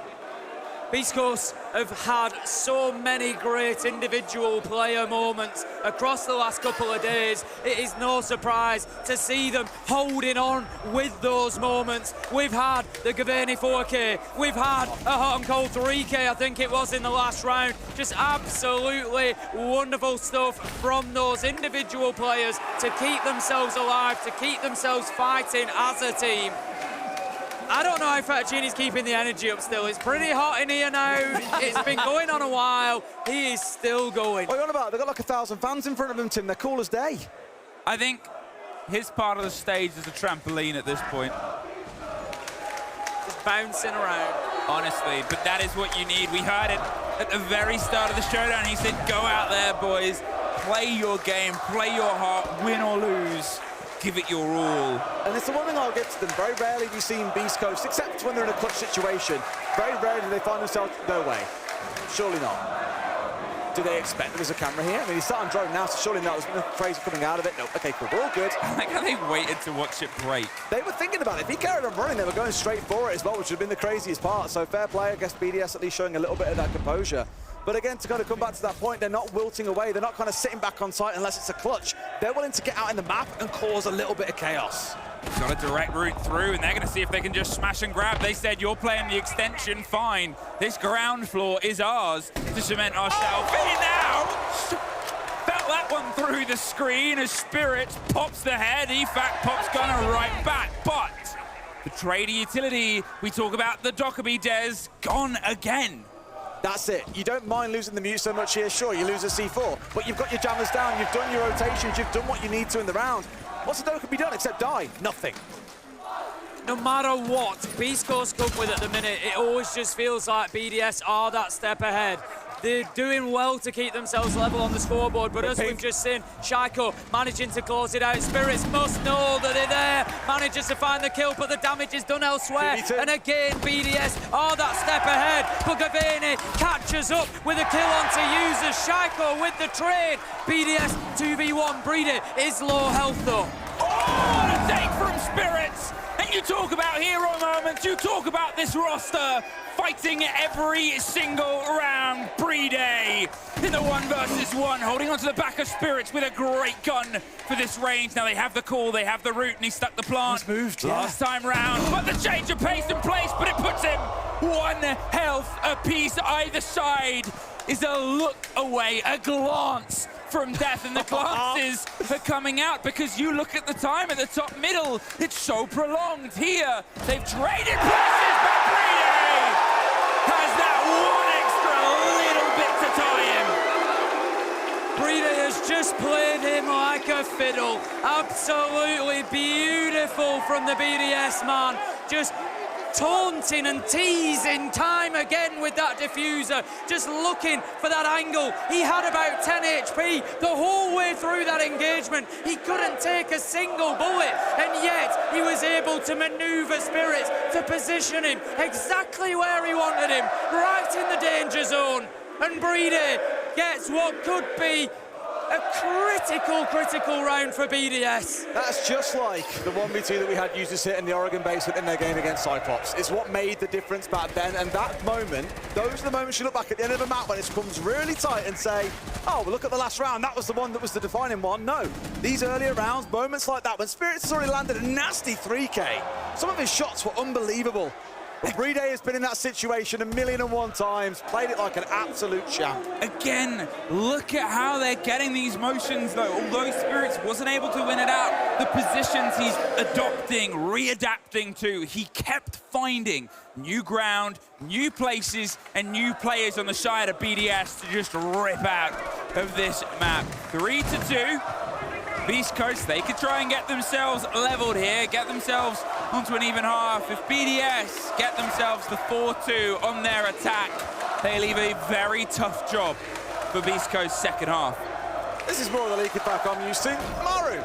F: Beast Coast have had so many great individual player moments across the last couple of days. It is no surprise to see them holding on with those moments. We've had the Gavani 4K, we've had a hot and cold 3K, I think it was in the last round. Just absolutely wonderful stuff from those individual players to keep themselves alive, to keep themselves fighting as a team. I don't know if Faccini's keeping the energy up still. It's pretty hot in here now. It's been going on a while. He is still going.
E: What are you on about? They've got like 1,000 fans in front of them, Tim. They're cool as day.
G: I think his part of the stage is a trampoline at this point.
F: Just bouncing around.
G: Honestly, but that is what you need. We heard it at the very start of the showdown. He said, go out there, boys. Play your game, play your heart, win or lose. Give it your all.
E: And it's the one thing I'll give to them. Very rarely have you seen Beast Coast, except when they're in a clutch situation. Very rarely do they find themselves, no way. Surely not. Do they expect there was a camera here? I mean, he's starting drone now, so surely not. There's no phrase coming out of it. No, okay, cool, we're all good.
G: I like how they waited to watch it break.
E: They were thinking about it. If he carried on running, they were going straight for it as well, which would have been the craziest part. So fair play, I guess BDS at least showing a little bit of that composure. But again, to kind of come back to that point, they're not wilting away. They're not kind of sitting back on site unless it's a clutch. They're willing to get out in the map and cause a little bit of chaos.
G: Got a direct route through, and they're going to see if they can just smash and grab. They said, you're playing the extension, fine. This ground floor is ours to cement ourselves in now. Felt that one through the screen as Spirits pops the head. EFAC pops Gunner right back, but the trader utility, we talk about the Dockerby Des, gone again.
E: That's it. You don't mind losing the mute so much here. Sure, you lose a C4, but you've got your jammers down, you've done your rotations, you've done what you need to in the round. What's the Doka be done except die? Nothing.
F: No matter what Beast Coast come with at the minute, it always just feels like BDS are that step ahead. They're doing well to keep themselves level on the scoreboard, but as we've just seen, Shaiko managing to close it out. Spirits must know that they're there, manages to find the kill, but the damage is done elsewhere. And again, BDS are that step ahead, but Gavini catches up with a kill onto users. Shaiko with the trade. BDS 2v1. Breeder is low health though.
G: Oh, a take from Spirits! And you talk about hero moments, you talk about this roster fighting every single round. Breeder in the 1v1, holding onto the back of Spirits with a great gun for this range. Now they have the call, they have the root, and he stuck the plant last time round. But the change of pace in place, but it puts him 1 health apiece either side. Is a look away, a glance from death, and the glances are coming out because you look at the time at the top middle, it's so prolonged. Here, they've traded places, but Breeder has that one extra little bit to tie him.
F: Breeder has just played him like a fiddle. Absolutely beautiful from the BDS man. Just taunting and teasing time again with that diffuser, just looking for that angle. He had about 10 HP the whole way through that engagement. He couldn't take a single bullet, and yet he was able to maneuver Spirits to position him exactly where he wanted him, right in the danger zone. And Breeder gets what could be a critical round for BDS.
E: That's just like the 1v2 that we had users hit in the Oregon basement in their game against Cyclops. It's what made the difference back then, and that moment, those are the moments you look back at the end of a map when it becomes really tight and say, oh, well, look at the last round, that was the one that was the defining one. No, these earlier rounds, moments like that, when Spirits has already landed a nasty 3K, some of his shots were unbelievable. But Breeder has been in that situation 1,000,001 times, played it like an absolute champ.
G: Again, look at how they're getting these motions, though. Although Spirits wasn't able to win it out, the positions he's adopting, readapting to, he kept finding new ground, new places, and new players on the side of BDS to just rip out of this map. 3-2. Beast Coast, they could try and get themselves leveled here, get themselves onto an even half. If BDS get themselves the 4-2 on their attack, they leave a very tough job for Beast Coast's second half.
E: This is more of the leaky pack I'm used to. Maru,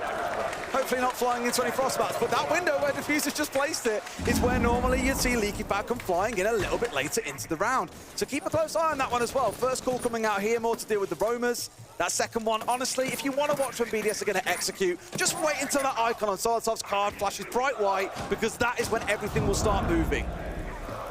E: hopefully not flying into any frostbats, but that window where Diffuser's just placed it is where normally you'd see Leaky Falcon flying in a little bit later into the round. So keep a close eye on that one as well. First call coming out here, more to deal with the roamers. That second one, honestly, if you want to watch when BDS are going to execute, just wait until that icon on Solotov's card flashes bright white, because that is when everything will start moving.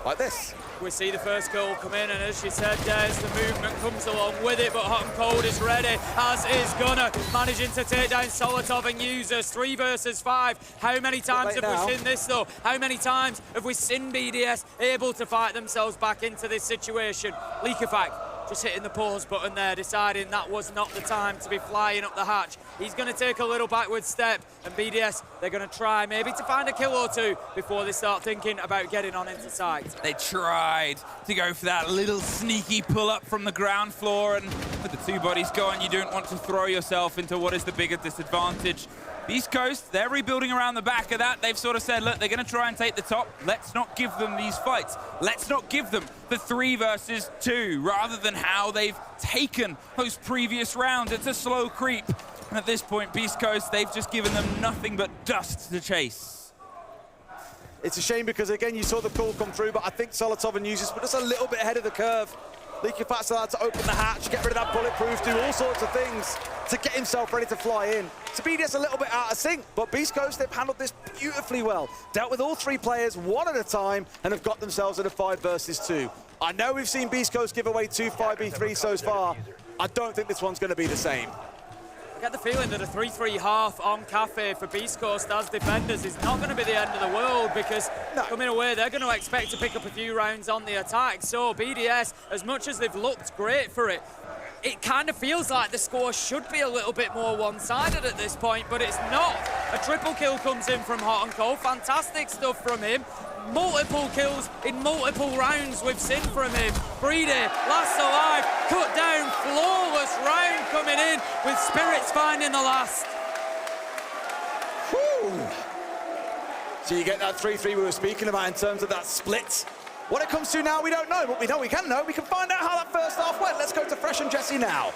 E: Like this.
F: We see the first goal come in, and as she said, Des, the movement comes along with it, but Hot and Cold is ready, as is Gunner, managing to take down Solotov and users. 3 versus 5. How many times have we seen this, though? How many times have we seen BDS able to fight themselves back into this situation? Leakyfac just hitting the pause button there, deciding that was not the time to be flying up the hatch. He's going to take a little backward step, and BDS, they're going to try maybe to find a kill or two before they start thinking about getting on into sight.
G: They tried to go for that little sneaky pull-up from the ground floor, and with the 2 bodies gone, you don't want to throw yourself into what is the bigger disadvantage. East Coast, they're rebuilding around the back of that. They've sort of said, look, they're going to try and take the top. Let's not give them these fights. Let's not give them the 3 versus 2, rather than how they've taken those previous rounds. It's a slow creep. And at this point, Beast Coast, they've just given them nothing but dust to chase.
E: It's a shame because, again, you saw the call come through, but I think Solotov and users were just a little bit ahead of the curve. Leakyfac's allowed to open the hatch, get rid of that bulletproof, do all sorts of things to get himself ready to fly in. So BDS a little bit out of sync, but Beast Coast, they've handled this beautifully well. Dealt with all 3 players one at a time and have got themselves in a 5 versus 2. I know we've seen Beast Coast give away 2 5v3 so far. I don't think this one's going to be the same.
F: I get the feeling that a 3-3 half on Cafe for Beast Coast as defenders is not going to be the end of the world, because coming away, they're going to expect to pick up a few rounds on the attack. So BDS, as much as they've looked great for it, it kind of feels like the score should be a little bit more one-sided at this point, but it's not. A triple kill comes in from Hot and Cold. Fantastic stuff from him. Multiple kills in multiple rounds we've seen from him. Breeder, last alive, cut down, flawless round coming in with Spirits finding the last.
E: Whew. So you get that 3-3 we were speaking about in terms of that split. What it comes to now, we don't know, but we know we can know. We can find out how that first half went. Let's go to Fresh and Jesse now.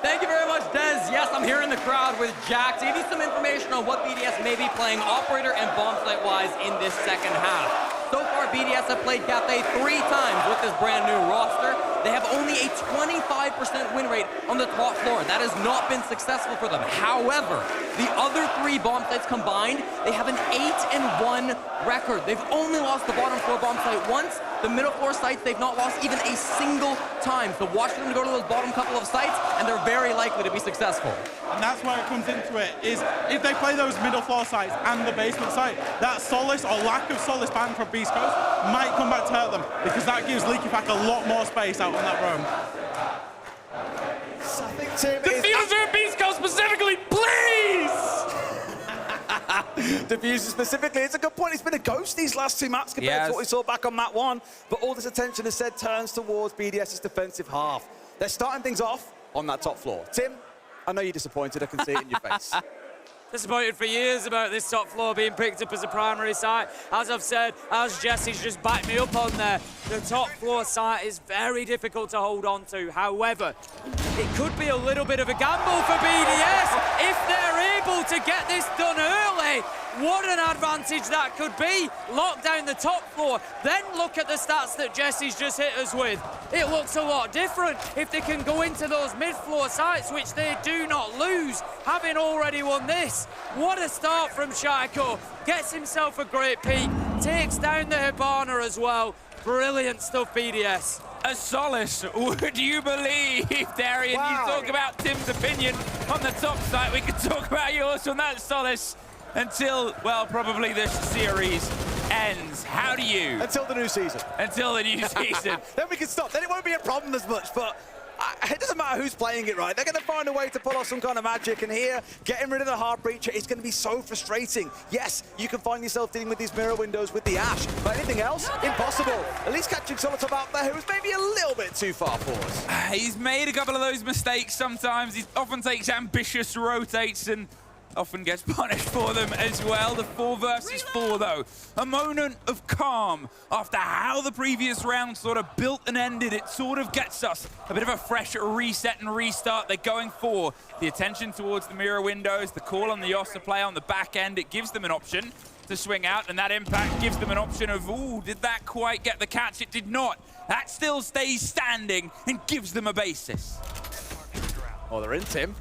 J: Thank you very much, Des. Yes, I'm here in the crowd with Jack to give you some information on what BDS may be playing operator and bomb site-wise in this second half. So far, BDS have played Cathay 3 times with this brand new roster. They have only a 25% win rate on the top floor. That has not been successful for them. However, the other 3 bomb sites combined, they have an 8-1 record. They've only lost the bottom floor bomb site once. The middle floor sites, they've not lost even a single time. So watch them go to those bottom couple of sites, and they're very likely to be successful.
B: And that's where it comes into it, is if they play those middle floor sites and the basement site, that solace or lack of solace ban from Beast Coast might come back to hurt them, because that gives Leaky Pack a lot more space out on that roam.
E: I think Tim
A: Diffuser and Beast Coast specifically, please!
E: Diffuser specifically, it's a good point. He's been a ghost these last 2 maps compared to what we saw back on map 1. But all this attention is said turns towards BDS's defensive half. They're starting things off on that top floor. Tim, I know you're disappointed. I can see it in your face.
F: Disappointed for years about this top floor being picked up as a primary site. As I've said, as Jesse's just backed me up on there, the top floor site is very difficult to hold on to. However, it could be a little bit of a gamble for BDS if they're able to get this done early. What an advantage that could be. Lock down the top floor, then look at the stats that Jesse's just hit us with. It looks a lot different if they can go into those mid-floor sites, which they do not lose, having already won this. What a start from Shaiko. Gets himself a great peak, takes down the Hibana as well. Brilliant stuff, BDS.
G: A solace, would you believe, Darian?
E: Wow.
G: You talk about Tim's opinion on the top side, we could talk about yours on that solace until, well, probably this series ends. How do you?
E: Until the new season.
G: Until the new season.
E: Then we can stop. Then it won't be a problem as much, but it doesn't matter who's playing it right. They're going to find a way to pull off some kind of magic, and here, getting rid of the Heart Breacher is going to be so frustrating. Yes, you can find yourself dealing with these mirror windows with the Ash, but anything else, impossible. At least catching Solitov out there, who was maybe a little bit too far forward.
G: He's made a couple of those mistakes sometimes. He often takes ambitious rotates and often gets punished for them as well. The 4 versus 4, though. A moment of calm after how the previous round sort of built and ended. It sort of gets us a bit of a fresh reset and restart. They're going for the attention towards the mirror windows, the call on the Yossa play on the back end. It gives them an option to swing out, and that impact gives them an option of, ooh, did that quite get the catch? It did not. That still stays standing and gives them a basis.
E: Oh, they're in, Tim.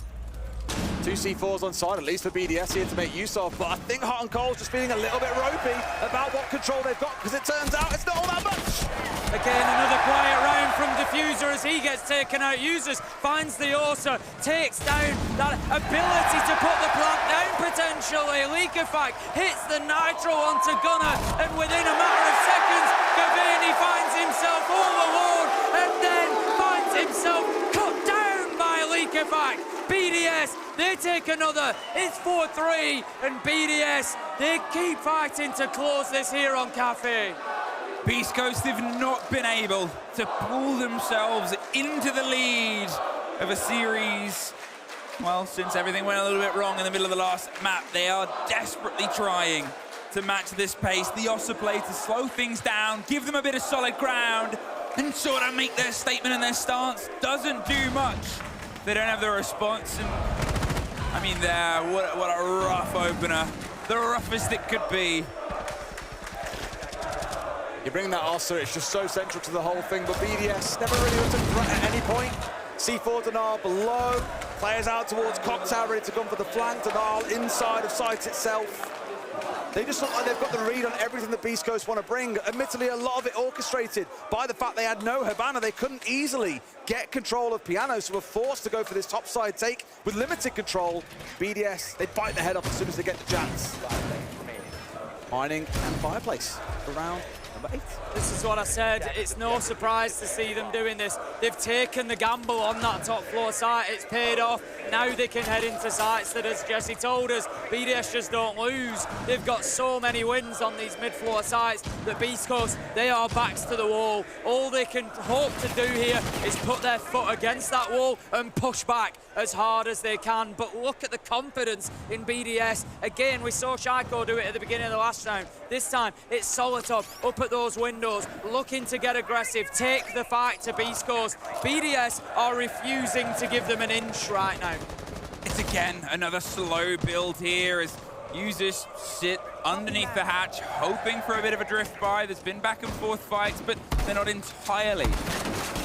E: 2 C4s on side, at least for BDS here to make use of, but I think Hot and Cold's just feeling a little bit ropey about what control they've got, because it turns out it's not all that much.
F: Again, another quiet round from Diffuser as he gets taken out. Users finds the Orsa, takes down that ability to put the plant down potentially. Liquefact hits the Nitro onto Gunner, and within a matter of seconds, Gavini finds himself all alone, and then finds himself cut down by Liquefact. BDS, they take another. It's 4-3, and BDS, they keep fighting to close this here on Cafe.
G: Beast Coast have not been able to pull themselves into the lead of a series. Well, since everything went a little bit wrong in the middle of the last map, they are desperately trying to match this pace. The Ossa play to slow things down, give them a bit of solid ground, and sort of make their statement and their stance. Doesn't do much. They don't have the response, and I mean, what a rough opener. The roughest it could be.
E: You bring that Ossa, it's just so central to the whole thing, but BDS never really looked a threat at any point. C4 Denal below, players out towards Cocktail, ready to come for the flank. Denal inside of site itself. They just look like they've got the read on everything the Beast Coast want to bring. Admittedly, a lot of it orchestrated by the fact they had no Hibana. They couldn't easily get control of Piano, so were forced to go for this topside take with limited control. BDS, they bite the head off as soon as they get the chance. Mining and Fireplace for round number 8.
F: This is what I said. It's no surprise to see them doing this. They've taken the gamble on that top floor site. It's paid off. Now they can head into sites that, as Jesse told us, BDS just don't lose. They've got so many wins on these mid-floor sites that Beast Coast, they are backs to the wall. All they can hope to do here is put their foot against that wall and push back as hard as they can. But look at the confidence in BDS. Again, we saw Shaiko do it at the beginning of the last round. This time, it's Solitov up at at those windows, looking to get aggressive, take the fight to Beast Coast. BDS are refusing to give them an inch right now.
G: It's again another slow build here as users sit underneath the hatch, hoping for a bit of a drift by. There's been back and forth fights, but they're not entirely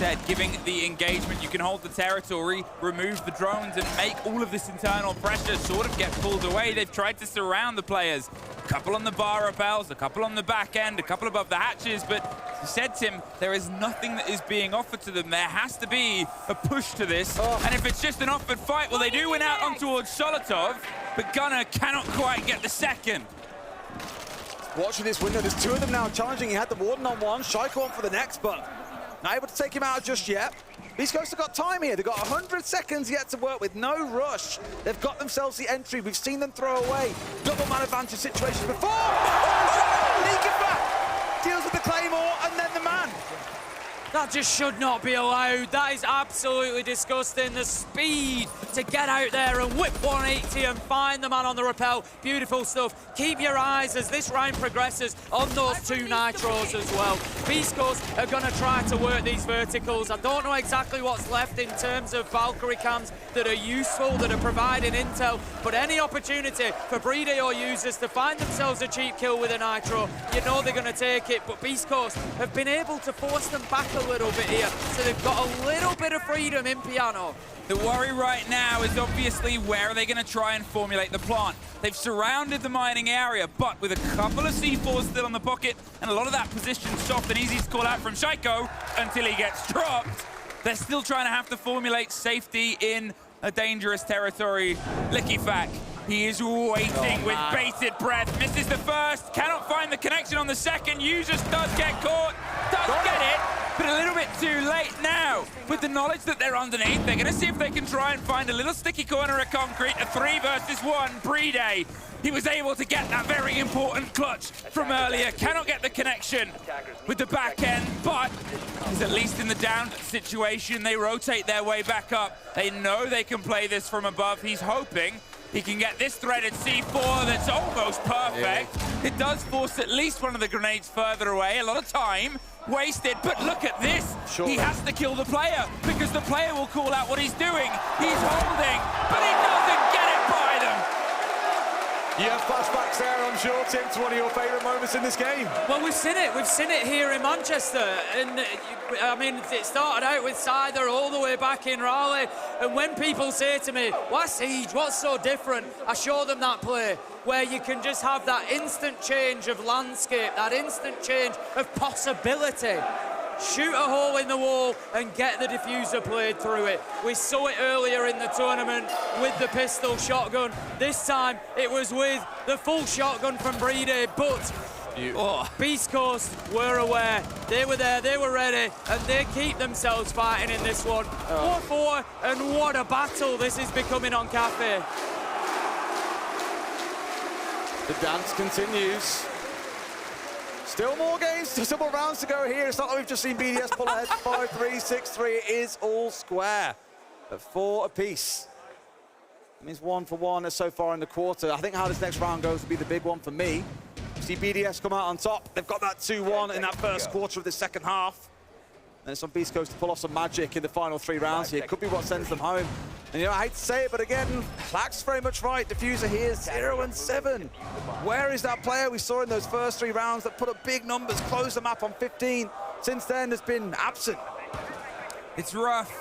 G: dead. Giving the engagement, you can hold the territory, remove the drones, and make all of this internal pressure sort of get pulled away. They've tried to surround the players. A couple on the bar rappels, a couple on the back end, a couple above the hatches, but as you said, Tim, there is nothing that is being offered to them. There has to be a push to this, and if it's just an offered fight, well, they do win out on towards Solotov, but Gunnar cannot quite get the second.
E: Watching this window, there's two of them now challenging. He had the Warden on one, Shaiko on for the next, but not able to take him out just yet. Beast Coast have got time here. They've got 100 seconds yet to work with, no rush. They've got themselves the entry. We've seen them throw away double man advantage situations before. Oh, deals with the Claymore and then the man.
F: That just should not be allowed. That is absolutely disgusting. The speed to get out there and whip 180 and find the man on the rappel. Beautiful stuff. Keep your eyes as this round progresses on those two nitros as well. Beast Coast are going to try to work these verticals. I don't know exactly what's left in terms of Valkyrie cams that are useful, that are providing intel, but any opportunity for Brede or users to find themselves a cheap kill with a nitro, you know they're going to take it. But Beast Coast have been able to force them back a little bit here, so they've got a little bit of freedom in Piano.
G: The worry right now is obviously where are they going to try and formulate the plant. They've surrounded the mining area, but with a couple of C4s still on the pocket, and a lot of that position soft and easy to call out from Shaiko until he gets dropped. They're still trying to have to formulate safety in a dangerous territory. Lickifak, he is waiting with bated breath. Misses the first, cannot find the connection on the second. Users does get caught, does get it, but a little bit too late now. With the knowledge that they're underneath, they're going to see if they can try and find a little sticky corner of concrete. A 3 versus 1, Brede. He was able to get that very important clutch from earlier. Cannot get the connection with the back end, but he's at least in the down situation. They rotate their way back up. They know they can play this from above. He's hoping he can get this threaded C4 that's almost perfect. Yeah. It does force at least one of the grenades further away. A lot of time wasted, but look at this. Sure. He has to kill the player because the player will call out what he's doing. He's holding, but he doesn't get it by them.
E: You have flashbacks there, I'm sure, Tim, to one of your favourite moments in this game.
F: Well, we've seen it. We've seen it here in Manchester. And, I mean, it started out with Sider all the way back in Raleigh. And when people say to me, why Siege? What's so different? I show them that play where you can just have that instant change of landscape, that instant change of possibility. Shoot a hole in the wall and get the diffuser played through it. We saw it earlier in the tournament with the pistol shotgun. This time it was with the full shotgun from Brede, but Beast Coast were aware. They were there, they were ready, and they keep themselves fighting in this one. 4-4, and what a battle this is becoming on Cafe.
E: The dance continues. Still more games, still more rounds to go here. It's not like we've just seen BDS pull ahead 5-3, 6-3. It is all square at 4 apiece. It means 1 for 1 so far in the quarter. I think how this next round goes will be the big one for me. See BDS come out on top. They've got that 2-1 in that first quarter of the second half. And it's on Beast Coast to pull off some magic in the final 3 rounds here. Could be what sends them home. And you know, I hate to say it, but again, Clack's very much right. Diffuser here, 0-7. Where is that player we saw in those first 3 rounds that put up big numbers, closed the map on 15? Since then, has been absent.
G: It's rough.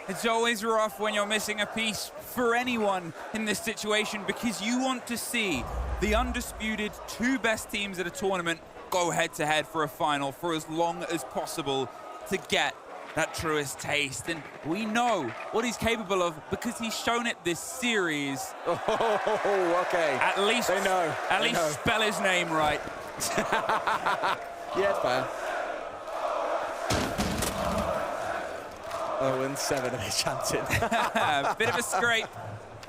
G: It's always rough when you're missing a piece for anyone in this situation because you want to see the undisputed 2 best teams at a tournament go head-to-head for a final for as long as possible to get that truest taste. And we know what he's capable of because he's shown it this series.
E: Oh, okay.
G: At least
E: they know.
G: At least spell his name right.
E: Yeah, it's fair. 0-7 are they chanting.
G: Bit of a scrape.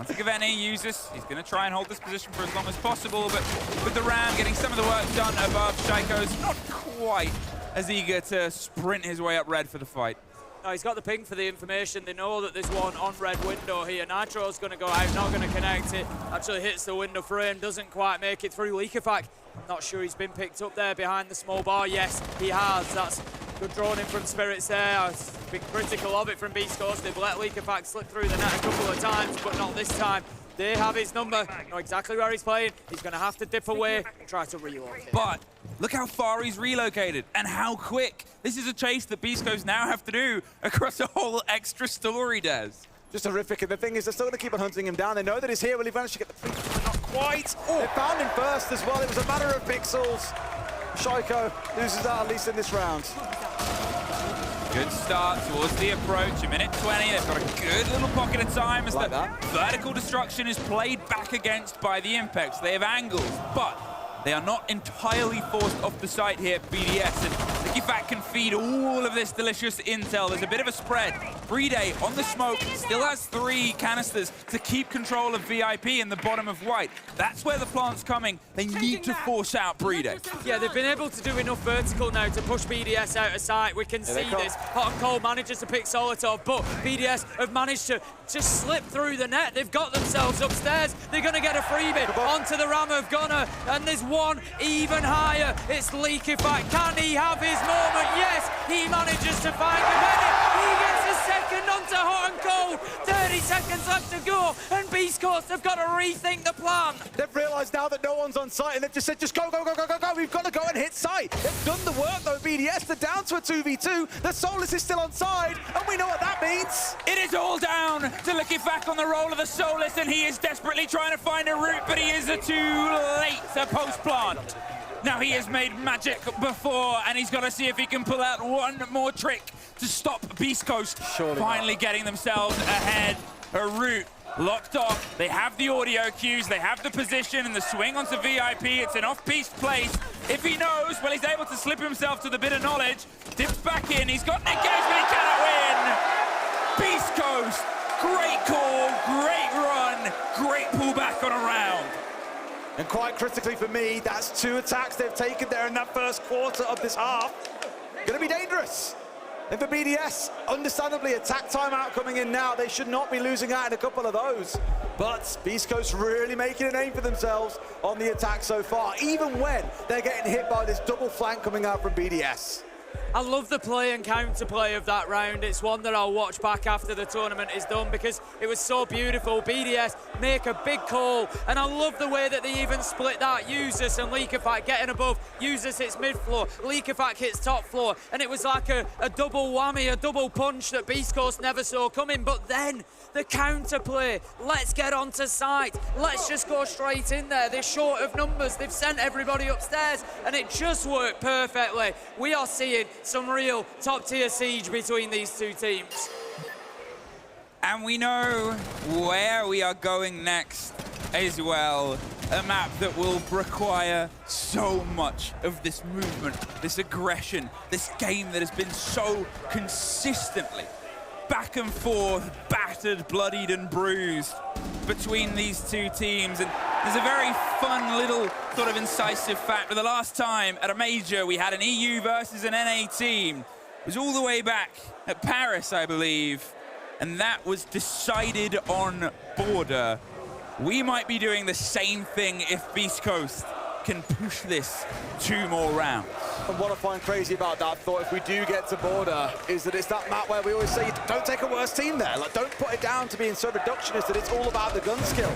G: I think of any users, he's going to try and hold this position for as long as possible, but with the Ram getting some of the work done above, Shaiko's not quite as eager to sprint his way up red for the fight.
F: No, he's got the ping for the information. They know that there's one on red window here. Nitro's going to go out, not going to connect it. Actually hits the window frame, doesn't quite make it through. Lickifak Not sure he's been picked up there behind the small bar. Yes, he has. That's good drawn in from Spirits there. I've been critical of it from beastcoast. They've let Leakerfax slip through the net a couple of times, but not this time. They have his number, know exactly where he's playing. He's going to have to dip away and try to relocate.
G: But look how far he's relocated and how quick. This is a chase that beastcoast now have to do across a whole extra story, Des.
E: Just horrific, and the thing is, they're still going to keep on hunting him down. They know that he's here. Will he manage to get the free kick? Not quite. They found him first as well. It was a matter of pixels. Shaiko loses out, at least in this round.
G: Good start towards the approach, a minute 20. They've got a good little pocket of time as the vertical destruction is played back against by the Impex. They have angles, but they are not entirely forced off the site here, BDS. And Leakerfax can feed all of this delicious intel. There's a bit of a spread. Breeday on the smoke, still has 3 canisters to keep control of VIP in the bottom of white. That's where the plant's coming. They need to force out Breeday.
F: Yeah, they've been able to do enough vertical now to push BDS out of sight. We can see this. Hot and Cold manages to pick Solitov, but BDS have managed to just slip through the net. They've got themselves upstairs. They're going to get a freebie onto the ram of Gunner, and there's one even higher. It's Leakerfax. Can he have his moment? Yes, he manages to find the medic. He gets a second onto Hot and Cold. 30 seconds left to go, and beastcoast have got to rethink the plan.
E: They've realised now that no one's on site, and they've just said, just go, go, go, go, go, go. We've got to go and hit site. They've done the work, though, BDS. They're down to a 2v2. The Solus is still on side, and we know what that means.
G: It is all down to Leakerfax on the roll of the Solus, and he is desperately trying to find a route, but he is too late to post-plant. Now, he has made magic before, and he's got to see if he can pull out one more trick to stop beastcoast finally getting themselves ahead. A route locked off. They have the audio cues, they have the position, and the swing onto VIP. It's an off-piste place. If he knows, well, he's able to slip himself to the bit of knowledge. Dips back in. He's got an engagement. He cannot win. beastcoast, great call, great run, great pullback on a round.
E: And quite critically for me, that's 2 attacks they've taken there in that first quarter of this half. Gonna be dangerous. And for BDS, understandably, attack timeout coming in now. They should not be losing out in a couple of those. But beastcoast really making a name for themselves on the attack so far, even when they're getting hit by this double flank coming out from BDS.
F: I love the play and counterplay of that round. It's one that I'll watch back after the tournament is done because it was so beautiful. BDS make a big call, and I love the way that they even split that. Usus and Leakerfax getting above. Usus hits mid-floor, Leakerfax hits top floor, and it was like a double whammy, a double punch that beastcoast never saw coming. But then the counterplay, let's get onto site, let's just go straight in there. They're short of numbers, they've sent everybody upstairs, and it just worked perfectly. We are seeing some real top-tier siege between these two teams.
G: And we know where we are going next as well. A map that will require so much of this movement, this aggression, this game that has been so consistently back and forth, battered, bloodied and bruised between these two teams. And there's a very fun little sort of incisive fact. The last time at a major we had an EU versus an NA team. It was all the way back at Paris, I believe, and that was decided on border. We might be doing the same thing if beastcoast can push this 2 more rounds.
E: And what I find crazy about that thought, if we do get to border, is that it's that map where we always say, don't take a worse team there. Like, don't put it down to being so reductionist that it's all about the gun skill.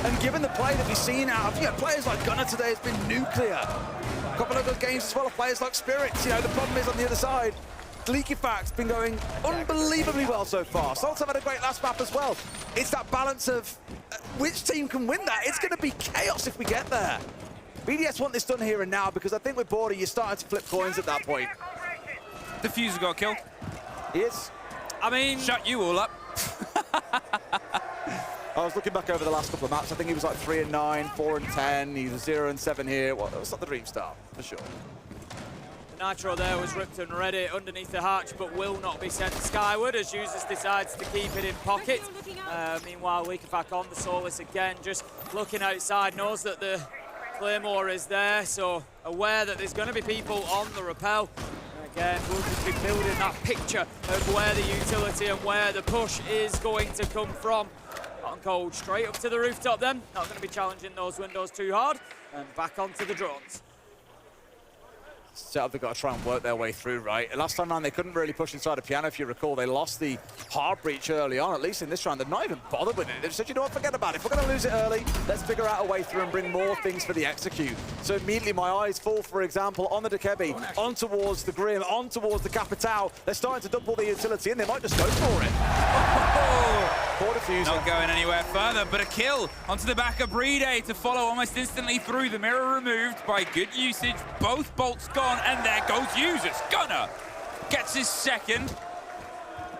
E: And given the play that we've seen out of players like Gunner today has been nuclear. A couple of good games as well of players like Spirits. The problem is on the other side, Leakerfax been going unbelievably well so far. Saltov had a great last map as well. It's that balance of which team can win that. It's going to be chaos if we get there. BDS want this done here and now because I think with border, you're starting to flip coins at that point.
G: Diffuser got killed.
E: He is.
F: I mean...
G: Shut you all up.
E: I was looking back over the last couple of maps. I think he was like 3-9, 4-10. He was 0-7 here. Well, it's not the dream start, for sure.
F: The Nitro there was ripped and ready underneath the hatch, but will not be sent skyward as Usus decides to keep it in pocket. Meanwhile, Leakerfax on the Solus again, just looking outside, knows that the Claymore is there, so aware that there's going to be people on the rappel. And again, we'll just be building that picture of where the utility and where the push is going to come from. Hot and Cold straight up to the rooftop then. Not going to be challenging those windows too hard. And back onto the drones.
E: setup they've got to try and work their way through, right? Last time around, they couldn't really push inside a piano, if you recall. They lost the hard breach early on, at least in this round. They're not even bothered with it. They've said, you know what, forget about it. If we're going to lose it early, let's figure out a way through and bring more things for the execute. So immediately my eyes fall, for example, on the Dekebi, on towards the Grim, on towards the Capitao. They're starting to dump all the utility, and they might just go for it. Poor Diffuser.
G: Not going anywhere further, but a kill onto the back of Brede to follow almost instantly through. The mirror removed by good usage. Both bolts gone, and there goes Users. Gunner gets his second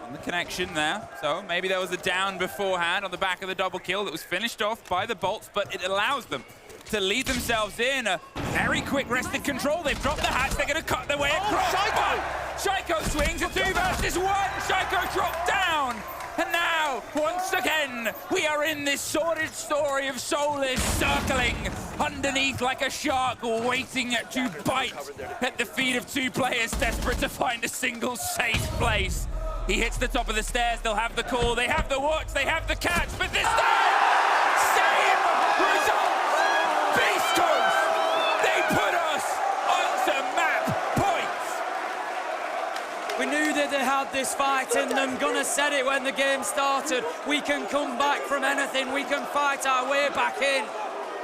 G: on the connection there. So maybe there was a down beforehand on the back of the double kill that was finished off by the bolts, but it allows them to lead themselves in. A very quick rested control. They've dropped the hatch. They're going to cut their way across. Shaiko swings a 2 versus 1. Shaiko dropped down. And now, once again, we are in this sordid story of Soulless circling underneath like a shark, waiting to bite at the feet of two players desperate to find a single safe place. He hits the top of the stairs. They'll have the call. They have the watch. They have the catch. But this time, same result. Beast Coast. They put us onto map points.
F: We knew that they had this fight in them. Gunnar said it when the game started. We can come back from anything. We can fight our way back in.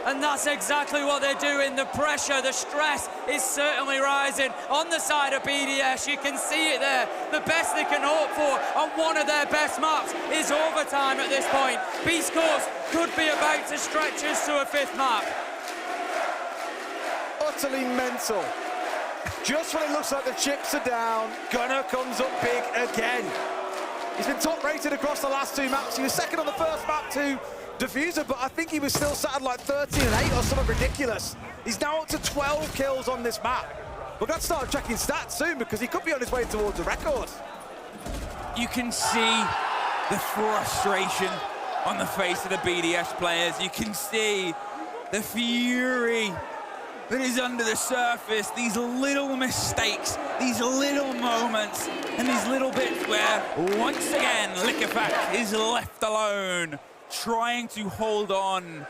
F: And that's exactly what they're doing. The pressure, the stress is certainly rising on the side of BDS. You can see it there. The best they can hope for on one of their best maps is overtime at this point. Beast Coast could be about to stretch us to a 5th map.
E: Utterly mental. Just when it looks like the chips are down, Gunnar comes up big again. He's been top rated across the last 2 maps. He was second on the first map to Diffuser, but I think he was still sat at like 13 and 8 or something ridiculous. He's now up to 12 kills on this map. We're going to start checking stats soon because he could be on his way towards a record.
G: You can see the frustration on the face of the BDS players. You can see the fury that is under the surface, these little mistakes, these little moments, and these little bits where, once again, Liquefact is left alone, trying to hold on.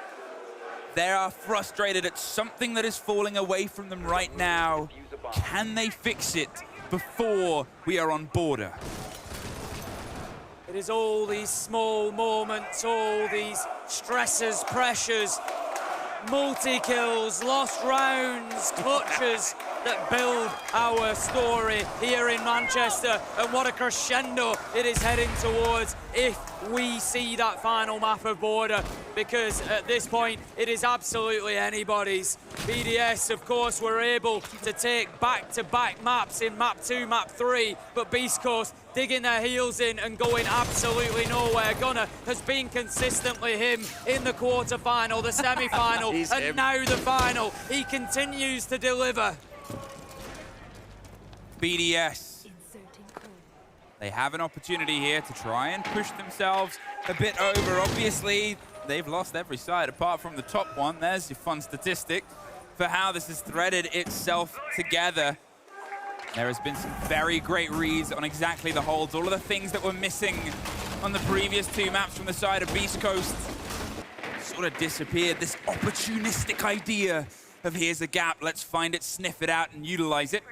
G: They are frustrated at something that is falling away from them right now. Can they fix it before we are on border?
F: It is all these small moments, all these stresses, pressures, multi-kills, lost rounds, clutches that build our story here in Manchester, and what a crescendo it is heading towards if we see that final map of border, because at this point it is absolutely anybody's. BDS, of course, were able to take back-to-back maps in map 2, map 3, but Beast Coast digging their heels in and going absolutely nowhere. Gunnar has been consistently him in the quarter-final, the semi-final, and now the final. He continues to deliver.
G: BDS, they have an opportunity here to try and push themselves a bit over. Obviously, they've lost every side apart from the top one. There's your fun statistic for how this has threaded itself together. There has been some very great reads on exactly the holds, all of the things that were missing on the previous 2 maps from the side of Beast Coast sort of disappeared. This opportunistic idea of here's a gap, let's find it, sniff it out, and utilize it.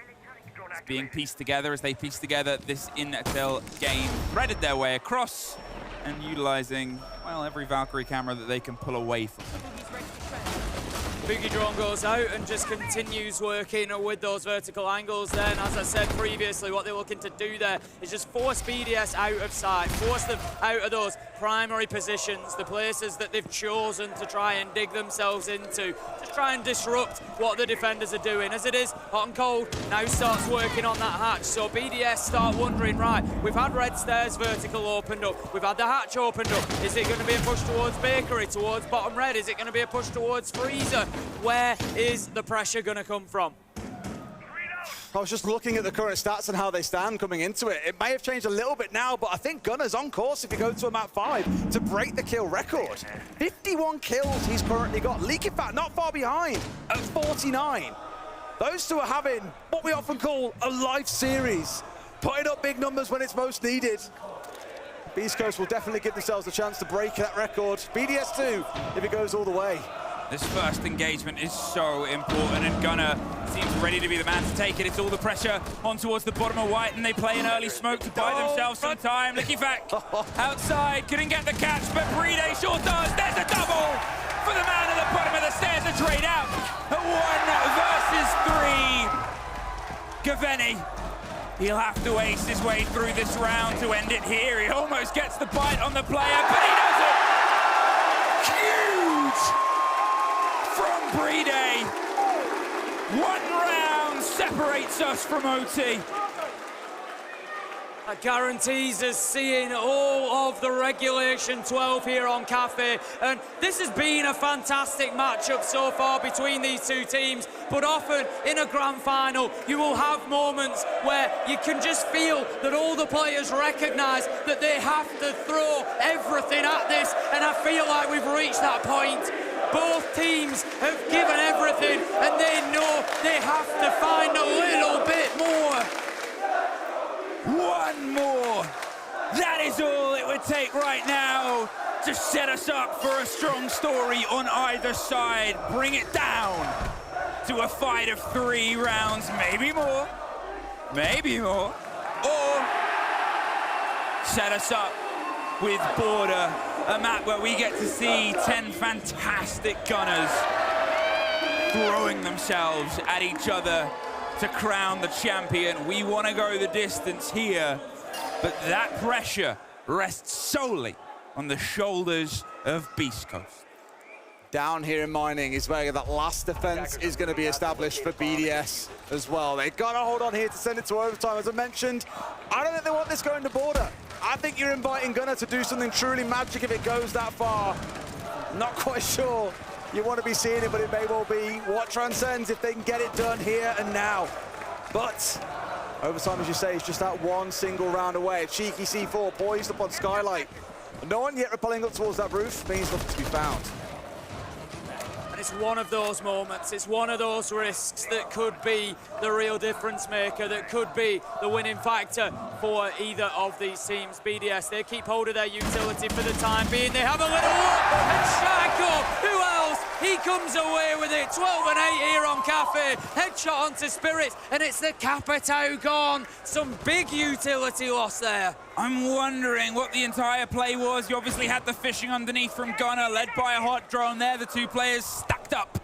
G: It's being pieced together as they piece together this Intel game, threaded their way across and utilizing, well, every Valkyrie camera that they can pull away from them.
F: Boogie Drone goes out and just continues working with those vertical angles then. As I said previously, what they're looking to do there is just force BDS out of sight, force them out of those primary positions, the places that they've chosen to try and dig themselves into. Just try and disrupt what the defenders are doing. As it is, Hot and Cold now starts working on that hatch. So BDS start wondering, right, we've had Red Stairs vertical opened up, we've had the hatch opened up. Is it going to be a push towards Bakery, towards Bottom Red? Is it going to be a push towards Freezer? Where is the pressure going to come from?
E: I was just looking at the current stats and how they stand coming into it. It may have changed a little bit now, but I think Gunnar's on course if you go to a map 5 to break the kill record. 51 kills he's currently got. Liquefact not far behind at 49. Those two are having what we often call a life series, putting up big numbers when it's most needed. Beast Coast will definitely give themselves a chance to break that record. BDS too, if it goes all the way.
G: This first engagement is so important, and Gunnar seems ready to be the man to take it. It's all the pressure on towards the bottom of white, and they play an early smoke to buy themselves some time. Liquifac outside, couldn't get the catch, but Bride sure does. There's a double for the man at the bottom of the stairs to trade out. 1 versus 3. Gaveni, he'll have to ace his way through this round to end it here. He almost gets the bite on the player, but he does it. Huge from Bride. 1 round separates us from OT.
F: That guarantees us seeing all of the Regulation 12 here on Cafe. And this has been a fantastic matchup so far between these two teams. But often in a grand final, you will have moments where you can just feel that all the players recognise that they have to throw everything at this. And I feel like we've reached that point. Both teams have given everything, and they know they have to find a little bit more.
G: 1 more. That is all it would take right now to set us up for a strong story on either side. Bring it down to a fight of 3 rounds, maybe more, or set us up with Border, a map where we get to see 10 fantastic gunners throwing themselves at each other to crown the champion. We want to go the distance here, but that pressure rests solely on the shoulders of Beast Coast.
E: Down here in mining is where that last defense is going to be established for BDS as well. They've got to hold on here to send it to overtime. As I mentioned, I don't think they want this going to Border. I think you're inviting Gunnar to do something truly magic if it goes that far. Not quite sure you want to be seeing it, but it may well be what transcends if they can get it done here and now. But overtime, as you say, is just that 1 single round away. A cheeky C4 poised up on Skylight. No one yet rappelling up towards that roof means nothing to be found.
F: And it's one of those moments, it's one of those risks that could be the real difference maker, that could be the winning factor for either of these teams. BDS, they keep hold of their utility for the time being. They have a little look, and Shaco, who else? He comes away with it. 12 and 8 here on Cafe. Headshot onto Spirits, and it's the Capitao gone. Some big utility loss there.
G: I'm wondering what the entire play was. You obviously had the fishing underneath from Gunnar, led by a hot drone there. The 2 players stacked up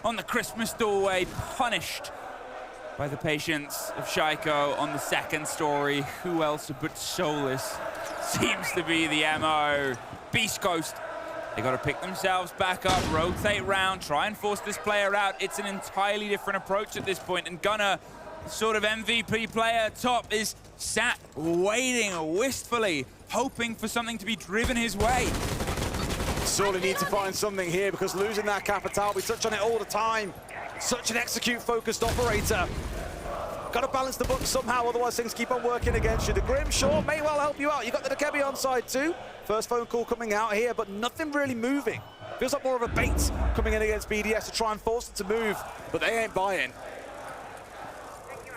G: on the Christmas doorway, punished by the patience of Shaiko on the second story. Who else but Solus seems to be the MO. Beast Coast, they got to pick themselves back up, rotate round, try and force this player out. It's an entirely different approach at this point, and Gunnar, sort of MVP player top, is sat waiting wistfully, hoping for something to be driven his way.
E: Surely need to find something here, because losing that Capitao, we touch on it all the time. Such an execute-focused operator. Got to balance the book somehow, otherwise things keep on working against you. The Grim, sure, may well help you out. You got the Dekebi on side too. First phone call coming out here, but nothing really moving. Feels like more of a bait coming in against BDS to try and force it to move, but they ain't buying.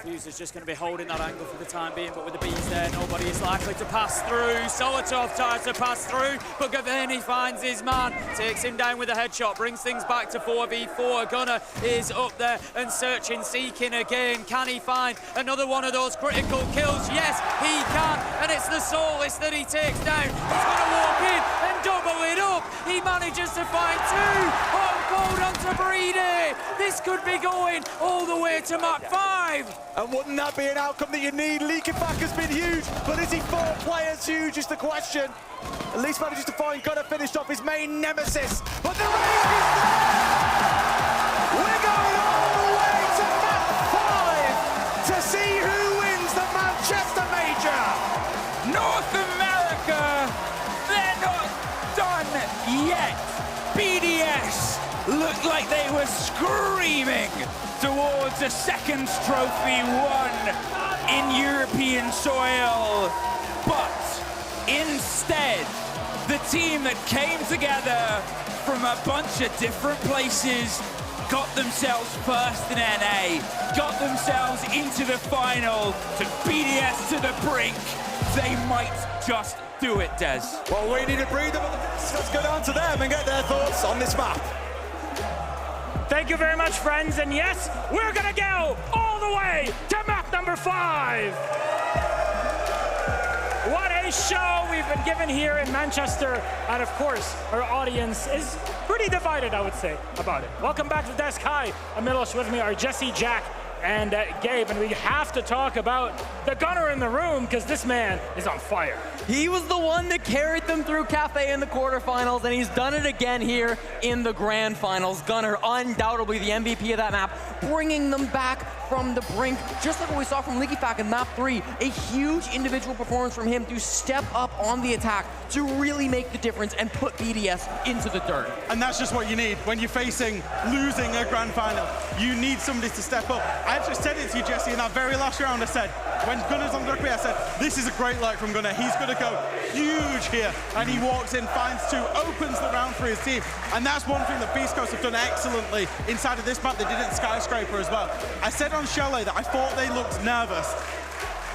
F: Fuse is just going to be holding that angle for the time being, but with the bees there, nobody is likely to pass through. Solotov tries to pass through, but Gaveni finds his man, takes him down with a headshot, brings things back to 4v4. Gunnar is up there and searching, seeking again. Can he find another one of those critical kills? Yes, he can, and it's the Solus that he takes down. He's going to walk in and double it up. He manages to find 2 on gold onto Bride. This could be going all the way to map 5.
E: And wouldn't that be an outcome that you need? Liquifac has been huge, but is he 4 players huge is the question. At least manages to find Gunnar finished off his main nemesis, but the race is there! We're going all the way to map 5 to see who wins the Manchester Major!
G: North America, they're not done yet. BDS looked like they were screaming towards a second trophy won in European soil. But instead, the team that came together from a bunch of different places got themselves first in NA, got themselves into the final, took BDS to the brink. They might just do it, Des.
E: Well, we need to breathe them. Let's go down to them and get their thoughts on this map.
K: Thank you very much, friends. And yes, we're gonna go all the way to map number 5. What a show we've been given here in Manchester. And of course, our audience is pretty divided, I would say, about it. Welcome back to the desk. Hi, I'm Milos. With me are Jesse, Jack, and Gabe. And we have to talk about the gunner in the room, because this man is on fire.
J: He was the one that carried them through Cafe in the quarterfinals, and he's done it again here in the grand finals. Gunner, undoubtedly the MVP of that map, bringing them back from the brink, just like what we saw from Liquefac in map 3. A huge individual performance from him to step up on the attack to really make the difference and put BDS into the dirt.
B: And that's just what you need when you're facing losing a grand final. You need somebody to step up. I actually said it to you, Jesse, in that very last round. I said, when Gunner's on the rugby, I said, this is a great light from Gunner. He's going to go huge here. And he walks in, finds 2, opens the round for his team. And that's one thing that Beast Coast have done excellently inside of this map. They did it in Skyscraper as well. I said on Chalet that I thought they looked nervous.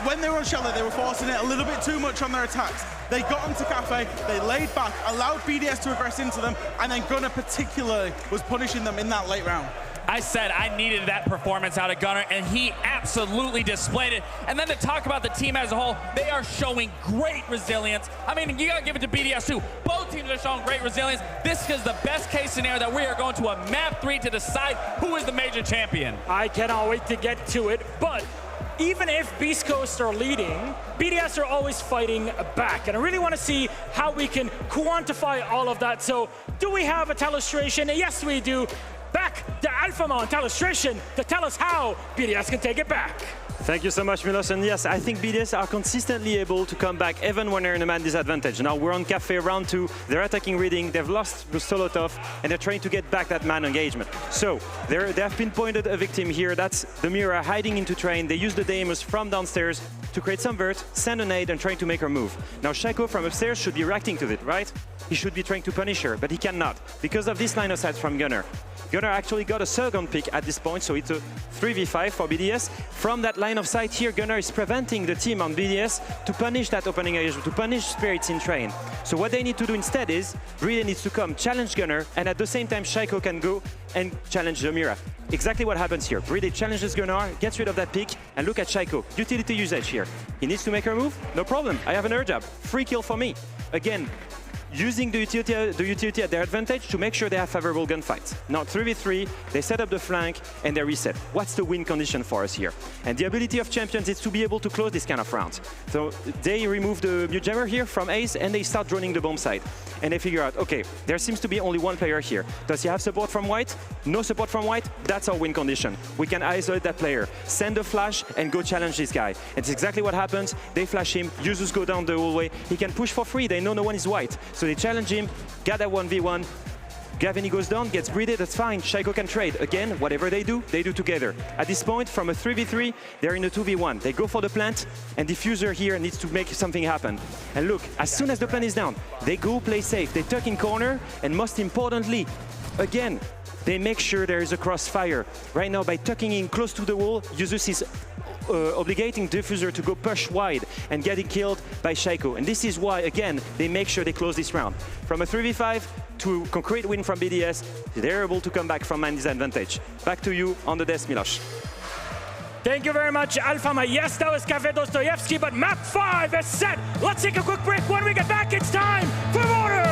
B: When they were on Chalet, they were forcing it a little bit too much on their attacks. They got onto Cafe, they laid back, allowed BDS to aggress into them, and then Gunner particularly was punishing them in that late round.
C: I said I needed that performance out of Gunner, and he absolutely displayed it. And then to talk about the team as a whole, they are showing great resilience. I mean, you gotta give it to BDS too. Both teams are showing great resilience. This is the best case scenario that we are going to a map 3 to decide who is the major champion.
K: I cannot wait to get to it, but even if Beast Coast are leading, BDS are always fighting back. And I really want to see how we can quantify all of that. So do we have a telestration? Yes, we do. Back to Alphama and telestration to tell us how BDS can take it back.
L: Thank you so much, Milos. And yes, I think BDS are consistently able to come back even when they're in a man disadvantage. Now we're on Cafe round 2, they're attacking reading, they've lost Solotov, and they're trying to get back that man engagement. So they have pinpointed a victim here, that's the Mira hiding into train. They use the Deimos from downstairs to create some vert, send a nade, and trying to make her move. Now Shaiko from upstairs should be reacting to it, right? He should be trying to punish her, but he cannot because of this line of sight from Gunner. Gunner actually got a second pick at this point, so it's a 3v5 for BDS. From that line of sight here, Gunner is preventing the team on BDS to punish that opening engagement, to punish Spirits in train. So what they need to do instead is, Bride needs to come challenge Gunner, and at the same time, Shaiko can go and challenge Zamira. Exactly what happens here. Bride challenges Gunnar, gets rid of that pick, and look at Shaiko. Utility usage here. He needs to make her move? No problem. I have an air jab. Free kill for me. Again, using the utility at their advantage to make sure they have favorable gunfights. Now 3v3, they set up the flank and they reset. What's the win condition for us here? And the ability of champions is to be able to close this kind of rounds. So they remove the mute jammer here from Ace and they start droning the bomb side. And they figure out, okay, there seems to be only one player here. Does he have support from White? No support from White? That's our win condition. We can isolate that player, send a flash and go challenge this guy. And it's exactly what happens. They flash him, users go down the hallway. He can push for free, they know no one is White. So they challenge him, got that 1v1. Gavini goes down, gets breeded, that's fine. Shaiko can trade. Again, whatever they do together. At this point, from a 3v3, they're in a 2v1. They go for the plant, and Diffuser here needs to make something happen. And look, as soon as the plant is down, they go play safe. They tuck in corner, and most importantly, again, they make sure there is a crossfire. Right now, by tucking in close to the wall, Yuzus is obligating Diffuser to go push wide and getting killed by Shaiko. And this is why, again, they make sure they close this round. From a 3v5 to a concrete win from BDS, they're able to come back from man disadvantage. Back to you on the desk, Milos.
K: Thank you very much, Alphama. Yes, that was Cafe Dostoevsky, but map 5 is set. Let's take a quick break. When we get back, it's time for Border!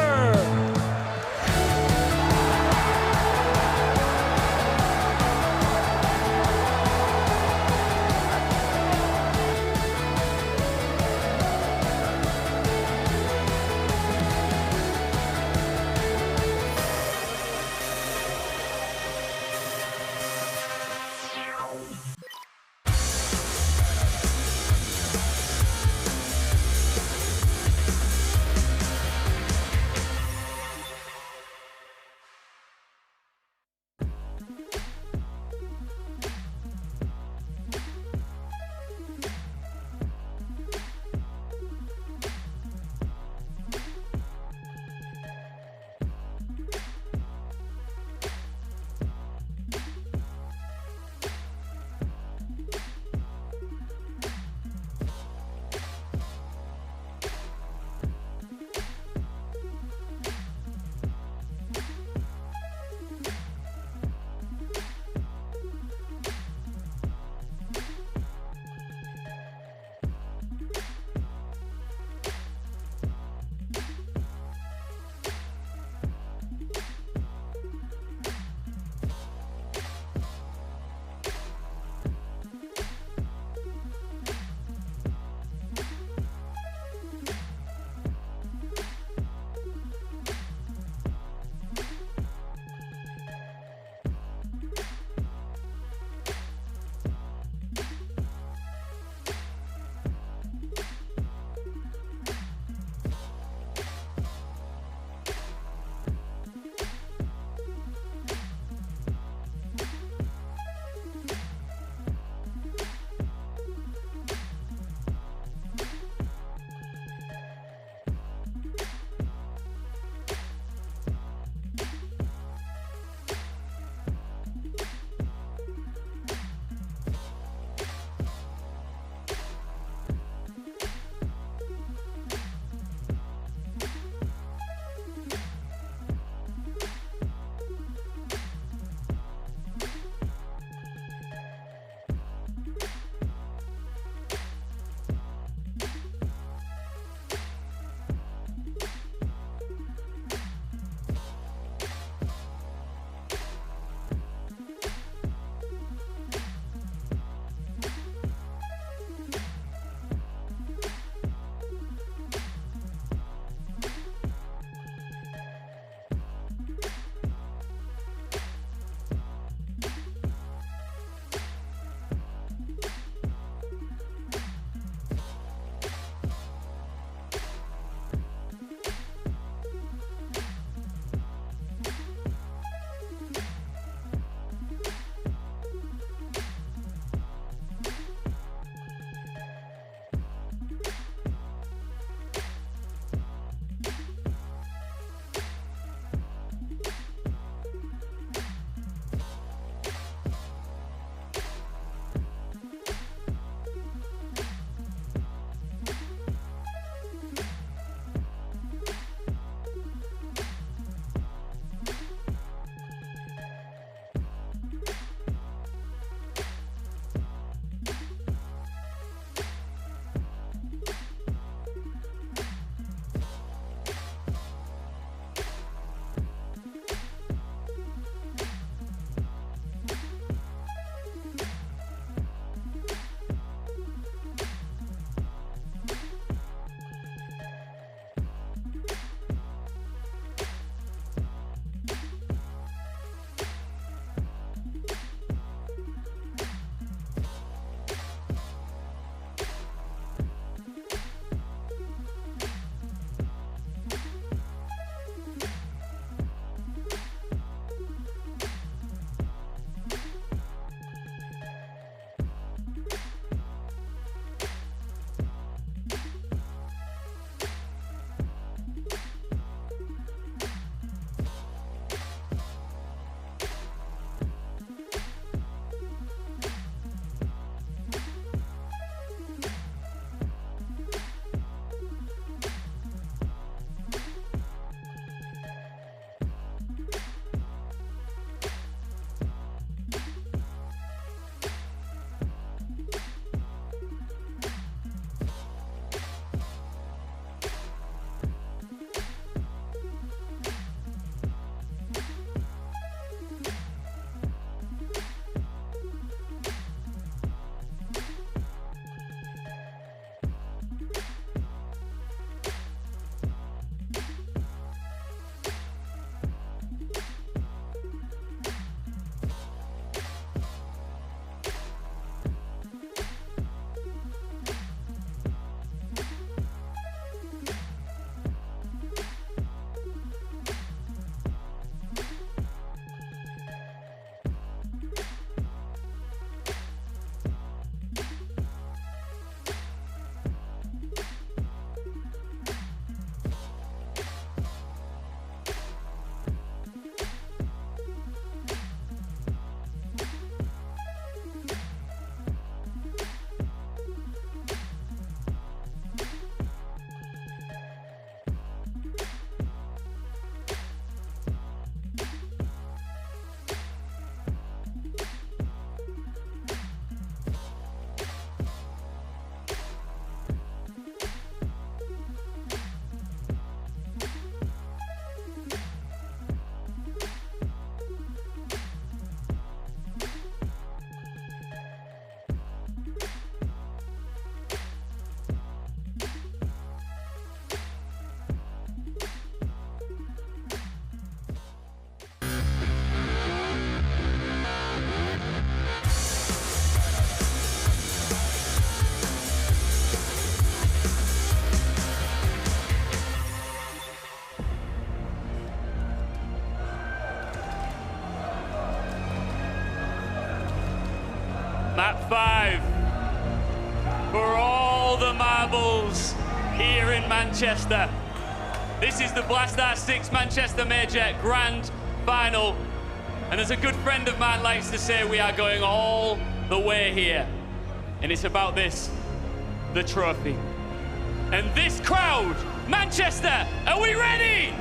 A: Map 5 for all the marbles here in Manchester. This is the Blaster 6 Manchester Major Grand Final. And as a good friend of mine likes to say, we are going all the way here. And it's about this, the trophy. And this crowd, Manchester, are we ready?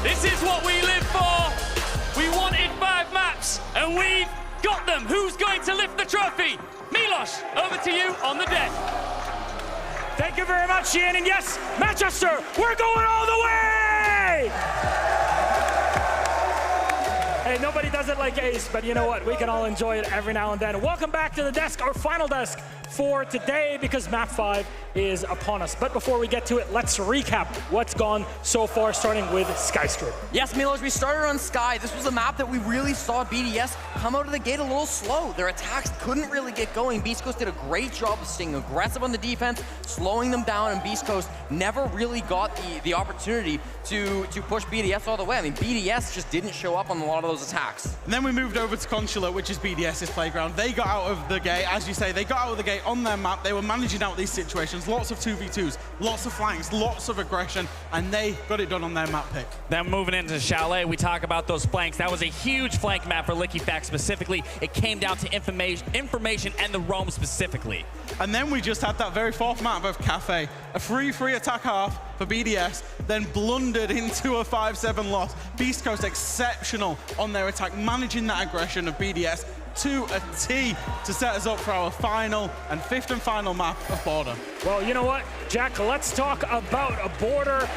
A: This is what we live for. We wanted 5 maps, and we've got them. Who's going to lift the trophy? Milos, over to you on the deck.
K: Thank you very much, Ian. And yes, Manchester, we're going all the way! Hey, nobody does it like Ace, but you know what? We can all enjoy it every now and then. Welcome back to the desk, our final desk for today, because Map 5 is upon us. But before we get to it, let's recap what's gone so far, starting with Skyscraper.
J: Yes, Milos, we started on Sky. This was a map that we really saw BDS come out of the gate a little slow. Their attacks couldn't really get going. Beast Coast did a great job of staying aggressive on the defense, slowing them down, and Beast Coast never really got the opportunity to push BDS all the way. I mean, BDS just didn't show up on a lot of those attacks.
B: And then we moved over to Consulate, which is BDS's playground. They got out of the gate, as you say, they got out of the gate on their map. They were managing out these situations, lots of 2v2s, lots of flanks, lots of aggression, and they got it done on their map pick.
C: Then moving into Chalet, we talk about those flanks. That was a huge flank map for Liquifax specifically. It came down to information and the roam specifically.
B: And then we just had that very fourth map of Cafe, a free attack half for BDS, then blundered into a 5-7 loss. Beast Coast exceptional on their attack, managing that aggression of BDS to a T to set us up for our final and fifth and final map of Border.
K: Well, you know what, Jack, let's talk about a Border.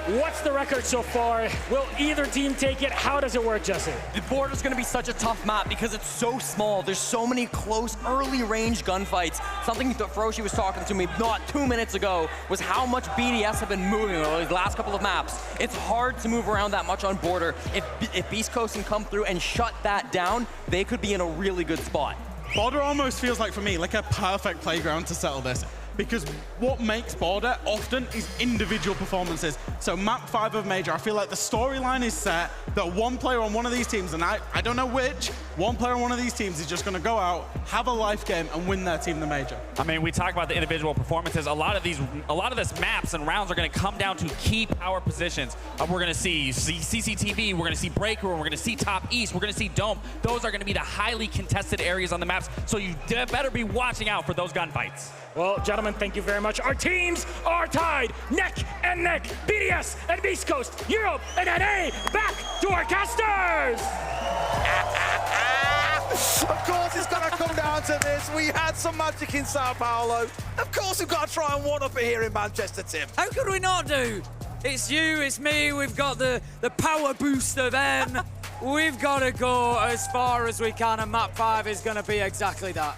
K: What's the record so far? Will either team take it? How does it work, Jesse?
J: The Border's gonna be such a tough map because it's so small. There's so many close, early range gunfights. Something that Froshi was talking to me not 2 minutes ago was how much BDS have been moving over these last couple of maps. It's hard to move around that much on Border. If Beast Coast can come through and shut that down, they could be in a really good spot.
B: Border almost feels like, for me, like a perfect playground to settle this, because what makes Border often is individual performances. So map 5 of Major, I feel like the storyline is set that one player on one of these teams, and I don't know which, one player on one of these teams is just gonna go out, have a life game, and win their team the Major.
C: I mean, we talk about the individual performances. A lot of this maps and rounds are gonna come down to key power positions. We're gonna see CCTV, we're gonna see Break Room, we're gonna see Top East, we're gonna see Dome. Those are gonna be the highly contested areas on the maps, so you better be watching out for those gunfights.
K: Well, gentlemen, thank you very much. Our teams are tied neck and neck. BDS and Beast Coast, Europe and NA, back to our casters!
E: Of course it's gonna come down to this. We had some magic in Sao Paulo. Of course we've got to try and one-up it here in Manchester, Tim.
F: How could we not do? It's you, it's me, we've got the power boost of them. We've got to go as far as we can, and map 5 is going to be exactly that.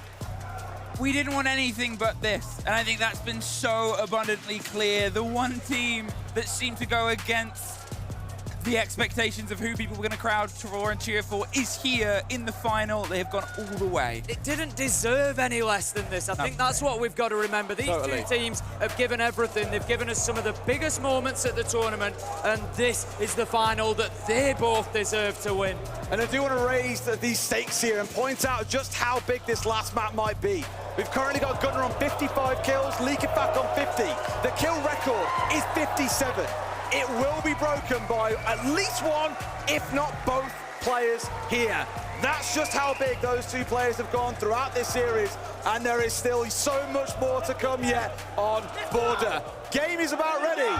G: We didn't want anything but this, and I think that's been so abundantly clear. The one team that seemed to go against the expectations of who people were going to crowd for and cheer for is here in the final. They have gone all the way.
F: It didn't deserve any less than this. I think that's what we've got to remember. These two teams have given everything. They've given us some of the biggest moments at the tournament, and this is the final that they both deserve to win.
E: And I do want to raise these stakes here and point out just how big this last map might be. We've currently got Gunner on 55 kills, Leaking back on 50. The kill record is 57. It will be broken by at least one, if not both, players here. That's just how big those two players have gone throughout this series, and there is still so much more to come yet on Border. Game is about ready.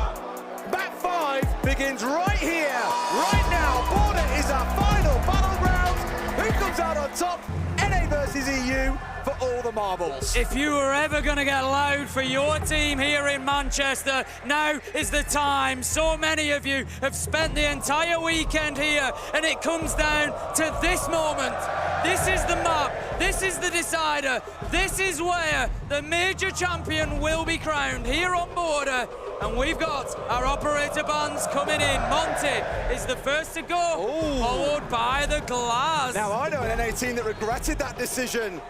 E: Map 5 begins right here, right now. Border is our final battleground. Who comes out on top? NA versus EU. For all the marbles.
F: If you were ever going to get loud for your team here in Manchester, now is the time. So many of you have spent the entire weekend here, and it comes down to this moment. This is the map. This is the decider. This is where the major champion will be crowned here on Border. And we've got our operator bands coming in. Monty is the first to go, followed by the Glass.
E: Now, I know an NA team that regretted that decision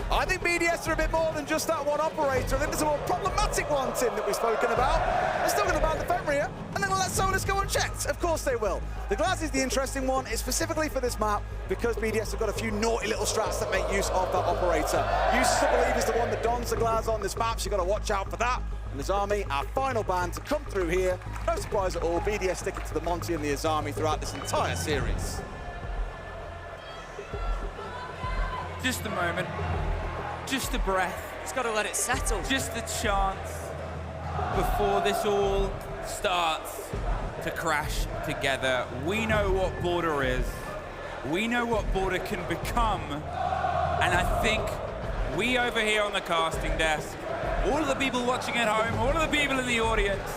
E: I think BDS are a bit more than just that one operator. I think there's a more problematic one, Tim, that we've spoken about. They're still going to ban the Fenrir, and then we'll let Solus go unchecked. Of course they will. The glass is the interesting one. It's specifically for this map because BDS have got a few naughty little strats that make use of that operator. Uses to believe is the one that dons the glass on this map, so you've got to watch out for that. And Azami, our final ban to come through here. No surprise at all, BDS sticking to the Monty and the Azami throughout this entire series.
G: Just a moment, just a breath.
F: Just got to let it settle.
G: Just a chance before this all starts to crash together. We know what Border is. We know what Border can become. And I think we over here on the casting desk, all of the people watching at home, all of the people in the audience,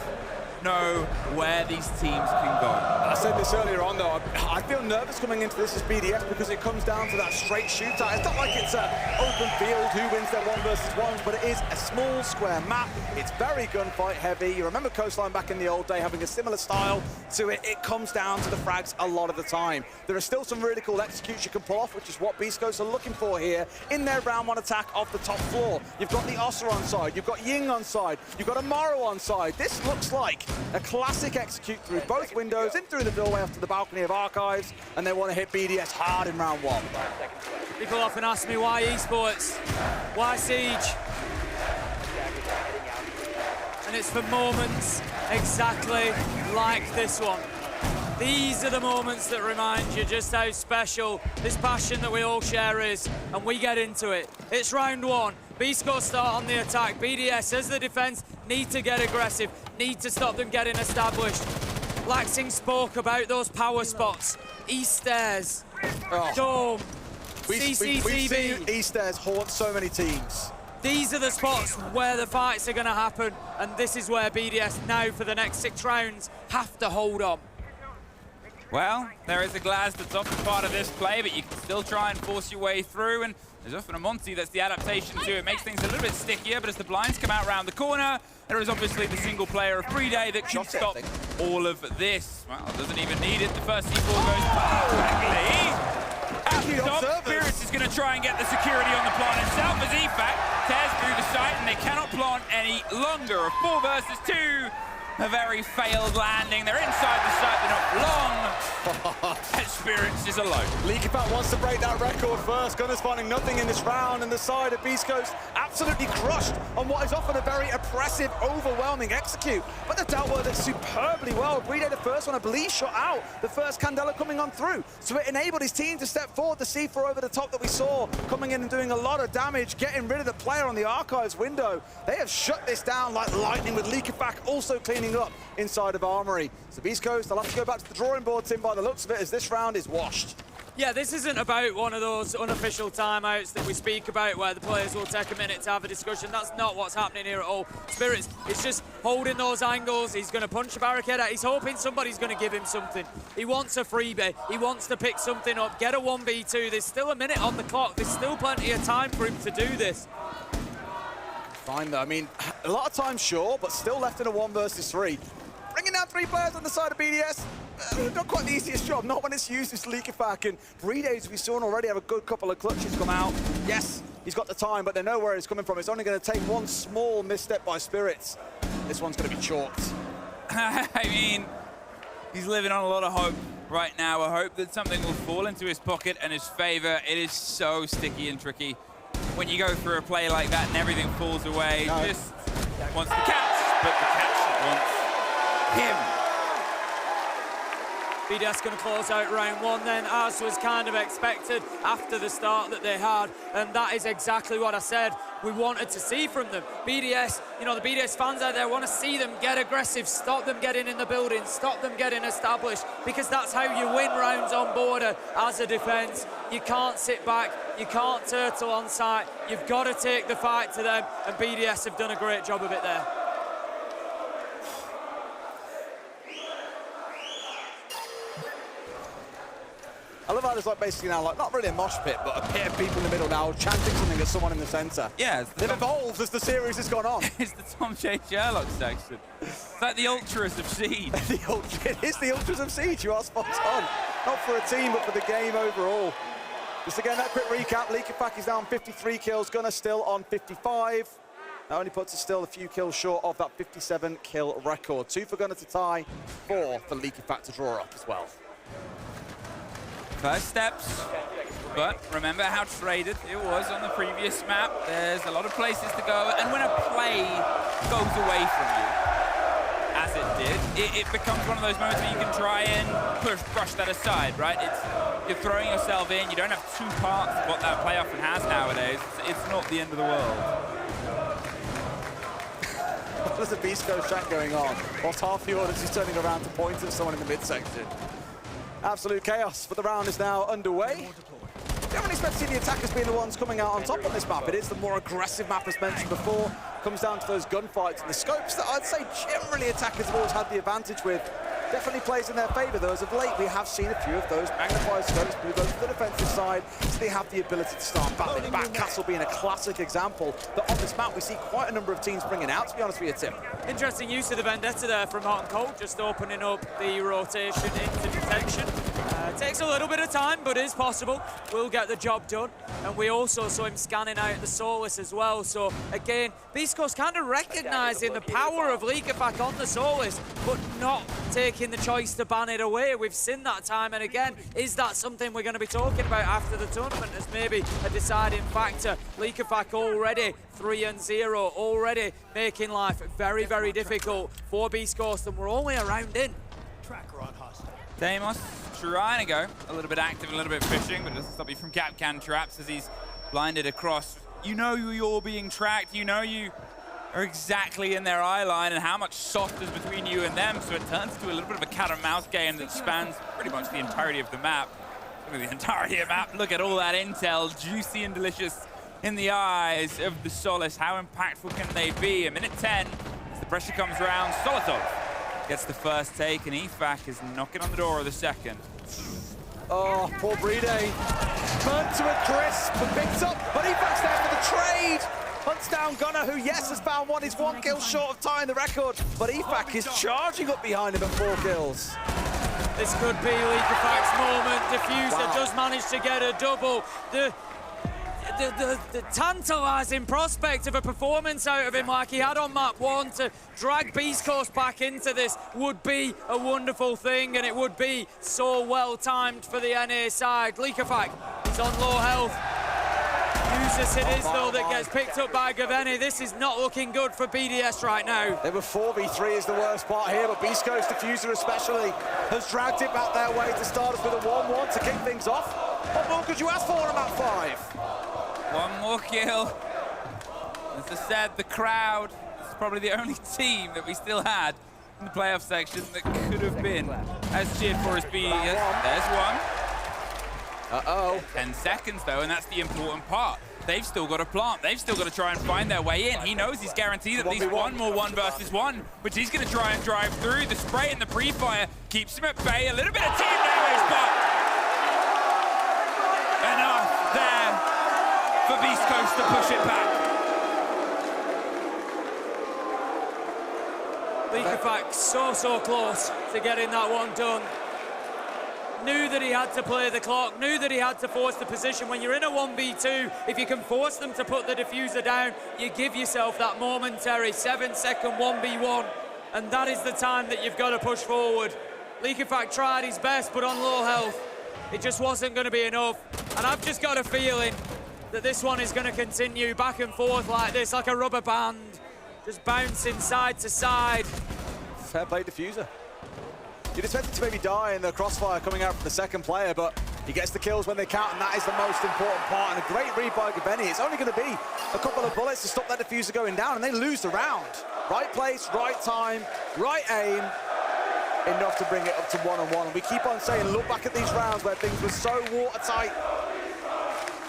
G: know where these teams can go.
E: I said this earlier on though, I feel nervous coming into this as BDS because it comes down to that straight shootout. It's not like it's an open field, who wins their 1v1s, but it is a small square map. It's very gunfight heavy. You remember Coastline back in the old day having a similar style to it. It comes down to the frags a lot of the time. There are still some really cool executes you can pull off, which is what Beast Coast are looking for here in their round one attack off the top floor. You've got the Ossa on side, you've got Ying on side, you've got Amaro on side. This looks like a classic execute through both windows, in through the doorway after the balcony of Archives, and they want to hit BDS hard in round one.
F: People often ask me why Esports, why Siege? And it's for moments exactly like this one. These are the moments that remind you just how special this passion that we all share is, and we get into it. It's round one. Beast Coast start on the attack. BDS, as the defense, need to get aggressive, need to stop them getting established. Laxing spoke about those power spots. East stairs, Dome, CCTV.
E: We've seen East stairs haunt so many teams.
F: These are the spots where the fights are going to happen, and this is where BDS now, for the next 6 rounds, have to hold on.
G: Well, there is a glass that's often part of this play, but you can still try and force your way through, and there's often a Monty that's the adaptation to it. Makes things a little bit stickier, but as the blinds come out round the corner, there is obviously the single player of Friday that can stop all of this. Well, doesn't even need it. The first C4 goes perfectly. At the top, Spirits is going to try and get the security on the plant itself as EFAC tears through the site, and they cannot plant any longer. A 4 versus 2. A very failed landing. They're inside the site, they're not long. And Spirits is alone.
E: Leakypat wants to break that record first. Gunners finding nothing in this round, and the side of Beast Coast absolutely crushed on what is often a very oppressive, overwhelming execute. But they've dealt with it superbly well. Brede, the first one, I believe, shot out the first Candela coming on through. So it enabled his team to step forward. The C4 over the top that we saw coming in and doing a lot of damage, getting rid of the player on the Archives window. They have shut this down like lightning, with Leakypat also cleaning up inside of Armory. So Beast Coast, they'll have to go back to the drawing board, Tim, by the looks of it, as this round is washed.
F: Yeah, this isn't about one of those unofficial timeouts that we speak about where the players will take a minute to have a discussion. That's not what's happening here at all. Spirits is just holding those angles. He's going to punch a barricade out. He's hoping somebody's going to give him something. He wants a freebie. He wants to pick something up, get a 1v2. There's still a minute on the clock. There's still plenty of time for him to do this.
E: Fine though, I mean, a lot of time, sure, but still left in a 1 versus 3. Bringing down 3 players on the side of BDS, not quite the easiest job, not when it's used as Leakyfac, and Brede, as we saw already, have a good couple of clutches come out. Yes, he's got the time, but they know where it's coming from. It's only going to take one small misstep by Spirits. This one's going to be chalked.
G: I mean, he's living on a lot of hope right now, a hope that something will fall into his pocket and his favor. It is so sticky and tricky when you go through a play like that and everything falls away. No. Just wants the catch, but the catch wants him.
F: BDS going to close out round one then, as was kind of expected after the start that they had, and that is exactly what I said we wanted to see from them. BDS, you know, the BDS fans out there want to see them get aggressive, stop them getting in the building, stop them getting established, because that's how you win rounds on Border as a defense. You can't sit back, you can't turtle on site, you've got to take the fight to them, and BDS have done a great job of it there.
E: I love how there's like basically now like not really a mosh pit, but a pit of people in the middle now chanting something at someone in the centre.
G: Yeah,
E: they've evolved as the series has gone on.
G: It's the Tom J. Sherlock section. It's like the Ultras of Siege.
E: It is the Ultras of Siege, you are spot on. Not for a team, but for the game overall. Just again, that quick recap. Leakifak is now on 53 kills, Gunnar still on 55. That only puts us still a few kills short of that 57 kill record. 2 for Gunnar to tie, 4 for Leakifak to draw up as well.
G: First steps, but remember how traded it was on the previous map. There's a lot of places to go, and when a play goes away from you, as it did, it becomes one of those moments where you can try and brush that aside, right? You're throwing yourself in, you don't have 2 parts of what that play often has nowadays. It's not the end of the world.
E: There's a Beast Coast chat going on, whilst half the audience is turning around to point at someone in the midsection. Absolute chaos, but the round is now underway. We haven't expected to see the attackers being the ones coming out on top on this map. It is the more aggressive map, as mentioned before. Comes down to those gunfights and the scopes that I'd say generally attackers have always had the advantage with. Definitely plays in their favour, though. As of late, we have seen a few of those magnified scopes move over to the defensive side, so they have the ability to start battling back. Castle being a classic example that on this map we see quite a number of teams bringing out, to be honest with you, Tim.
F: Interesting use of the Vendetta there from Hot and Cold, just opening up the rotation into detention. Takes a little bit of time, but is possible. Will get the job done. And we also saw him scanning out the Solus as well. So again, Beast Coast kind of recognising the power of Leakifak on the Solus, but not taking the choice to ban it away. We've seen that time and again. Is that something we're going to be talking about after the tournament as maybe a deciding factor? Leakifak already 3-0, already making life very, very difficult for Beast Coast, and we're only a round in.
G: Deimos trying to go a little bit active, a little bit fishing, but it doesn't stop you from Capcan traps as he's blinded across. You know you're being tracked, you know you are exactly in their eye line and how much soft is between you and them, so it turns into a little bit of a cat and mouse game that spans pretty much the entirety of the map. Look at the entirety of the map, look at all that intel, juicy and delicious in the eyes of the Solace. How impactful can they be? A minute 10, as the pressure comes around, Solotov gets the first take, and EFAC is knocking on the door of the second.
E: Oh, poor Brede. Burnt to a crisp, but picked up, but EFAC's there for the trade. Hunts down Gunnar, who, yes, has found one. He's 1 kill short of tying the record, but EFAC is charging up behind him at 4 kills.
F: This could be Leakifak's moment. Diffuser does manage to get a double. The tantalising prospect of a performance out of him like he had on map 1 to drag Beast Coast back into this would be a wonderful thing, and it would be so well timed for the NA side. Leakifak is on low health. Uses it is though that gets picked up by Gaveni. This is not looking good for BDS right now.
E: They were 4v3 is the worst part here, but Beast Coast Diffuser especially has dragged it back their way to start us with a 1-1 to kick things off. What more could you ask for on a map 5?
G: 1 more kill. As I said, the crowd is probably the only team that we still had in the playoff section that could have been as cheered for as BDS. There's one.
E: Uh-oh.
G: 10 seconds, though, and that's the important part. They've still got to plant. They've still got to try and find their way in. He knows he's guaranteed at least one more 1 versus 1, which he's going to try and drive through. The spray and the pre-fire keeps him at bay. A little bit of team damage, but enough there for Beast Coast to push it back.
F: Leakifak so close to getting that one done. Knew that he had to play the clock, knew that he had to force the position. When you're in a 1v2, if you can force them to put the diffuser down, you give yourself that momentary 7-second 1v1, and that is the time that you've got to push forward. Leakifak tried his best, but on low health, it just wasn't going to be enough. And I've just got a feeling that this one is going to continue back and forth like this, like a rubber band, just bouncing side to side.
E: Fair play, Diffuser. You'd expect it to maybe die in the crossfire coming out from the second player, but he gets the kills when they count, and that is the most important part. And a great read by Gaveni. It's only going to be a couple of bullets to stop that Diffuser going down, and they lose the round. Right place, right time, right aim, enough to bring it up to 1-on-1. And we keep on saying, look back at these rounds where things were so watertight.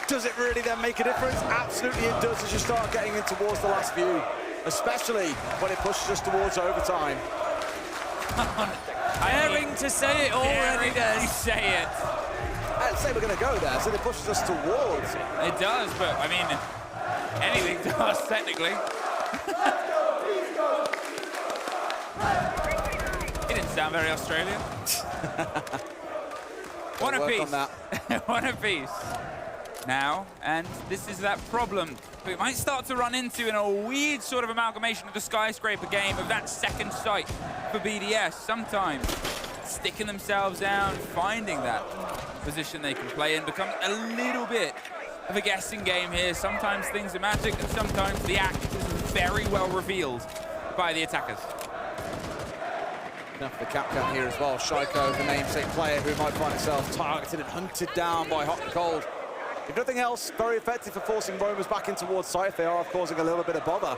E: Does it really then make a difference? Absolutely it does as you start getting in towards the last few, especially when it pushes us towards overtime.
F: Daring to say it already, Des.
G: You say it.
E: I'd say we're going to go there, so it pushes us towards.
G: It does, but I mean, anything does, technically. It didn't sound very Australian. One apiece. One apiece. now, and this is that problem we might start to run into in a weird sort of amalgamation of the Skyscraper game of that second site for BDS. Sometimes sticking themselves down, finding that position they can play in becomes a little bit of a guessing game here. Sometimes things are magic, and sometimes the act is very well revealed by the attackers.
E: Enough for the cap count here as well. Shaiko, the namesake player who might find himself targeted and hunted down by Hot and Cold. If nothing else, very effective for forcing roamers back in towards site. They are causing a little bit of bother.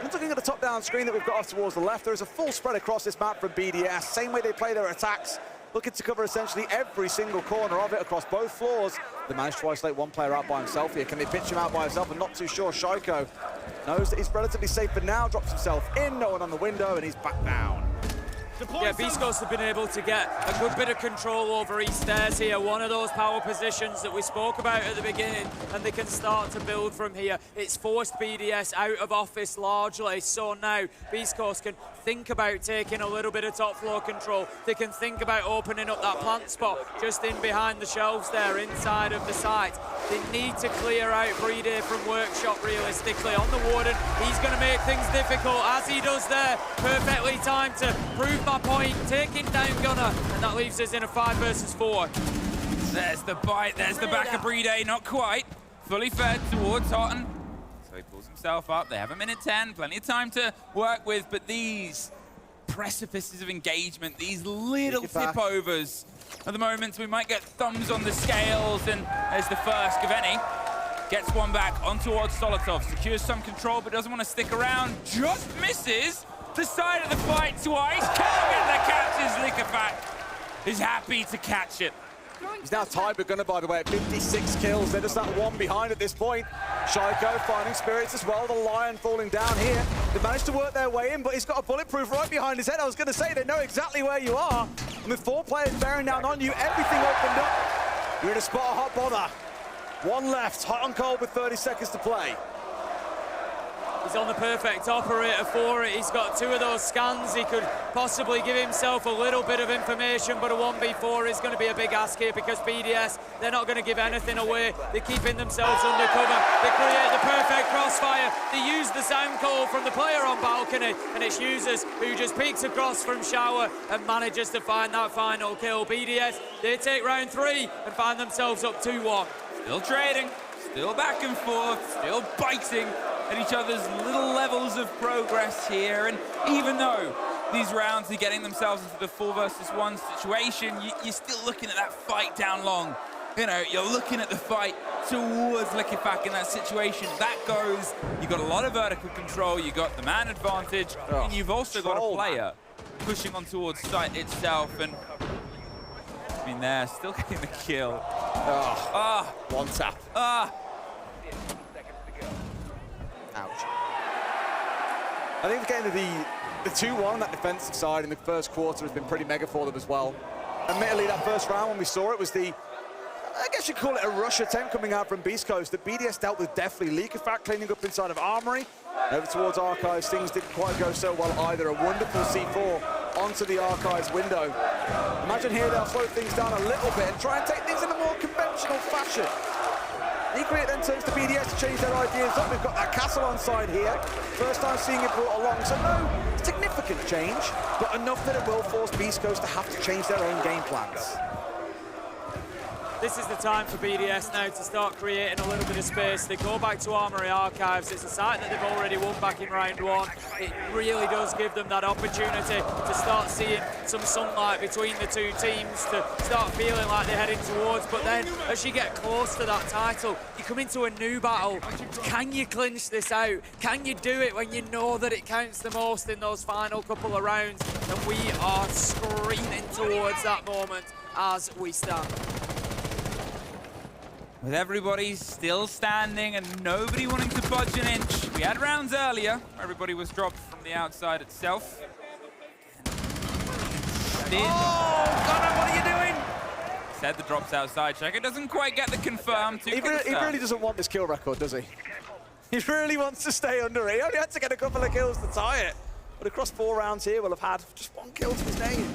E: Just looking at the top-down screen that we've got off towards the left, there is a full spread across this map from BDS. Same way they play their attacks, looking to cover essentially every single corner of it across both floors. They managed to isolate one player out by himself here. Can they pitch him out by himself? I'm not too sure. Shaiko knows that he's relatively safe for now, drops himself in, no one on the window, and he's back down.
F: Yeah, beastcoast have been able to get a good bit of control over East Stairs here, one of those power positions that we spoke about at the beginning, and they can start to build from here. It's forced BDS out of office largely, so now beastcoast can think about taking a little bit of top floor control. They can think about opening up that plant spot just in behind the shelves there, inside of the site. They need to clear out BDS from workshop realistically. On the warden, he's going to make things difficult, as he does there. Perfectly timed to prove my point, taking down Gunner, and that leaves us in a 5 versus 4.
G: There's the bite, there's the back of BDS, not quite. Fully fed towards Hotton. So he pulls himself up. They have a minute 10, plenty of time to work with, but these precipices of engagement, these little tip-overs at the moment, we might get thumbs on the scales, and there's the first, Gaveni gets one back on towards Solotov, secures some control, but doesn't want to stick around, just misses the side of the fight twice. Can't get the catches. Liquefact is happy to catch it.
E: He's now tied with Gunner, by the way, at 56 kills. They're just that one behind at this point. Shaiko finding spirits as well. The Lion falling down here. They managed to work their way in, but he's got a bulletproof right behind his head. I was going to say, they know exactly where you are. And with 4 players bearing down on you, everything opened up. You're in a spot of hot bother. One left, Hot and Cold with 30 seconds to play.
F: He's on the perfect operator for it. He's got 2 of those scans. He could possibly give himself a little bit of information, but a 1v4 is going to be a big ask here because BDS, they're not going to give anything away. They're keeping themselves under cover. They create the perfect crossfire. They use the sound call from the player on balcony, and it's users who just peeks across from shower and manages to find that final kill. BDS, they take round 3 and find themselves up 2-1.
G: Still trading, still back and forth, still biting at each other's little levels of progress here. And even though these rounds are getting themselves into the 4 versus 1 situation, you're still looking at that fight down long. You know, you're looking at the fight towards Liquefact in that situation. That goes, you've got a lot of vertical control, you've got the man advantage, and you've also got a player pushing on towards site itself. And I mean, they're still getting the kill.
E: One tap. Ouch. I think getting the 2-1 on that defensive side in the first quarter has been pretty mega for them as well. Admittedly, that first round when we saw it was the, I guess you'd call it a rush attempt coming out from Beast Coast that BDS dealt with deftly. Liquefact cleaning up inside of Armory. Over towards Archives, things didn't quite go so well either. A wonderful C4 onto the Archives window. Imagine here they'll slow things down a little bit and try and take things in a more conventional fashion. Equally, it then turns to BDS to change their ideas up. We've got that castle on side here. First time seeing it brought along, so no significant change, but enough that it will force Beast Coast to have to change their own game plans.
F: This is the time for BDS now to start creating a little bit of space. They go back to Armory Archives. It's a site that they've already won back in round 1. It really does give them that opportunity to start seeing some sunlight between the 2 teams, to start feeling like they're heading towards. But then, as you get close to that title, you come into a new battle. Can you clinch this out? Can you do it when you know that it counts the most in those final couple of rounds? And we are screaming towards that moment as we stand.
G: With everybody still standing and nobody wanting to budge an inch. We had rounds earlier. Everybody was dropped from the outside itself.
E: Oh, Gunner, what are you doing?
G: Said the drops outside. Shaiko doesn't quite get the confirm.
E: He really doesn't want this kill record, does he? He really wants to stay under it. He only had to get a couple of kills to tie it. But across 4 rounds here, we'll have had just 1 kill to his name.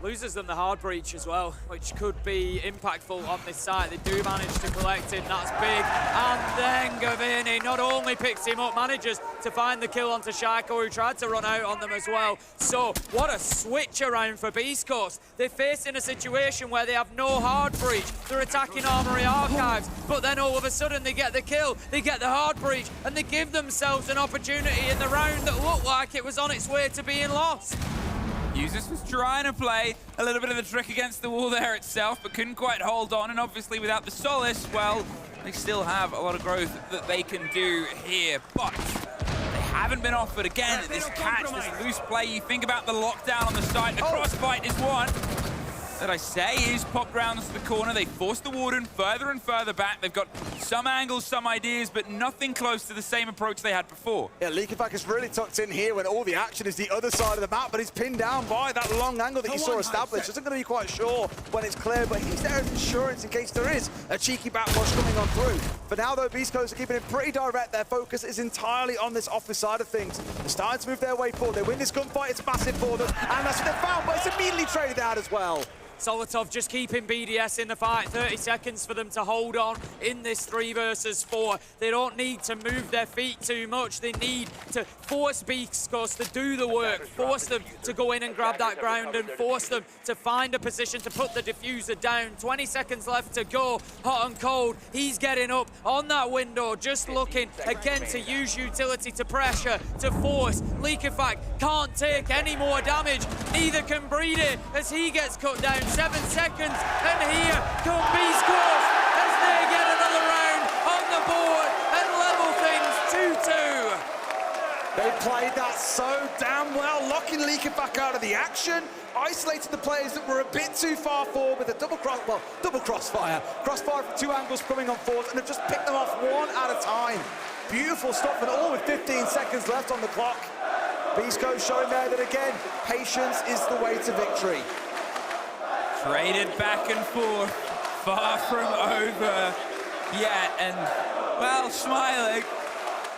F: Loses them the hard breach as well, which could be impactful on this side. They do manage to collect him, that's big. And then Gavini not only picks him up, manages to find the kill onto Shaiko, who tried to run out on them as well. So what a switch around for Beast Coast. They're facing a situation where they have no hard breach. They're attacking Armory Archives, but then all of a sudden they get the kill, they get the hard breach, and they give themselves an opportunity in the round that looked like it was on its way to being lost.
G: Users was trying to play a little bit of the trick against the wall there itself, but couldn't quite hold on, and obviously without the Solace, well, they still have a lot of growth that they can do here, but they haven't been offered, again, this catch, this loose play. You think about the lockdown on the side, the crossfight is one that I say is popped round to the corner. They force the Warden further and further back. They've got some angles, some ideas, but nothing close to the same approach they had before.
E: Yeah, Leakyback is really tucked in here when all the action is the other side of the map, but he's pinned down by that long angle that you saw established. Isn't going to be quite sure when it's clear, but he's there as insurance in case there is a cheeky backwash coming on through. For now, though, Beast Coast are keeping it pretty direct. Their focus is entirely on this office side of things. They're starting to move their way forward. They win this gunfight, it's massive for them, and that's what they found, but it's immediately traded out as well.
F: Solotov just keeping BDS in the fight. 30 seconds for them to hold on in this 3 versus 4. They don't need to move their feet too much. They need to force Beast Coast to do the work, force them to go in and grab that ground, and force them to find a position to put the diffuser down. 20 seconds left to go, hot and cold. He's getting up on that window, just looking again to use utility to pressure, to force. Leakyfact can't take any more damage. Neither can Breedy as he gets cut down. 7 seconds, and here come Beast Coast as they get another round on the board and level things 2-2.
E: They played that so damn well, locking Leakyback out of the action, isolated the players that were a bit too far forward with a double crossfire. Crossfire from 2 angles coming on forward, and have just picked them off one at a time. Beautiful stuff, and all with 15 seconds left on the clock. Beast Coast showing there that, again, patience is the way to victory.
G: Traded back and forth, far from over yet, and, well, smiling.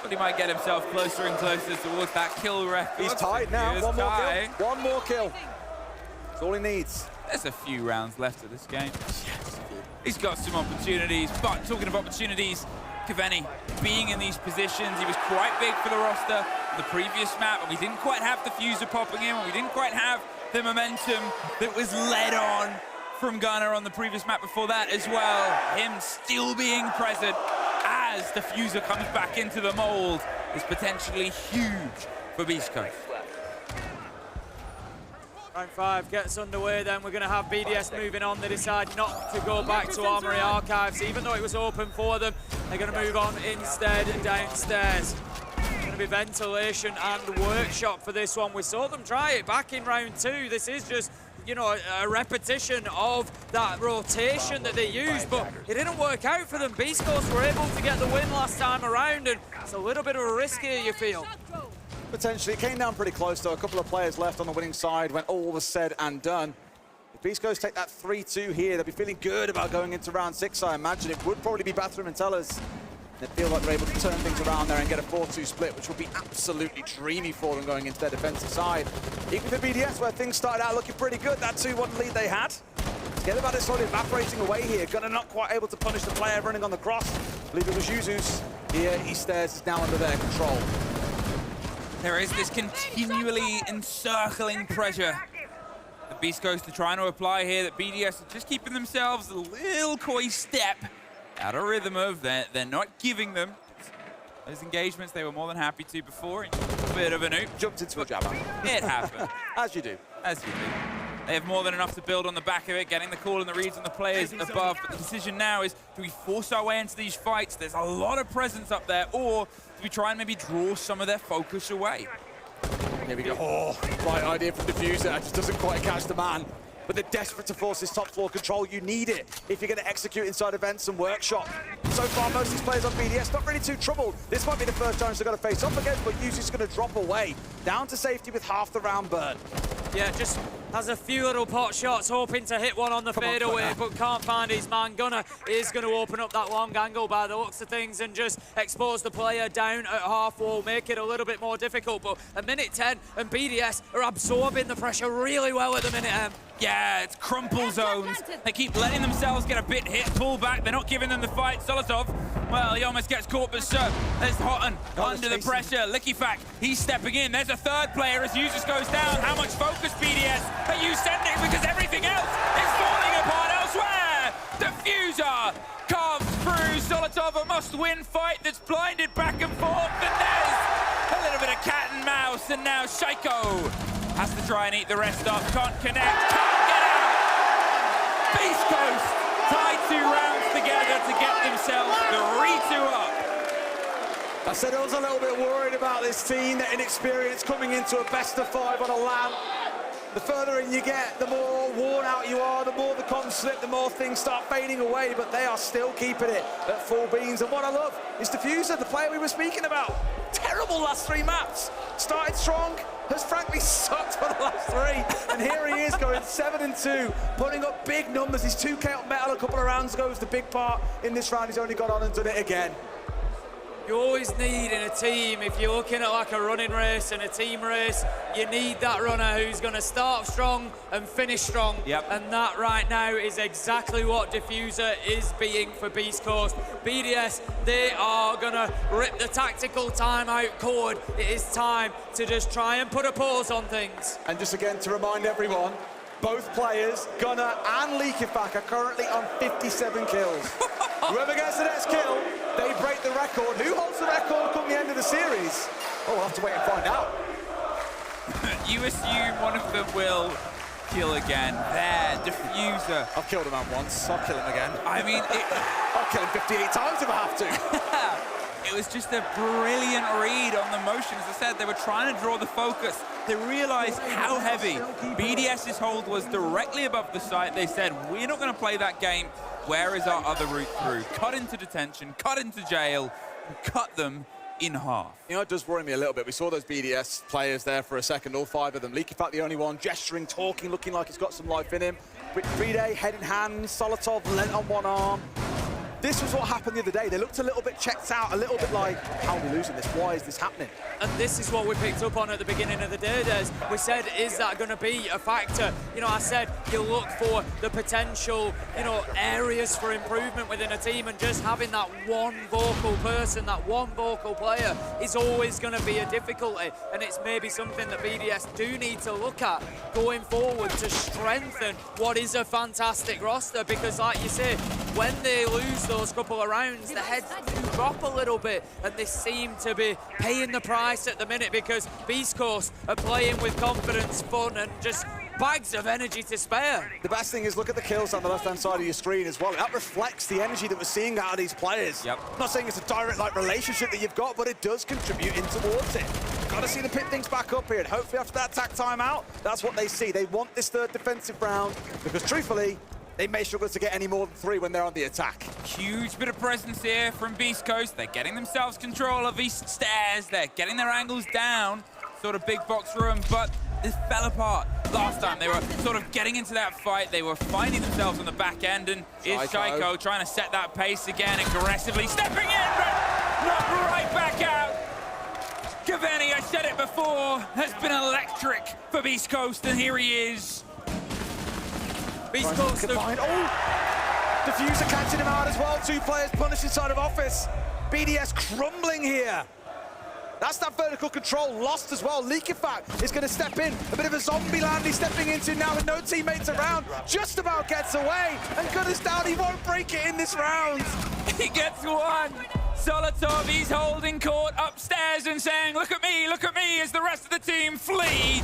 G: But he might get himself closer and closer towards that kill record.
E: He's tied now, one more kill. One more kill. That's all he needs.
G: There's a few rounds left of this game. Yes. He's got some opportunities, but talking of opportunities, Cavani being in these positions, he was quite big for the roster on the previous map, and we didn't quite have the fuser popping in, and we didn't quite have the momentum that was led on from Gunner on the previous map before that as well. Him still being present as the fuser comes back into the mold is potentially huge for Beast Coast.
F: Round 5 gets underway then. We're going to have BDS moving on. They decide not to go back to Armory Archives, even though it was open for them. They're going to move on instead downstairs. Going to be ventilation and workshop for this one. We saw them try it back in round 2. This is just, you know, a repetition of that rotation that they used, but it didn't work out for them. Beast Coast were able to get the win last time around, and it's a little bit of a risk here, you feel.
E: Potentially, it came down pretty close, though. A couple of players left on the winning side when all was said and done. If Beast Coast take that 3-2 here, they'll be feeling good about going into round 6, I imagine. It would probably be Bathroom and Tellers. They feel like they're able to turn things around there and get a 4-2 split, which would be absolutely dreamy for them going into their defensive side. Even for BDS, where things started out looking pretty good, that 2-1 lead they had. Forget about it slowly evaporating away here. Gunner not quite able to punish the player running on the cross. I believe it was Yuzus. Here, Eastairs is now under their control.
G: There is this continually encircling pressure that Beast Coast are trying to apply here, that BDS are just keeping themselves a little coy step out of rhythm of. They're not giving them those engagements they were more than happy to before. A bit of a noob.
E: Jumped into a jabber.
G: It happened.
E: As you do.
G: As you do. They have more than enough to build on the back of it, getting the call and the reads on the players above. But the decision now is, do we force our way into these fights? There's a lot of presence up there, or do we try and maybe draw some of their focus away?
E: Here we go. Oh, right idea from Diffuser. It just doesn't quite catch the man. But they're desperate to force this top floor control. You need it if you're going to execute inside events and workshop. So far, most of these players on BDS not really too troubled. This might be the first challenge they've got to face up against, but Yuzu's going to drop away. Down to safety with half the round burn.
F: Yeah, just has a few little pot shots, hoping to hit one on the fadeaway, but can't find his man. Gunnar is going to open up that long angle by the looks of things and just expose the player down at half wall, make it a little bit more difficult. But a minute 10, and BDS are absorbing the pressure really well at the minute.
G: Yeah, it's crumple zones. They keep letting themselves get a bit hit, pull back. They're not giving them the fight. Solotov, well, he almost gets caught, but there's Houghton under the pressure. Likifac, he's stepping in. There's a third player as Users goes down. How much focus, BDS, are you sending? Because everything else is falling apart elsewhere. Diffuser carves through. Solotov, a must-win fight that's blinded back and forth. And there's a little bit of cat and mouse. And now Shaiko has to try and eat the rest up. Can't connect, can't get out. Beast Coast tied 2 rounds together to get themselves the 3-2 up.
E: I said I was a little bit worried about this team, the inexperience coming into a best-of-5 on a LAN. The further in you get, the more worn out you are, the more the comms slip, the more things start fading away, but they are still keeping it at full beans. And what I love is Diffuser, the player we were speaking about. Terrible last 3 maps. Started strong, has frankly sucked for the last 3. And here he is going 7-2, putting up big numbers. His 2K up metal a couple of rounds ago was the big part. In this round, he's only got on and done it again.
F: You always need in a team, if you're looking at like a running race and a team race, you need that runner who's going to start strong and finish strong.
G: Yep.
F: And that right now is exactly what Diffuser is being for Beast Coast. BDS, they are going to rip the tactical timeout cord. It is time to just try and put a pause on things.
E: And just again to remind everyone, both players, Gunnar and Likifac, are currently on 57 kills. Whoever gets the next kill, they break the record. Who holds the record come the end of the series? Oh, we'll have to wait and find out.
G: You assume one of them will kill again. There, Diffuser.
E: I've killed a man once, I'll kill him again.
G: I mean,
E: I'll kill him 58 times if I have to.
G: It was just a brilliant read on the motion. As I said, they were trying to draw the focus. They realized how heavy BDS's hold was directly above the site. They said, we're not going to play that game. Where is our other route through? Cut into detention, cut into jail, and cut them in half.
E: You know, it does worry me a little bit. We saw those BDS players there for a second, all 5 of them. Likifac the only one, gesturing, talking, looking like he's got some life in him. But Bride, head in hand, Solotov lent on one arm. This was what happened the other day. They looked a little bit checked out, a little bit like, how are we losing this? Why is this happening?
F: And this is what we picked up on at the beginning of the day, Des. We said, is that going to be a factor? You know, I said you look for the potential, you know, areas for improvement within a team, and just having that one vocal person, that one vocal player is always going to be a difficulty. And it's maybe something that BDS do need to look at going forward to strengthen what is a fantastic roster, because like you say, when they lose those couple of rounds, the heads do drop a little bit, and they seem to be paying the price at the minute, because Beast Coast are playing with confidence, fun, and just bags of energy to spare.
E: The best thing is look at the kills on the left-hand side of your screen as well. That reflects the energy that we're seeing out of these players.
G: Yep.
E: I'm not saying it's a direct like relationship that you've got, but it does contribute in towards it. Got to see the pit things back up here, and hopefully after that attack timeout, that's what they see. They want this 3rd defensive round, because truthfully, they may struggle to get any more than 3 when they're on the attack.
G: Huge bit of presence here from Beast Coast. They're getting themselves control of East Stairs. They're getting their angles down, sort of big box room, but this fell apart last time. They were sort of getting into that fight. They were finding themselves on the back end, and it's Shaiko trying to set that pace again, aggressively stepping in, but not right back out. Cavani, I said it before, has been electric for Beast Coast, and here he is.
F: Beast Coast.
E: Oh! Diffuser catching him out as well. 2 players punished inside of office. BDS crumbling here. That's that vertical control lost as well. Likifac is going to step in. A bit of a zombie land he's stepping into now with no teammates around. Just about gets away. And Gunner's down. He won't break it in this round.
G: He gets one. Solotov, he's holding court upstairs and saying, look at me, as the rest of the team flee.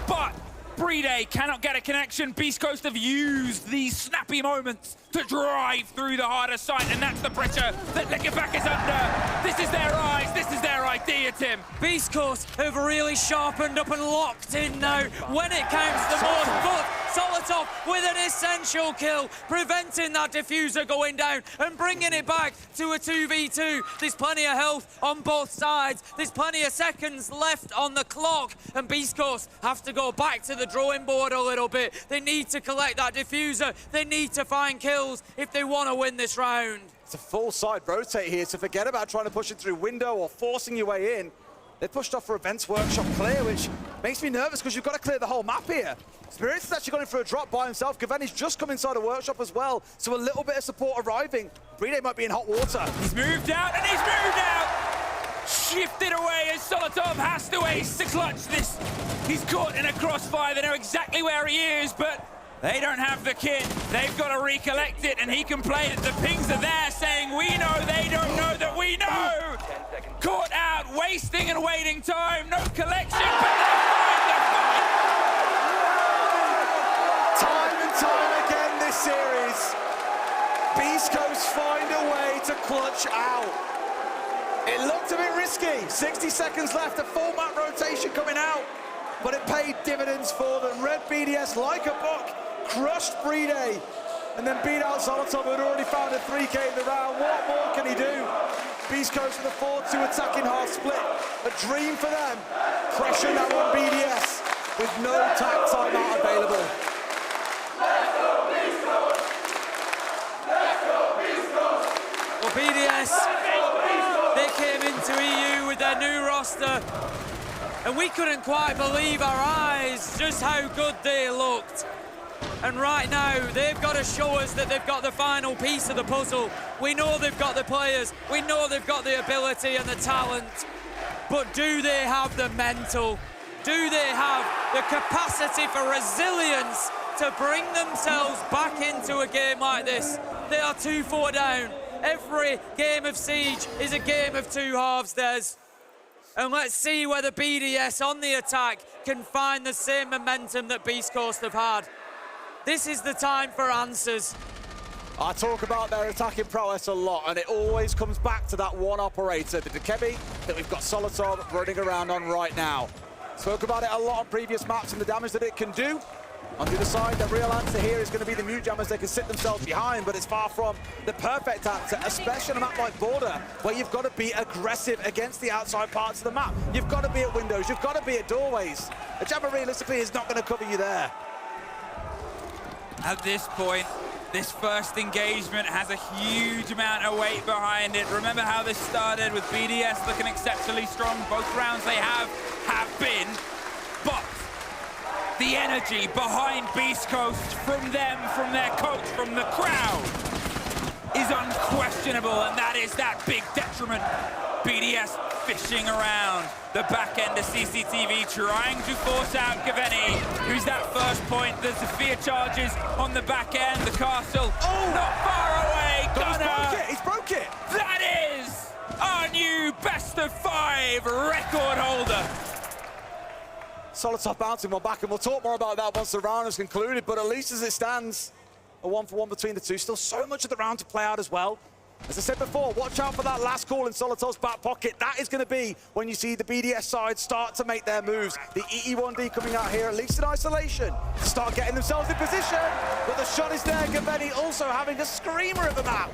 G: But Bride cannot get a connection. Beast Coast have used these snappy moments to drive through the harder site, and that's the pressure that Likifac is under. This is their eyes, this is their idea, Tim.
F: Beast Coast have really sharpened up and locked in now when it counts the most, but Solotov with an essential kill, preventing that diffuser going down and bringing it back to a 2v2. There's plenty of health on both sides. There's plenty of seconds left on the clock, and Beast Coast have to go back to the drawing board a little bit. They need to collect that diffuser. They need to find kills if they want to win this round.
E: It's a full side rotate here, so forget about trying to push it through window or forcing your way in. They pushed off for Events Workshop clear, which makes me nervous because you've got to clear the whole map here. Spirits is actually going for a drop by himself. Gaveni's just come inside a workshop as well, so a little bit of support arriving. Bride might be in hot water.
G: He's moved out, and he's moved out! Shifted away as Solotov has to ace to clutch this. He's caught in a crossfire. They know exactly where he is, but they don't have the kit. They've got to recollect it, and he can play it. The pings are there saying, we know they don't know that we know. Caught out, wasting and waiting time. No collection, but they find the fight.
E: Time and time again this series, Beast Coast find a way to clutch out. It looked a bit risky. 60 seconds left, a full map rotation coming out, but it paid dividends for them. Red BDS, like a buck, crushed Bride, and then beat out Solotov, who had already found a 3K in the round. What more can he do? Beast Coast with a 4-2 attacking half split. A dream for them. Pressure now on BDS with no tag timeout available.
F: Well, BDS, they came into EU with their new roster, and we couldn't quite believe our eyes just how good they looked. And right now, they've got to show us that they've got the final piece of the puzzle. We know they've got the players, we know they've got the ability and the talent, but do they have the mental? Do they have the capacity for resilience to bring themselves back into a game like this? They are 2-4 down. Every game of Siege is a game of two halves, Des. And let's see whether BDS on the attack can find the same momentum that Beast Coast have had. This is the time for answers.
E: I talk about their attacking prowess a lot, and it always comes back to that one operator, the Dekebi, that we've got Solotov running around on right now. Spoke about it a lot on previous maps and the damage that it can do. On the other side, the real answer here is going to be the mute jammers they can sit themselves behind, but it's far from the perfect answer, especially on a map like Border, where you've got to be aggressive against the outside parts of the map. You've got to be at windows, you've got to be at doorways. A jammer realistically is not going to cover you there.
G: At this point, this first engagement has a huge amount of weight behind it. Remember how this started with BDS looking exceptionally strong. Both rounds they have been, but the energy behind Beast Coast from them, from their coach, from the crowd is unquestionable, and that is that big detriment. BDS fishing around the back end of CCTV, trying to force out Gaveni, who's that first point. The Zephyr charges on the back end, the castle not far away. Gunner,
E: he's broke it.
G: That is our new best of 5 record holder.
E: Solotov bouncing one back, and we'll talk more about that once the round is concluded, but at least as it stands, a 1-for-1 between the two. Still so much of the round to play out as well. As I said before, watch out for that last call in Solotov's back pocket. That is going to be when you see the BDS side start to make their moves. The EE1D coming out here, at least in isolation, to start getting themselves in position. But the shot is there. Gaveni also having a screamer at the map.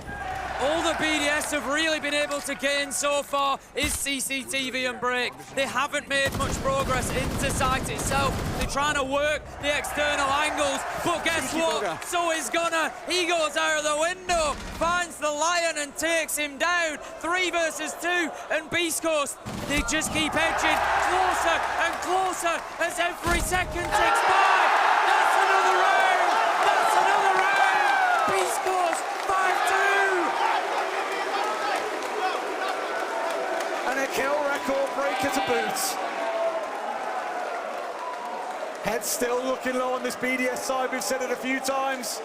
F: All the BDS have really been able to gain so far is CCTV and break. They haven't made much progress into site itself. They're trying to work the external angles, but guess what? So is Gunner. He goes out of the window, finds the Lion and takes him down. 3 versus 2, and Beast Coast, they just keep edging closer and closer as every second ticks by. That's another round! That's another round! Beast Coast 5-2!
E: And a kill record breaker to boot. Head still looking low on this BDS side. We've said it a few times.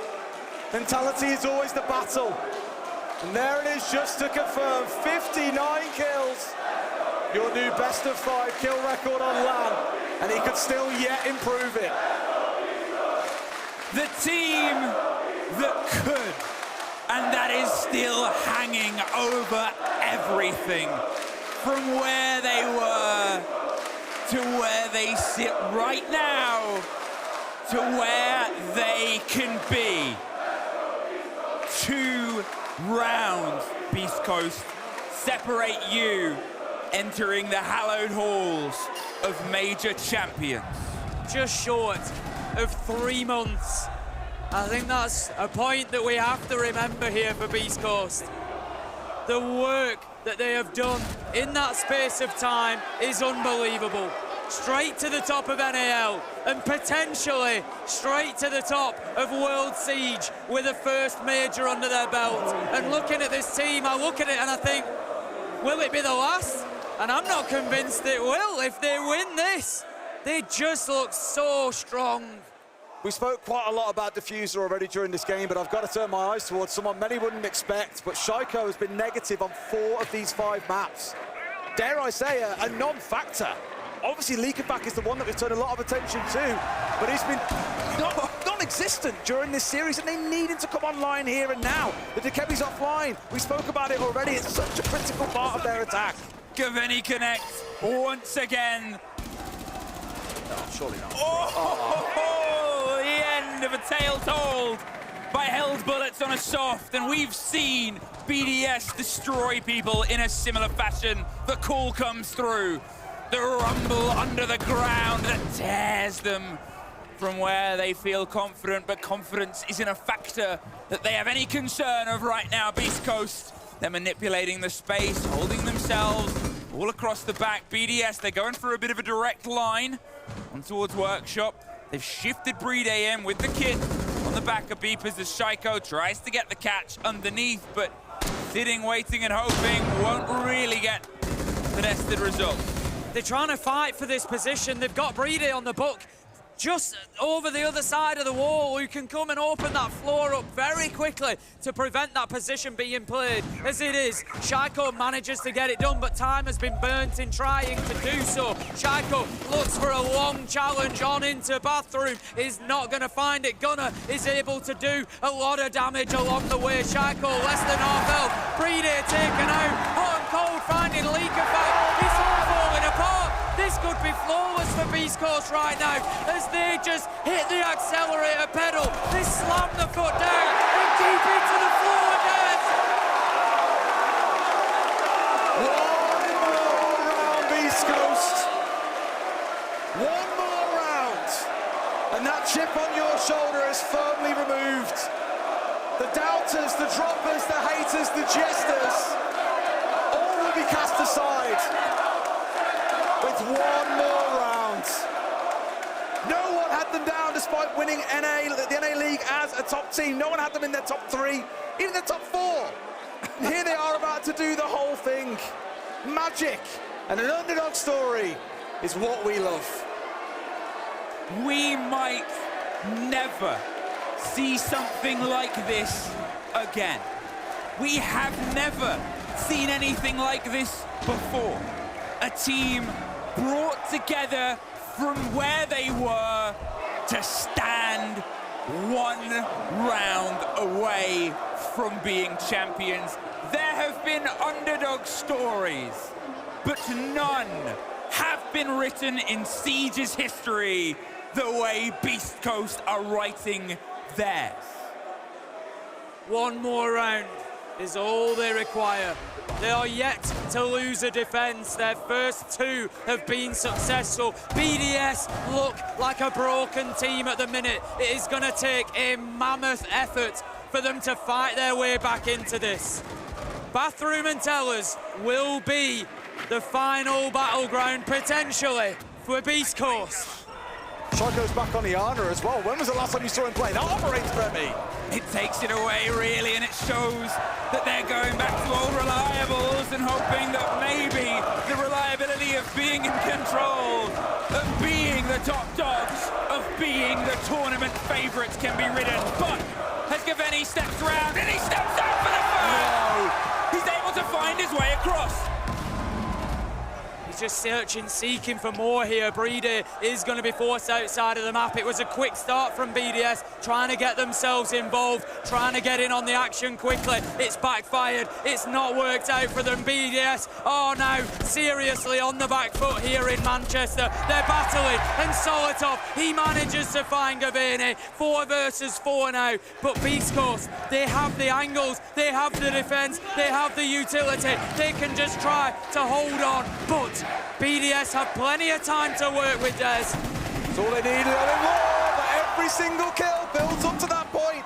E: Mentality is always the battle. And there it is, just to confirm, 59 kills. Your new best of 5 kill record on LAN. And he could still yet improve it.
G: The team that could, and that is still hanging over everything. From where they were to where they sit right now. to where they can be. 2 rounds, Beast Coast, separate you entering the hallowed halls of major champions.
F: Just short of 3 months. I think that's a point that we have to remember here for Beast Coast. The work that they have done in that space of time is unbelievable. Straight to the top of NAL and potentially straight to the top of World Siege with a first major under their belt. And looking at this team, I look at it and I think, will it be the last? And I'm not convinced it will if they win this. They just look so strong.
E: We spoke quite a lot about Diffuser already during this game, but I've got to turn my eyes towards someone many wouldn't expect. But Shaiko has been negative on 4 of these 5 maps. Dare I say, a non-factor. Obviously, Leakerback is the one that we've turned a lot of attention to, but he's been non-existent during this series, and they need him to come online here and now. The Dekebi's offline. We spoke about it already. It's such a critical part of their attack.
G: Gaveni Connect once again.
E: No, surely not.
G: Oh, the end of a tale told by held bullets on a soft, and we've seen BDS destroy people in a similar fashion. The call comes through. The rumble under the ground that tears them from where they feel confident, but confidence isn't a factor that they have any concern of right now, Beast Coast. They're manipulating the space, holding themselves all across the back. BDS, they're going for a bit of a direct line on towards Workshop. They've shifted Breed AM with the kit on the back of Beepers as Shaiko tries to get the catch underneath, but sitting, waiting and hoping won't really get the nested result.
F: They're trying to fight for this position. They've got Breed on the book just over the other side of the wall, who can come and open that floor up very quickly to prevent that position being played. As it is, Shaiko manages to get it done, but time has been burnt in trying to do so. Shaiko looks for a long challenge on into Bathroom, is not going to find it. Gunner is able to do a lot of damage along the way. Shaiko less than half health. Breed taken out. Hot and cold finding Leakerback. It's all falling apart. This could be flawless for Beast Coast right now as they just hit the accelerator pedal. They slam the foot down and keep it to the floor again.
E: One more round, Beast Coast. One more round. And that chip on your shoulder is firmly removed. The doubters, the droppers, the haters, the jesters, all will be cast aside. With one more round. No one had them down despite winning the NA League as a top team. No one had them in their top 3, even their top 4. And here they are about to do the whole thing. Magic and an underdog story is what we love.
G: We might never see something like this again. We have never seen anything like this before. A team brought together from where they were to stand 1 round away from being champions. There have been underdog stories, but none have been written in Siege's history the way Beast Coast are writing theirs.
F: 1 more round is all they require. They are yet to lose a defense. Their first 2 have been successful. BDS look like a broken team at the minute. It is going to take a mammoth effort for them to fight their way back into this. Bathroom and Tellers will be the final battleground, potentially, for Beast Coast.
E: Shaiko's back on the Ana as well. When was the last time you saw him play? That operates for me.
G: It takes it away, really, and it shows that they're going back to old reliables and hoping that maybe the reliability of being in control, of being the top dogs, of being the tournament favourites can be ridden. But as Gaveni steps around and he steps out for the first, he's able to find his way across.
F: He's just searching, seeking for more here. Breeder is going to be forced outside of the map. It was a quick start from BDS, trying to get themselves involved, trying to get in on the action quickly. It's backfired. It's not worked out for them. BDS are now seriously on the back foot here in Manchester. They're battling, and Solotov, he manages to find Gavini. 4 versus 4 now, but Beast Coast, they have the angles, they have the defense, they have the utility. They can just try to hold on, but BDS have plenty of time to work with Des.
E: That's all they needed, nothing more, but every single kill builds up to that point.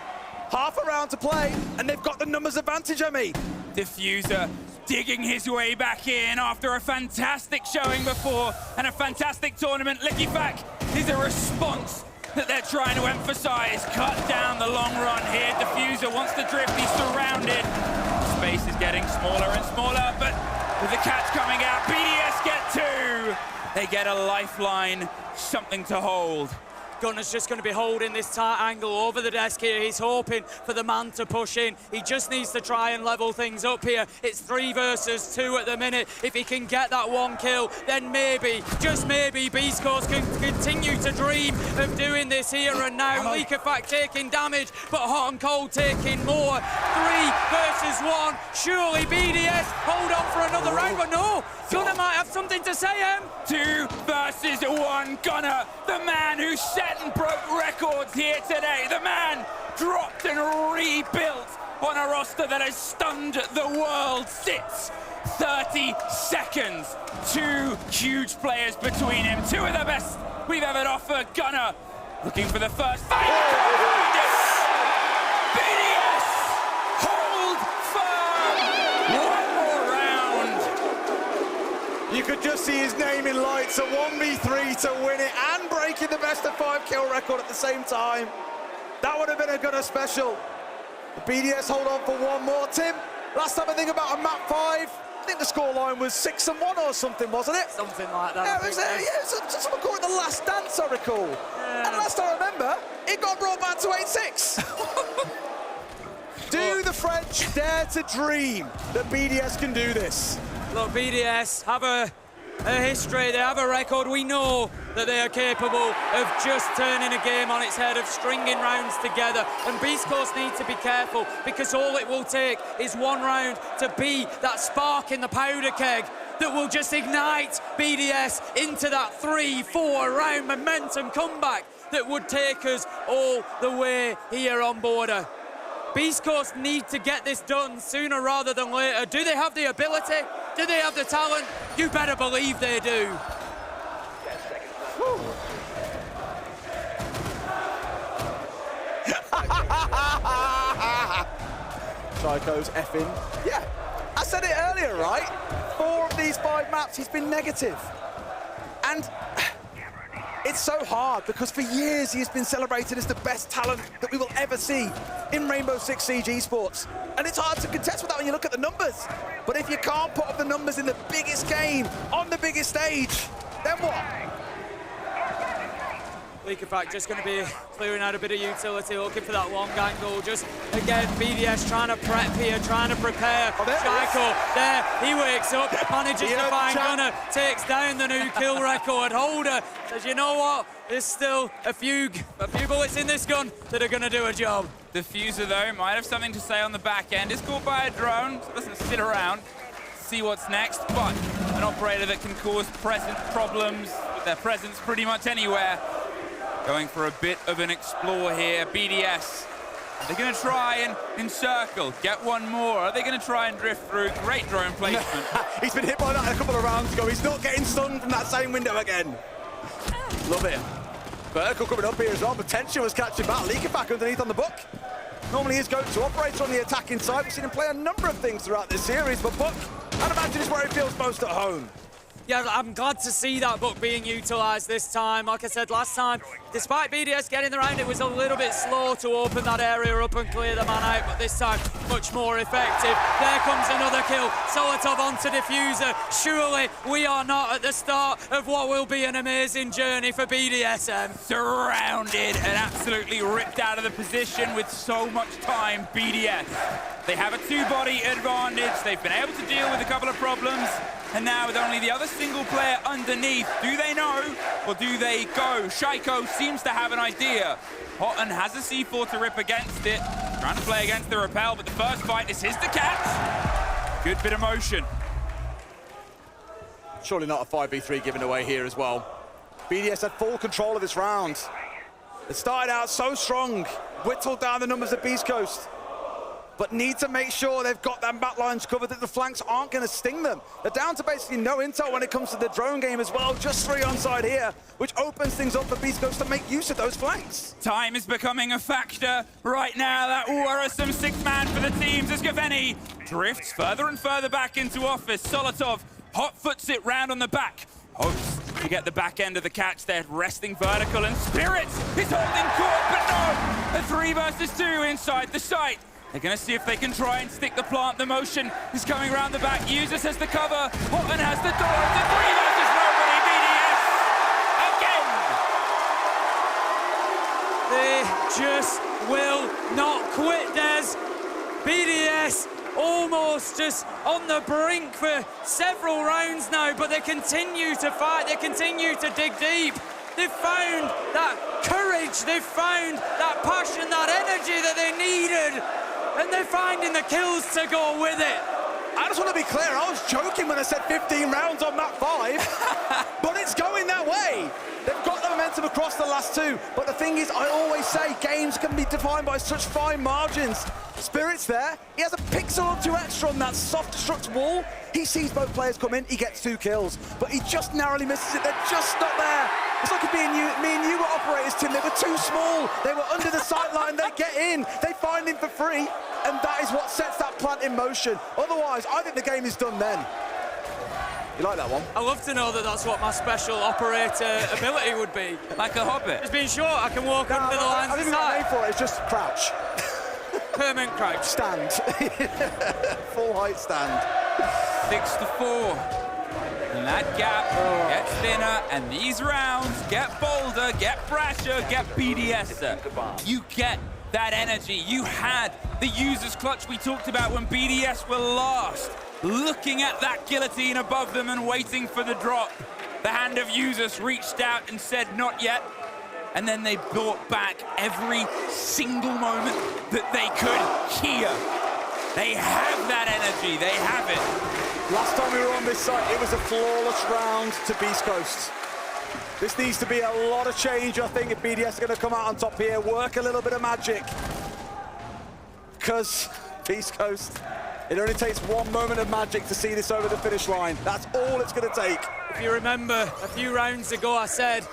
E: Half a round to play, and they've got the numbers advantage, Emmy.
G: Diffuser digging his way back in after a fantastic showing before and a fantastic tournament. Likifac is a response that they're trying to emphasize. Cut down the long run here. Diffuser wants to drift, he's surrounded. Space is getting smaller and smaller, but with the catch coming out, BDS get 2. They get a lifeline, something to hold.
F: Gunner's just going to be holding this tight angle over the desk here. He's hoping for the man to push in. He just needs to try and level things up here. It's 3 versus 2 at the minute. If he can get that 1 kill, then maybe, just maybe, Beast Coast can continue to dream of doing this here and now. Likifac taking damage, but Hot and Cold taking more. 3 versus 1. Surely BDS hold on for another round, but no. Gunner might have something to say, Em.
G: 2 versus 1. Gunner, the man who set and broke records here today. The man dropped and rebuilt on a roster that has stunned the world. Sits 30 seconds. 2 huge players between him. 2 of the best we've ever offered. Gunner looking for the first fight. BDS hold firm. 1 more round.
E: You could just see his name in lights, a 1v3 to win it and breaking the best of 5 kill record at the same time. That would have been a Gunner special. The BDS hold on for 1 more. Tim, last time I think about a map 5, I think the scoreline was 6-1 or something, wasn't it?
F: Something like that.
E: Yeah, it was someone called it the last dance, I recall. Yeah. And last I remember, it got brought back to 8-6. Do the French dare to dream that BDS can do this?
F: Look, BDS have a history, they have a record. We know that they are capable of just turning a game on its head, of stringing rounds together. And Beast Coast need to be careful, because all it will take is 1 round to be that spark in the powder keg that will just ignite BDS into that 3-4 round momentum comeback that would take us all the way here on border. Beast Coast need to get this done sooner rather than later. Do they have the ability? Do they have the talent? You better believe they do.
E: Psycho's effing. Yeah, I said it earlier, right? 4 of these 5 maps, he's been negative. And it's so hard because for years he has been celebrated as the best talent that we will ever see in Rainbow Six Siege Esports. And it's hard to contest with that when you look at the numbers. But if you can't put up the numbers in the biggest game, on the biggest stage, then what?
F: Likifac just going to be clearing out a bit of utility, looking for that long angle. Just, again, BDS trying to prep here, trying to prepare. Chaiko, there, he wakes up, manages to find Gunner, takes down the new kill record holder. Says, you know what? There's still a few bullets in this gun that are going to do a job.
G: Diffuser, though, might have something to say on the back end. Is caught by a drone, so doesn't sit around, see what's next, but an operator that can cause present problems with their presence pretty much anywhere. Going for a bit of an explore here. BDS, are they going to try and encircle, get 1 more? Are they going to try and drift through? Great drone placement.
E: He's been hit by that a couple of rounds ago. He's not getting stunned from that same window again. Love it. Vertical coming up here as well. Potential was catching back. Likifac underneath on the book. Normally he's going to operate on the attacking side. We've seen him play a number of things throughout this series, but Buck, I'd imagine is where he feels most at home.
F: Yeah, I'm glad to see that Buck being utilised this time. Like I said last time, despite BDS getting the round, it was a little bit slow to open that area up and clear the man out, but this time, much more effective. There comes another kill. Solotov onto Diffuser. Surely we are not at the start of what will be an amazing journey for BDSM.
G: Surrounded and absolutely ripped out of the position with so much time, BDS. They have a 2-body advantage. They've been able to deal with a couple of problems. And now with only the other single player underneath, do they know or do they go? Shaiko seems to have an idea. Houghton has a C4 to rip against it. Trying to play against the repel, but the first fight is his to catch. Good bit of motion.
E: Surely not a 5v3 given away here as well. BDS had full control of this round. It started out so strong, whittled down the numbers of Beast Coast, but need to make sure they've got their back lines covered, that the flanks aren't going to sting them. They're down to basically no intel when it comes to the drone game as well, just 3 on side here, which opens things up for Beast Coast to make use of those flanks.
G: Time is becoming a factor right now. That worrisome 6th man for the teams as Gaveni drifts further and further back into office. Solotov hot foots it round on the back. Hopes to get the back end of the catch there, resting vertical, and Spirits is holding court, but no! A 3 versus 2 inside the site. They're gonna see if they can try and stick the plant. The motion is coming around the back. Users has the cover. Houghton has the door. It's a 3 versus nobody. BDS again.
F: They just will not quit, Des. BDS almost just on the brink for several rounds now, but they continue to fight, they continue to dig deep. They've found that courage, they've found that passion, that energy that they needed, and they're finding the kills to go with it.
E: I just want to be clear, I was joking when I said 15 rounds on map 5, but it's going that way. They've got the momentum across the last 2, but the thing is, I always say games can be defined by such fine margins. Spirit's there, he has a pixel or 2 extra on that soft destruct wall. He sees both players come in, he gets 2 kills, but he just narrowly misses it. They're just not there. It's like me and you were operators, Tim. They were too small. They were under the sight line. They get in, they find him for free, and that is what sets that plant in motion. Otherwise, I think the game is done then. You like that one?
F: I love to know that that's what my special operator ability would be.
G: Like a hobbit.
F: Just being short, I can walk under the lines
E: I think the name for it is just crouch.
F: Permanent crouch.
E: Stand. Full height stand.
G: 6-4. And that gap gets thinner, and these rounds get bolder, get brasher, get BDS. You get that energy. You had the users clutch we talked about when BDS were last. Looking at that guillotine above them and waiting for the drop. The hand of users reached out and said, not yet. And then they brought back every single moment that they could hear. They have that energy, they have it.
E: Last time we were on this site, it was a flawless round to Beast Coast. This needs to be a lot of change, I think, if BDS are going to come out on top here, work a little bit of magic. Because Beast Coast, it only takes 1 moment of magic to see this over the finish line. That's all it's going to take.
F: If you remember, a few rounds ago I said,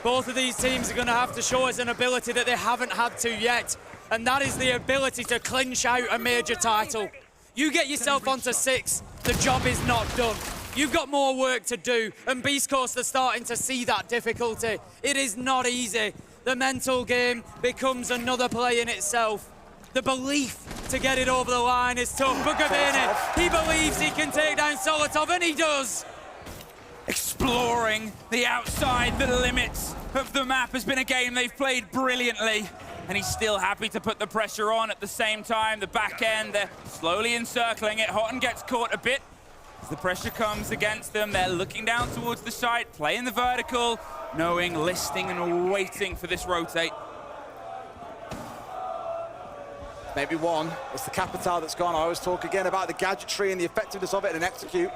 F: both of these teams are going to have to show us an ability that they haven't had to yet, and that is the ability to clinch out a major title. You get yourself onto 6, the job is not done. You've got more work to do, and Beast Coast are starting to see that difficulty. It is not easy. The mental game becomes another play in itself. The belief to get it over the line is tough, but Gaveni, he believes he can take down Solotov, and he does.
G: Exploring the outside, the limits of the map has been a game they've played brilliantly. And he's still happy to put the pressure on at the same time. The back end, they're slowly encircling it. Houghton gets caught a bit. As the pressure comes against them, they're looking down towards the site, playing the vertical, knowing, listing, and waiting for this rotate.
E: Maybe one. It's the Capital that's gone. I always talk again about the gadgetry and the effectiveness of it and execute.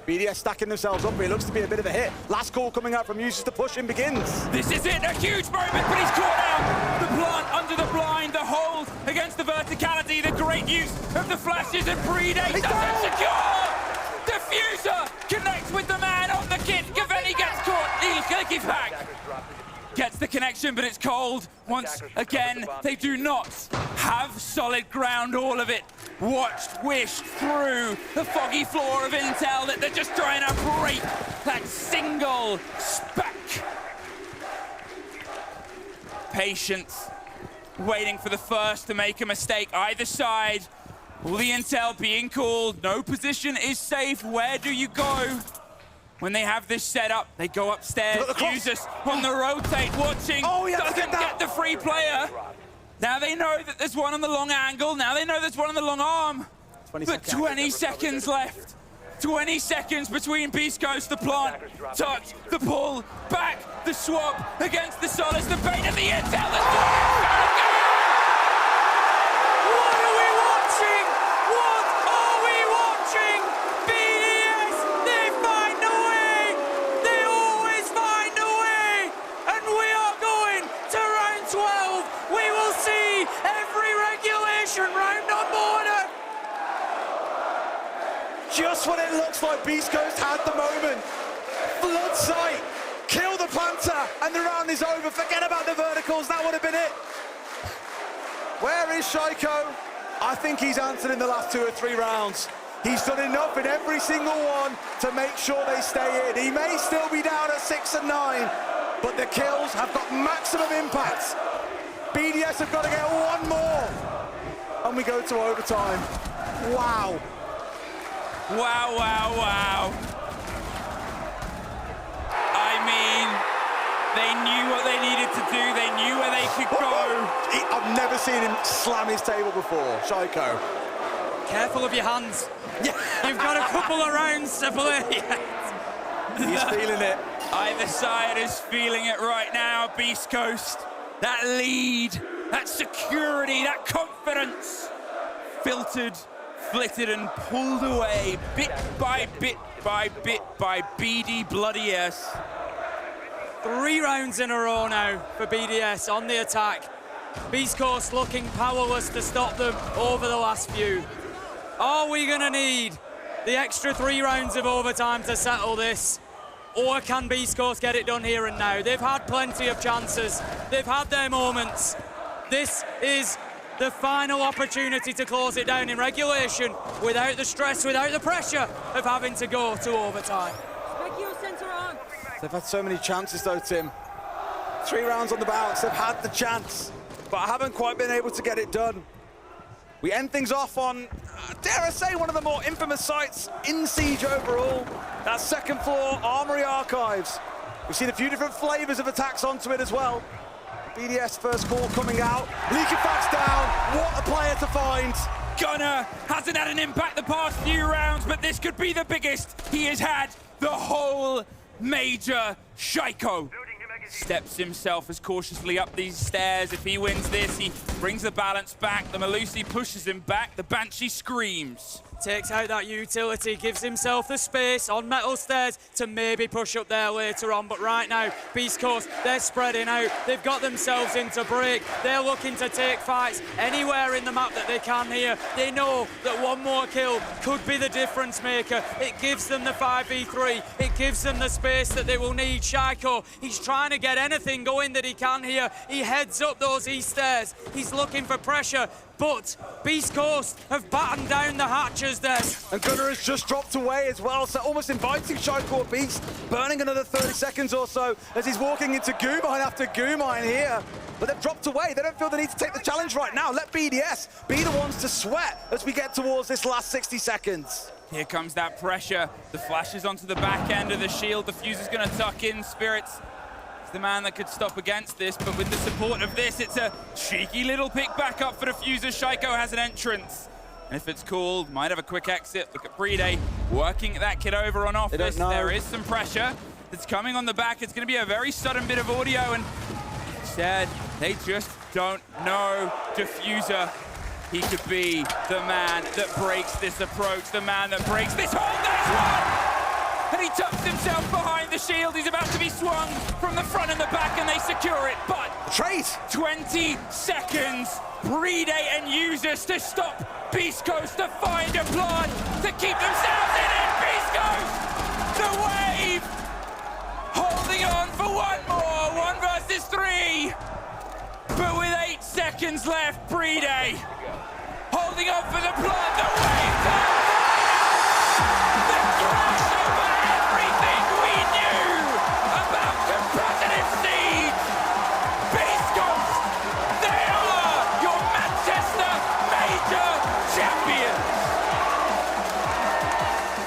E: BDS stacking themselves up, but it looks to be a bit of a hit. Last call coming out from users to push in begins.
G: This is it, a huge moment, but he's caught out. The plant under the blind, the hold against the verticality, the great use of the flashes and predates. Doesn't secure. Diffuser connects with the man on the kit. Gaveni gets caught. Clicky pack. Gets the connection, but it's cold. Once again, they do not have solid ground, all of it. Watched, wished through the foggy floor of intel that they're just trying to break that single speck. Patience, waiting for the first to make a mistake. Either side, all the intel being called. No position is safe. Where do you go? When they have this set up, they go upstairs. Users on the rotate, watching. Doesn't get the free player. Now they know that there's one on the long angle. Now they know there's one on the long arm. But 20 seconds left. 20 seconds between Beast Coast, the plant, touch, the pull, back, the swap against the Solace, the bait and the intel, the
F: What are we watching? What are we watching? BDS, they find a way. They always find a way. And we are going to round 12. We will see every regulation round on border.
E: Just when it looks like Beast Coast had the moment. Flood sight, kill the Panther, and the round is over. Forget about the verticals, that would have been it. Where is Shaiko? I think he's answered in the last 2 or 3 rounds. He's done enough in every single one to make sure they stay in. He may still be down at 6 and 9, but the kills have got maximum impact. BDS have got to get one more, and we go to overtime. Wow.
G: Wow, wow, wow. I mean, they knew what they needed to do. They knew where they could go.
E: I've never seen him slam his table before, Shaiko.
F: Careful of your hands. Yeah. You've got a couple of rounds to play.
E: He's feeling it.
G: Either side is feeling it right now. Beast Coast, that lead, that security, that confidence, filtered, flitted and pulled away bit by bit by bit by BD Bloody S.
F: 3 rounds in a row now for BDS on the attack. Beast Coast looking powerless to stop them over the last few. Are we gonna need the extra 3 rounds of overtime to settle this? Or can Beast Coast get it done here and now? They've had plenty of chances. They've had their moments. This is the final opportunity to close it down in regulation without the stress, without the pressure of having to go to overtime.
E: They've had so many chances though, Tim. 3 rounds on the bounce, they've had the chance, but haven't quite been able to get it done. We end things off on, dare I say, one of the more infamous sites in Siege overall. That 2nd floor Armory Archives. We've seen a few different flavors of attacks onto it as well. BDS first call coming out. Leaky Facts down. What a player to find.
G: Gunner hasn't had an impact the past few rounds, but this could be the biggest he has had the whole major. Shaiko steps himself as cautiously up these stairs. If he wins this, he brings the balance back. The Melusi pushes him back. The Banshee screams.
F: Takes out that utility, gives himself the space on metal stairs to maybe push up there later on. But right now, Beast Coast, they're spreading out. They've got themselves into break. They're looking to take fights anywhere in the map that they can here. They know that one more kill could be the difference maker. It gives them the 5v3. It gives them the space that they will need. Shaiko, he's trying to get anything going that he can here. He heads up those east stairs. He's looking for pressure. But Beast Coast have battened down the hatches there.
E: And Gunner has just dropped away as well, so almost inviting Shaiko or Beast, burning another 30 seconds or so as he's walking into goo mine after goo mine here. But they've dropped away. They don't feel the need to take the challenge right now. Let BDS be the ones to sweat as we get towards this last 60 seconds.
G: Here comes that pressure. The flashes onto the back end of the shield. The Fuser's going to tuck in. Spirits is the man that could stop against this, but with the support of this, it's a cheeky little pick back up for the Fuser. Shaiko has an entrance. And if it's called, might have a quick exit. Look at Breeday working that kid over on Office. There is some pressure that's coming on the back. It's going to be a very sudden bit of audio, and instead, they just don't know Diffuser. He could be the man that breaks this approach, the man that breaks this hold. There's one! And he tucks himself behind the shield. He's about to be swung from the front and the back, and they secure it. But
E: Trace,
G: 20 seconds. Breeday and Users to stop Beast Coast to find a plan to keep themselves in it. Beast Coast, the wave, holding on for one more. 1 versus 3. But with 8 seconds left, Breeday holding on for the plan. The wave turns. The crash over everything we knew about competitive Siege. Beast Coast, they are your Manchester Major champions.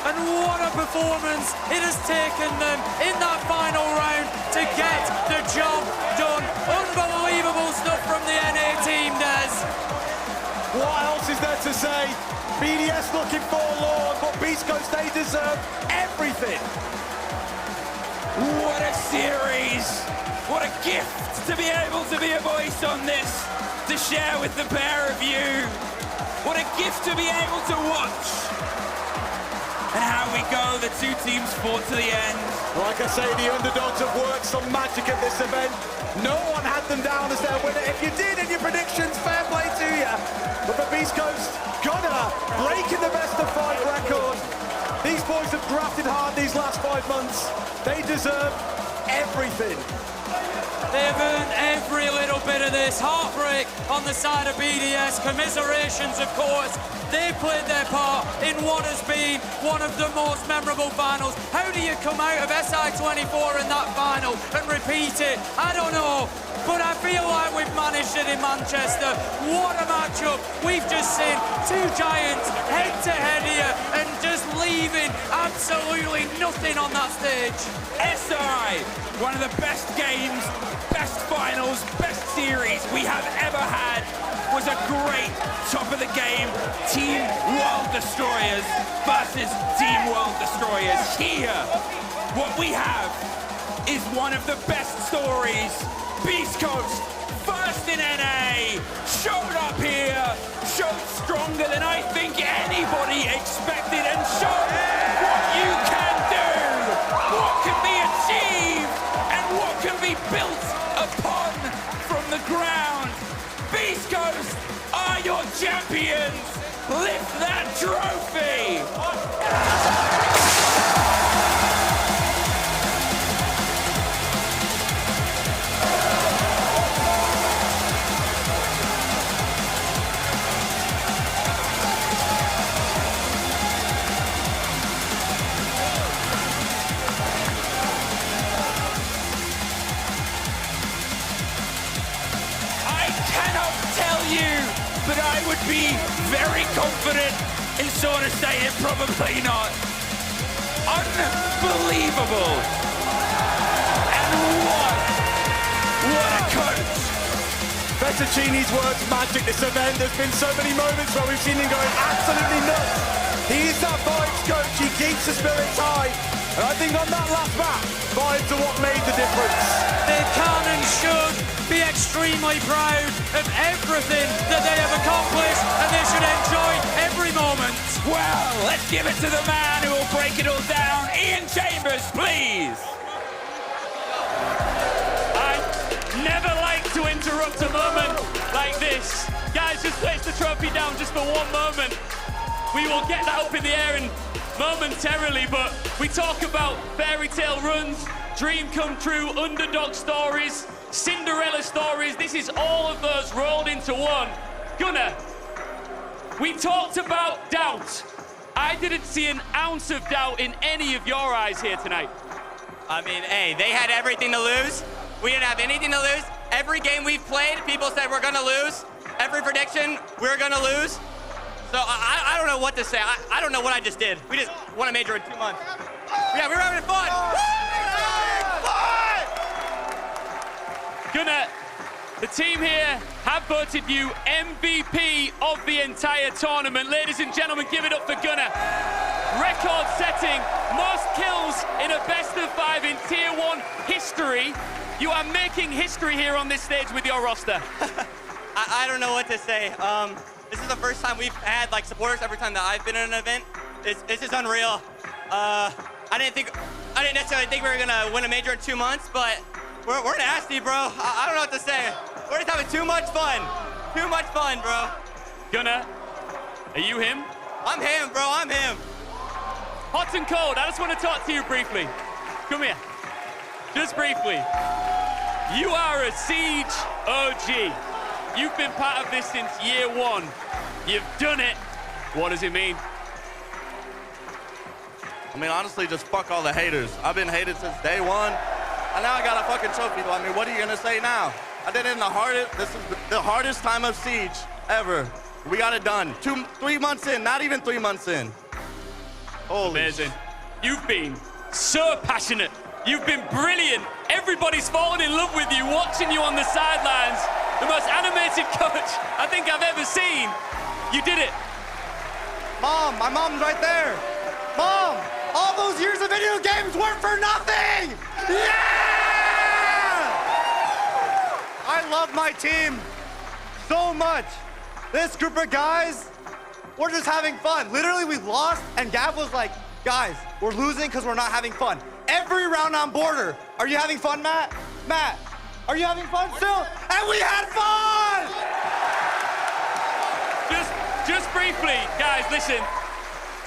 F: And what a performance it has taken them in that final round to get the job done. Unbelievable stuff from the NA team, Des.
E: What else is there about to say, BDS looking forlorn, but Beast Coast, they deserve everything.
G: What a series! What a gift to be able to be a voice on this, to share with the pair of you. What a gift to be able to watch. And how we go, the two teams fought to the end.
E: Like I say, the underdogs have worked some magic at this event. No one had them down as their winner. If you did in your predictions, fair play to you. But for Beast Coast, Gunner breaking the best of 5 record. These boys have grafted hard these last 5 months. They deserve everything.
F: They've earned every little bit of this. Heartbreak on the side of BDS. Commiserations, of course. They played their part in what has been one of the most memorable finals. How do you come out of SI24 in that final and repeat it? I don't know. But I feel like we've managed it in Manchester. What a matchup. We've just seen two giants head-to-head here and just leaving absolutely nothing on that stage.
G: SI, one of the best games, best finals, best series we have ever had. Was a great top of the game Team World Destroyers versus Team World Destroyers. Here, what we have is one of the best stories. Beast Coast, first in NA, showed up here, showed stronger than I think anybody expected, and showed what you can do, what can be achieved, and what can be built upon from the ground. Beast Coast are your champions. Lift that trophy. But I would be very confident in sort of saying probably not. Unbelievable. And what a coach.
E: Fettuccini's words magic this event. There's been so many moments where we've seen him going absolutely nuts. He is that vibes coach. He keeps the spirits high. And I think on that last map, vibes are what made the difference.
F: They can and should be extremely proud of everything that they have accomplished, and they should enjoy every moment.
G: Well, let's give it to the man who will break it all down. Ian Chambers, please.
A: I never like to interrupt a moment like this. Guys, just place the trophy down just for one moment. We will get that up in the air and momentarily, but we talk about fairy tale runs, dream come true, underdog stories, Cinderella stories. This is all of those rolled into one. Gunnar, we talked about doubt. I didn't see an ounce of doubt in any of your eyes here tonight.
I: I mean, hey, they had everything to lose. We didn't have anything to lose. Every game we've played, people said we're gonna lose. Every prediction, we're gonna lose. So I don't know what to say. I don't know what I just did. We just won a major in 2 months. Yeah, we were having fun.
A: Gunnar, the team here have voted you MVP of the entire tournament. Ladies and gentlemen, give it up for Gunnar. Record-setting, most kills in a best-of-5 in Tier 1 history. You are making history here on this stage with your roster.
I: I don't know what to say. This is the first time we've had like supporters every time that I've been in an event. This is unreal. I didn't necessarily think we were gonna win a major in 2 months, but we're nasty, bro. I don't know what to say. We're just having too much fun. Too much fun, bro.
A: Gunnar, are you him?
I: I'm him, bro. I'm him.
A: Hot and cold, I just want to talk to you briefly. Come here. Just briefly. You are a Siege OG. You've been part of this since year 1. You've done it. What does it mean?
S: I mean, honestly, just fuck all the haters. I've been hated since day 1, and now I got a fucking trophy. I mean, what are you gonna say now? I did it in this is the hardest time of Siege ever. We got it done. 3 months in, not even 3 months in. Holy
A: amazing. You've been so passionate. You've been brilliant. Everybody's fallen in love with you, watching you on the sidelines. The most animated coach I think I've ever seen. You did it.
H: mom. My mom's right there. Mom, all those years of video games weren't for nothing! Yeah! I love my team so much. This group of guys, we're just having fun. Literally, we lost, and Gav was like, guys, we're losing because we're not having fun. Every round on border. Are you having fun, Matt? Matt, are you having fun still? And we had fun!
A: Just briefly, guys, listen.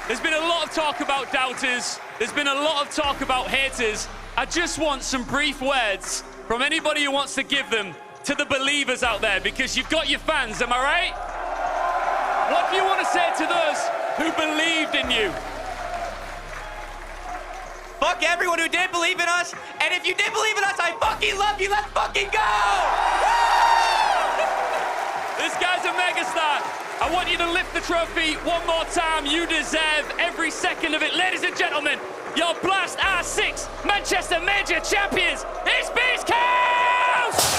A: There's been a lot of talk about doubters. There's been a lot of talk about haters. I just want some brief words from anybody who wants to give them to the believers out there, because you've got your fans, am I right? What do you want to say to those who believed in you?
J: Fuck everyone who did believe in us, and if you did believe in us, I fucking love you. Let's fucking go!
A: This guy's a megastar. I want you to lift the trophy one more time. You deserve every second of it. Ladies and gentlemen, your Blast R6 Manchester Major champions, it's beastcoast!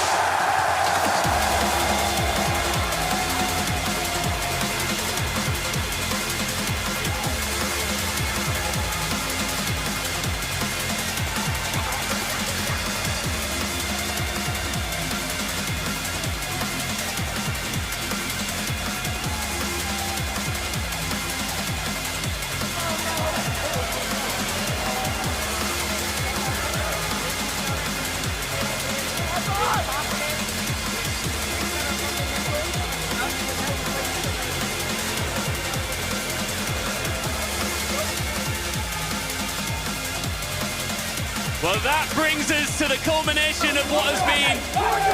A: Well, that brings us to the culmination of what has been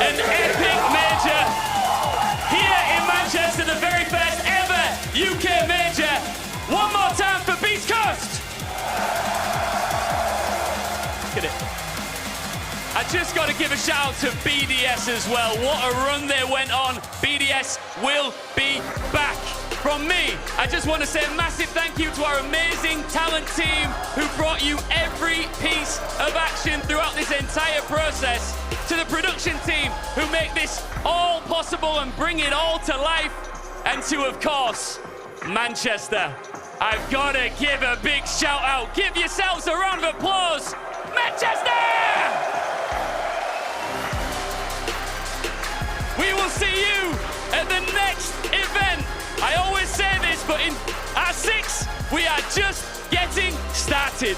A: an epic major here in Manchester, the very first ever UK major. One more time for Beast Coast. Look at it. I just got to give a shout out to BDS as well. What a run they went on. BDS will be back. From me, I just want to say a massive thank you to our amazing talent team who brought you every piece of action throughout this entire process, to the production team who make this all possible and bring it all to life, and to, of course, Manchester. I've got to give a big shout out. Give yourselves a round of applause. Manchester! We will see you at the next event. I always say this, but in R6, we are just getting started.